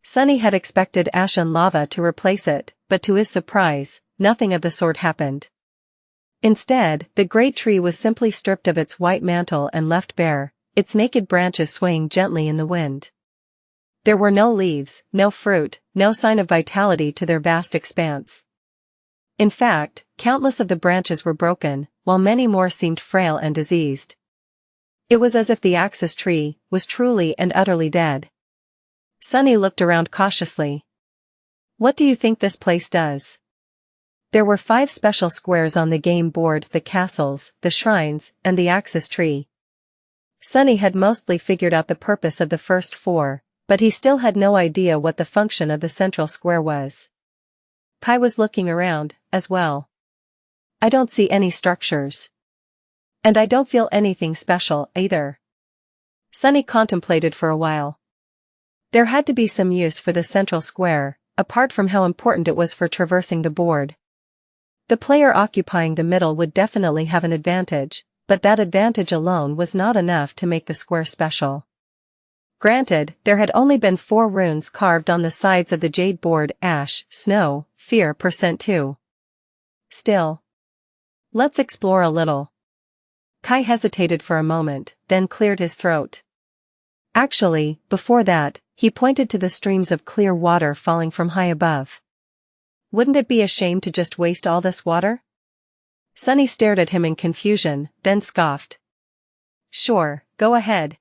S1: Sunny had expected ash and lava to replace it, but to his surprise, nothing of the sort happened. Instead, the great tree was simply stripped of its white mantle and left bare, its naked branches swaying gently in the wind. There were no leaves, no fruit, no sign of vitality to their vast expanse. In fact, countless of the branches were broken, while many more seemed frail and diseased. It was as if the axis tree was truly and utterly dead. Sunny looked around cautiously. What do you think this place does? There were 5 special squares on the game board: the castles, the shrines, and the axis tree. Sunny had mostly figured out the purpose of the first 4, but he still had no idea what the function of the central square was. Kai was looking around, as well. I don't see any structures. And I don't feel anything special, either. Sunny contemplated for a while. There had to be some use for the central square, apart from how important it was for traversing the board. The player occupying the middle would definitely have an advantage, but that advantage alone was not enough to make the square special. Granted, there had only been 4 runes carved on the sides of the jade board: ash, snow, fear %2. Still. Let's explore a little. Kai hesitated for a moment, then cleared his throat. Actually, before that, he pointed to the streams of clear water falling from high above. Wouldn't it be a shame to just waste all this water? Sunny stared at him in confusion, then scoffed. Sure, go ahead.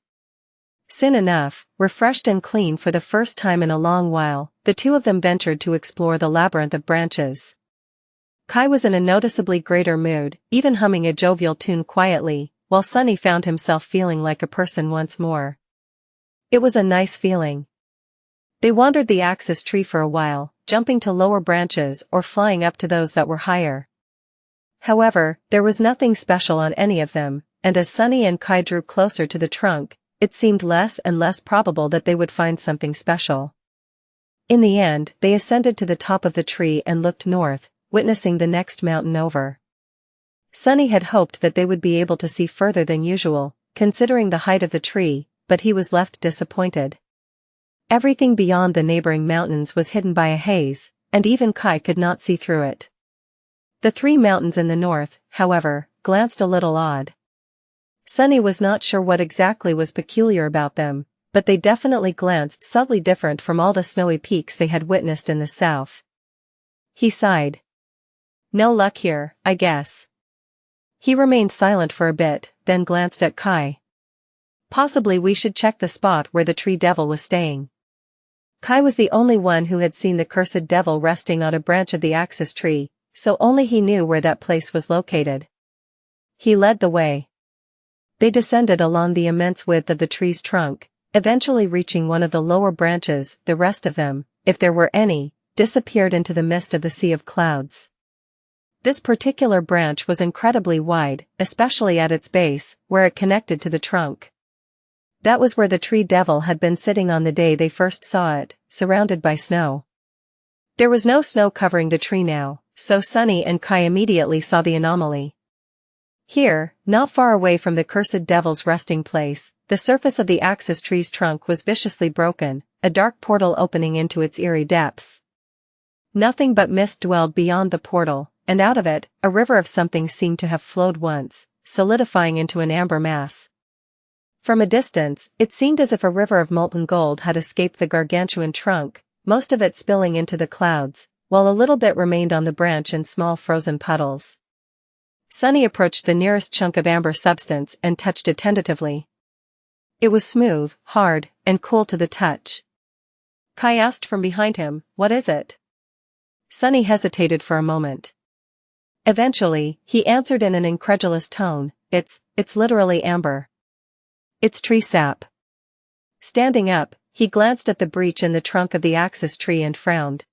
S1: Soon enough, refreshed and clean for the first time in a long while, the two of them ventured to explore the labyrinth of branches. Kai was in a noticeably greater mood, even humming a jovial tune quietly, while Sunny found himself feeling like a person once more. It was a nice feeling. They wandered the axis tree for a while, jumping to lower branches or flying up to those that were higher. However, there was nothing special on any of them, and as Sunny and Kai drew closer to the trunk, it seemed less and less probable that they would find something special. In the end, they ascended to the top of the tree and looked north, witnessing the next mountain over. Sunny had hoped that they would be able to see further than usual, considering the height of the tree, but he was left disappointed. Everything beyond the neighboring mountains was hidden by a haze, and even Kai could not see through it. The 3 mountains in the north, however, glanced a little odd. Sunny was not sure what exactly was peculiar about them, but they definitely glanced subtly different from all the snowy peaks they had witnessed in the south. He sighed. No luck here, I guess. He remained silent for a bit, then glanced at Kai. Possibly we should check the spot where the tree devil was staying. Kai was the only one who had seen the cursed devil resting on a branch of the axis tree, so only he knew where that place was located. He led the way. They descended along the immense width of the tree's trunk, eventually reaching one of the lower branches. The rest of them, if there were any, disappeared into the mist of the sea of clouds. This particular branch was incredibly wide, especially at its base, where it connected to the trunk. That was where the tree devil had been sitting on the day they first saw it, surrounded by snow. There was no snow covering the tree now, so Sunny and Kai immediately saw the anomaly. Here, not far away from the cursed devil's resting place, the surface of the axis tree's trunk was viciously broken, a dark portal opening into its eerie depths. Nothing but mist dwelled beyond the portal, and out of it, a river of something seemed to have flowed once, solidifying into an amber mass. From a distance, it seemed as if a river of molten gold had escaped the gargantuan trunk, most of it spilling into the clouds, while a little bit remained on the branch in small frozen puddles. Sunny approached the nearest chunk of amber substance and touched it tentatively. It was smooth, hard, and cool to the touch. Kai asked from behind him, "What is it?" Sunny hesitated for a moment. Eventually, he answered in an incredulous tone, It's literally amber. It's tree sap." Standing up, he glanced at the breach in the trunk of the axis tree and frowned.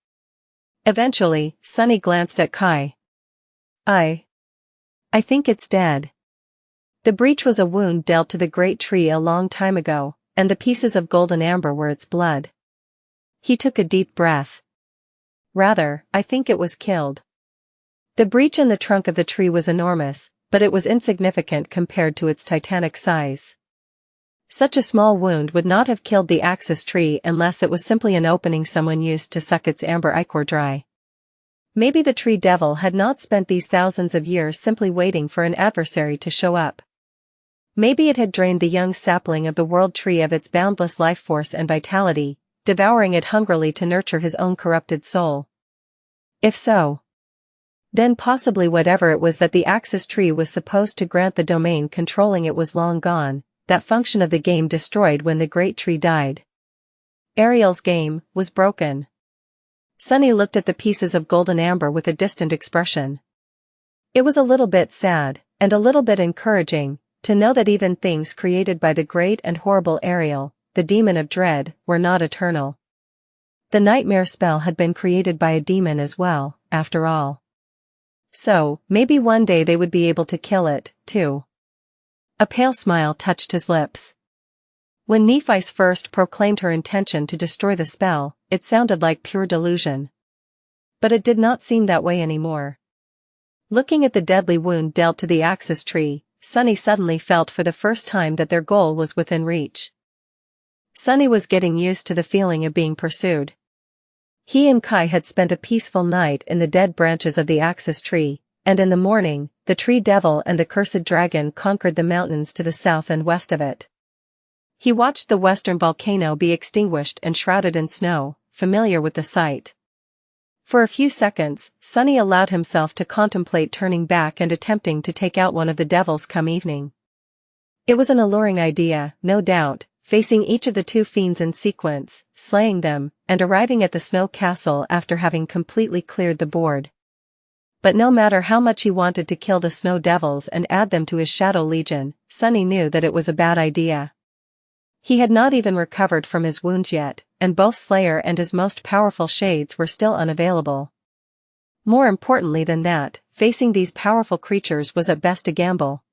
S1: Eventually, Sunny glanced at Kai. I think it's dead. The breach was a wound dealt to the great tree a long time ago, and the pieces of golden amber were its blood. He took a deep breath. Rather, I think it was killed. The breach in the trunk of the tree was enormous, but it was insignificant compared to its titanic size. Such a small wound would not have killed the axis tree unless it was simply an opening someone used to suck its amber ichor dry. Maybe the tree devil had not spent these thousands of years simply waiting for an adversary to show up. Maybe it had drained the young sapling of the world tree of its boundless life force and vitality, devouring it hungrily to nurture his own corrupted soul. If so, then possibly whatever it was that the axis tree was supposed to grant the domain controlling it was long gone, that function of the game destroyed when the great tree died. Ariel's game was broken. Sunny looked at the pieces of golden amber with a distant expression. It was a little bit sad, and a little bit encouraging, to know that even things created by the great and horrible Ariel, the demon of dread, were not eternal. The nightmare spell had been created by a demon as well, after all. So, maybe one day they would be able to kill it, too. A pale smile touched his lips. When Nephi's first proclaimed her intention to destroy the spell, it sounded like pure delusion. But it did not seem that way anymore. Looking at the deadly wound dealt to the axis tree, Sunny suddenly felt for the first time that their goal was within reach. Sunny was getting used to the feeling of being pursued. He and Kai had spent a peaceful night in the dead branches of the axis tree, and in the morning, the tree devil and the cursed dragon conquered the mountains to the south and west of it. He watched the western volcano be extinguished and shrouded in snow, familiar with the sight. For a few seconds, Sunny allowed himself to contemplate turning back and attempting to take out one of the devils come evening. It was an alluring idea, no doubt, facing each of the two fiends in sequence, slaying them, and arriving at the snow castle after having completely cleared the board. But no matter how much he wanted to kill the snow devils and add them to his shadow legion, Sunny knew that it was a bad idea. He had not even recovered from his wounds yet, and both Slayer and his most powerful shades were still unavailable. More importantly than that, facing these powerful creatures was at best a gamble.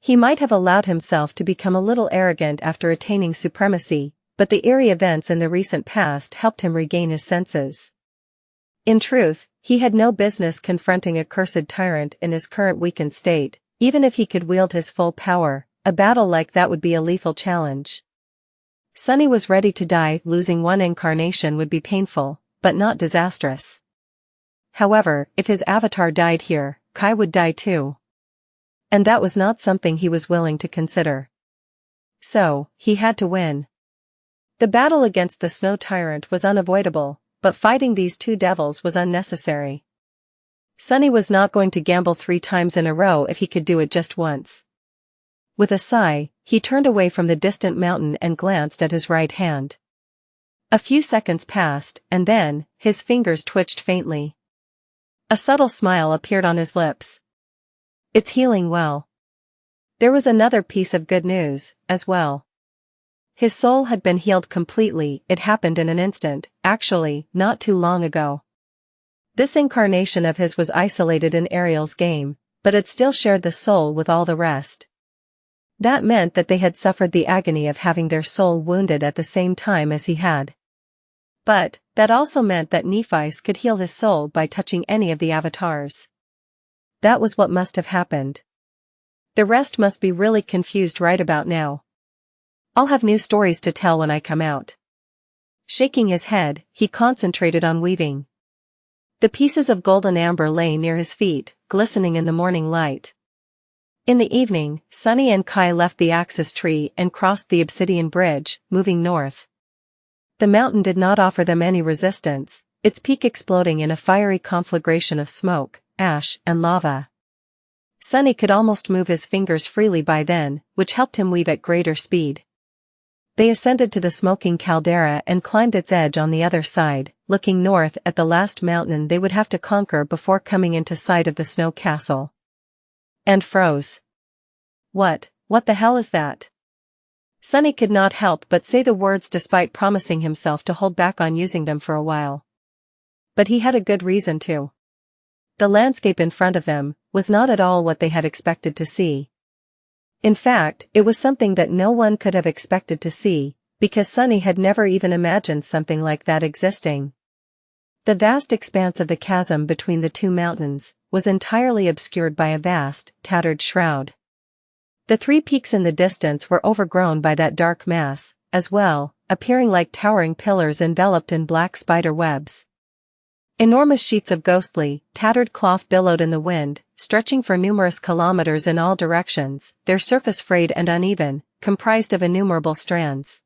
S1: He might have allowed himself to become a little arrogant after attaining supremacy, but the eerie events in the recent past helped him regain his senses. In truth, he had no business confronting a cursed tyrant in his current weakened state, even if he could wield his full power. A battle like that would be a lethal challenge. Sunny was ready to die. Losing one incarnation would be painful, but not disastrous. However, if his avatar died here, Kai would die too. And that was not something he was willing to consider. So, he had to win. The battle against the snow tyrant was unavoidable, but fighting these two devils was unnecessary. Sunny was not going to gamble 3 times in a row if he could do it just once. With a sigh, he turned away from the distant mountain and glanced at his right hand. A few seconds passed, and then, his fingers twitched faintly. A subtle smile appeared on his lips. It's healing well. There was another piece of good news, as well. His soul had been healed completely. It happened in an instant, actually, not too long ago. This incarnation of his was isolated in Ariel's game, but it still shared the soul with all the rest. That meant that they had suffered the agony of having their soul wounded at the same time as he had. But, that also meant that Nephi's could heal his soul by touching any of the avatars. That was what must have happened. The rest must be really confused right about now. I'll have new stories to tell when I come out. Shaking his head, he concentrated on weaving. The pieces of golden amber lay near his feet, glistening in the morning light. In the evening, Sunny and Kai left the axis tree and crossed the obsidian bridge, moving north. The mountain did not offer them any resistance, its peak exploding in a fiery conflagration of smoke, ash, and lava. Sunny could almost move his fingers freely by then, which helped him weave at greater speed. They ascended to the smoking caldera and climbed its edge on the other side, looking north at the last mountain they would have to conquer before coming into sight of the snow castle. And froze. What the hell is that? Sunny could not help but say the words despite promising himself to hold back on using them for a while. But he had a good reason to. The landscape in front of them was not at all what they had expected to see. In fact, it was something that no one could have expected to see, because Sunny had never even imagined something like that existing. The vast expanse of the chasm between the two mountains was entirely obscured by a vast, tattered shroud. The 3 peaks in the distance were overgrown by that dark mass, as well, appearing like towering pillars enveloped in black spider webs. Enormous sheets of ghostly, tattered cloth billowed in the wind, stretching for numerous kilometers in all directions, their surface frayed and uneven, comprised of innumerable strands.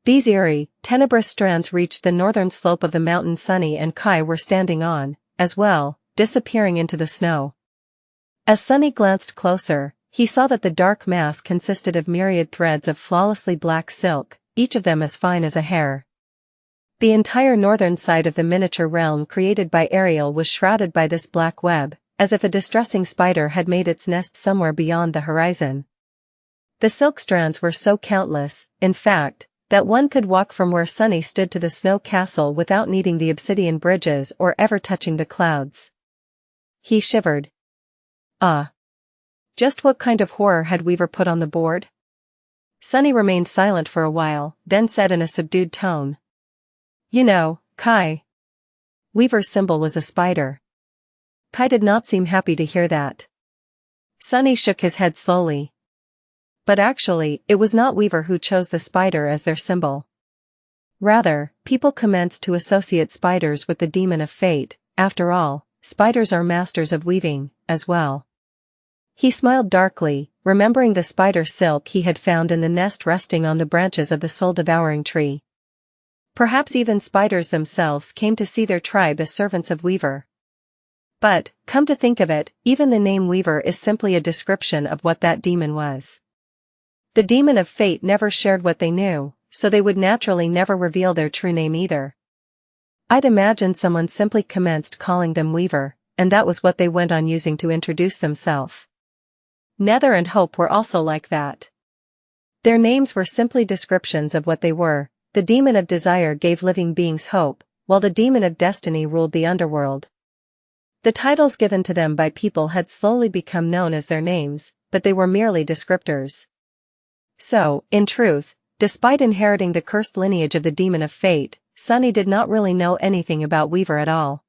S1: These eerie, tenebrous strands reached the northern slope of the mountain Sunny and Kai were standing on, as well, disappearing into the snow. As Sunny glanced closer, he saw that the dark mass consisted of myriad threads of flawlessly black silk, each of them as fine as a hair. The entire northern side of the miniature realm created by Ariel was shrouded by this black web, as if a distressing spider had made its nest somewhere beyond the horizon. The silk strands were so countless, in fact, That one could walk from where Sunny stood to the snow castle without needing the obsidian bridges or ever touching the clouds. He shivered. Ah. Just what kind of horror had Weaver put on the board? Sunny remained silent for a while, then said in a subdued tone. You know, Kai. Weaver's symbol was a spider. Kai did not seem happy to hear that. Sunny shook his head slowly. But actually, it was not Weaver who chose the spider as their symbol. Rather, people commenced to associate spiders with the demon of fate. After all, spiders are masters of weaving, as well. He smiled darkly, remembering the spider silk he had found in the nest resting on the branches of the soul-devouring tree. Perhaps even spiders themselves came to see their tribe as servants of Weaver. But, come to think of it, even the name Weaver is simply a description of what that demon was. The demon of fate never shared what they knew, so they would naturally never reveal their true name either. I'd imagine someone simply commenced calling them Weaver, and that was what they went on using to introduce themselves. Nether and Hope were also like that. Their names were simply descriptions of what they were. The demon of desire gave living beings hope, while the demon of destiny ruled the underworld. The titles given to them by people had slowly become known as their names, but they were merely descriptors. So, in truth, despite inheriting the cursed lineage of the demon of fate, Sunny did not really know anything about Weaver at all.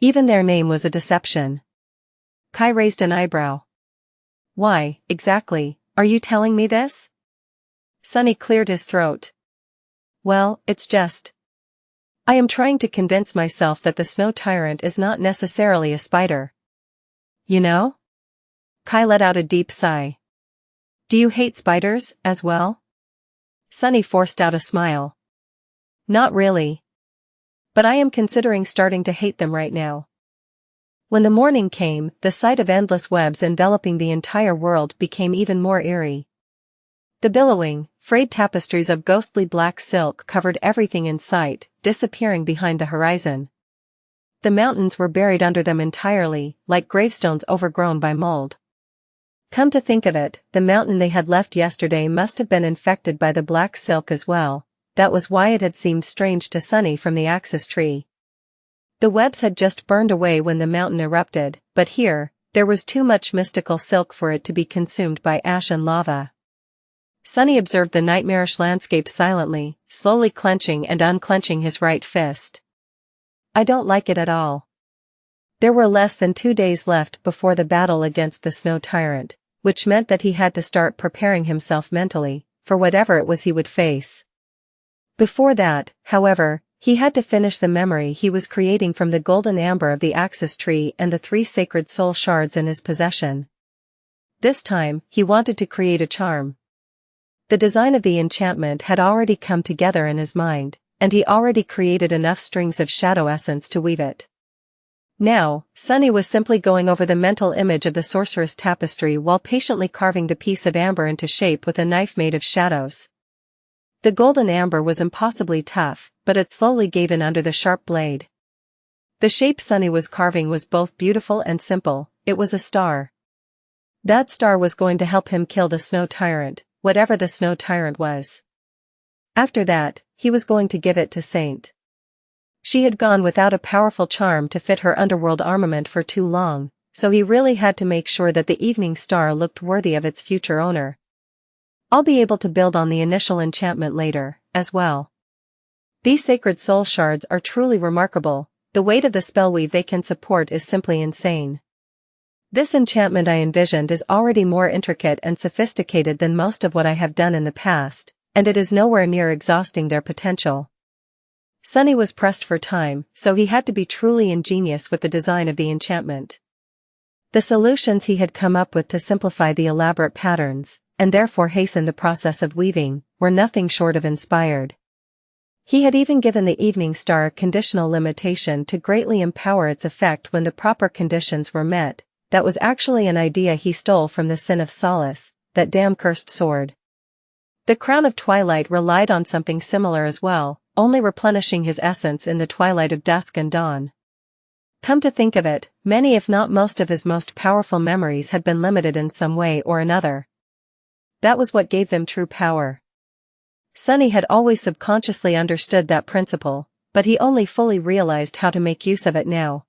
S1: Even their name was a deception. Kai raised an eyebrow. Why, exactly, are you telling me this? Sunny cleared his throat. Well, it's just. I am trying to convince myself that the snow tyrant is not necessarily a spider. You know? Kai let out a deep sigh. Do you hate spiders, as well? Sunny forced out a smile. Not really. But I am considering starting to hate them right now. When the morning came, the sight of endless webs enveloping the entire world became even more eerie. The billowing, frayed tapestries of ghostly black silk covered everything in sight, disappearing behind the horizon. The mountains were buried under them entirely, like gravestones overgrown by mold. Come to think of it, the mountain they had left yesterday must have been infected by the black silk as well. That was why it had seemed strange to Sunny from the axis tree. The webs had just burned away when the mountain erupted, but here, there was too much mystical silk for it to be consumed by ash and lava. Sunny observed the nightmarish landscape silently, slowly clenching and unclenching his right fist. I don't like it at all. There were less than 2 days left before the battle against the snow tyrant, which meant that he had to start preparing himself mentally, for whatever it was he would face. Before that, however, he had to finish the memory he was creating from the golden amber of the axis tree and the 3 sacred soul shards in his possession. This time, he wanted to create a charm. The design of the enchantment had already come together in his mind, and he already created enough strings of shadow essence to weave it. Now, Sunny was simply going over the mental image of the sorceress tapestry while patiently carving the piece of amber into shape with a knife made of shadows. The golden amber was impossibly tough, but it slowly gave in under the sharp blade. The shape Sunny was carving was both beautiful and simple. It was a star. That star was going to help him kill the snow tyrant, whatever the snow tyrant was. After that, he was going to give it to Saint. She had gone without a powerful charm to fit her underworld armament for too long, so he really had to make sure that the evening star looked worthy of its future owner. I'll be able to build on the initial enchantment later, as well. These sacred soul shards are truly remarkable. The weight of the spellweave they can support is simply insane. This enchantment I envisioned is already more intricate and sophisticated than most of what I have done in the past, and it is nowhere near exhausting their potential. Sunny was pressed for time, so he had to be truly ingenious with the design of the enchantment. The solutions he had come up with to simplify the elaborate patterns, and therefore hasten the process of weaving, were nothing short of inspired. He had even given the evening star a conditional limitation to greatly empower its effect when the proper conditions were met. That was actually an idea he stole from the Sin of Solace, that damn cursed sword. The Crown of Twilight relied on something similar as well, only replenishing his essence in the twilight of dusk and dawn. Come to think of it, many if not most of his most powerful memories had been limited in some way or another. That was what gave them true power. Sunny had always subconsciously understood that principle, but he only fully realized how to make use of it now.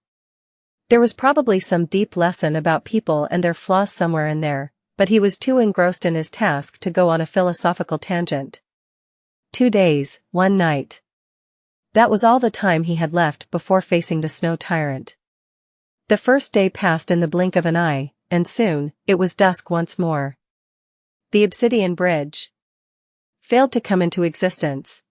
S1: There was probably some deep lesson about people and their flaws somewhere in there, but he was too engrossed in his task to go on a philosophical tangent. 2 days, 1 night. That was all the time he had left before facing the snow tyrant. The first day passed in the blink of an eye, and soon, it was dusk once more. The obsidian bridge failed to come into existence.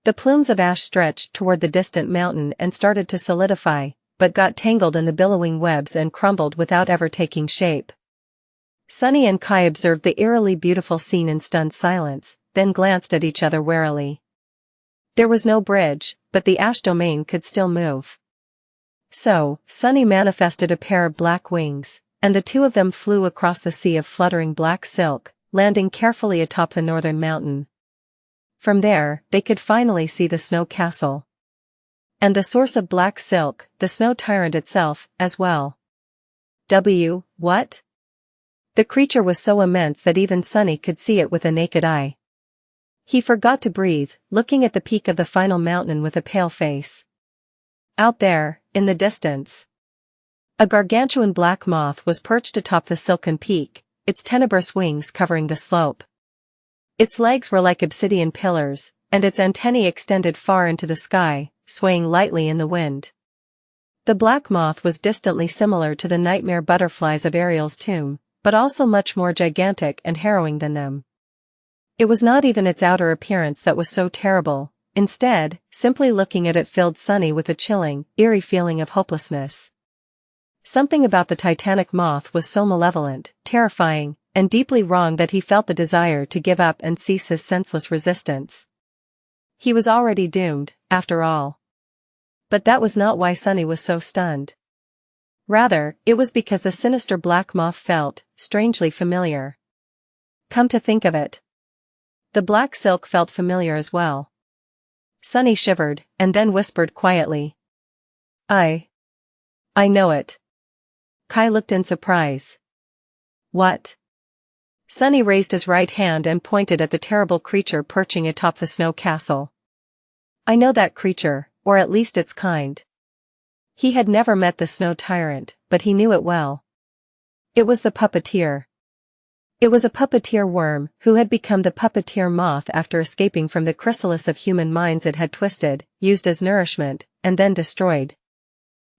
S1: The plumes of ash stretched toward the distant mountain and started to solidify, but got tangled in the billowing webs and crumbled without ever taking shape. Sunny and Kai observed the eerily beautiful scene in stunned silence, then glanced at each other warily. There was no bridge, but the ash domain could still move. So, Sunny manifested a pair of black wings, and the two of them flew across the sea of fluttering black silk, landing carefully atop the northern mountain. From there, they could finally see the snow castle. And the source of black silk, the snow tyrant itself, as well. What? The creature was so immense that even Sunny could see it with a naked eye. He forgot to breathe, looking at the peak of the final mountain with a pale face. Out there, in the distance, a gargantuan black moth was perched atop the silken peak, its tenebrous wings covering the slope. Its legs were like obsidian pillars, and its antennae extended far into the sky, swaying lightly in the wind. The black moth was distantly similar to the nightmare butterflies of Ariel's tomb, but also much more gigantic and harrowing than them. It was not even its outer appearance that was so terrible. Instead, simply looking at it filled Sunny with a chilling, eerie feeling of hopelessness. Something about the titanic moth was so malevolent, terrifying, and deeply wrong that he felt the desire to give up and cease his senseless resistance. He was already doomed, after all. But that was not why Sunny was so stunned. Rather, it was because the sinister black moth felt, strangely familiar. Come to think of it, the black silk felt familiar as well. Sunny shivered, and then whispered quietly. I know it. Kai looked in surprise. What? Sunny raised his right hand and pointed at the terrible creature perching atop the snow castle. I know that creature, or at least its kind. He had never met the snow tyrant, but he knew it well. It was the puppeteer. It was a puppeteer worm, who had become the puppeteer moth after escaping from the chrysalis of human minds it had twisted, used as nourishment, and then destroyed.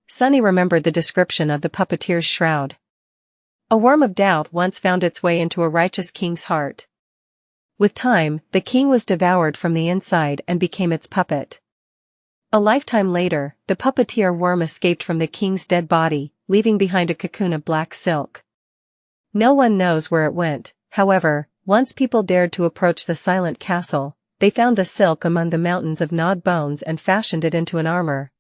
S1: Sunny remembered the description of the puppeteer's shroud. A worm of doubt once found its way into a righteous king's heart. With time, the king was devoured from the inside and became its puppet. A lifetime later, the puppeteer worm escaped from the king's dead body, leaving behind a cocoon of black silk. No one knows where it went. However, once people dared to approach the silent castle, they found the silk among the mountains of gnawed bones and fashioned it into an armor.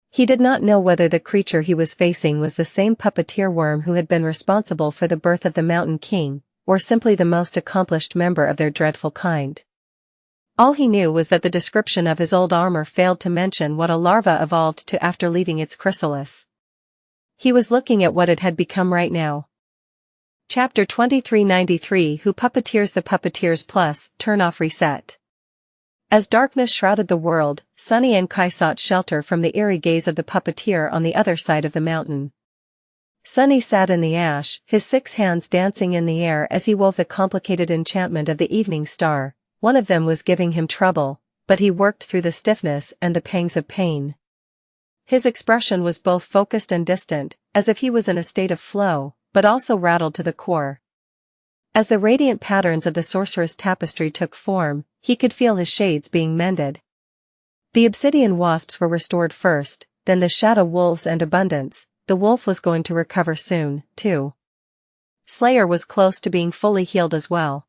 S1: He did not know whether the creature he was facing was the same puppeteer worm who had been responsible for the birth of the Mountain King, or simply the most accomplished member of their dreadful kind. All he knew was that the description of his old armor failed to mention what a larva evolved to after leaving its chrysalis. He was looking at what it had become right now. Chapter 2393 Who Puppeteers the Puppeteers Plus, Turn Off Reset. As darkness shrouded the world, Sunny and Kai sought shelter from the eerie gaze of the puppeteer on the other side of the mountain. Sunny sat in the ash, his 6 hands dancing in the air as he wove the complicated enchantment of the evening star. One of them was giving him trouble, but he worked through the stiffness and the pangs of pain. His expression was both focused and distant, as if he was in a state of flow, but also rattled to the core. As the radiant patterns of the sorceress tapestry took form, he could feel his shades being mended. The obsidian wasps were restored first, then the shadow wolves and abundance. The wolf was going to recover soon, too. Slayer was close to being fully healed as well.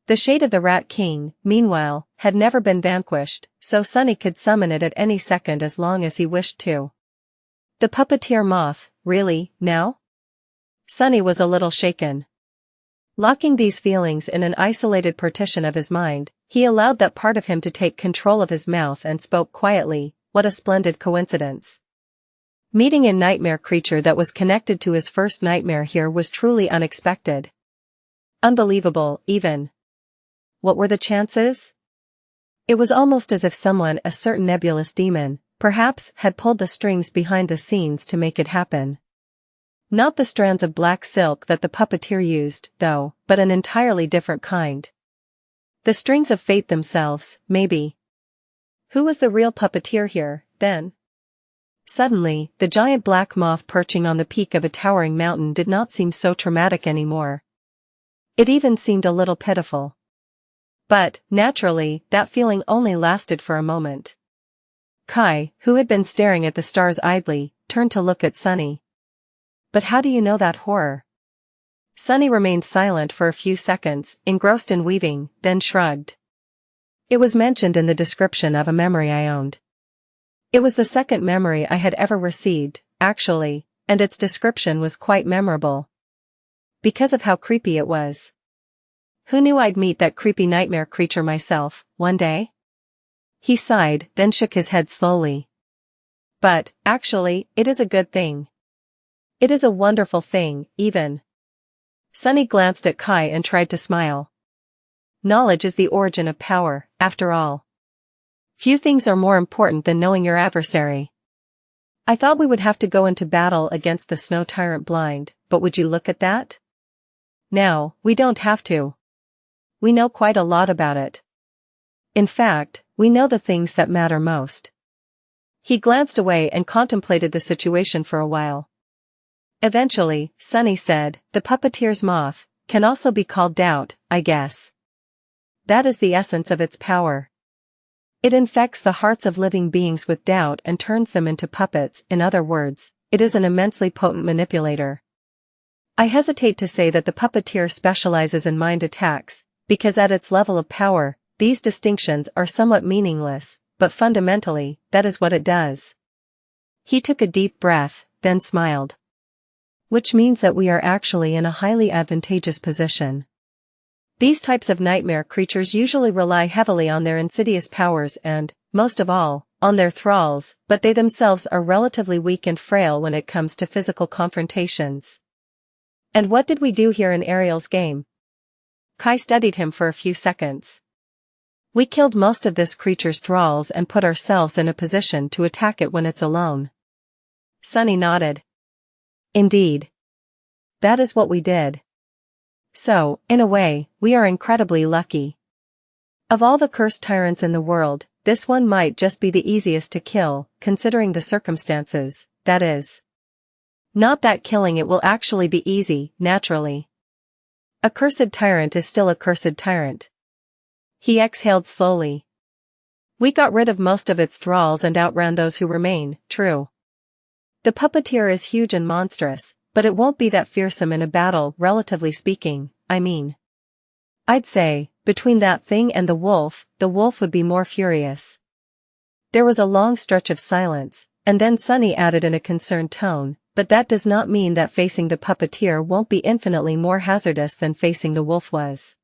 S1: The shade of the Rat King, meanwhile, had never been vanquished, so Sunny could summon it at any second as long as he wished to. The puppeteer moth, really, now? Sunny was a little shaken. Locking these feelings in an isolated partition of his mind, he allowed that part of him to take control of his mouth and spoke quietly. What a splendid coincidence. Meeting a nightmare creature that was connected to his first nightmare here was truly unexpected. Unbelievable, even. what were the chances? It was almost as if someone, a certain nebulous demon, perhaps, had pulled the strings behind the scenes to make it happen. Not the strands of black silk that the puppeteer used, though, but an entirely different kind. The strings of fate themselves, maybe. Who was the real puppeteer here, then? Suddenly, the giant black moth perching on the peak of a towering mountain did not seem so traumatic anymore. It even seemed a little pitiful. But, naturally, that feeling only lasted for a moment. Kai, who had been staring at the stars idly, turned to look at Sunny. But how do you know that horror? Sunny remained silent for a few seconds, engrossed in weaving, then shrugged. It was mentioned in the description of a memory I owned. It was the second memory I had ever received, actually, and its description was quite memorable. Because of how creepy it was. Who knew I'd meet that creepy nightmare creature myself, one day? He sighed, then shook his head slowly. But, actually, it is a good thing. It is a wonderful thing, even. Sunny glanced at Kai and tried to smile. Knowledge is the origin of power, after all. Few things are more important than knowing your adversary. I thought we would have to go into battle against the snow tyrant blind, but would you look at that? Now, we don't have to. We know quite a lot about it. In fact, we know the things that matter most. He glanced away and contemplated the situation for a while. Eventually, Sunny said, the puppeteer's moth can also be called doubt, I guess. That is the essence of its power. It infects the hearts of living beings with doubt and turns them into puppets. In other words, it is an immensely potent manipulator. I hesitate to say that the puppeteer specializes in mind attacks, because at its level of power, these distinctions are somewhat meaningless, but fundamentally, that is what it does. He took a deep breath, then smiled. Which means that we are actually in a highly advantageous position. These types of nightmare creatures usually rely heavily on their insidious powers and, most of all, on their thralls, but they themselves are relatively weak and frail when it comes to physical confrontations. And what did we do here in Ariel's game? Kai studied him for a few seconds. We killed most of this creature's thralls and put ourselves in a position to attack it when it's alone. Sunny nodded. Indeed. That is what we did. So, in a way, we are incredibly lucky. Of all the cursed tyrants in the world, this one might just be the easiest to kill, considering the circumstances, that is. Not that killing it will actually be easy, naturally. A cursed tyrant is still a cursed tyrant. He exhaled slowly. We got rid of most of its thralls and outran those who remain, true. The puppeteer is huge and monstrous, but it won't be that fearsome in a battle, relatively speaking, I mean. I'd say, between that thing and the wolf would be more furious. There was a long stretch of silence, and then Sunny added in a concerned tone, but that does not mean that facing the puppeteer won't be infinitely more hazardous than facing the wolf was.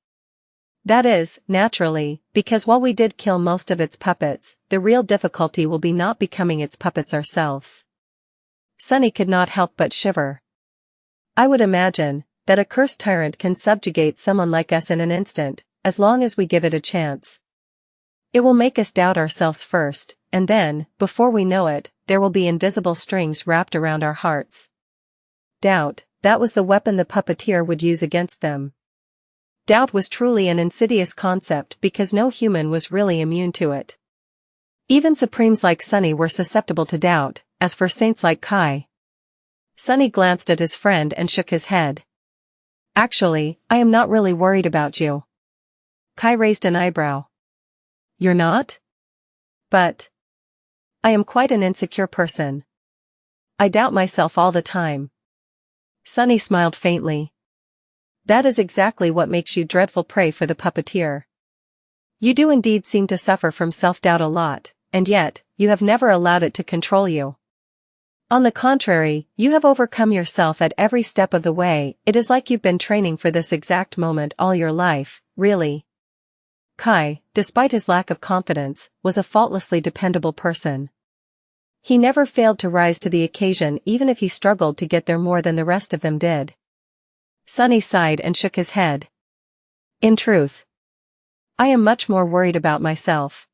S1: That is, naturally, because while we did kill most of its puppets, the real difficulty will be not becoming its puppets ourselves. Sunny could not help but shiver. I would imagine that a cursed tyrant can subjugate someone like us in an instant, as long as we give it a chance. It will make us doubt ourselves first, and then, before we know it, there will be invisible strings wrapped around our hearts. Doubt, that was the weapon the puppeteer would use against them. Doubt was truly an insidious concept because no human was really immune to it. Even supremes like Sunny were susceptible to doubt, as for saints like Kai. Sunny glanced at his friend and shook his head. Actually, I am not really worried about you. Kai raised an eyebrow. You're not? But I am quite an insecure person. I doubt myself all the time. Sunny smiled faintly. That is exactly what makes you dreadful prey for the puppeteer. You do indeed seem to suffer from self-doubt a lot, and yet, you have never allowed it to control you. On the contrary, you have overcome yourself at every step of the way. It is like you've been training for this exact moment all your life, really. Kai, despite his lack of confidence, was a faultlessly dependable person. He never failed to rise to the occasion even if he struggled to get there more than the rest of them did. Sunny sighed and shook his head. In truth, I am much more worried about myself.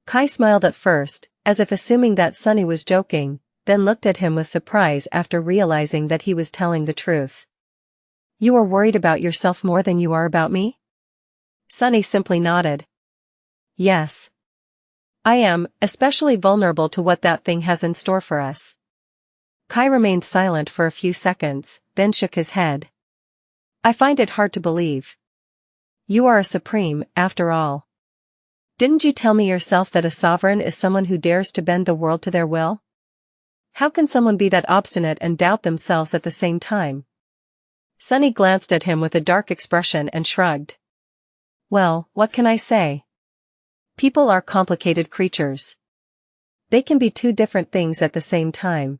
S1: Kai smiled at first, as if assuming that Sunny was joking, then looked at him with surprise after realizing that he was telling the truth. You are worried about yourself more than you are about me? Sunny simply nodded. Yes. I am, especially vulnerable to what that thing has in store for us. Kai remained silent for a few seconds, then shook his head. I find it hard to believe. You are a supreme, after all. Didn't you tell me yourself that a sovereign is someone who dares to bend the world to their will? How can someone be that obstinate and doubt themselves at the same time? Sunny glanced at him with a dark expression and shrugged. Well, what can I say? People are complicated creatures. They can be two different things at the same time.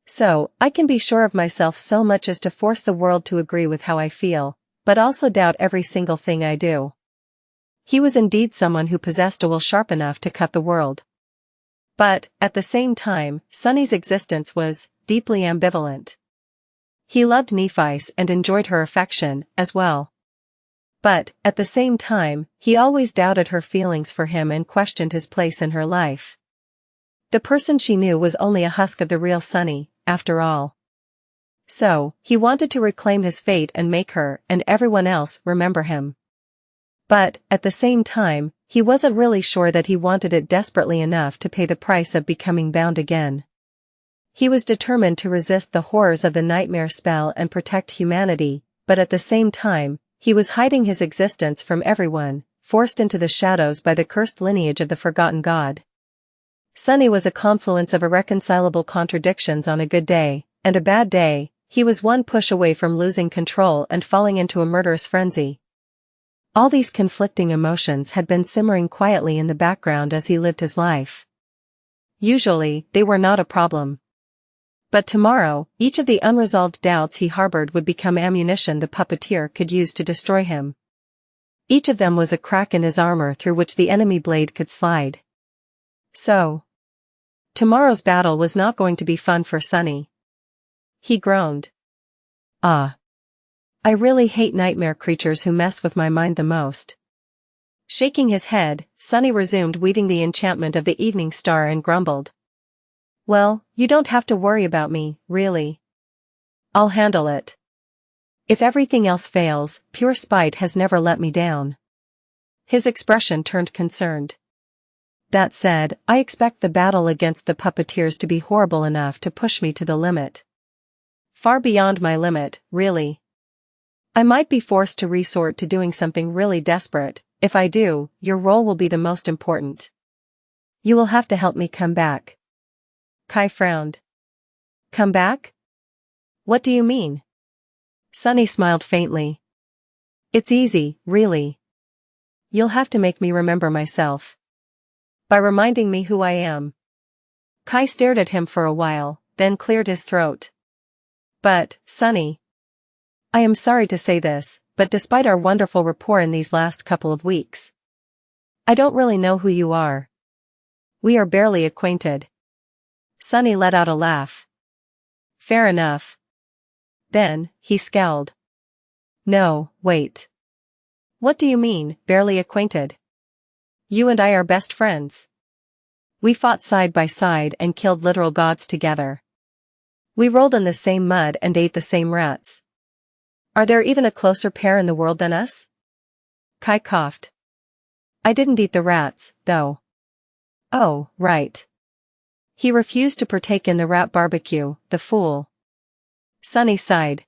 S1: So, I can be sure of myself so much as to force the world to agree with how I feel, but also doubt every single thing I do. He was indeed someone who possessed a will sharp enough to cut the world. But, at the same time, Sunny's existence was deeply ambivalent. He loved Nephice and enjoyed her affection, as well. But, at the same time, he always doubted her feelings for him and questioned his place in her life. The person she knew was only a husk of the real Sunny, after all. So, he wanted to reclaim his fate and make her, and everyone else, remember him. But, at the same time, he wasn't really sure that he wanted it desperately enough to pay the price of becoming bound again. He was determined to resist the horrors of the nightmare spell and protect humanity, but at the same time, he was hiding his existence from everyone, forced into the shadows by the cursed lineage of the forgotten god. Sunny was a confluence of irreconcilable contradictions on a good day, and a bad day. He was one push away from losing control and falling into a murderous frenzy. All these conflicting emotions had been simmering quietly in the background as he lived his life. Usually, they were not a problem. But tomorrow, each of the unresolved doubts he harbored would become ammunition the puppeteer could use to destroy him. Each of them was a crack in his armor through which the enemy blade could slide. So, tomorrow's battle was not going to be fun for Sunny. He groaned. Ah. I really hate nightmare creatures who mess with my mind the most. Shaking his head, Sunny resumed weaving the enchantment of the evening star and grumbled. Well, you don't have to worry about me, really. I'll handle it. If everything else fails, pure spite has never let me down. His expression turned concerned. That said, I expect the battle against the puppeteers to be horrible enough to push me to the limit. Far beyond my limit, really. I might be forced to resort to doing something really desperate. If I do, your role will be the most important. You will have to help me come back. Kai frowned. Come back? What do you mean? Sunny smiled faintly. It's easy, really. You'll have to make me remember myself. By reminding me who I am. Kai stared at him for a while, then cleared his throat. But, Sunny. I am sorry to say this, but despite our wonderful rapport in these last couple of weeks, I don't really know who you are. We are barely acquainted. Sunny let out a laugh. Fair enough. Then, he scowled. No, wait. What do you mean, barely acquainted? You and I are best friends. We fought side by side and killed literal gods together. We rolled in the same mud and ate the same rats. Are there even a closer pair in the world than us? Kai coughed. I didn't eat the rats, though. Oh, right. He refused to partake in the rat barbecue, the fool. Sunny sighed.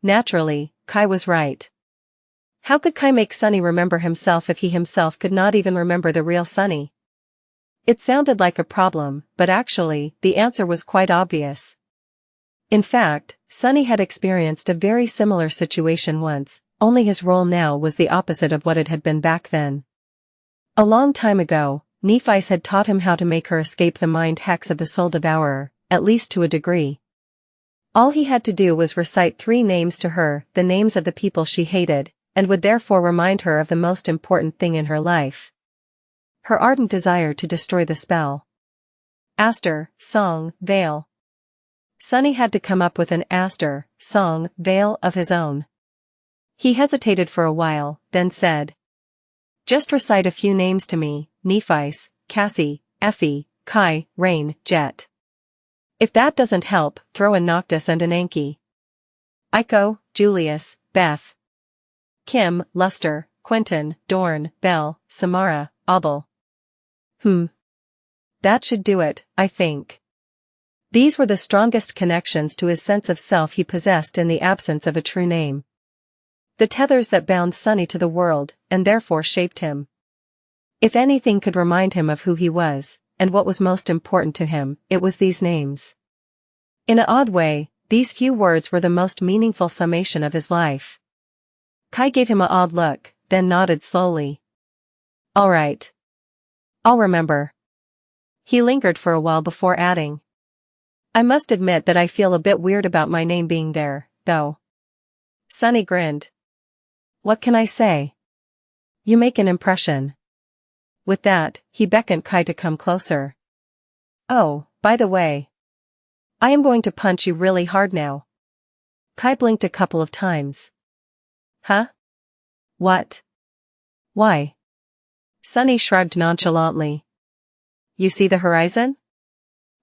S1: Naturally, Kai was right. How could Kai make Sunny remember himself if he himself could not even remember the real Sunny? It sounded like a problem, but actually, the answer was quite obvious. In fact, Sunny had experienced a very similar situation once, only his role now was the opposite of what it had been back then. A long time ago, Nephice had taught him how to make her escape the mind hex of the Soul Devourer, at least to a degree. All he had to do was recite 3 names to her, the names of the people she hated, and would therefore remind her of the most important thing in her life. Her ardent desire to destroy the spell. Aster, song, veil. Sunny had to come up with an Aster, song, veil of his own. He hesitated for a while, then said, Just recite a few names to me: Nephis, Cassie, Effie, Kai, Rain, Jet. If that doesn't help, throw in Noctis and Ananke. Iko, Julius, Beth, Kim, Luster, Quentin, Dorn, Belle, Samara, Abel. That should do it, I think. These were the strongest connections to his sense of self he possessed in the absence of a true name. The tethers that bound Sonny to the world, and therefore shaped him. If anything could remind him of who he was, and what was most important to him, it was these names. In an odd way, these few words were the most meaningful summation of his life. Kai gave him an odd look, then nodded slowly. All right. I'll remember. He lingered for a while before adding. I must admit that I feel a bit weird about my name being there, though. Sonny grinned. What can I say? You make an impression. With that, he beckoned Kai to come closer. Oh, by the way. I am going to punch you really hard now. Kai blinked a couple of times. Huh? What? Why? Sonny shrugged nonchalantly. You see the horizon?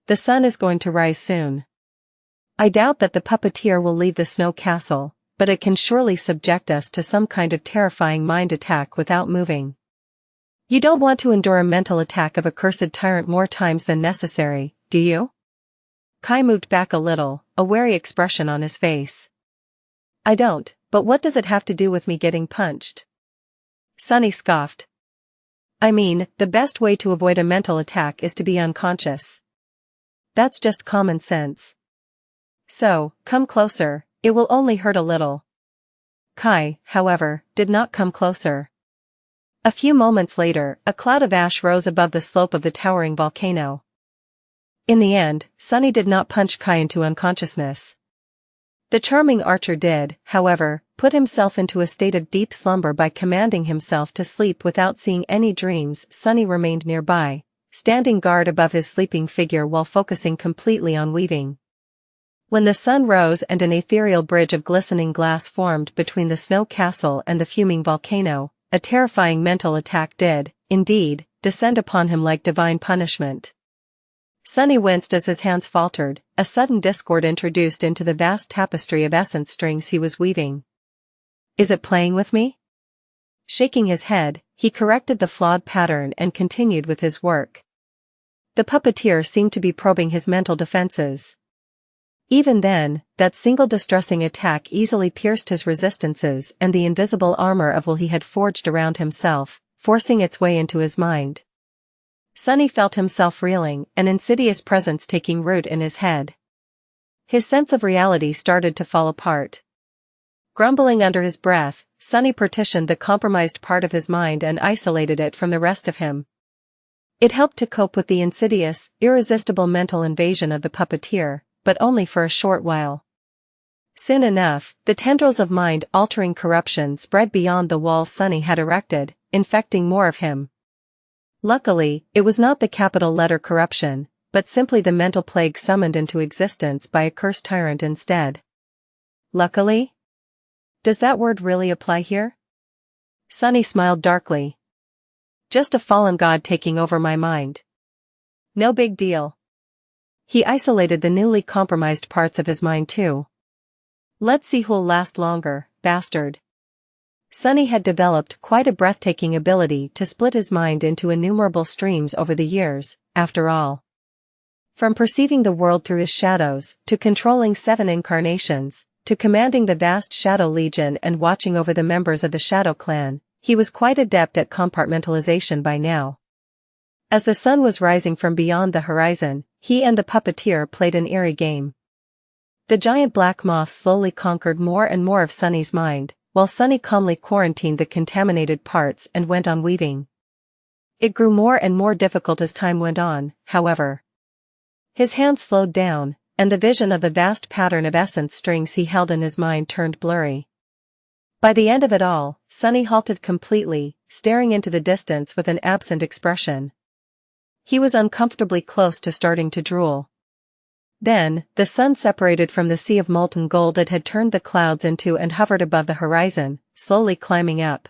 S1: The sun is going to rise soon. I doubt that the puppeteer will leave the snow castle, but it can surely subject us to some kind of terrifying mind attack without moving. You don't want to endure a mental attack of a cursed tyrant more times than necessary, do you? Kai moved back a little, a wary expression on his face. I don't, but what does it have to do with me getting punched? Sonny scoffed. I mean, the best way to avoid a mental attack is to be unconscious. That's just common sense. So, come closer, it will only hurt a little. Kai, however, did not come closer. A few moments later, a cloud of ash rose above the slope of the towering volcano. In the end, Sonny did not punch Kai into unconsciousness. The charming archer did, however, put himself into a state of deep slumber by commanding himself to sleep without seeing any dreams. Sonny remained nearby, standing guard above his sleeping figure while focusing completely on weaving. When the sun rose and an ethereal bridge of glistening glass formed between the snow castle and the fuming volcano, a terrifying mental attack did, indeed, descend upon him like divine punishment. Sonny winced as his hands faltered, a sudden discord introduced into the vast tapestry of essence strings he was weaving. Is it playing with me? Shaking his head, he corrected the flawed pattern and continued with his work. The puppeteer seemed to be probing his mental defenses. Even then, that single distressing attack easily pierced his resistances and the invisible armor of will he had forged around himself, forcing its way into his mind. Sonny felt himself reeling, an insidious presence taking root in his head. His sense of reality started to fall apart. Grumbling under his breath, Sonny partitioned the compromised part of his mind and isolated it from the rest of him. It helped to cope with the insidious, irresistible mental invasion of the puppeteer, but only for a short while. Soon enough, the tendrils of mind-altering corruption spread beyond the walls Sonny had erected, infecting more of him. Luckily, it was not the capital letter corruption, but simply the mental plague summoned into existence by a cursed tyrant instead. Luckily? Does that word really apply here? Sonny smiled darkly. Just a fallen god taking over my mind. No big deal. He isolated the newly compromised parts of his mind too. Let's see who'll last longer, bastard. Sonny had developed quite a breathtaking ability to split his mind into innumerable streams over the years, after all. From perceiving the world through his shadows, to controlling 7 incarnations, to commanding the vast Shadow Legion and watching over the members of the Shadow Clan, he was quite adept at compartmentalization by now. As the sun was rising from beyond the horizon, he and the puppeteer played an eerie game. The giant black moth slowly conquered more and more of Sonny's mind, while Sonny calmly quarantined the contaminated parts and went on weaving. It grew more and more difficult as time went on, however. His hands slowed down, and the vision of the vast pattern of essence strings he held in his mind turned blurry. By the end of it all, Sonny halted completely, staring into the distance with an absent expression. He was uncomfortably close to starting to drool. Then, the sun separated from the sea of molten gold it had turned the clouds into and hovered above the horizon, slowly climbing up.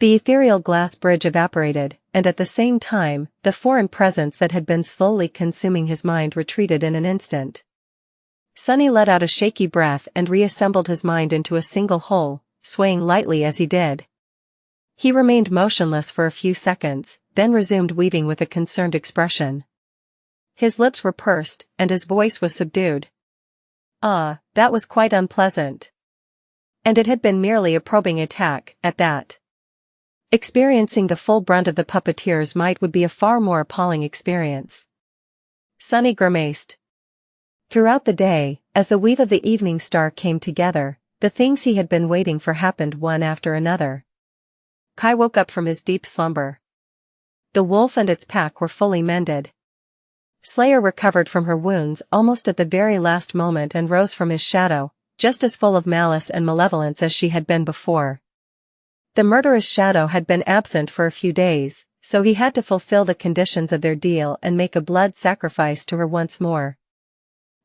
S1: The ethereal glass bridge evaporated, and at the same time, the foreign presence that had been slowly consuming his mind retreated in an instant. Sunny let out a shaky breath and reassembled his mind into a single whole, swaying lightly as he did. He remained motionless for a few seconds, then resumed weaving with a concerned expression. His lips were pursed, and his voice was subdued. Ah, that was quite unpleasant. And it had been merely a probing attack, at that. Experiencing the full brunt of the Puppeteers' might would be a far more appalling experience. Sunny grimaced. Throughout the day, as the weave of the evening star came together, the things he had been waiting for happened one after another. Kai woke up from his deep slumber. The wolf and its pack were fully mended. Slayer recovered from her wounds almost at the very last moment and rose from his shadow, just as full of malice and malevolence as she had been before. The murderous shadow had been absent for a few days, so he had to fulfill the conditions of their deal and make a blood sacrifice to her once more.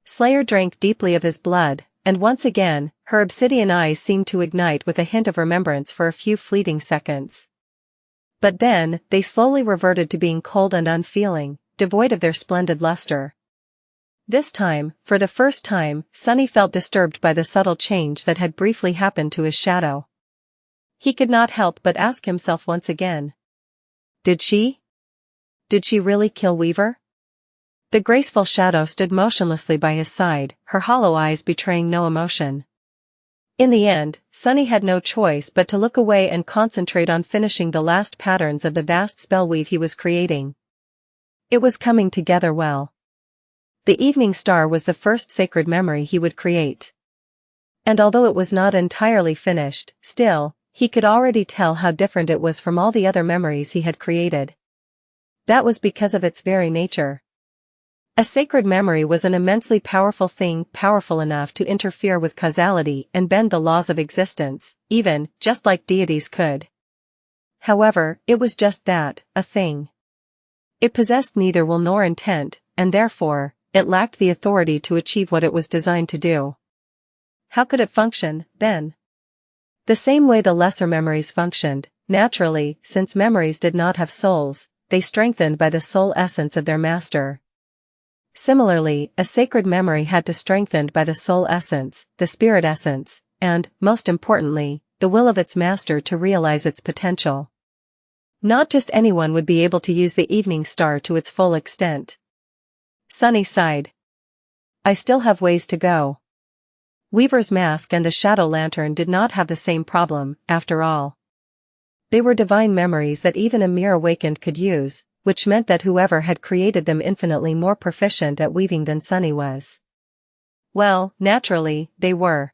S1: Slayer drank deeply of his blood, and once again, her obsidian eyes seemed to ignite with a hint of remembrance for a few fleeting seconds. But then, they slowly reverted to being cold and unfeeling, devoid of their splendid luster. This time, for the first time, Sunny felt disturbed by the subtle change that had briefly happened to his shadow. He could not help but ask himself once again. Did she really kill Weaver? The graceful shadow stood motionlessly by his side, her hollow eyes betraying no emotion. In the end, Sunny had no choice but to look away and concentrate on finishing the last patterns of the vast spellweave he was creating. It was coming together well. The evening star was the first sacred memory he would create. And although it was not entirely finished, still, he could already tell how different it was from all the other memories he had created. That was because of its very nature. A sacred memory was an immensely powerful thing, powerful enough to interfere with causality and bend the laws of existence, even, just like deities could. However, it was just that, a thing. It possessed neither will nor intent, and therefore, it lacked the authority to achieve what it was designed to do. How could it function, then? The same way the lesser memories functioned, naturally, since memories did not have souls, they strengthened by the soul essence of their master. Similarly, a sacred memory had to strengthened by the soul essence, the spirit essence, and, most importantly, the will of its master to realize its potential. Not just anyone would be able to use the evening star to its full extent. Sunny sighed. I still have ways to go. Weaver's mask and the shadow lantern did not have the same problem, after all. They were divine memories that even a mere awakened could use, which meant that whoever had created them infinitely more proficient at weaving than Sunny was. Well, naturally, they were.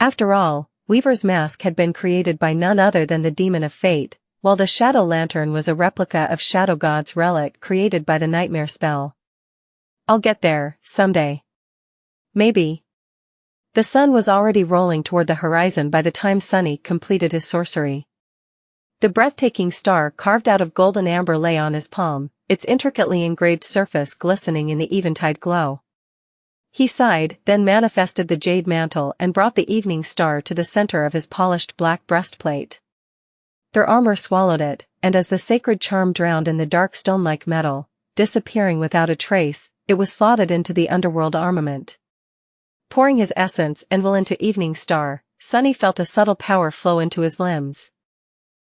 S1: After all, Weaver's mask had been created by none other than the demon of fate, while the shadow lantern was a replica of Shadow God's relic created by the nightmare spell. I'll get there, someday. Maybe. The sun was already rolling toward the horizon by the time Sunny completed his sorcery. The breathtaking star carved out of golden amber lay on his palm, its intricately engraved surface glistening in the eventide glow. He sighed, then manifested the jade mantle and brought the evening star to the center of his polished black breastplate. Their armor swallowed it, and as the sacred charm drowned in the dark stone-like metal, disappearing without a trace, it was slotted into the underworld armament. Pouring his essence and will into evening star, Sunny felt a subtle power flow into his limbs.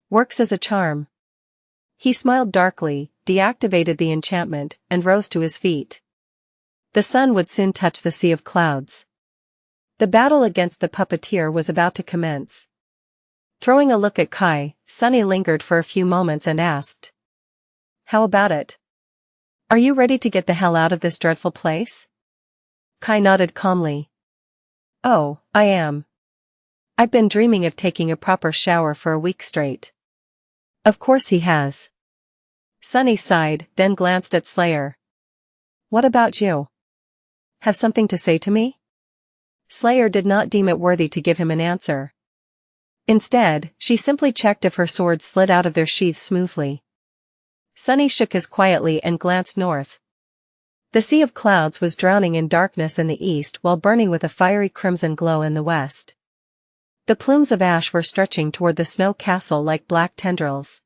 S1: Works as a charm. He smiled darkly, deactivated the enchantment, and rose to his feet. The sun would soon touch the sea of clouds. The battle against the puppeteer was about to commence. Throwing a look at Kai, Sunny lingered for a few moments and asked. How about it? Are you ready to get the hell out of this dreadful place? Kai nodded calmly. Oh, I am. I've been dreaming of taking a proper shower for a week straight. Of course he has. Sunny sighed, then glanced at Slayer. What about you? Have something to say to me? Slayer did not deem it worthy to give him an answer. Instead, she simply checked if her swords slid out of their sheaths smoothly. Sunny shook his quietly and glanced north. The sea of clouds was drowning in darkness in the east while burning with a fiery crimson glow in the west. The plumes of ash were stretching toward the snow castle like black tendrils.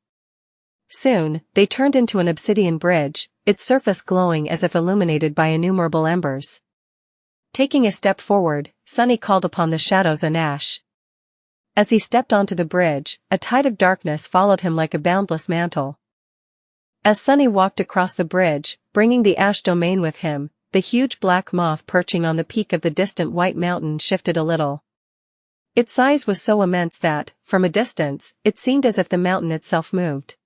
S1: Soon, they turned into an obsidian bridge, its surface glowing as if illuminated by innumerable embers. Taking a step forward, Sunny called upon the shadows and ash. As he stepped onto the bridge, a tide of darkness followed him like a boundless mantle. As Sunny walked across the bridge, bringing the ash domain with him, the huge black moth perching on the peak of the distant white mountain shifted a little. Its size was so immense that, from a distance, it seemed as if the mountain itself moved.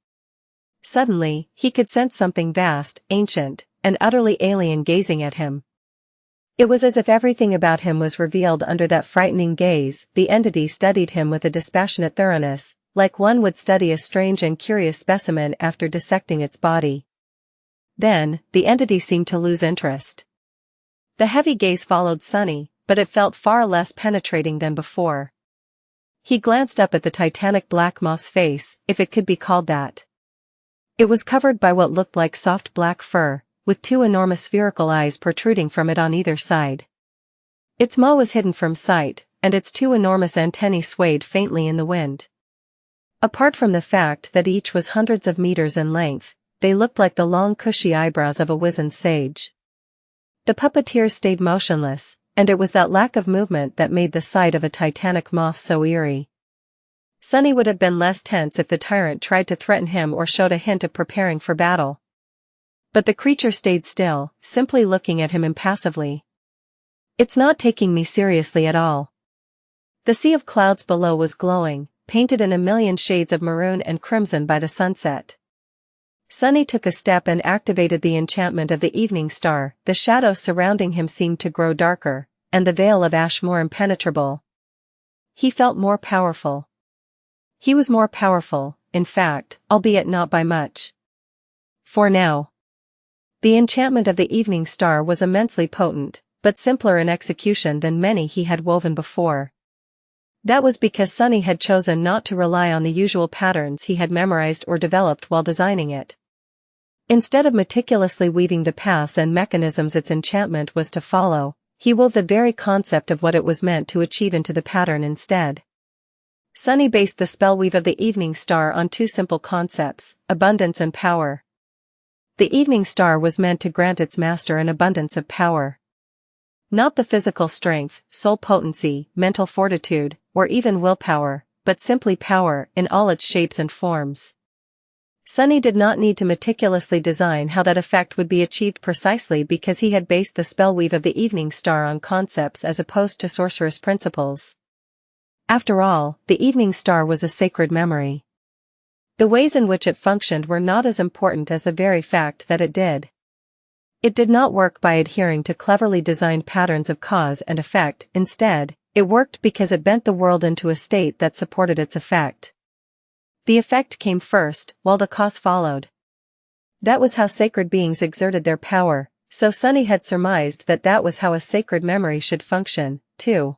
S1: Suddenly, he could sense something vast, ancient, and utterly alien gazing at him. It was as if everything about him was revealed under that frightening gaze. The entity studied him with a dispassionate thoroughness, like one would study a strange and curious specimen after dissecting its body. Then, the entity seemed to lose interest. The heavy gaze followed Sunny, but it felt far less penetrating than before. He glanced up at the titanic black moth's face, if it could be called that. It was covered by what looked like soft black fur, with two enormous spherical eyes protruding from it on either side. Its maw was hidden from sight, and its two enormous antennae swayed faintly in the wind. Apart from the fact that each was hundreds of meters in length, they looked like the long cushy eyebrows of a wizened sage. The puppeteers stayed motionless, and it was that lack of movement that made the sight of a titanic moth so eerie. Sunny would have been less tense if the tyrant tried to threaten him or showed a hint of preparing for battle. But the creature stayed still, simply looking at him impassively. "It's not taking me seriously at all." The sea of clouds below was glowing, painted in a million shades of maroon and crimson by the sunset. Sunny took a step and activated the enchantment of the evening star. The shadows surrounding him seemed to grow darker, and the veil of ash more impenetrable. He felt more powerful. He was more powerful, in fact, albeit not by much. For now. The enchantment of the evening star was immensely potent, but simpler in execution than many he had woven before. That was because Sunny had chosen not to rely on the usual patterns he had memorized or developed while designing it. Instead of meticulously weaving the paths and mechanisms its enchantment was to follow, he wove the very concept of what it was meant to achieve into the pattern instead. Sunny based the spellweave of the evening star on two simple concepts, abundance and power. The evening star was meant to grant its master an abundance of power. Not the physical strength, soul potency, mental fortitude, or even willpower, but simply power in all its shapes and forms. Sunny did not need to meticulously design how that effect would be achieved precisely because he had based the spellweave of the evening star on concepts as opposed to sorcerous principles. After all, the evening star was a sacred memory. The ways in which it functioned were not as important as the very fact that it did. It did not work by adhering to cleverly designed patterns of cause and effect. Instead, it worked because it bent the world into a state that supported its effect. The effect came first, while the cause followed. That was how sacred beings exerted their power, so Sunny had surmised that that was how a sacred memory should function, too.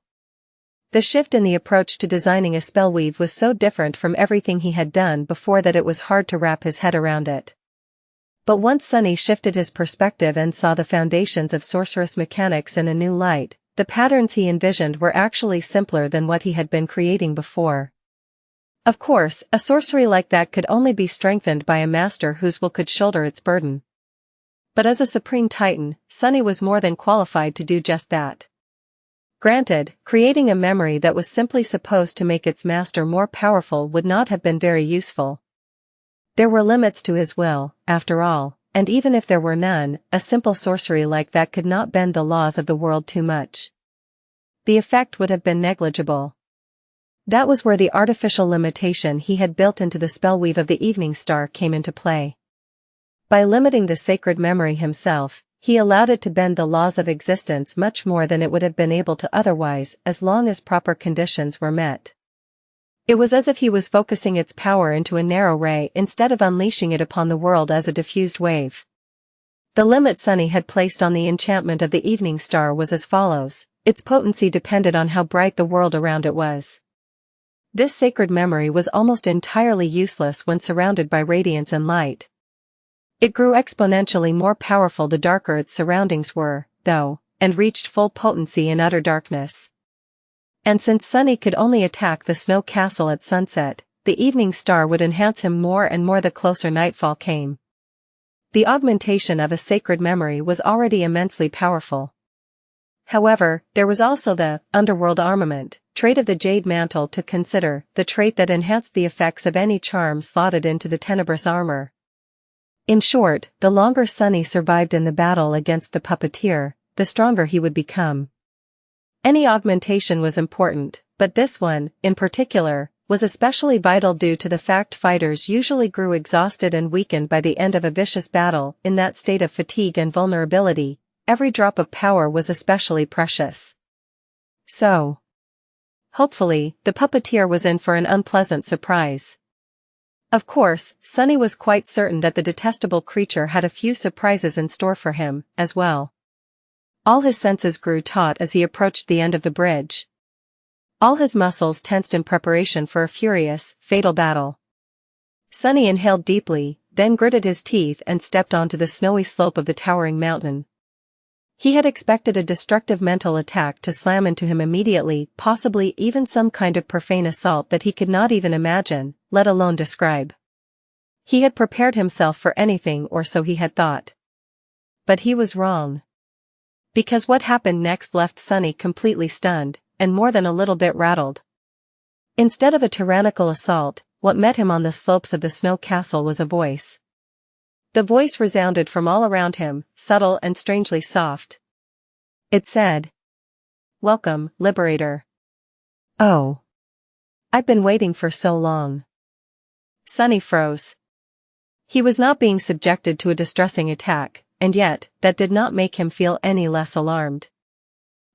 S1: The shift in the approach to designing a spellweave was so different from everything he had done before that it was hard to wrap his head around it. But once Sunny shifted his perspective and saw the foundations of sorcerous mechanics in a new light, the patterns he envisioned were actually simpler than what he had been creating before. Of course, a sorcery like that could only be strengthened by a master whose will could shoulder its burden. But as a supreme titan, Sunny was more than qualified to do just that. Granted, creating a memory that was simply supposed to make its master more powerful would not have been very useful. There were limits to his will, after all, and even if there were none, a simple sorcery like that could not bend the laws of the world too much. The effect would have been negligible. That was where the artificial limitation he had built into the spellweave of the evening star came into play. By limiting the sacred memory himself, he allowed it to bend the laws of existence much more than it would have been able to otherwise as long as proper conditions were met. It was as if he was focusing its power into a narrow ray instead of unleashing it upon the world as a diffused wave. The limit Sunny had placed on the enchantment of the evening star was as follows: its potency depended on how bright the world around it was. This sacred memory was almost entirely useless when surrounded by radiance and light. It grew exponentially more powerful the darker its surroundings were, though, and reached full potency in utter darkness. And since Sunny could only attack the snow castle at sunset, the evening star would enhance him more and more the closer nightfall came. The augmentation of a sacred memory was already immensely powerful. However, there was also the underworld armament trait of the Jade Mantle to consider, the trait that enhanced the effects of any charm slotted into the tenebrous armor. In short, the longer Sunny survived in the battle against the Puppeteer, the stronger he would become. Any augmentation was important, but this one, in particular, was especially vital due to the fact fighters usually grew exhausted and weakened by the end of a vicious battle. In that state of fatigue and vulnerability, every drop of power was especially precious. So, hopefully, the Puppeteer was in for an unpleasant surprise. Of course, Sunny was quite certain that the detestable creature had a few surprises in store for him, as well. All his senses grew taut as he approached the end of the bridge. All his muscles tensed in preparation for a furious, fatal battle. Sunny inhaled deeply, then gritted his teeth and stepped onto the snowy slope of the towering mountain. He had expected a destructive mental attack to slam into him immediately, possibly even some kind of profane assault that he could not even imagine, let alone describe. He had prepared himself for anything, or so he had thought. But he was wrong. Because what happened next left Sunny completely stunned, and more than a little bit rattled. Instead of a tyrannical assault, what met him on the slopes of the snow castle was a voice. The voice resounded from all around him, subtle and strangely soft. It said, "Welcome, Liberator." Oh. I've been waiting for so long. Sunny froze. He was not being subjected to a distressing attack, and yet, that did not make him feel any less alarmed.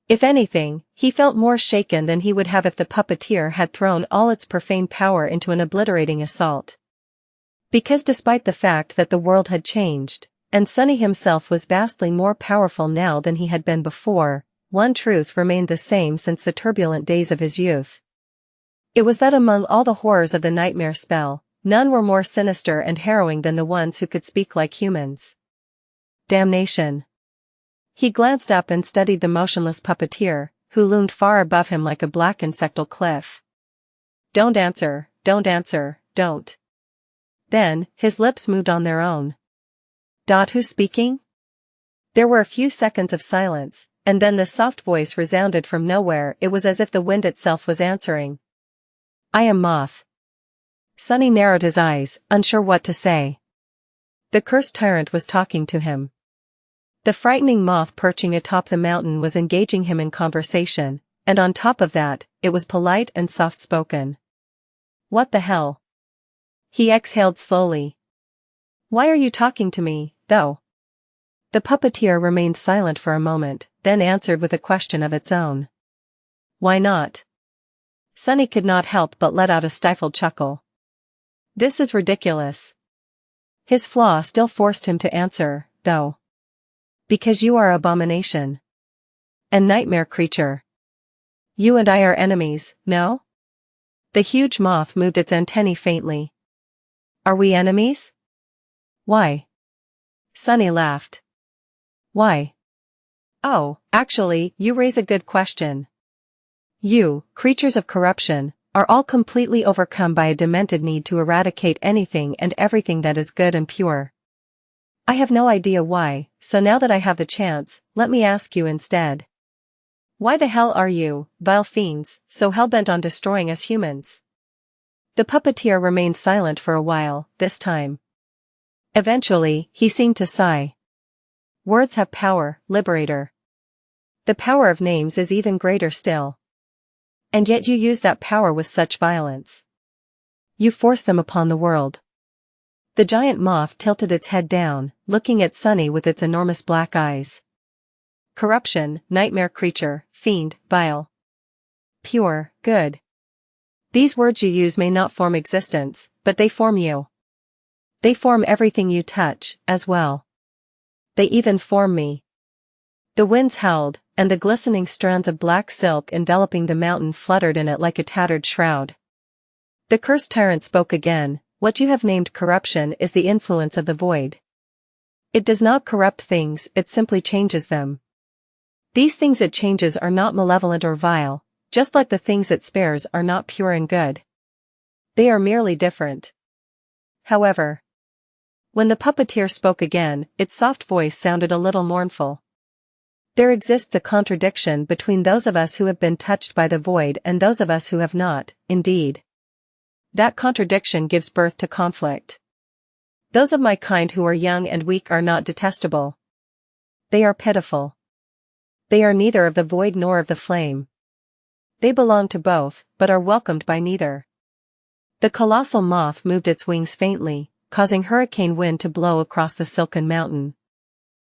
S1: If anything, he felt more shaken than he would have if the Puppeteer had thrown all its profane power into an obliterating assault. Because despite the fact that the world had changed, and Sunny himself was vastly more powerful now than he had been before, one truth remained the same since the turbulent days of his youth. It was that among all the horrors of the nightmare spell, none were more sinister and harrowing than the ones who could speak like humans. Damnation. He glanced up and studied the motionless Puppeteer, who loomed far above him like a black insectal cliff. Don't answer, don't. Then, his lips moved on their own. Who's speaking? There were a few seconds of silence, and then the soft voice resounded from nowhere. It was as if the wind itself was answering. I am Moth. Sunny narrowed his eyes, unsure what to say. The cursed tyrant was talking to him. The frightening moth perching atop the mountain was engaging him in conversation, and on top of that, it was polite and soft-spoken. What the hell? He exhaled slowly. Why are you talking to me, though? The Puppeteer remained silent for a moment, then answered with a question of its own. Why not? Sunny could not help but let out a stifled chuckle. This is ridiculous. His flaw still forced him to answer, though. Because you are abomination. A nightmare creature. You and I are enemies, no? The huge moth moved its antennae faintly. Are we enemies? Why? Sunny laughed. Why? Oh, actually, you raise a good question. You, creatures of corruption, are all completely overcome by a demented need to eradicate anything and everything that is good and pure. I have no idea why, so now that I have the chance, let me ask you instead. Why the hell are you, vile fiends, so hell-bent on destroying us humans? The Puppeteer remained silent for a while, this time. Eventually, he seemed to sigh. Words have power, Liberator. The power of names is even greater still. And yet you use that power with such violence. You force them upon the world. The giant moth tilted its head down, looking at Sunny with its enormous black eyes. Corruption, nightmare creature, fiend, vile. Pure, good. These words you use may not form existence, but they form you. They form everything you touch, as well. They even form me. The winds howled, and the glistening strands of black silk enveloping the mountain fluttered in it like a tattered shroud. The cursed tyrant spoke again. What you have named corruption is the influence of the void. It does not corrupt things, it simply changes them. These things it changes are not malevolent or vile, Just like the things it spares are not pure and good. They are merely different. However, when the puppeteer spoke again, its soft voice sounded a little mournful. There exists a contradiction between those of us who have been touched by the void and those of us who have not, indeed. That contradiction gives birth to conflict. Those of my kind who are young and weak are not detestable. They are pitiful. They are neither of the void nor of the flame. They belong to both, but are welcomed by neither. The colossal moth moved its wings faintly, causing hurricane wind to blow across the silken mountain.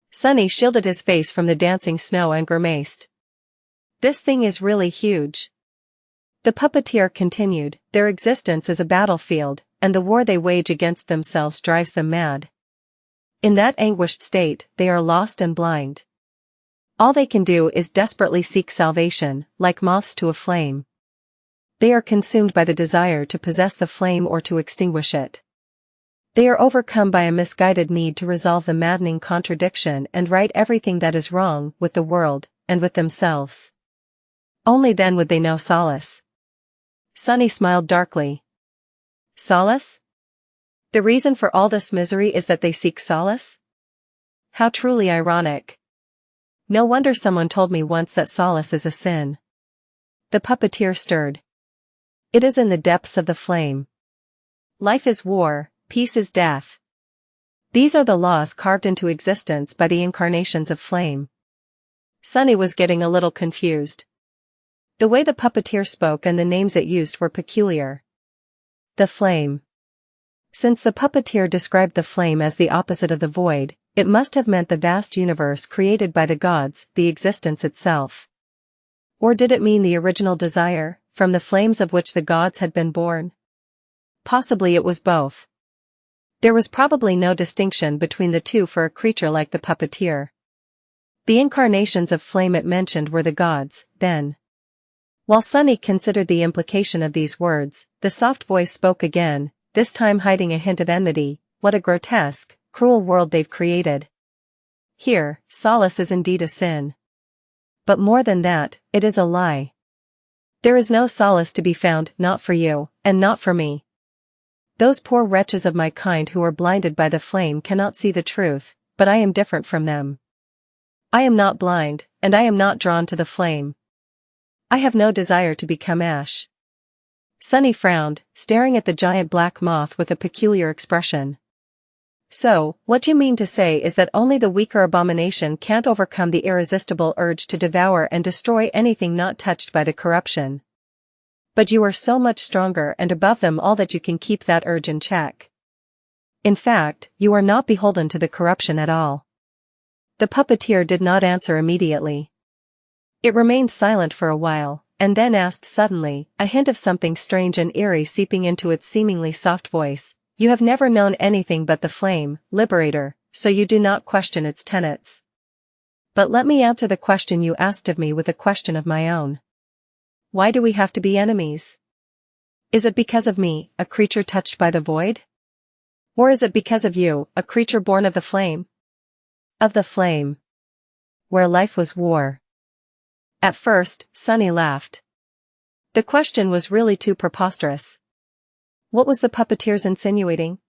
S1: Sunny shielded his face from the dancing snow and grimaced. This thing is really huge. The puppeteer continued, their existence is a battlefield, and the war they wage against themselves drives them mad. In that anguished state, they are lost and blind. All they can do is desperately seek salvation, like moths to a flame. They are consumed by the desire to possess the flame or to extinguish it. They are overcome by a misguided need to resolve the maddening contradiction and right everything that is wrong with the world, and with themselves. Only then would they know solace. Sunny smiled darkly. Solace? The reason for all this misery is that they seek solace? How truly ironic. No wonder someone told me once that solace is a sin. The puppeteer stirred. It is in the depths of the flame. Life is war, peace is death. These are the laws carved into existence by the incarnations of flame. Sunny was getting a little confused. The way the puppeteer spoke and the names it used were peculiar. The flame. Since the puppeteer described the flame as the opposite of the void, it must have meant the vast universe created by the gods, the existence itself. Or did it mean the original desire, from the flames of which the gods had been born? Possibly it was both. There was probably no distinction between the two for a creature like the puppeteer. The incarnations of flame it mentioned were the gods, then. While Sunny considered the implication of these words, the soft voice spoke again, this time hiding a hint of enmity. What a grotesque, cruel world they've created. Here, solace is indeed a sin. But more than that, it is a lie. There is no solace to be found, not for you, and not for me. Those poor wretches of my kind who are blinded by the flame cannot see the truth, but I am different from them. I am not blind, and I am not drawn to the flame. I have no desire to become ash. Sunny frowned, staring at the giant black moth with a peculiar expression. So, what you mean to say is that only the weaker abomination can't overcome the irresistible urge to devour and destroy anything not touched by the corruption. But you are so much stronger and above them all that you can keep that urge in check. In fact, you are not beholden to the corruption at all. The puppeteer did not answer immediately. It remained silent for a while, and then asked suddenly, a hint of something strange and eerie seeping into its seemingly soft voice. You have never known anything but the flame, liberator, so you do not question its tenets. But let me answer the question you asked of me with a question of my own. Why do we have to be enemies? Is it because of me, a creature touched by the void? Or is it because of you, a creature born of the flame? Of the flame. Where life was war. At first, Sunny laughed. The question was really too preposterous. What was the puppeteers insinuating?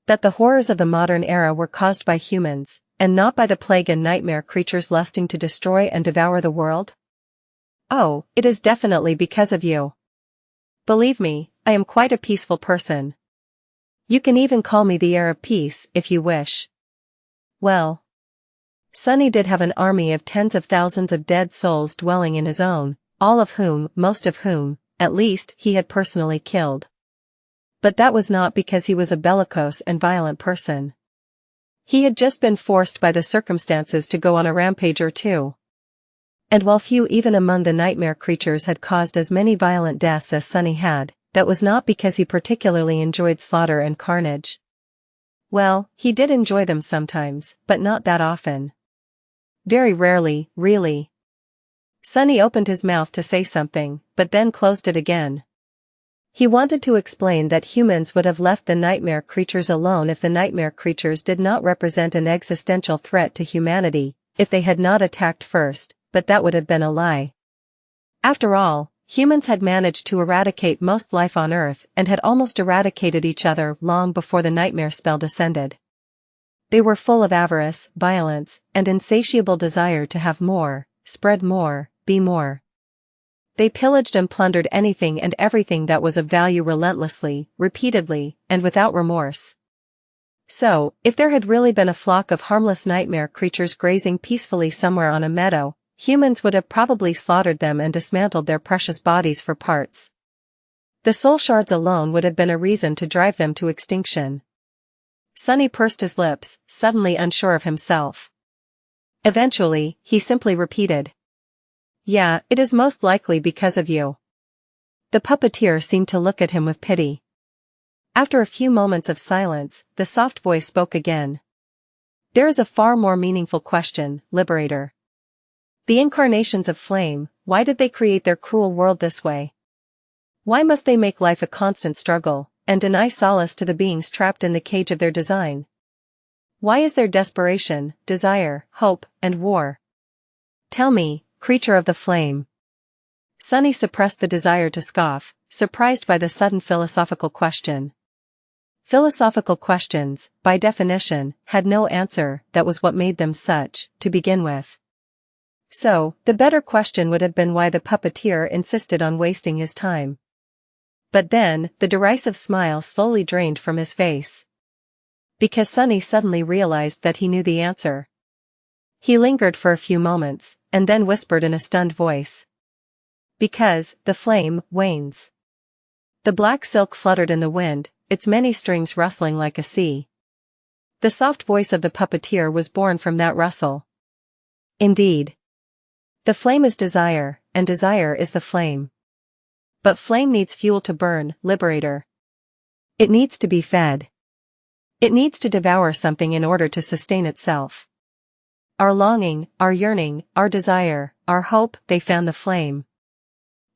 S1: That the horrors of the modern era were caused by humans, and not by the plague and nightmare creatures lusting to destroy and devour the world? Oh, it is definitely because of you. Believe me, I am quite a peaceful person. You can even call me the heir of peace, if you wish. Well, Sunny did have an army of tens of thousands of dead souls dwelling in his own, most of whom, at least, he had personally killed. But that was not because he was a bellicose and violent person. He had just been forced by the circumstances to go on a rampage or two. And while few even among the nightmare creatures had caused as many violent deaths as Sunny had, that was not because he particularly enjoyed slaughter and carnage. Well, he did enjoy them sometimes, but not that often. Very rarely, really. Sunny opened his mouth to say something, but then closed it again. He wanted to explain that humans would have left the nightmare creatures alone if the nightmare creatures did not represent an existential threat to humanity, if they had not attacked first, but that would have been a lie. After all, humans had managed to eradicate most life on Earth and had almost eradicated each other long before the nightmare spell descended. They were full of avarice, violence, and insatiable desire to have more, spread more, be more. They pillaged and plundered anything and everything that was of value relentlessly, repeatedly, and without remorse. So, if there had really been a flock of harmless nightmare creatures grazing peacefully somewhere on a meadow, humans would have probably slaughtered them and dismantled their precious bodies for parts. The soul shards alone would have been a reason to drive them to extinction. Sunny pursed his lips, suddenly unsure of himself. Eventually, he simply repeated. Yeah, it is most likely because of you. The puppeteer seemed to look at him with pity. After a few moments of silence, the soft voice spoke again. There is a far more meaningful question, Liberator. The incarnations of flame, why did they create their cruel world this way? Why must they make life a constant struggle, and deny solace to the beings trapped in the cage of their design? Why is there desperation, desire, hope, and war? Tell me, creature of the flame. Sunny suppressed the desire to scoff, surprised by the sudden philosophical question. Philosophical questions, by definition, had no answer. That was what made them such, to begin with. So, the better question would have been why the puppeteer insisted on wasting his time. But then, the derisive smile slowly drained from his face. Because Sunny suddenly realized that he knew the answer. He lingered for a few moments, and then whispered in a stunned voice. Because, the flame, wanes. The black silk fluttered in the wind, its many strings rustling like a sea. The soft voice of the puppeteer was born from that rustle. Indeed. The flame is desire, and desire is the flame. But flame needs fuel to burn, Liberator. It needs to be fed. It needs to devour something in order to sustain itself. Our longing, our yearning, our desire, our hope, they fan the flame.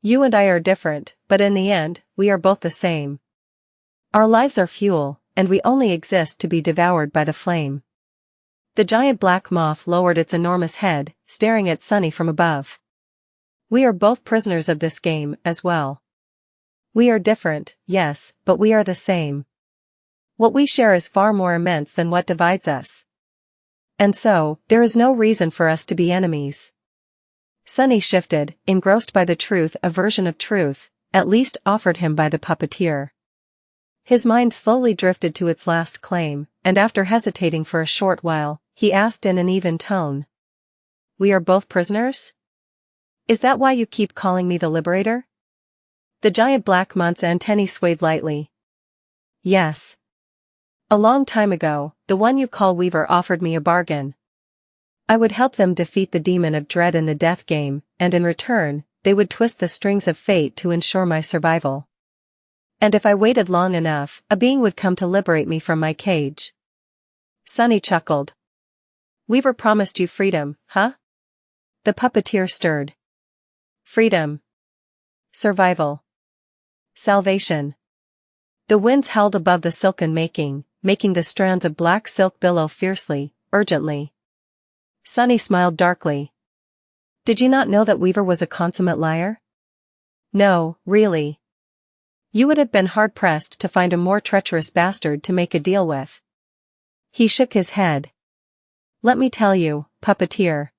S1: You and I are different, but in the end, we are both the same. Our lives are fuel, and we only exist to be devoured by the flame. The giant black moth lowered its enormous head, staring at Sunny from above. We are both prisoners of this game, as well. We are different, yes, but we are the same. What we share is far more immense than what divides us. And so, there is no reason for us to be enemies. Sunny shifted, engrossed by the truth, a version of truth, at least offered him by the puppeteer. His mind slowly drifted to its last claim, and after hesitating for a short while, he asked in an even tone. We are both prisoners? Is that why you keep calling me the Liberator? The giant black moth's antennae swayed lightly. Yes. A long time ago, the one you call Weaver offered me a bargain. I would help them defeat the demon of dread in the death game, and in return, they would twist the strings of fate to ensure my survival. And if I waited long enough, a being would come to liberate me from my cage. Sunny chuckled. Weaver promised you freedom, huh? The puppeteer stirred. Freedom. Survival. Salvation. The winds howled above the silken making the strands of black silk billow fiercely, urgently. Sunny smiled darkly. Did you not know that Weaver was a consummate liar? No, really. You would have been hard-pressed to find a more treacherous bastard to make a deal with. He shook his head. Let me tell you, puppeteer.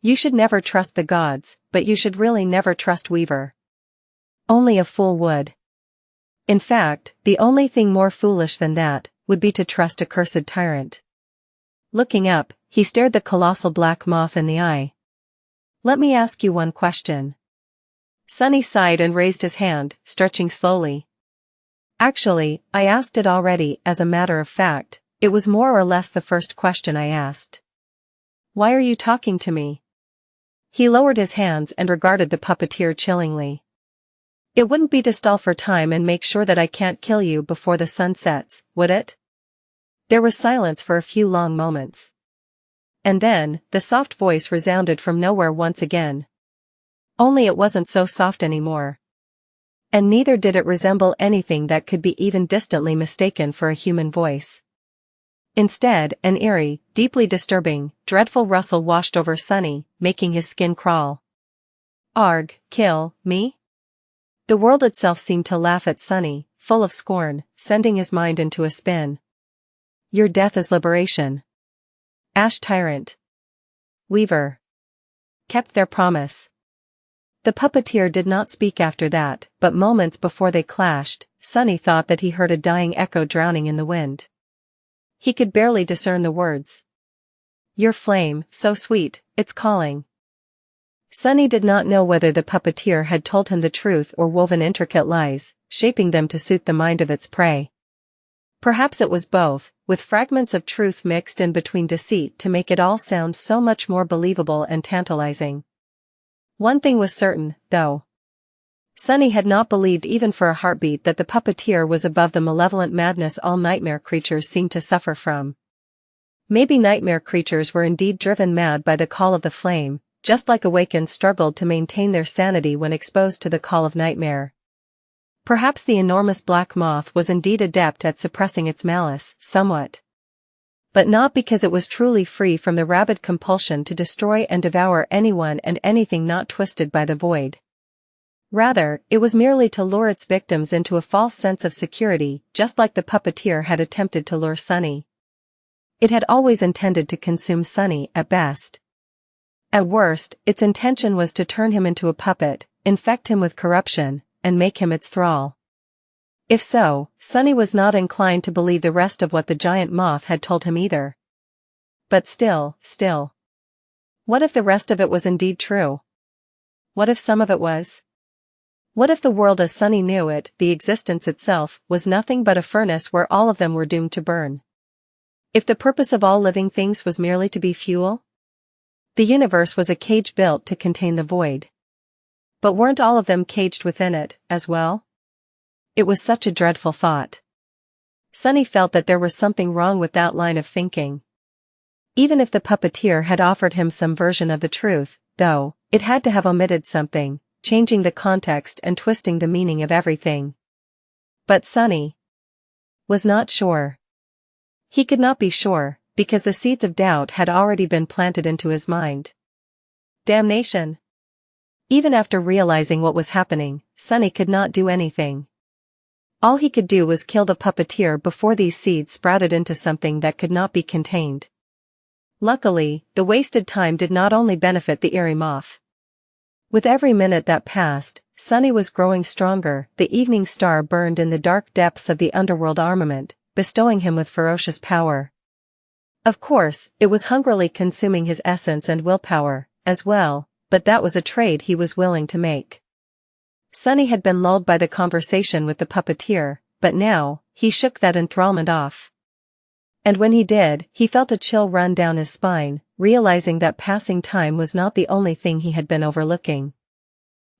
S1: You should never trust the gods, but you should really never trust Weaver. Only a fool would. In fact, the only thing more foolish than that would be to trust a cursed tyrant. Looking up, he stared the colossal black moth in the eye. Let me ask you one question. Sunny sighed and raised his hand, stretching slowly. Actually, I asked it already. As a matter of fact, it was more or less the first question I asked. Why are you talking to me? He lowered his hands and regarded the puppeteer chillingly. It wouldn't be to stall for time and make sure that I can't kill you before the sun sets, would it? There was silence for a few long moments. And then, the soft voice resounded from nowhere once again. Only it wasn't so soft anymore. And neither did it resemble anything that could be even distantly mistaken for a human voice. Instead, an eerie, deeply disturbing, dreadful rustle washed over Sunny, making his skin crawl. Arg, kill, me? The world itself seemed to laugh at Sunny, full of scorn, sending his mind into a spin. Your death is liberation. Ash Tyrant. Weaver. Kept their promise. The puppeteer did not speak after that, but moments before they clashed, Sunny thought that he heard a dying echo drowning in the wind. He could barely discern the words. Your flame, so sweet, it's calling. Sunny did not know whether the puppeteer had told him the truth or woven intricate lies, shaping them to suit the mind of its prey. Perhaps it was both, with fragments of truth mixed in between deceit to make it all sound so much more believable and tantalizing. One thing was certain, though. Sunny had not believed even for a heartbeat that the puppeteer was above the malevolent madness all nightmare creatures seemed to suffer from. Maybe nightmare creatures were indeed driven mad by the call of the flame, just like awakened struggled to maintain their sanity when exposed to the call of nightmare. Perhaps the enormous black moth was indeed adept at suppressing its malice, somewhat. But not because it was truly free from the rabid compulsion to destroy and devour anyone and anything not twisted by the void. Rather, it was merely to lure its victims into a false sense of security, just like the puppeteer had attempted to lure Sunny. It had always intended to consume Sunny, at best. At worst, its intention was to turn him into a puppet, infect him with corruption, and make him its thrall. If so, Sunny was not inclined to believe the rest of what the giant moth had told him either. But still. What if the rest of it was indeed true? What if some of it was? What if the world as Sunny knew it, the existence itself, was nothing but a furnace where all of them were doomed to burn? If the purpose of all living things was merely to be fuel? The universe was a cage built to contain the void. But weren't all of them caged within it, as well? It was such a dreadful thought. Sunny felt that there was something wrong with that line of thinking. Even if the puppeteer had offered him some version of the truth, though, it had to have omitted something, changing the context and twisting the meaning of everything. But Sunny was not sure. He could not be sure, because the seeds of doubt had already been planted into his mind. Damnation! Even after realizing what was happening, Sunny could not do anything. All he could do was kill the puppeteer before these seeds sprouted into something that could not be contained. Luckily, the wasted time did not only benefit the Eerie moth. With every minute that passed, Sunny was growing stronger. The evening star burned in the dark depths of the underworld armament, bestowing him with ferocious power. Of course, it was hungrily consuming his essence and willpower, as well, but that was a trade he was willing to make. Sunny had been lulled by the conversation with the puppeteer, but now, he shook that enthrallment off. And when he did, he felt a chill run down his spine, realizing that passing time was not the only thing he had been overlooking.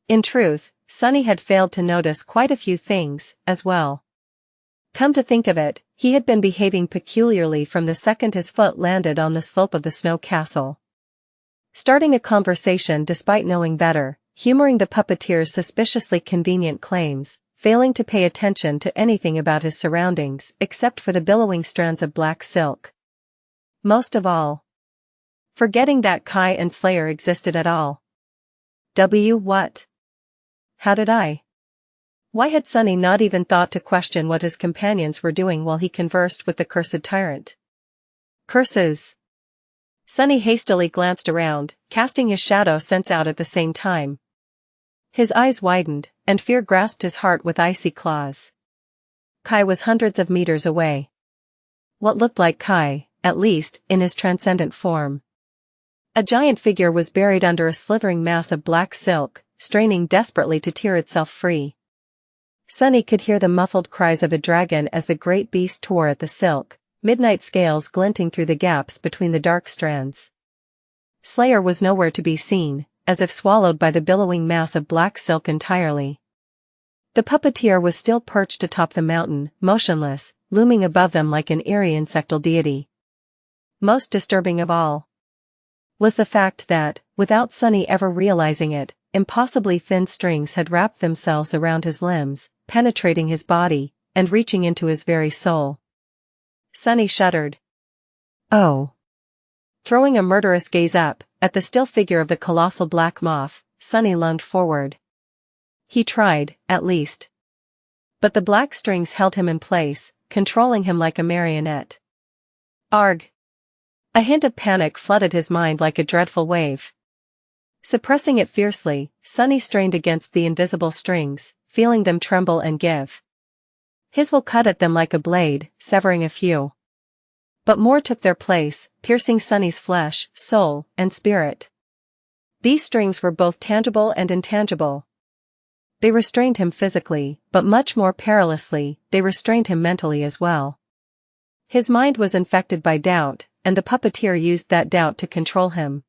S1: In truth, Sunny had failed to notice quite a few things, as well. Come to think of it, he had been behaving peculiarly from the second his foot landed on the slope of the snow castle. Starting a conversation despite knowing better, humoring the puppeteer's suspiciously convenient claims, failing to pay attention to anything about his surroundings except for the billowing strands of black silk. Most of all, forgetting that Kai and Slayer existed at all. What? How did I? Why had Sunny not even thought to question what his companions were doing while he conversed with the cursed tyrant? Curses! Sunny hastily glanced around, casting his shadow sense out at the same time. His eyes widened, and fear grasped his heart with icy claws. Kai was hundreds of meters away. What looked like Kai, at least, in his transcendent form. A giant figure was buried under a slithering mass of black silk, straining desperately to tear itself free. Sunny could hear the muffled cries of a dragon as the great beast tore at the silk, midnight scales glinting through the gaps between the dark strands. Slayer was nowhere to be seen, as if swallowed by the billowing mass of black silk entirely. The puppeteer was still perched atop the mountain, motionless, looming above them like an eerie insectal deity. Most disturbing of all was the fact that, without Sunny ever realizing it, impossibly thin strings had wrapped themselves around his limbs, penetrating his body, and reaching into his very soul. Sunny shuddered. Oh! Throwing a murderous gaze up, at the still figure of the colossal black moth, Sunny lunged forward. He tried, at least. But the black strings held him in place, controlling him like a marionette. Arg! A hint of panic flooded his mind like a dreadful wave. Suppressing it fiercely, Sunny strained against the invisible strings, feeling them tremble and give. His will cut at them like a blade, severing a few. But more took their place, piercing Sunny's flesh, soul, and spirit. These strings were both tangible and intangible. They restrained him physically, but much more perilously, they restrained him mentally as well. His mind was infected by doubt, and the puppeteer used that doubt to control him.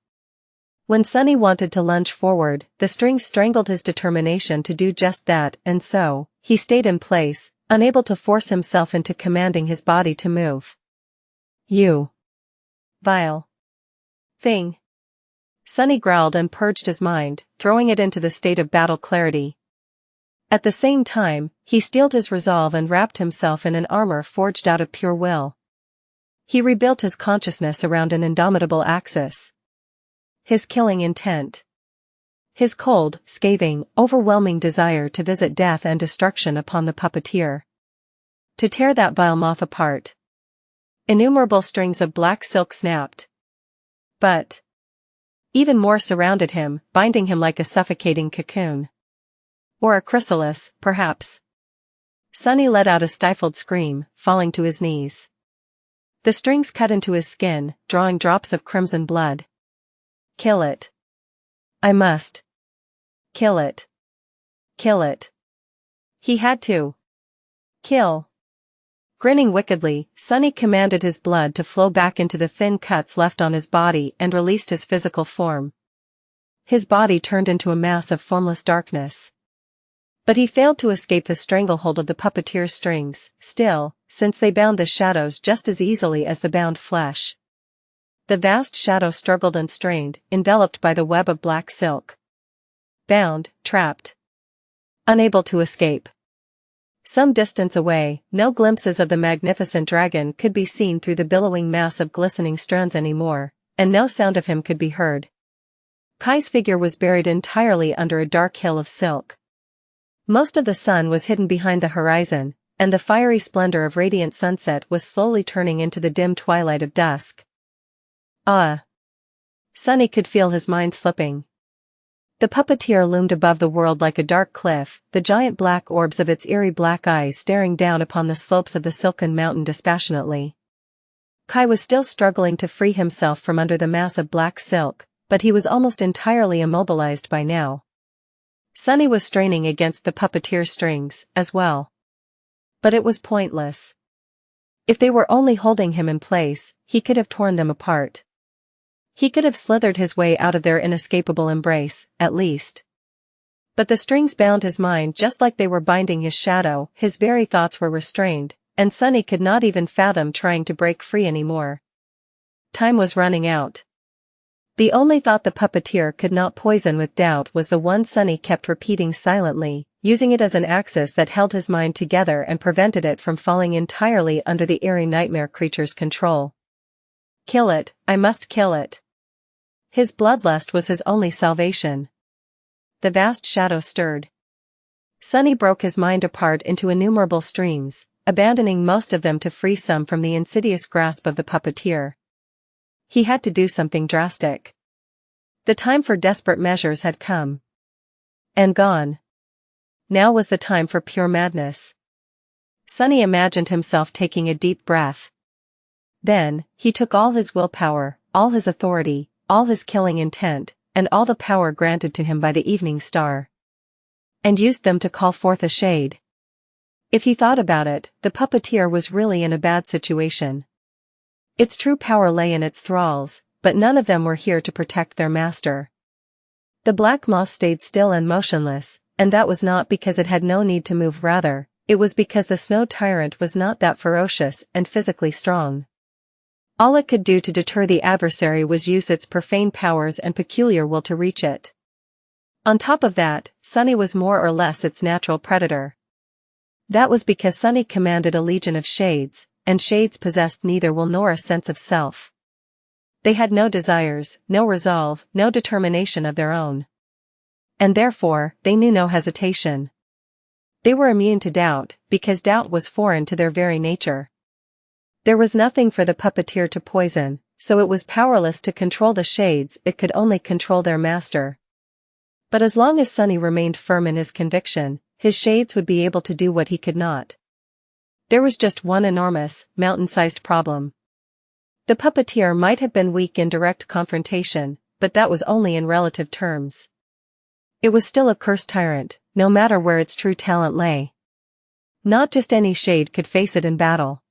S1: When Sunny wanted to lunge forward, the strings strangled his determination to do just that, and so, he stayed in place, unable to force himself into commanding his body to move. You vile thing. Sunny growled and purged his mind, throwing it into the state of battle clarity. At the same time, he steeled his resolve and wrapped himself in an armor forged out of pure will. He rebuilt his consciousness around an indomitable axis. His killing intent. His cold, scathing, overwhelming desire to visit death and destruction upon the puppeteer. To tear that vile moth apart. Innumerable strings of black silk snapped. But even more surrounded him, binding him like a suffocating cocoon. Or a chrysalis, perhaps. Sunny let out a stifled scream, falling to his knees. The strings cut into his skin, drawing drops of crimson blood. Kill it. I must. Kill it. Kill it. He had to. Kill. Grinning wickedly, Sunny commanded his blood to flow back into the thin cuts left on his body and released his physical form. His body turned into a mass of formless darkness. But he failed to escape the stranglehold of the puppeteer's strings, still, since they bound the shadows just as easily as the bound flesh. The vast shadow struggled and strained, enveloped by the web of black silk. Bound, trapped. Unable to escape. Some distance away, no glimpses of the magnificent dragon could be seen through the billowing mass of glistening strands anymore, and no sound of him could be heard. Kai's figure was buried entirely under a dark hill of silk. Most of the sun was hidden behind the horizon, and the fiery splendor of radiant sunset was slowly turning into the dim twilight of dusk. Sunny could feel his mind slipping. The puppeteer loomed above the world like a dark cliff, the giant black orbs of its eerie black eyes staring down upon the slopes of the silken mountain dispassionately. Kai was still struggling to free himself from under the mass of black silk, but he was almost entirely immobilized by now. Sunny was straining against the puppeteer's strings, as well. But it was pointless. If they were only holding him in place, he could have torn them apart. He could have slithered his way out of their inescapable embrace, at least. But the strings bound his mind just like they were binding his shadow, his very thoughts were restrained, and Sunny could not even fathom trying to break free anymore. Time was running out. The only thought the puppeteer could not poison with doubt was the one Sunny kept repeating silently, using it as an axis that held his mind together and prevented it from falling entirely under the eerie nightmare creature's control. Kill it, I must kill it. His bloodlust was his only salvation. The vast shadow stirred. Sunny broke his mind apart into innumerable streams, abandoning most of them to free some from the insidious grasp of the puppeteer. He had to do something drastic. The time for desperate measures had come. And gone. Now was the time for pure madness. Sunny imagined himself taking a deep breath. Then, he took all his willpower, all his authority, all his killing intent, and all the power granted to him by the evening star. And used them to call forth a shade. If he thought about it, the puppeteer was really in a bad situation. Its true power lay in its thralls, but none of them were here to protect their master. The black moth stayed still and motionless, and that was not because it had no need to move, rather, it was because the snow tyrant was not that ferocious and physically strong. All it could do to deter the adversary was use its profane powers and peculiar will to reach it. On top of that, Sunny was more or less its natural predator. That was because Sunny commanded a legion of shades, and shades possessed neither will nor a sense of self. They had no desires, no resolve, no determination of their own. And therefore, they knew no hesitation. They were immune to doubt, because doubt was foreign to their very nature. There was nothing for the puppeteer to poison, so it was powerless to control the shades, it could only control their master. But as long as Sunny remained firm in his conviction, his shades would be able to do what he could not. There was just one enormous, mountain-sized problem. The puppeteer might have been weak in direct confrontation, but that was only in relative terms. It was still a cursed tyrant, no matter where its true talent lay. Not just any shade could face it in battle.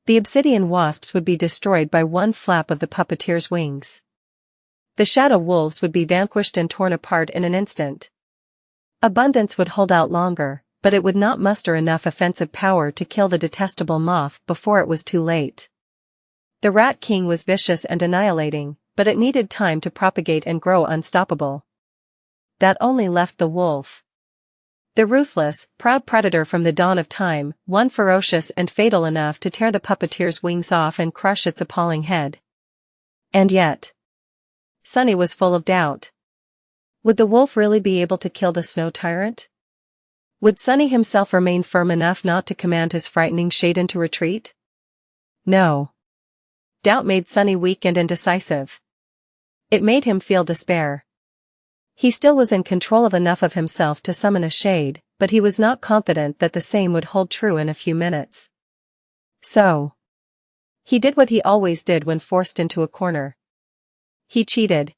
S1: The obsidian wasps would be destroyed by one flap of the puppeteer's wings. The shadow wolves would be vanquished and torn apart in an instant. Abundance would hold out longer, but it would not muster enough offensive power to kill the detestable moth before it was too late. The Rat King was vicious and annihilating, but it needed time to propagate and grow unstoppable. That only left the wolf. The ruthless, proud predator from the dawn of time, one ferocious and fatal enough to tear the puppeteer's wings off and crush its appalling head. And yet, Sunny was full of doubt. Would the wolf really be able to kill the snow tyrant? Would Sunny himself remain firm enough not to command his frightening shade into retreat? No. Doubt made Sunny weak and indecisive. It made him feel despair. He still was in control of enough of himself to summon a shade, but he was not confident that the same would hold true in a few minutes. So, he did what he always did when forced into a corner. He cheated.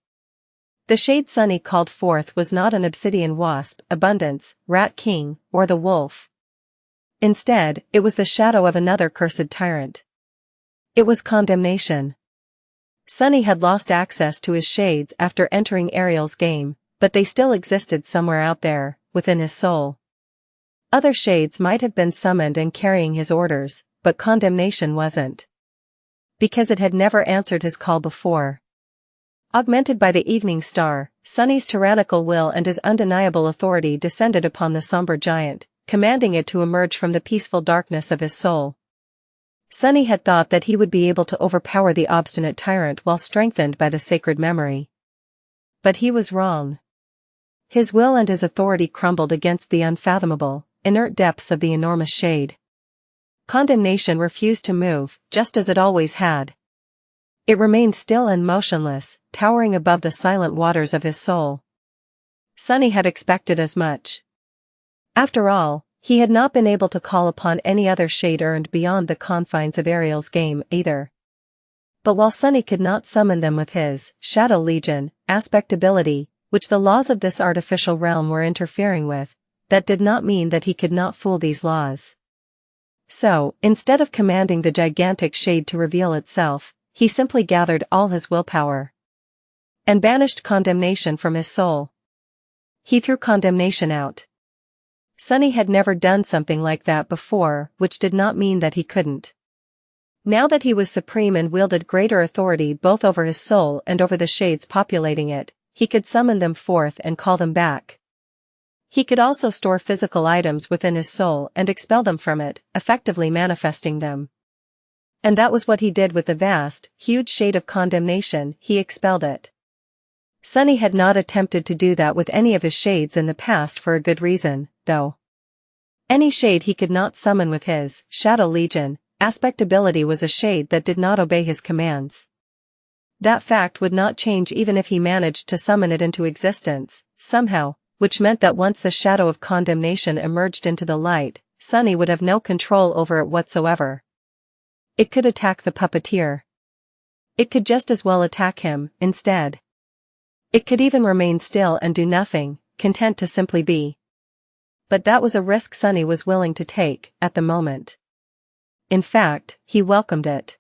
S1: The shade Sunny called forth was not an obsidian wasp, abundance, rat king, or the wolf. Instead, it was the shadow of another cursed tyrant. It was condemnation. Sunny had lost access to his shades after entering Ariel's game, but they still existed somewhere out there, within his soul. Other shades might have been summoned and carrying his orders, but condemnation wasn't. Because it had never answered his call before. Augmented by the evening star, Sunny's tyrannical will and his undeniable authority descended upon the somber giant, commanding it to emerge from the peaceful darkness of his soul. Sunny had thought that he would be able to overpower the obstinate tyrant while strengthened by the sacred memory. But he was wrong. His will and his authority crumbled against the unfathomable, inert depths of the enormous shade. Condemnation refused to move, just as it always had. It remained still and motionless, towering above the silent waters of his soul. Sunny had expected as much. After all, he had not been able to call upon any other shade earned beyond the confines of Ariel's game either. But while Sunny could not summon them with his Shadow Legion aspect ability, which the laws of this artificial realm were interfering with, that did not mean that he could not fool these laws. So, instead of commanding the gigantic shade to reveal itself, he simply gathered all his willpower and banished condemnation from his soul. He threw condemnation out. Sunny had never done something like that before, which did not mean that he couldn't. Now that he was supreme and wielded greater authority both over his soul and over the shades populating it, he could summon them forth and call them back. He could also store physical items within his soul and expel them from it, effectively manifesting them. And that was what he did with the vast, huge shade of condemnation. He expelled it. Sunny had not attempted to do that with any of his shades in the past for a good reason, though. Any shade he could not summon with his Shadow Legion aspect ability was a shade that did not obey his commands. That fact would not change even if he managed to summon it into existence, somehow, which meant that once the shadow of condemnation emerged into the light, Sunny would have no control over it whatsoever. It could attack the puppeteer. It could just as well attack him, instead. It could even remain still and do nothing, content to simply be. But that was a risk Sunny was willing to take, at the moment. In fact, he welcomed it.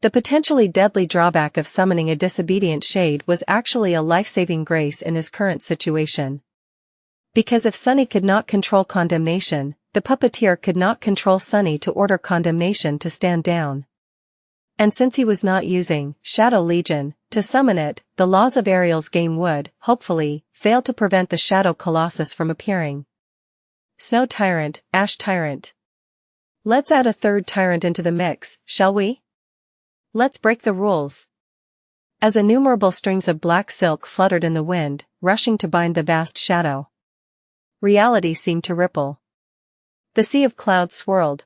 S1: The potentially deadly drawback of summoning a disobedient shade was actually a life-saving grace in his current situation. Because if Sunny could not control condemnation, the puppeteer could not control Sunny to order condemnation to stand down. And since he was not using Shadow Legion to summon it, the laws of Ariel's game would, hopefully, fail to prevent the Shadow Colossus from appearing. Snow Tyrant, Ash Tyrant. Let's add a third tyrant into the mix, shall we? Let's break the rules. as innumerable strings of black silk fluttered in the wind, rushing to bind the vast shadow. Reality seemed to ripple. The sea of clouds swirled.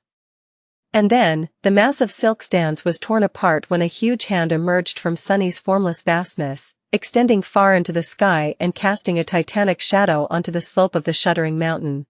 S1: And then, the massive silk stance was torn apart when a huge hand emerged from Sunny's formless vastness, extending far into the sky and casting a titanic shadow onto the slope of the shuddering mountain.